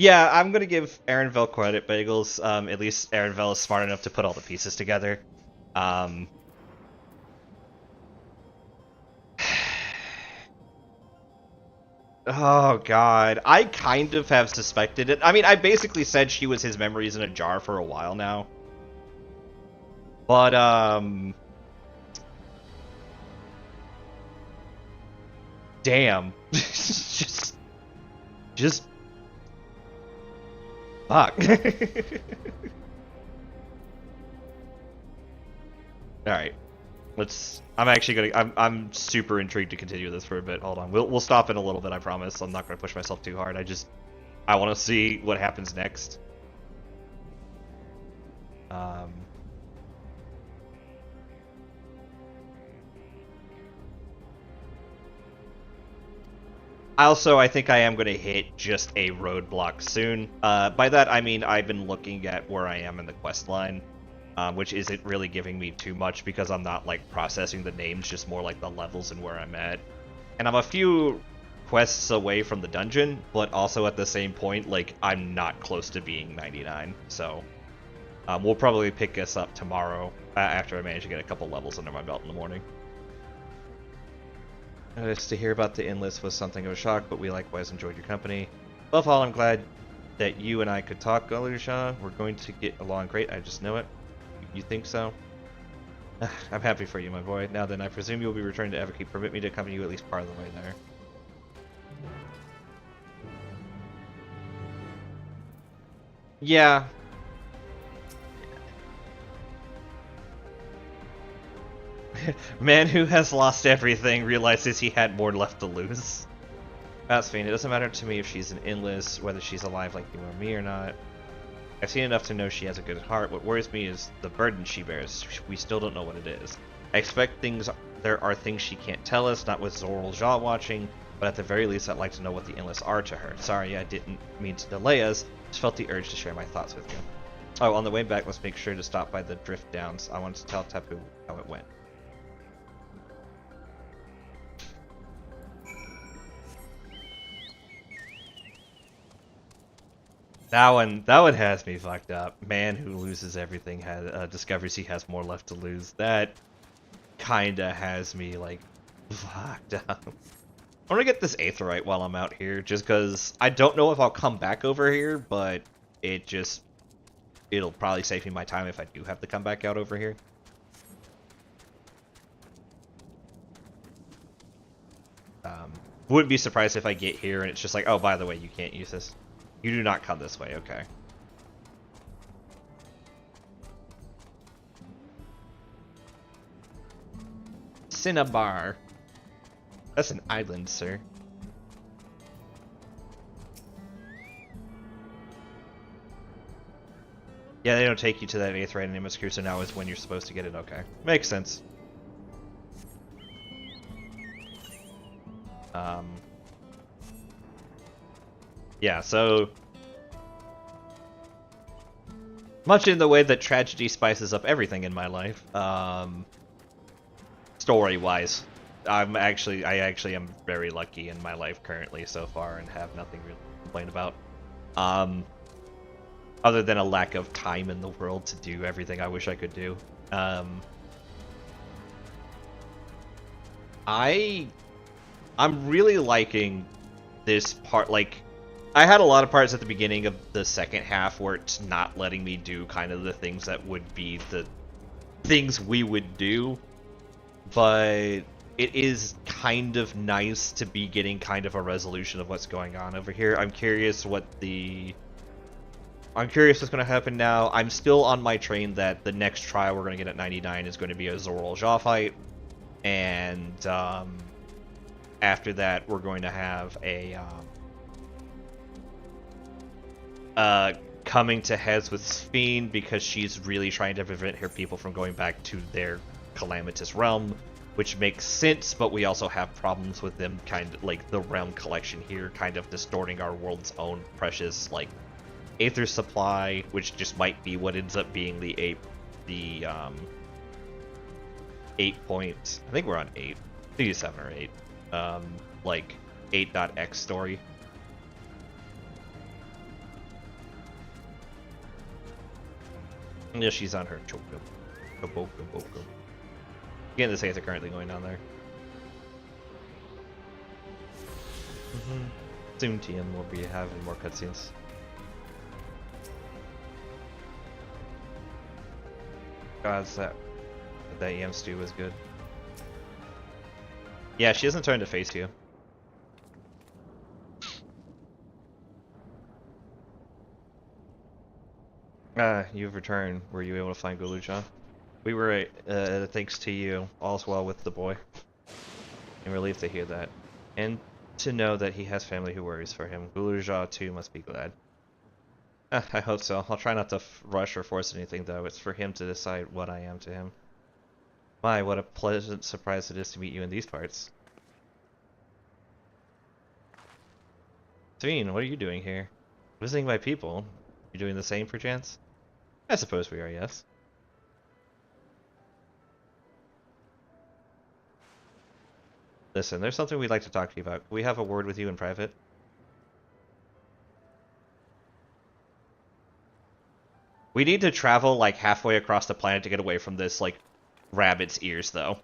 Yeah, I'm gonna give Arenville credit, Bagels. At least Arenville is smart enough to put all the pieces together. Oh god, I kind of have suspected it. I mean, I basically said she was his memories in a jar for a while now. But, damn. just... Fuck. Alright. I'm super intrigued to continue this for a bit. Hold on. We'll stop in a little bit, I promise. I'm not gonna push myself too hard. I want to see what happens next. I think I am going to hit just a roadblock soon. By that, I mean I've been looking at where I am in the quest line, which isn't really giving me too much because I'm not, like, processing the names, just more like the levels and where I'm at. And I'm a few quests away from the dungeon, but also at the same point, like, I'm not close to being 99, so we'll probably pick this up tomorrow after I manage to get a couple levels under my belt in the morning. To hear about the enlist was something of a shock, but we likewise enjoyed your company. Above all, I'm glad that you and I could talk, Alusha. We're going to get along great, I just know it. You think so? I'm happy for you, my boy. Now then, I presume you'll be returning to Everkeep. Permit me to accompany you at least part of the way there. Yeah. Man who has lost everything realizes he had more left to lose. Asphine, it doesn't matter to me if she's an endless, whether she's alive like you or me or not. I've seen enough to know she has a good heart. What worries me is the burden she bears. We still don't know what it is. I expect there are things she can't tell us, not with Zoral Jaw watching, but at the very least I'd like to know what the endless are to her. Sorry, I didn't mean to delay us. Just felt the urge to share my thoughts with you. Oh, on the way back, let's make sure to stop by the Drift Downs. I want to tell Tapu how it went. That one has me fucked up. Man who loses everything discovers he has more left to lose. That kinda has me, like, fucked up. I'm gonna get this Aetherite while I'm out here, just because I don't know if I'll come back over here, but it'll probably save me my time if I do have to come back out over here. Wouldn't be surprised if I get here and it's just like, oh, by the way, you can't use this. You do not come this way, okay. Cinnabar. That's an island, sir. Yeah, they don't take you to that 8th rank in Imaskur, so now is when you're supposed to get it, okay. Makes sense. Yeah, so much in the way that tragedy spices up everything in my life, story-wise, I actually am very lucky in my life currently so far and have nothing really to complain about. Other than a lack of time in the world to do everything I wish I could do. I'm really liking this part, like, I had a lot of parts at the beginning of the second half where it's not letting me do kind of the things that would be the things we would do, but it is kind of nice to be getting kind of a resolution of what's going on over here. I'm curious what's going to happen now. I'm still on my train that the next trial we're going to get at 99 is going to be a Zoral Jaw fight, and after that we're going to have a coming to heads with Sphene because she's really trying to prevent her people from going back to their calamitous realm, which makes sense, but we also have problems with them kind of like the realm collection here kind of distorting our world's own precious like aether supply, which just might be what ends up being the 8 points. I think we're on 8. Maybe 7 or 8. Like 8.x story. Yeah, she's on her choco. Getting the say they're currently going down there. Soon TM will be having more cutscenes. God, that EM stew was good. Yeah, she hasn't turned to face you. You've returned. Were you able to find Guluja? We were, thanks to you, all's well with the boy. I'm relieved to hear that. And to know that he has family who worries for him. Guluja, too, must be glad. I hope so. I'll try not to rush or force anything, though. It's for him to decide what I am to him. My, what a pleasant surprise it is to meet you in these parts. Tveen, what are you doing here? Visiting my people? You doing the same, perchance? I suppose we are, yes. Listen, there's something we'd like to talk to you about. Can we have a word with you in private? We need to travel, like, halfway across the planet to get away from this, like, rabbit's ears, though.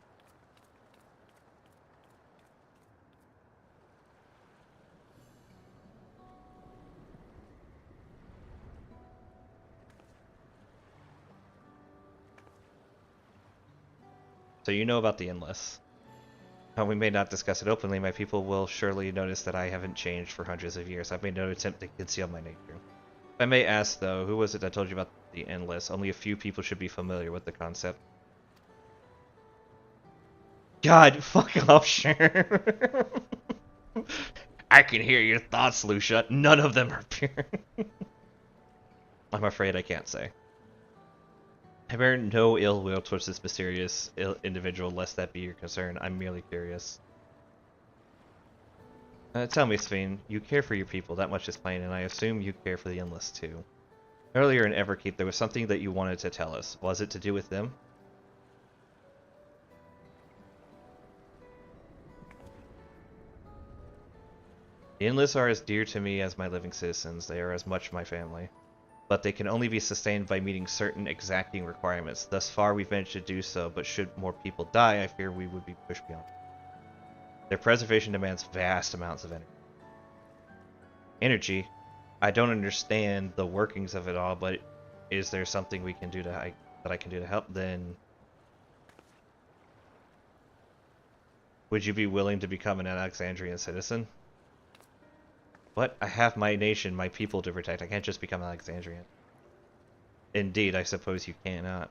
So you know about the Endless. We may not discuss it openly. My people will surely notice that I haven't changed for hundreds of years. I've made no attempt to conceal my nature. If I may ask, though, who was it that told you about the Endless? Only a few people should be familiar with the concept. God, fuck off, sure. I can hear your thoughts, Lucia. None of them are pure. I'm afraid I can't say. I bear no ill will towards this mysterious individual, lest that be your concern. I'm merely curious. Tell me, Tveen, you care for your people, that much is plain, and I assume you care for the Endless too. Earlier in Everkeep, there was something that you wanted to tell us. Was it to do with them? The Endless are as dear to me as my living citizens. They are as much my family. But they can only be sustained by meeting certain exacting requirements. Thus far, we've managed to do so, but should more people die, I fear we would be pushed beyond. Their preservation demands vast amounts of energy. Energy? I don't understand the workings of it all, but is there something we can do that I can do to help? Then would you be willing to become an Alexandrian citizen? What? I have my nation, my people to protect. I can't just become Alexandrian. Indeed, I suppose you cannot.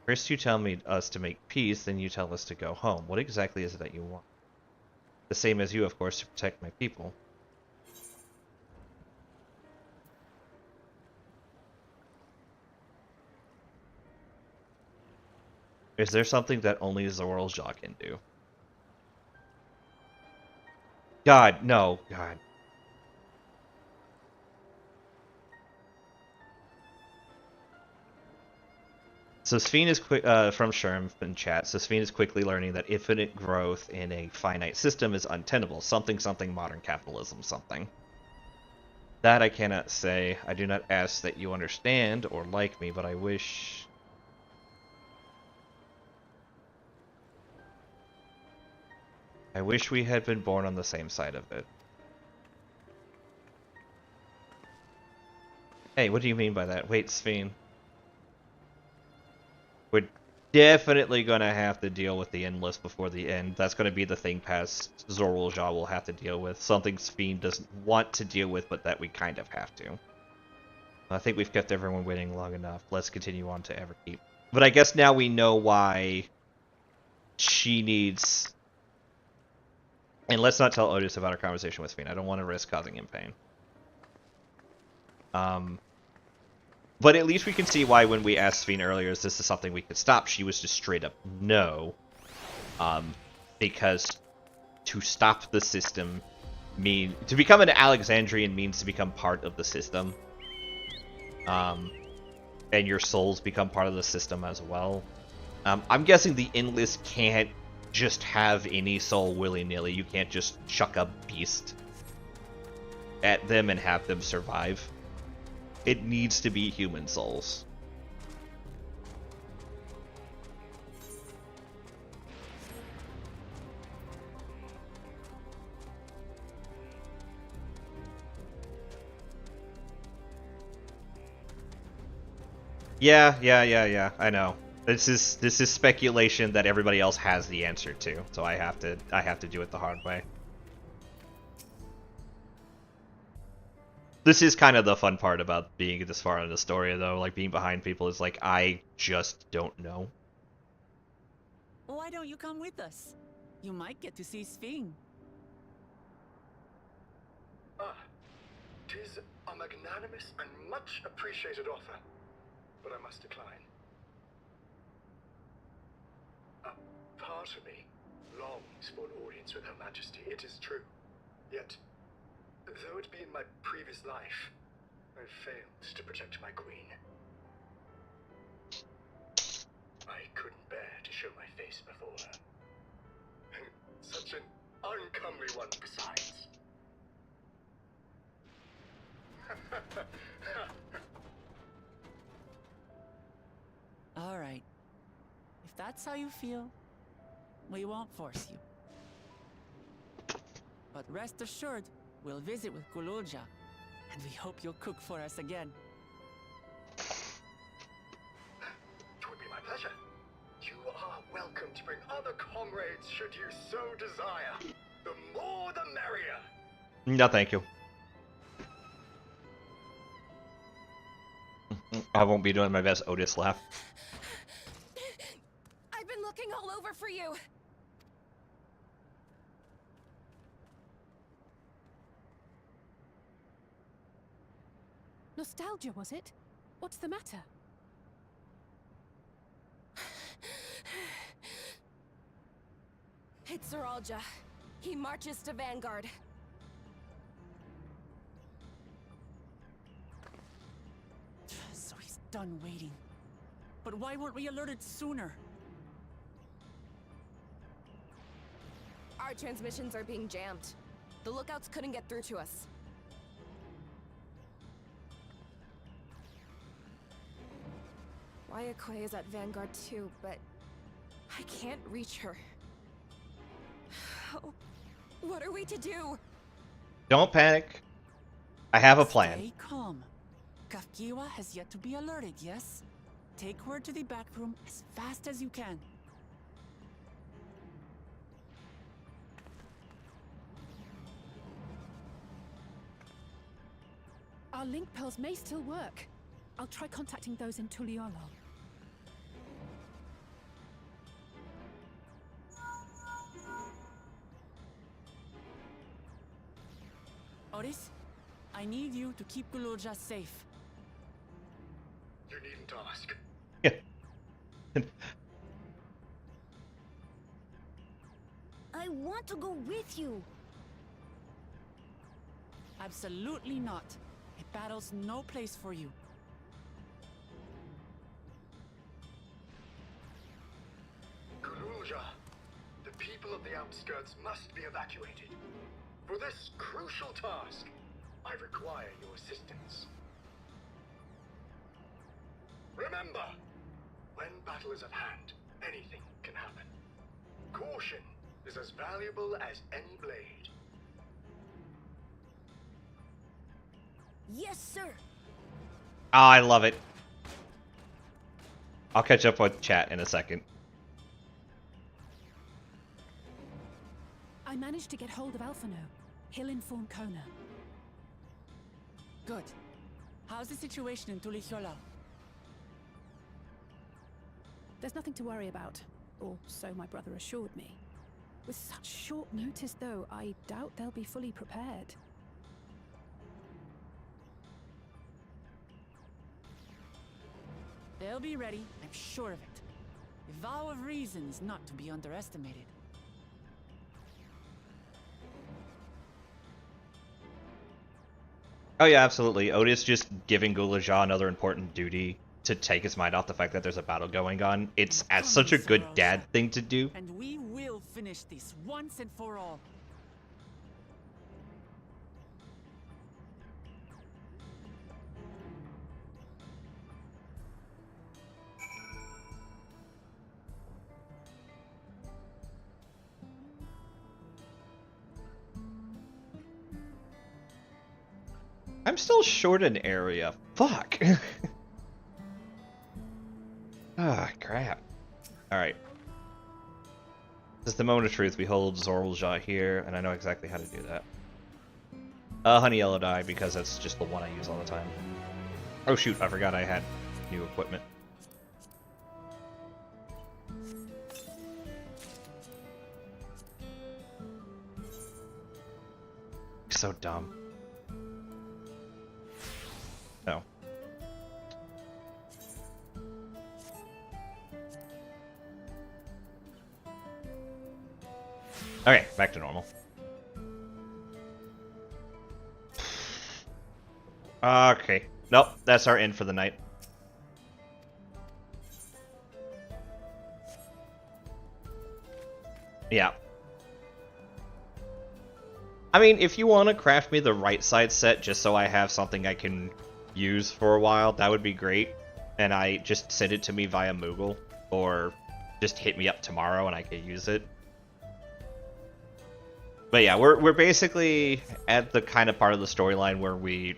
First you tell us to make peace, then you tell us to go home. What exactly is it that you want? The same as you, of course, to protect my people. Is there something that only Zoralja can do? God, no. God. So Sphene is from Sherm in chat. So Sphene is quickly learning that infinite growth in a finite system is untenable. Something modern capitalism something. That I cannot say. I do not ask that you understand or like me, but I wish. I wish we had been born on the same side of it. Hey, what do you mean by that? Wait, Sphene. We're definitely gonna have to deal with the Endless before the end. That's gonna be the thing past Zoralja will have to deal with. Something Sphene doesn't want to deal with, but that we kind of have to. I think we've kept everyone waiting long enough. Let's continue on to Everkeep. But I guess now we know why she needs... And let's not tell Otis about our conversation with Sphene. I don't want to risk causing him pain. But at least we can see why when we asked Sphene earlier, is this something we could stop? She was just straight up no. Because to stop the system to become an Alexandrian means to become part of the system. And your souls become part of the system as well. I'm guessing the Endless can't just have any soul willy-nilly. You can't just chuck a beast at them and have them survive. It needs to be human souls. Yeah. I know. This is speculation that everybody else has the answer to, so I have to do it the hard way. This is kind of the fun part about being this far in the story, though. Like, being behind people is like, I just don't know. Why don't you come with us? You might get to see Sphene. Tis a magnanimous and much appreciated offer, but I must decline. A part of me longs for an audience with Her Majesty, it is true. Yet, though it be in my previous life, I failed to protect my queen. I couldn't bear to show my face before her. And such an uncomely one besides. All right. If that's how you feel, we won't force you. But rest assured, we'll visit with Gululja, and we hope you'll cook for us again. It would be my pleasure. You are welcome to bring other comrades should you so desire. The more the merrier. No, thank you. I won't be doing my best Otis laugh. I've been looking all over for you. Nostalgia, was it? What's the matter? It's Zeralja. He marches to Vanguard. So he's done waiting. But why weren't we alerted sooner? Our transmissions are being jammed. The lookouts couldn't get through to us. Wayakoi is at Vanguard too, but I can't reach her. Oh, what are we to do? Don't panic. I have a plan. Stay calm. Kafkiwa has yet to be alerted, yes? Take word to the back room as fast as you can. Our link pearls may still work. I'll try contacting those in Tuliolo. Otis, I need you to keep Gululja safe. You needn't ask. I want to go with you. Absolutely not. A battle's no place for you. Gululja, the people of the outskirts must be evacuated. For this crucial task, I require your assistance. Remember, when battle is at hand, anything can happen. Caution is as valuable as any blade. Yes, sir. Oh, I love it. I'll catch up with chat in a second. I managed to get hold of Alphano. He'll inform Kona. Good. How's the situation in Tulichola? There's nothing to worry about, or so my brother assured me. With such short notice, though, I doubt they'll be fully prepared. They'll be ready, I'm sure of it. A vow of reason is not to be underestimated. Oh yeah, absolutely. Otis just giving Gululja another important duty to take his mind off the fact that there's a battle going on. It's such a good dad thing to do. And we will finish this once and for all. I'm still short an area. Fuck. crap. Alright. This is the moment of truth. We hold Zorlja here, and I know exactly how to do that. Honey Yellow Dye, because that's just the one I use all the time. Oh shoot, I forgot I had new equipment. So dumb. No. Okay, back to normal. Okay. Nope, that's our end for the night. Yeah. I mean, if you want to craft me the right side set just so I have something I can use for a while, that would be great. And I just send it to me via Moogle, or just hit me up tomorrow and I can use it. But yeah, we're basically at the kind of part of the storyline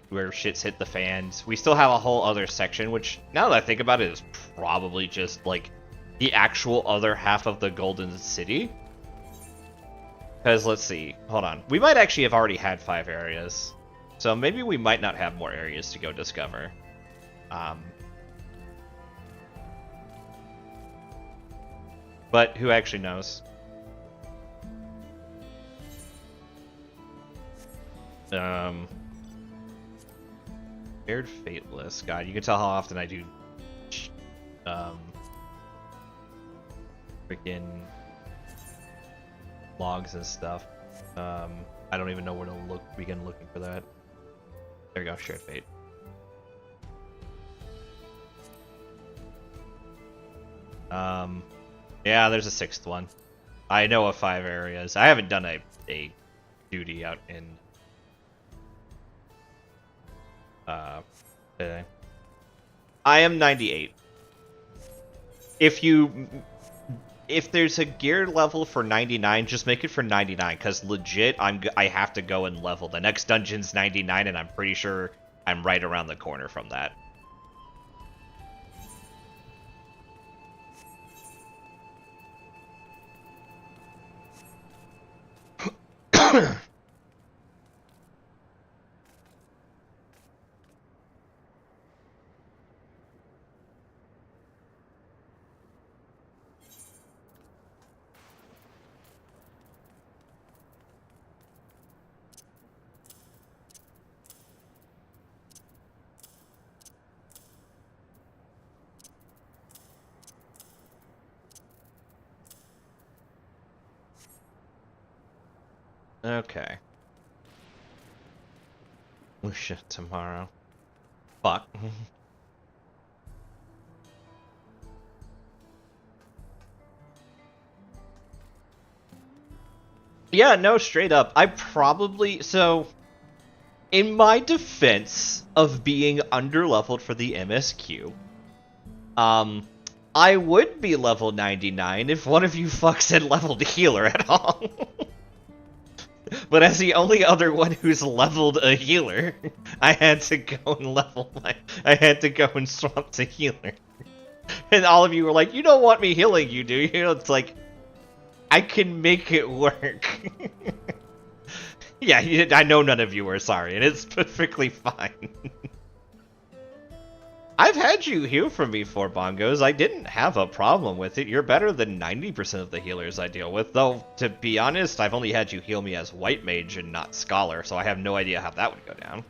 where shit's hit the fans. We still have a whole other section, which now that I think about it is probably just like the actual other half of the Golden City. Because let's see, hold on. We might actually have already had 5 areas. So maybe we might not have more areas to go discover. But who actually knows? Scared Fateless. God, you can tell how often I do freaking logs and stuff. I don't even know where to begin looking for that. There we go, Shared Fate. Yeah, there's a 6th one. I know of 5 areas. I haven't done a duty out in today. I am 98. If there's a gear level for 99, just make it for 99, because legit, I have to go and level. The next dungeon's 99, and I'm pretty sure I'm right around the corner from that. Okay. Oh shit, tomorrow. Fuck. Yeah, no, straight up. So, in my defense of being underleveled for the MSQ, I would be level 99 if one of you fucks had leveled healer at all. But as the only other one who's leveled a healer, I had to go and I had to go and swap to healer. And all of you were like, you don't want me healing you, do you? It's like, I can make it work. Yeah, I know none of you were sorry, and it's perfectly fine. I've had you heal for me for bongos. I didn't have a problem with it. You're better than 90% of the healers I deal with. Though, to be honest, I've only had you heal me as White Mage and not Scholar, so I have no idea how that would go down.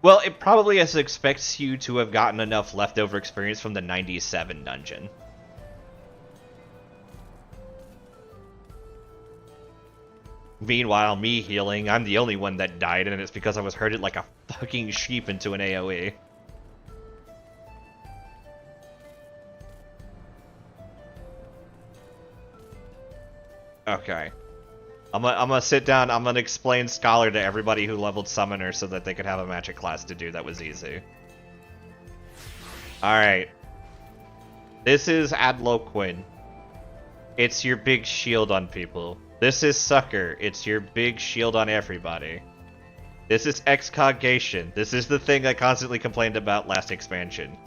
Well, it probably expects you to have gotten enough leftover experience from the 97 dungeon. Meanwhile, me healing, I'm the only one that died, and it's because I was herded like a fucking sheep into an AoE. Okay. I'm gonna sit down, I'm gonna explain Scholar to everybody who leveled Summoner so that they could have a magic class to do that was easy. Alright. This is Adloquin. It's your big shield on people. This is Sucker. It's your big shield on everybody. This is excogation. This is the thing I constantly complained about last expansion.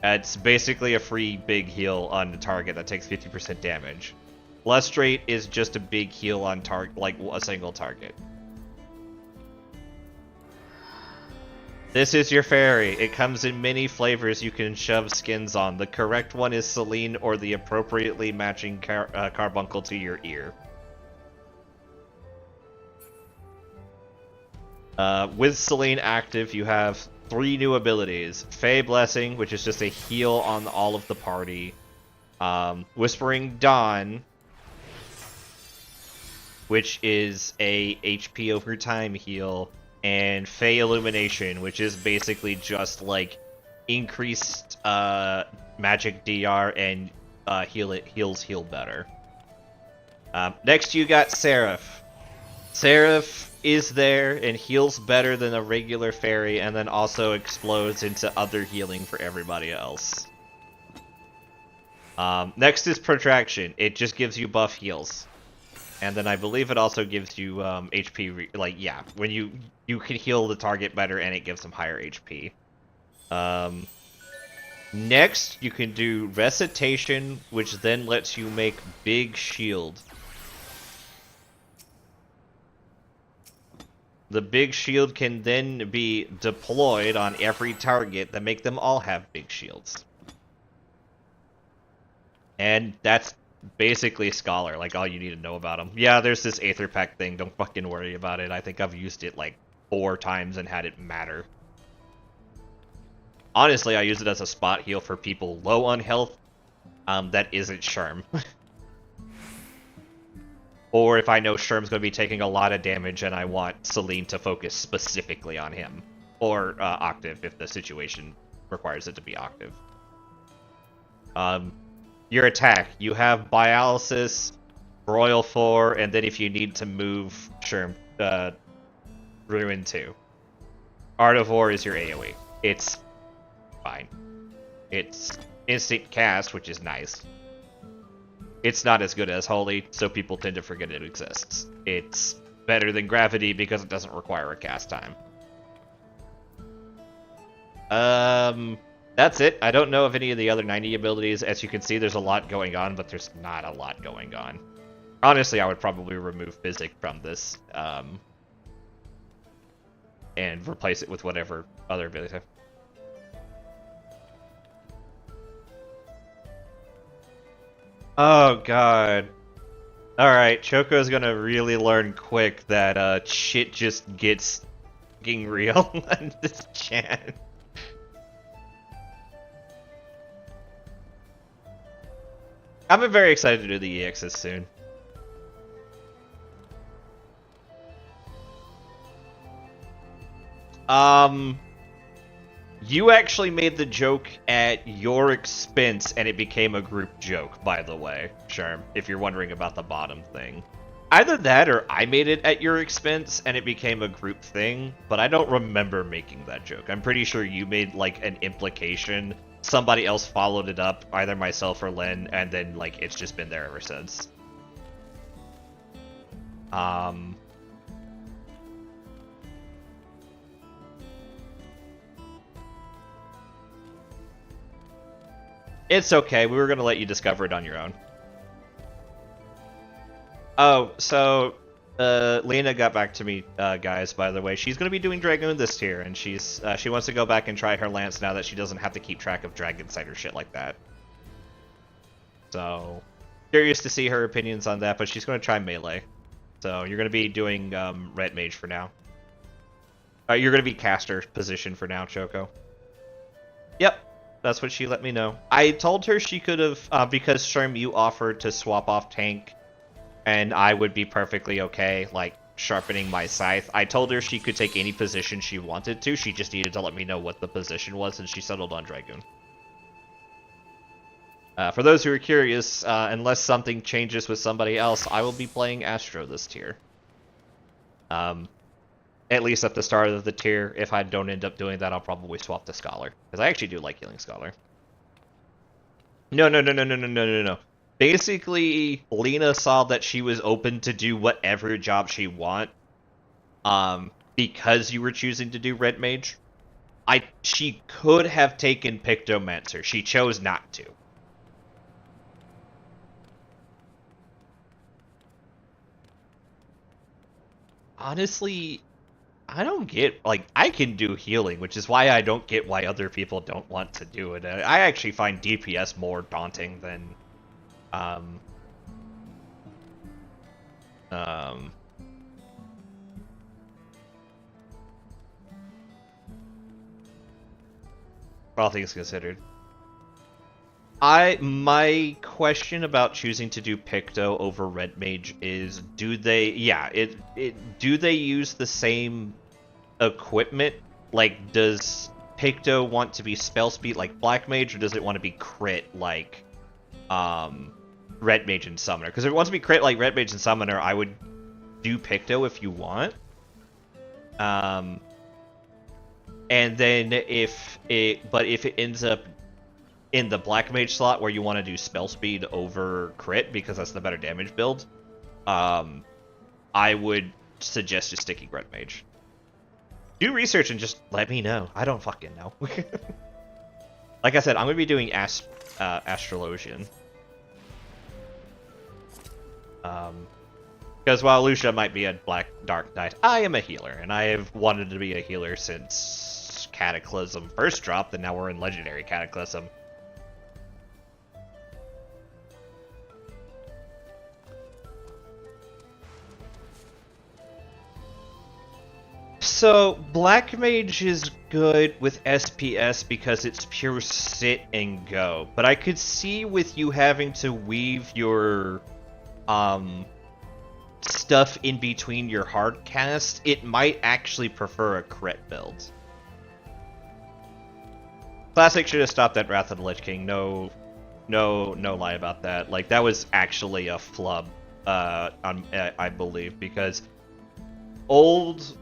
It's basically a free big heal on the target that takes 50% damage. Lustrate is just a big heal on target, like a single target. This is your fairy. It comes in many flavors you can shove skins on. The correct one is Celine or the appropriately matching carbuncle to your ear. With Celine active, you have 3 new abilities. Fey Blessing, which is just a heal on all of the party. Whispering Dawn, which is a HP over time heal. And Fey Illumination, which is basically just like increased magic DR and heals heal better. Next you got Seraph. Seraph is there and heals better than a regular fairy, and then also explodes into other healing for everybody else. Next is Protraction. It just gives you buff heals. And then I believe it also gives you HP, when you can heal the target better and it gives them higher HP. Next, you can do Recitation, which then lets you make Big Shield. The Big Shield can then be deployed on every target that make them all have Big Shields. And that's basically Scholar, like all you need to know about him. Yeah, there's this Aether Pack thing, don't fucking worry about it. I think I've used it like 4 times and had it matter. Honestly, I use it as a spot heal for people low on health that isn't Sherm. Or if I know Sherm's going to be taking a lot of damage and I want Celine to focus specifically on him. Or Octave if the situation requires it to be Octave. Your attack, you have Dialysis, Royal 4, and then if you need to move Sherm, Ruin 2. Artivore is your AoE. It's fine. It's instant cast, which is nice. It's not as good as Holy, so people tend to forget it exists. It's better than Gravity because it doesn't require a cast time. That's it. I don't know of any of the other 90 abilities. As you can see, there's a lot going on, but there's not a lot going on. Honestly, I would probably remove Physic from this, and replace it with whatever other abilities have. Oh, God. Alright, Choco's gonna really learn quick that, shit just gets fucking real on this chat. I'm very excited to do the EXs soon. You actually made the joke at your expense, and it became a group joke, by the way, Sherm, if you're wondering about the bottom thing. Either that, or I made it at your expense, and it became a group thing, but I don't remember making that joke. I'm pretty sure you made, like, an implication. Somebody else followed it up, either myself or Len, and then, like, it's just been there ever since. It's okay, we were gonna let you discover it on your own. Oh, so, Lena got back to me, guys, by the way. She's gonna be doing Dragoon this tier, and she wants to go back and try her lance now that she doesn't have to keep track of Dragon Sight or shit like that. So, curious to see her opinions on that, but she's gonna try melee. So, you're gonna be doing, Red Mage for now. You're gonna be caster position for now, Choco. Yep. That's what she let me know. I told her she could have, because Sherm, you offered to swap off tank, and I would be perfectly okay, like, sharpening my scythe. I told her she could take any position she wanted to, she just needed to let me know what the position was, and she settled on Dragoon. For those who are curious, unless something changes with somebody else, I will be playing Astro this tier. At least at the start of the tier. If I don't end up doing that, I'll probably swap to Scholar. Because I actually do like healing Scholar. No. Basically, Lena saw that she was open to do whatever job she want. because you were choosing to do Red Mage. She could have taken Pictomancer. She chose not to. Honestly, I don't get, like, I can do healing, which is why I don't get why other people don't want to do it. I actually find DPS more daunting than, all things considered. My question about choosing to do Picto over Red Mage is, do they use the same equipment? Like, does Picto want to be spell speed like Black Mage, or does it want to be crit like Red Mage and Summoner? Because if it wants to be crit like Red Mage and Summoner, I would do Picto if you want. And then if it ends up in the Black Mage slot where you want to do spell speed over crit because that's the better damage build, I would suggest just sticking Red Mage. Do research and just let me know. I don't fucking know. Like I said, I'm going to be doing Astrologian. Because while Lucia might be a Black Dark Knight, I am a healer, and I have wanted to be a healer since Cataclysm first dropped, and now we're in Legendary Cataclysm. So, Black Mage is good with SPS because it's pure sit and go. But I could see with you having to weave your stuff in between your hard cast, it might actually prefer a crit build. Classic should have stopped at Wrath of the Lich King. No lie about that. Like, that was actually a flub, I believe, because old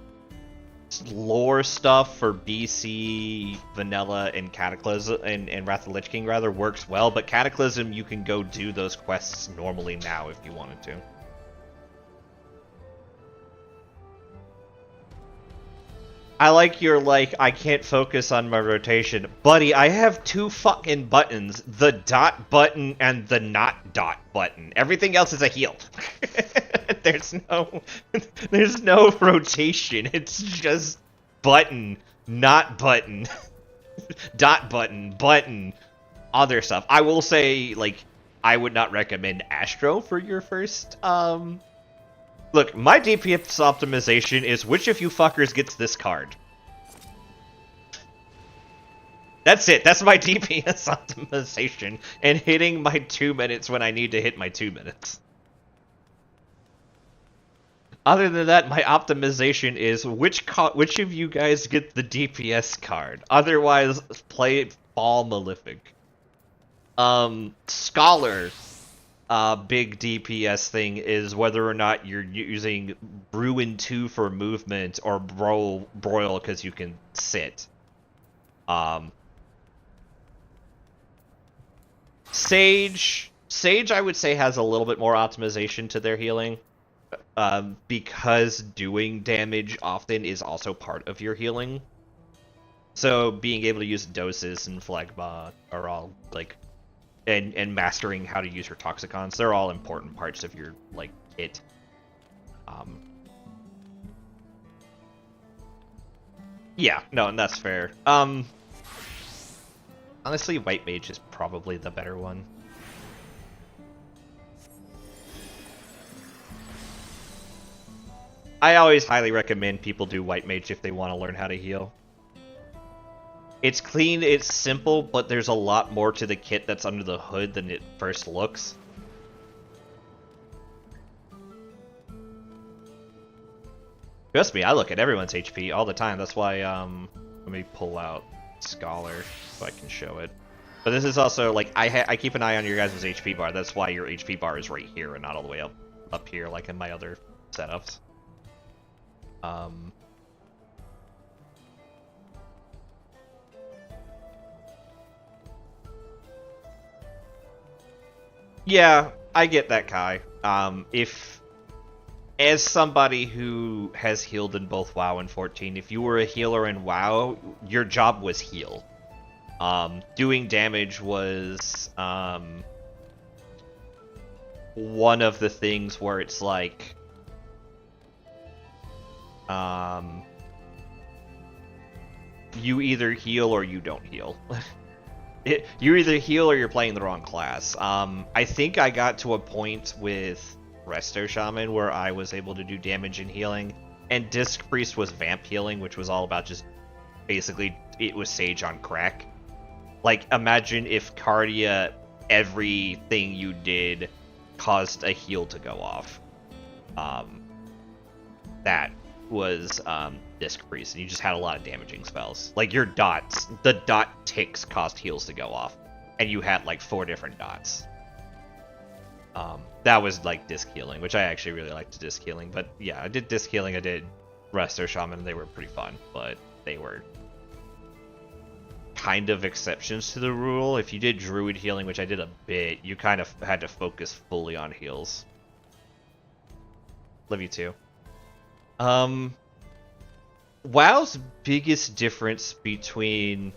lore stuff for BC, Vanilla, and Cataclysm, and Wrath of the Lich King rather, works well, but Cataclysm, you can go do those quests normally now if you wanted to. I like your, like, I can't focus on my rotation. Buddy, I have two fucking buttons. The dot button and the not dot button. Everything else is a heal. There's no rotation. It's just button, not button. Dot button, button, other stuff. I will say, like, I would not recommend Astro for your first, Look, my DPS optimization is which of you fuckers gets this card. That's it. That's my DPS optimization. And hitting my 2 minutes when I need to hit my 2 minutes. Other than that, my optimization is which of you guys get the DPS card. Otherwise, play Fall Malefic. Scholar. Big DPS thing is whether or not you're using Ruin 2 for movement or Broil because you can sit. Sage I would say has a little bit more optimization to their healing, because doing damage often is also part of your healing. So being able to use doses and Phlegma are all like, and mastering how to use your Toxicons, they're all important parts of your, like, kit. Yeah, no, and that's fair. Honestly, White Mage is probably the better one. I always highly recommend people do White Mage if they want to learn how to heal. It's clean, it's simple, but there's a lot more to the kit that's under the hood than it first looks. Trust me, I look at everyone's HP all the time. That's why, let me pull out Scholar so I can show it. But this is also, like, I keep an eye on your guys' HP bar. That's why your HP bar is right here and not all the way up here like in my other setups. Yeah, I get that, Kai. If as somebody who has healed in both WoW and 14, if you were a healer in WoW, your job was heal. Doing damage was one of the things where it's like you either heal or you don't heal. You either heal or you're playing the wrong class. I think I got to a point with Resto Shaman where I was able to do damage and healing, and Disc Priest was vamp healing, which was all about just basically it was Sage on crack. Like, imagine if Cardia, everything you did caused a heal to go off. That was Disc Priest, and you just had a lot of damaging spells. Like, your dots, the dot ticks caused heals to go off, and you had like 4 different dots. That was like disc healing, which I actually really liked disc healing. But yeah, I did disc healing, I did Resto Shaman, and they were pretty fun, but they were kind of exceptions to the rule. If you did Druid healing, which I did a bit, you kind of had to focus fully on heals. Love you too. WoW's biggest difference between,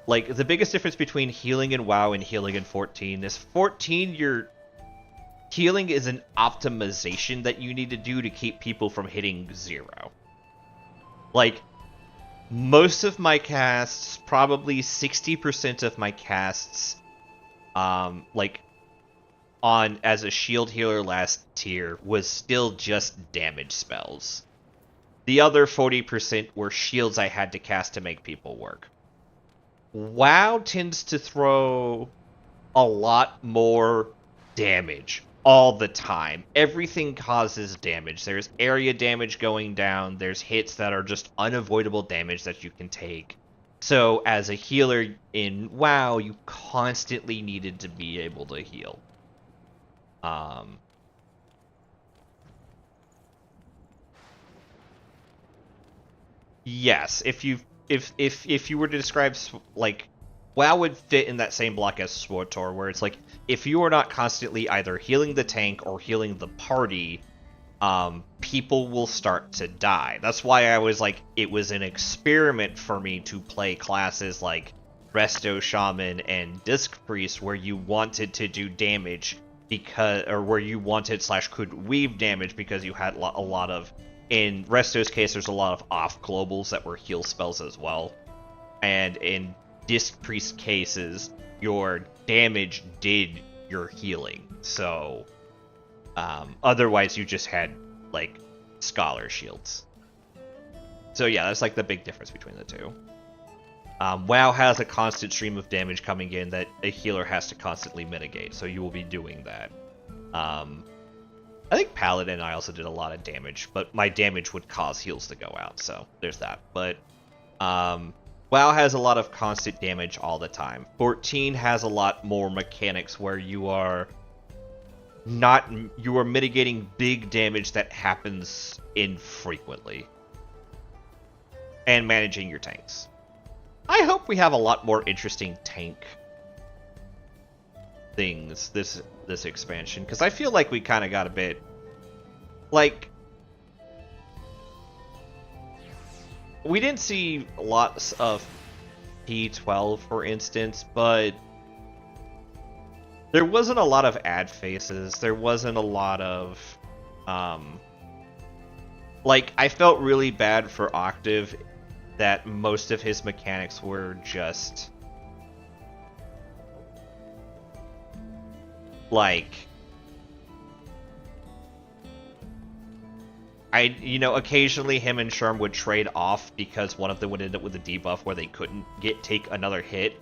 like, the biggest difference between healing in WoW and healing in 14 is 14, your healing is an optimization that you need to do to keep people from hitting 0. Like, most of my casts, probably 60% of my casts, like, on as a shield healer last tier, was still just damage spells. The other 40% were shields I had to cast to make people work. WoW tends to throw a lot more damage all the time. Everything causes damage. There's area damage going down. There's hits that are just unavoidable damage that you can take. So as a healer in WoW, you constantly needed to be able to heal. Yes, if you were to describe, like, WoW would fit in that same block as SWTOR, where it's like, if you are not constantly either healing the tank or healing the party, people will start to die. That's why I was like, it was an experiment for me to play classes like Resto Shaman and Disc Priest, where you wanted to do damage because, or where you wanted / could weave damage because you had a lot of, in Resto's case, there's a lot of off globals that were heal spells as well. And in Disc Priest cases, your damage did your healing. So, otherwise you just had, like, Scholar shields. So yeah, that's like the big difference between the two. WoW has a constant stream of damage coming in that a healer has to constantly mitigate, so you will be doing that. I think Paladin I also did a lot of damage, but my damage would cause heals to go out, so there's that. But WoW has a lot of constant damage all the time. 14 has a lot more mechanics where you are mitigating big damage that happens infrequently. And managing your tanks. I hope we have a lot more interesting tank things this expansion, because I feel like we kind of got a bit, like, we didn't see lots of P12, for instance, but there wasn't a lot of ad faces. There wasn't a lot of, like, I felt really bad for Octave that most of his mechanics were just, like, occasionally him and Sherm would trade off because one of them would end up with a debuff where they couldn't take another hit.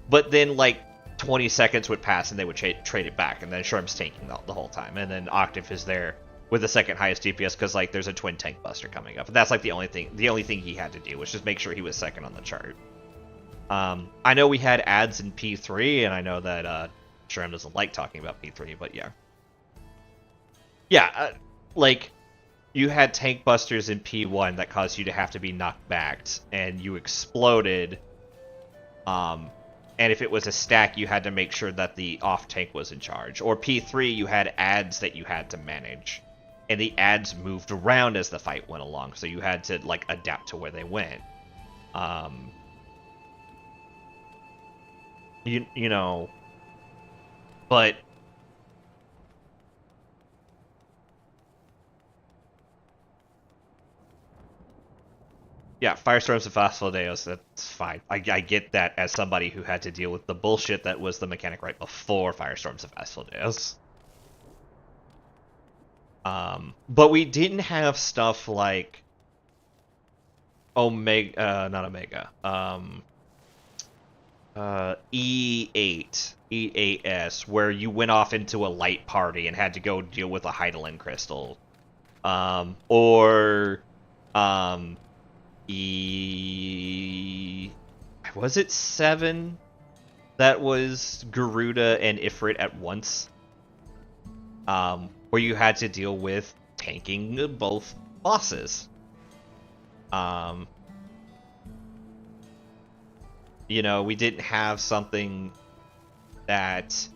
But then, like, 20 seconds would pass and they would trade it back, and then Sherm's tanking the whole time. And then Octave is there with the second highest DPS because, like, there's a twin tank buster coming up. And that's, like, the only thing he had to do was just make sure he was second on the chart. I know we had ads in P3, and I know that Sherm doesn't like talking about P3, but yeah. Yeah, like, you had tank busters in P1 that caused you to have to be knocked back, and you exploded. And if it was a stack, you had to make sure that the off tank was in charge. Or P3, you had ads that you had to manage. and the ads moved around as the fight went along, so you had to like adapt to where they went. You know, but yeah, Firestorms of Asmodeus, that's fine. I get that as somebody who had to deal with the bullshit that was the mechanic right before Firestorms of Asmodeus. But we didn't have stuff like not Omega, E8S, where you went off into a light party and had to go deal with a Heidelin crystal. Was it 7 that was Garuda and Ifrit at once? Where you had to deal with tanking both bosses. You know, we didn't have something that...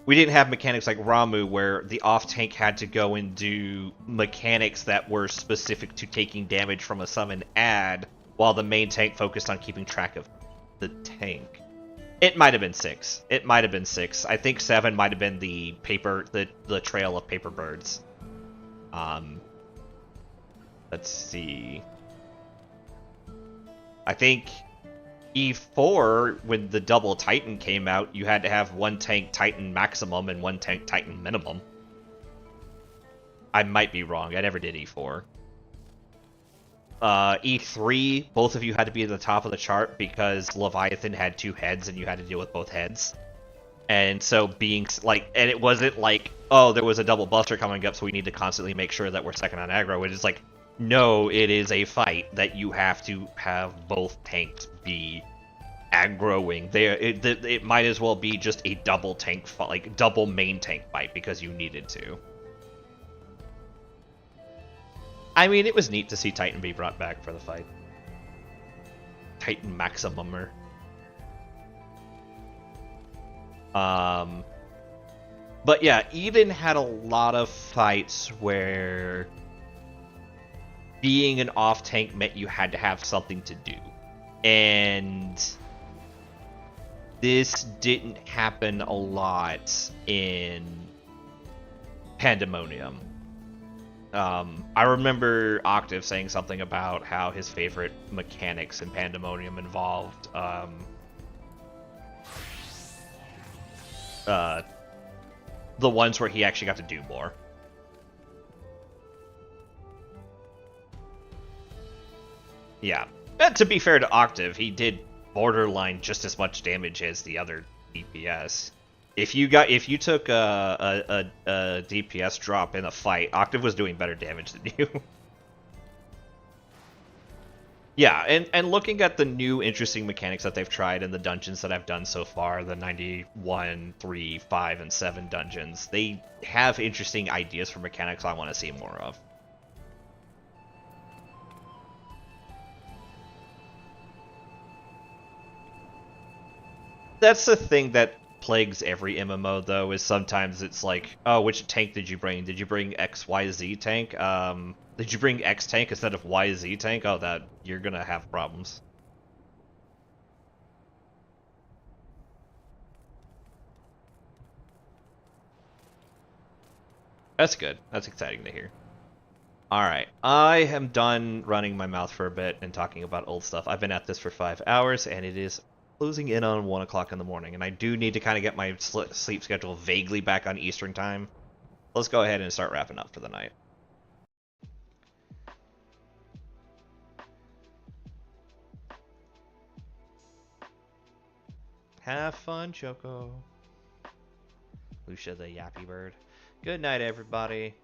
We didn't have mechanics like Ramu where the off-tank had to go and do mechanics that were specific to taking damage from a summon ad, while the main tank focused on keeping track of the tank. It might have been 6. It might have been 6. I think 7 might have been the trail of paper birds. Let's see. I think E4, when the double Titan came out, you had to have 1 tank Titan maximum and 1 tank Titan minimum. I might be wrong. I never did E4. E3, both of you had to be at the top of the chart because Leviathan had 2 heads and you had to deal with both heads. And so being like, and it wasn't like, oh, there was a double buster coming up, so we need to constantly make sure that we're second on aggro. It is like, no, it is a fight that you have to have both tanks be aggroing. It might as well be just a double tank fight, like double main tank fight, because you needed to. I mean, it was neat to see Titan be brought back for the fight. Titan Maximumer. But yeah, Eden had a lot of fights where being an off-tank meant you had to have something to do. And this didn't happen a lot in Pandemonium. I remember Octave saying something about how his favorite mechanics in Pandemonium involved the ones where he actually got to do more. Yeah. And to be fair to Octave, he did borderline just as much damage as the other DPS. If you took a DPS drop in a fight, Octave was doing better damage than you. Yeah, and looking at the new interesting mechanics that they've tried in the dungeons that I've done so far, the 91, 3, 5, and 7 dungeons, they have interesting ideas for mechanics I want to see more of. That's the thing that plagues every MMO, though, is sometimes it's like, oh, which tank did you bring? Did you bring XYZ tank? Did you bring X tank instead of YZ tank? Oh, that you're gonna have problems. That's good. That's exciting to hear. Alright, I am done running my mouth for a bit and talking about old stuff. I've been at this for 5 hours, and it is closing in on 1 o'clock in the morning, and I do need to kind of get my sleep schedule vaguely back on Eastern time. Let's go ahead and start wrapping up for the night. Have fun, Choco. Lucia the yappy bird. Good night, everybody.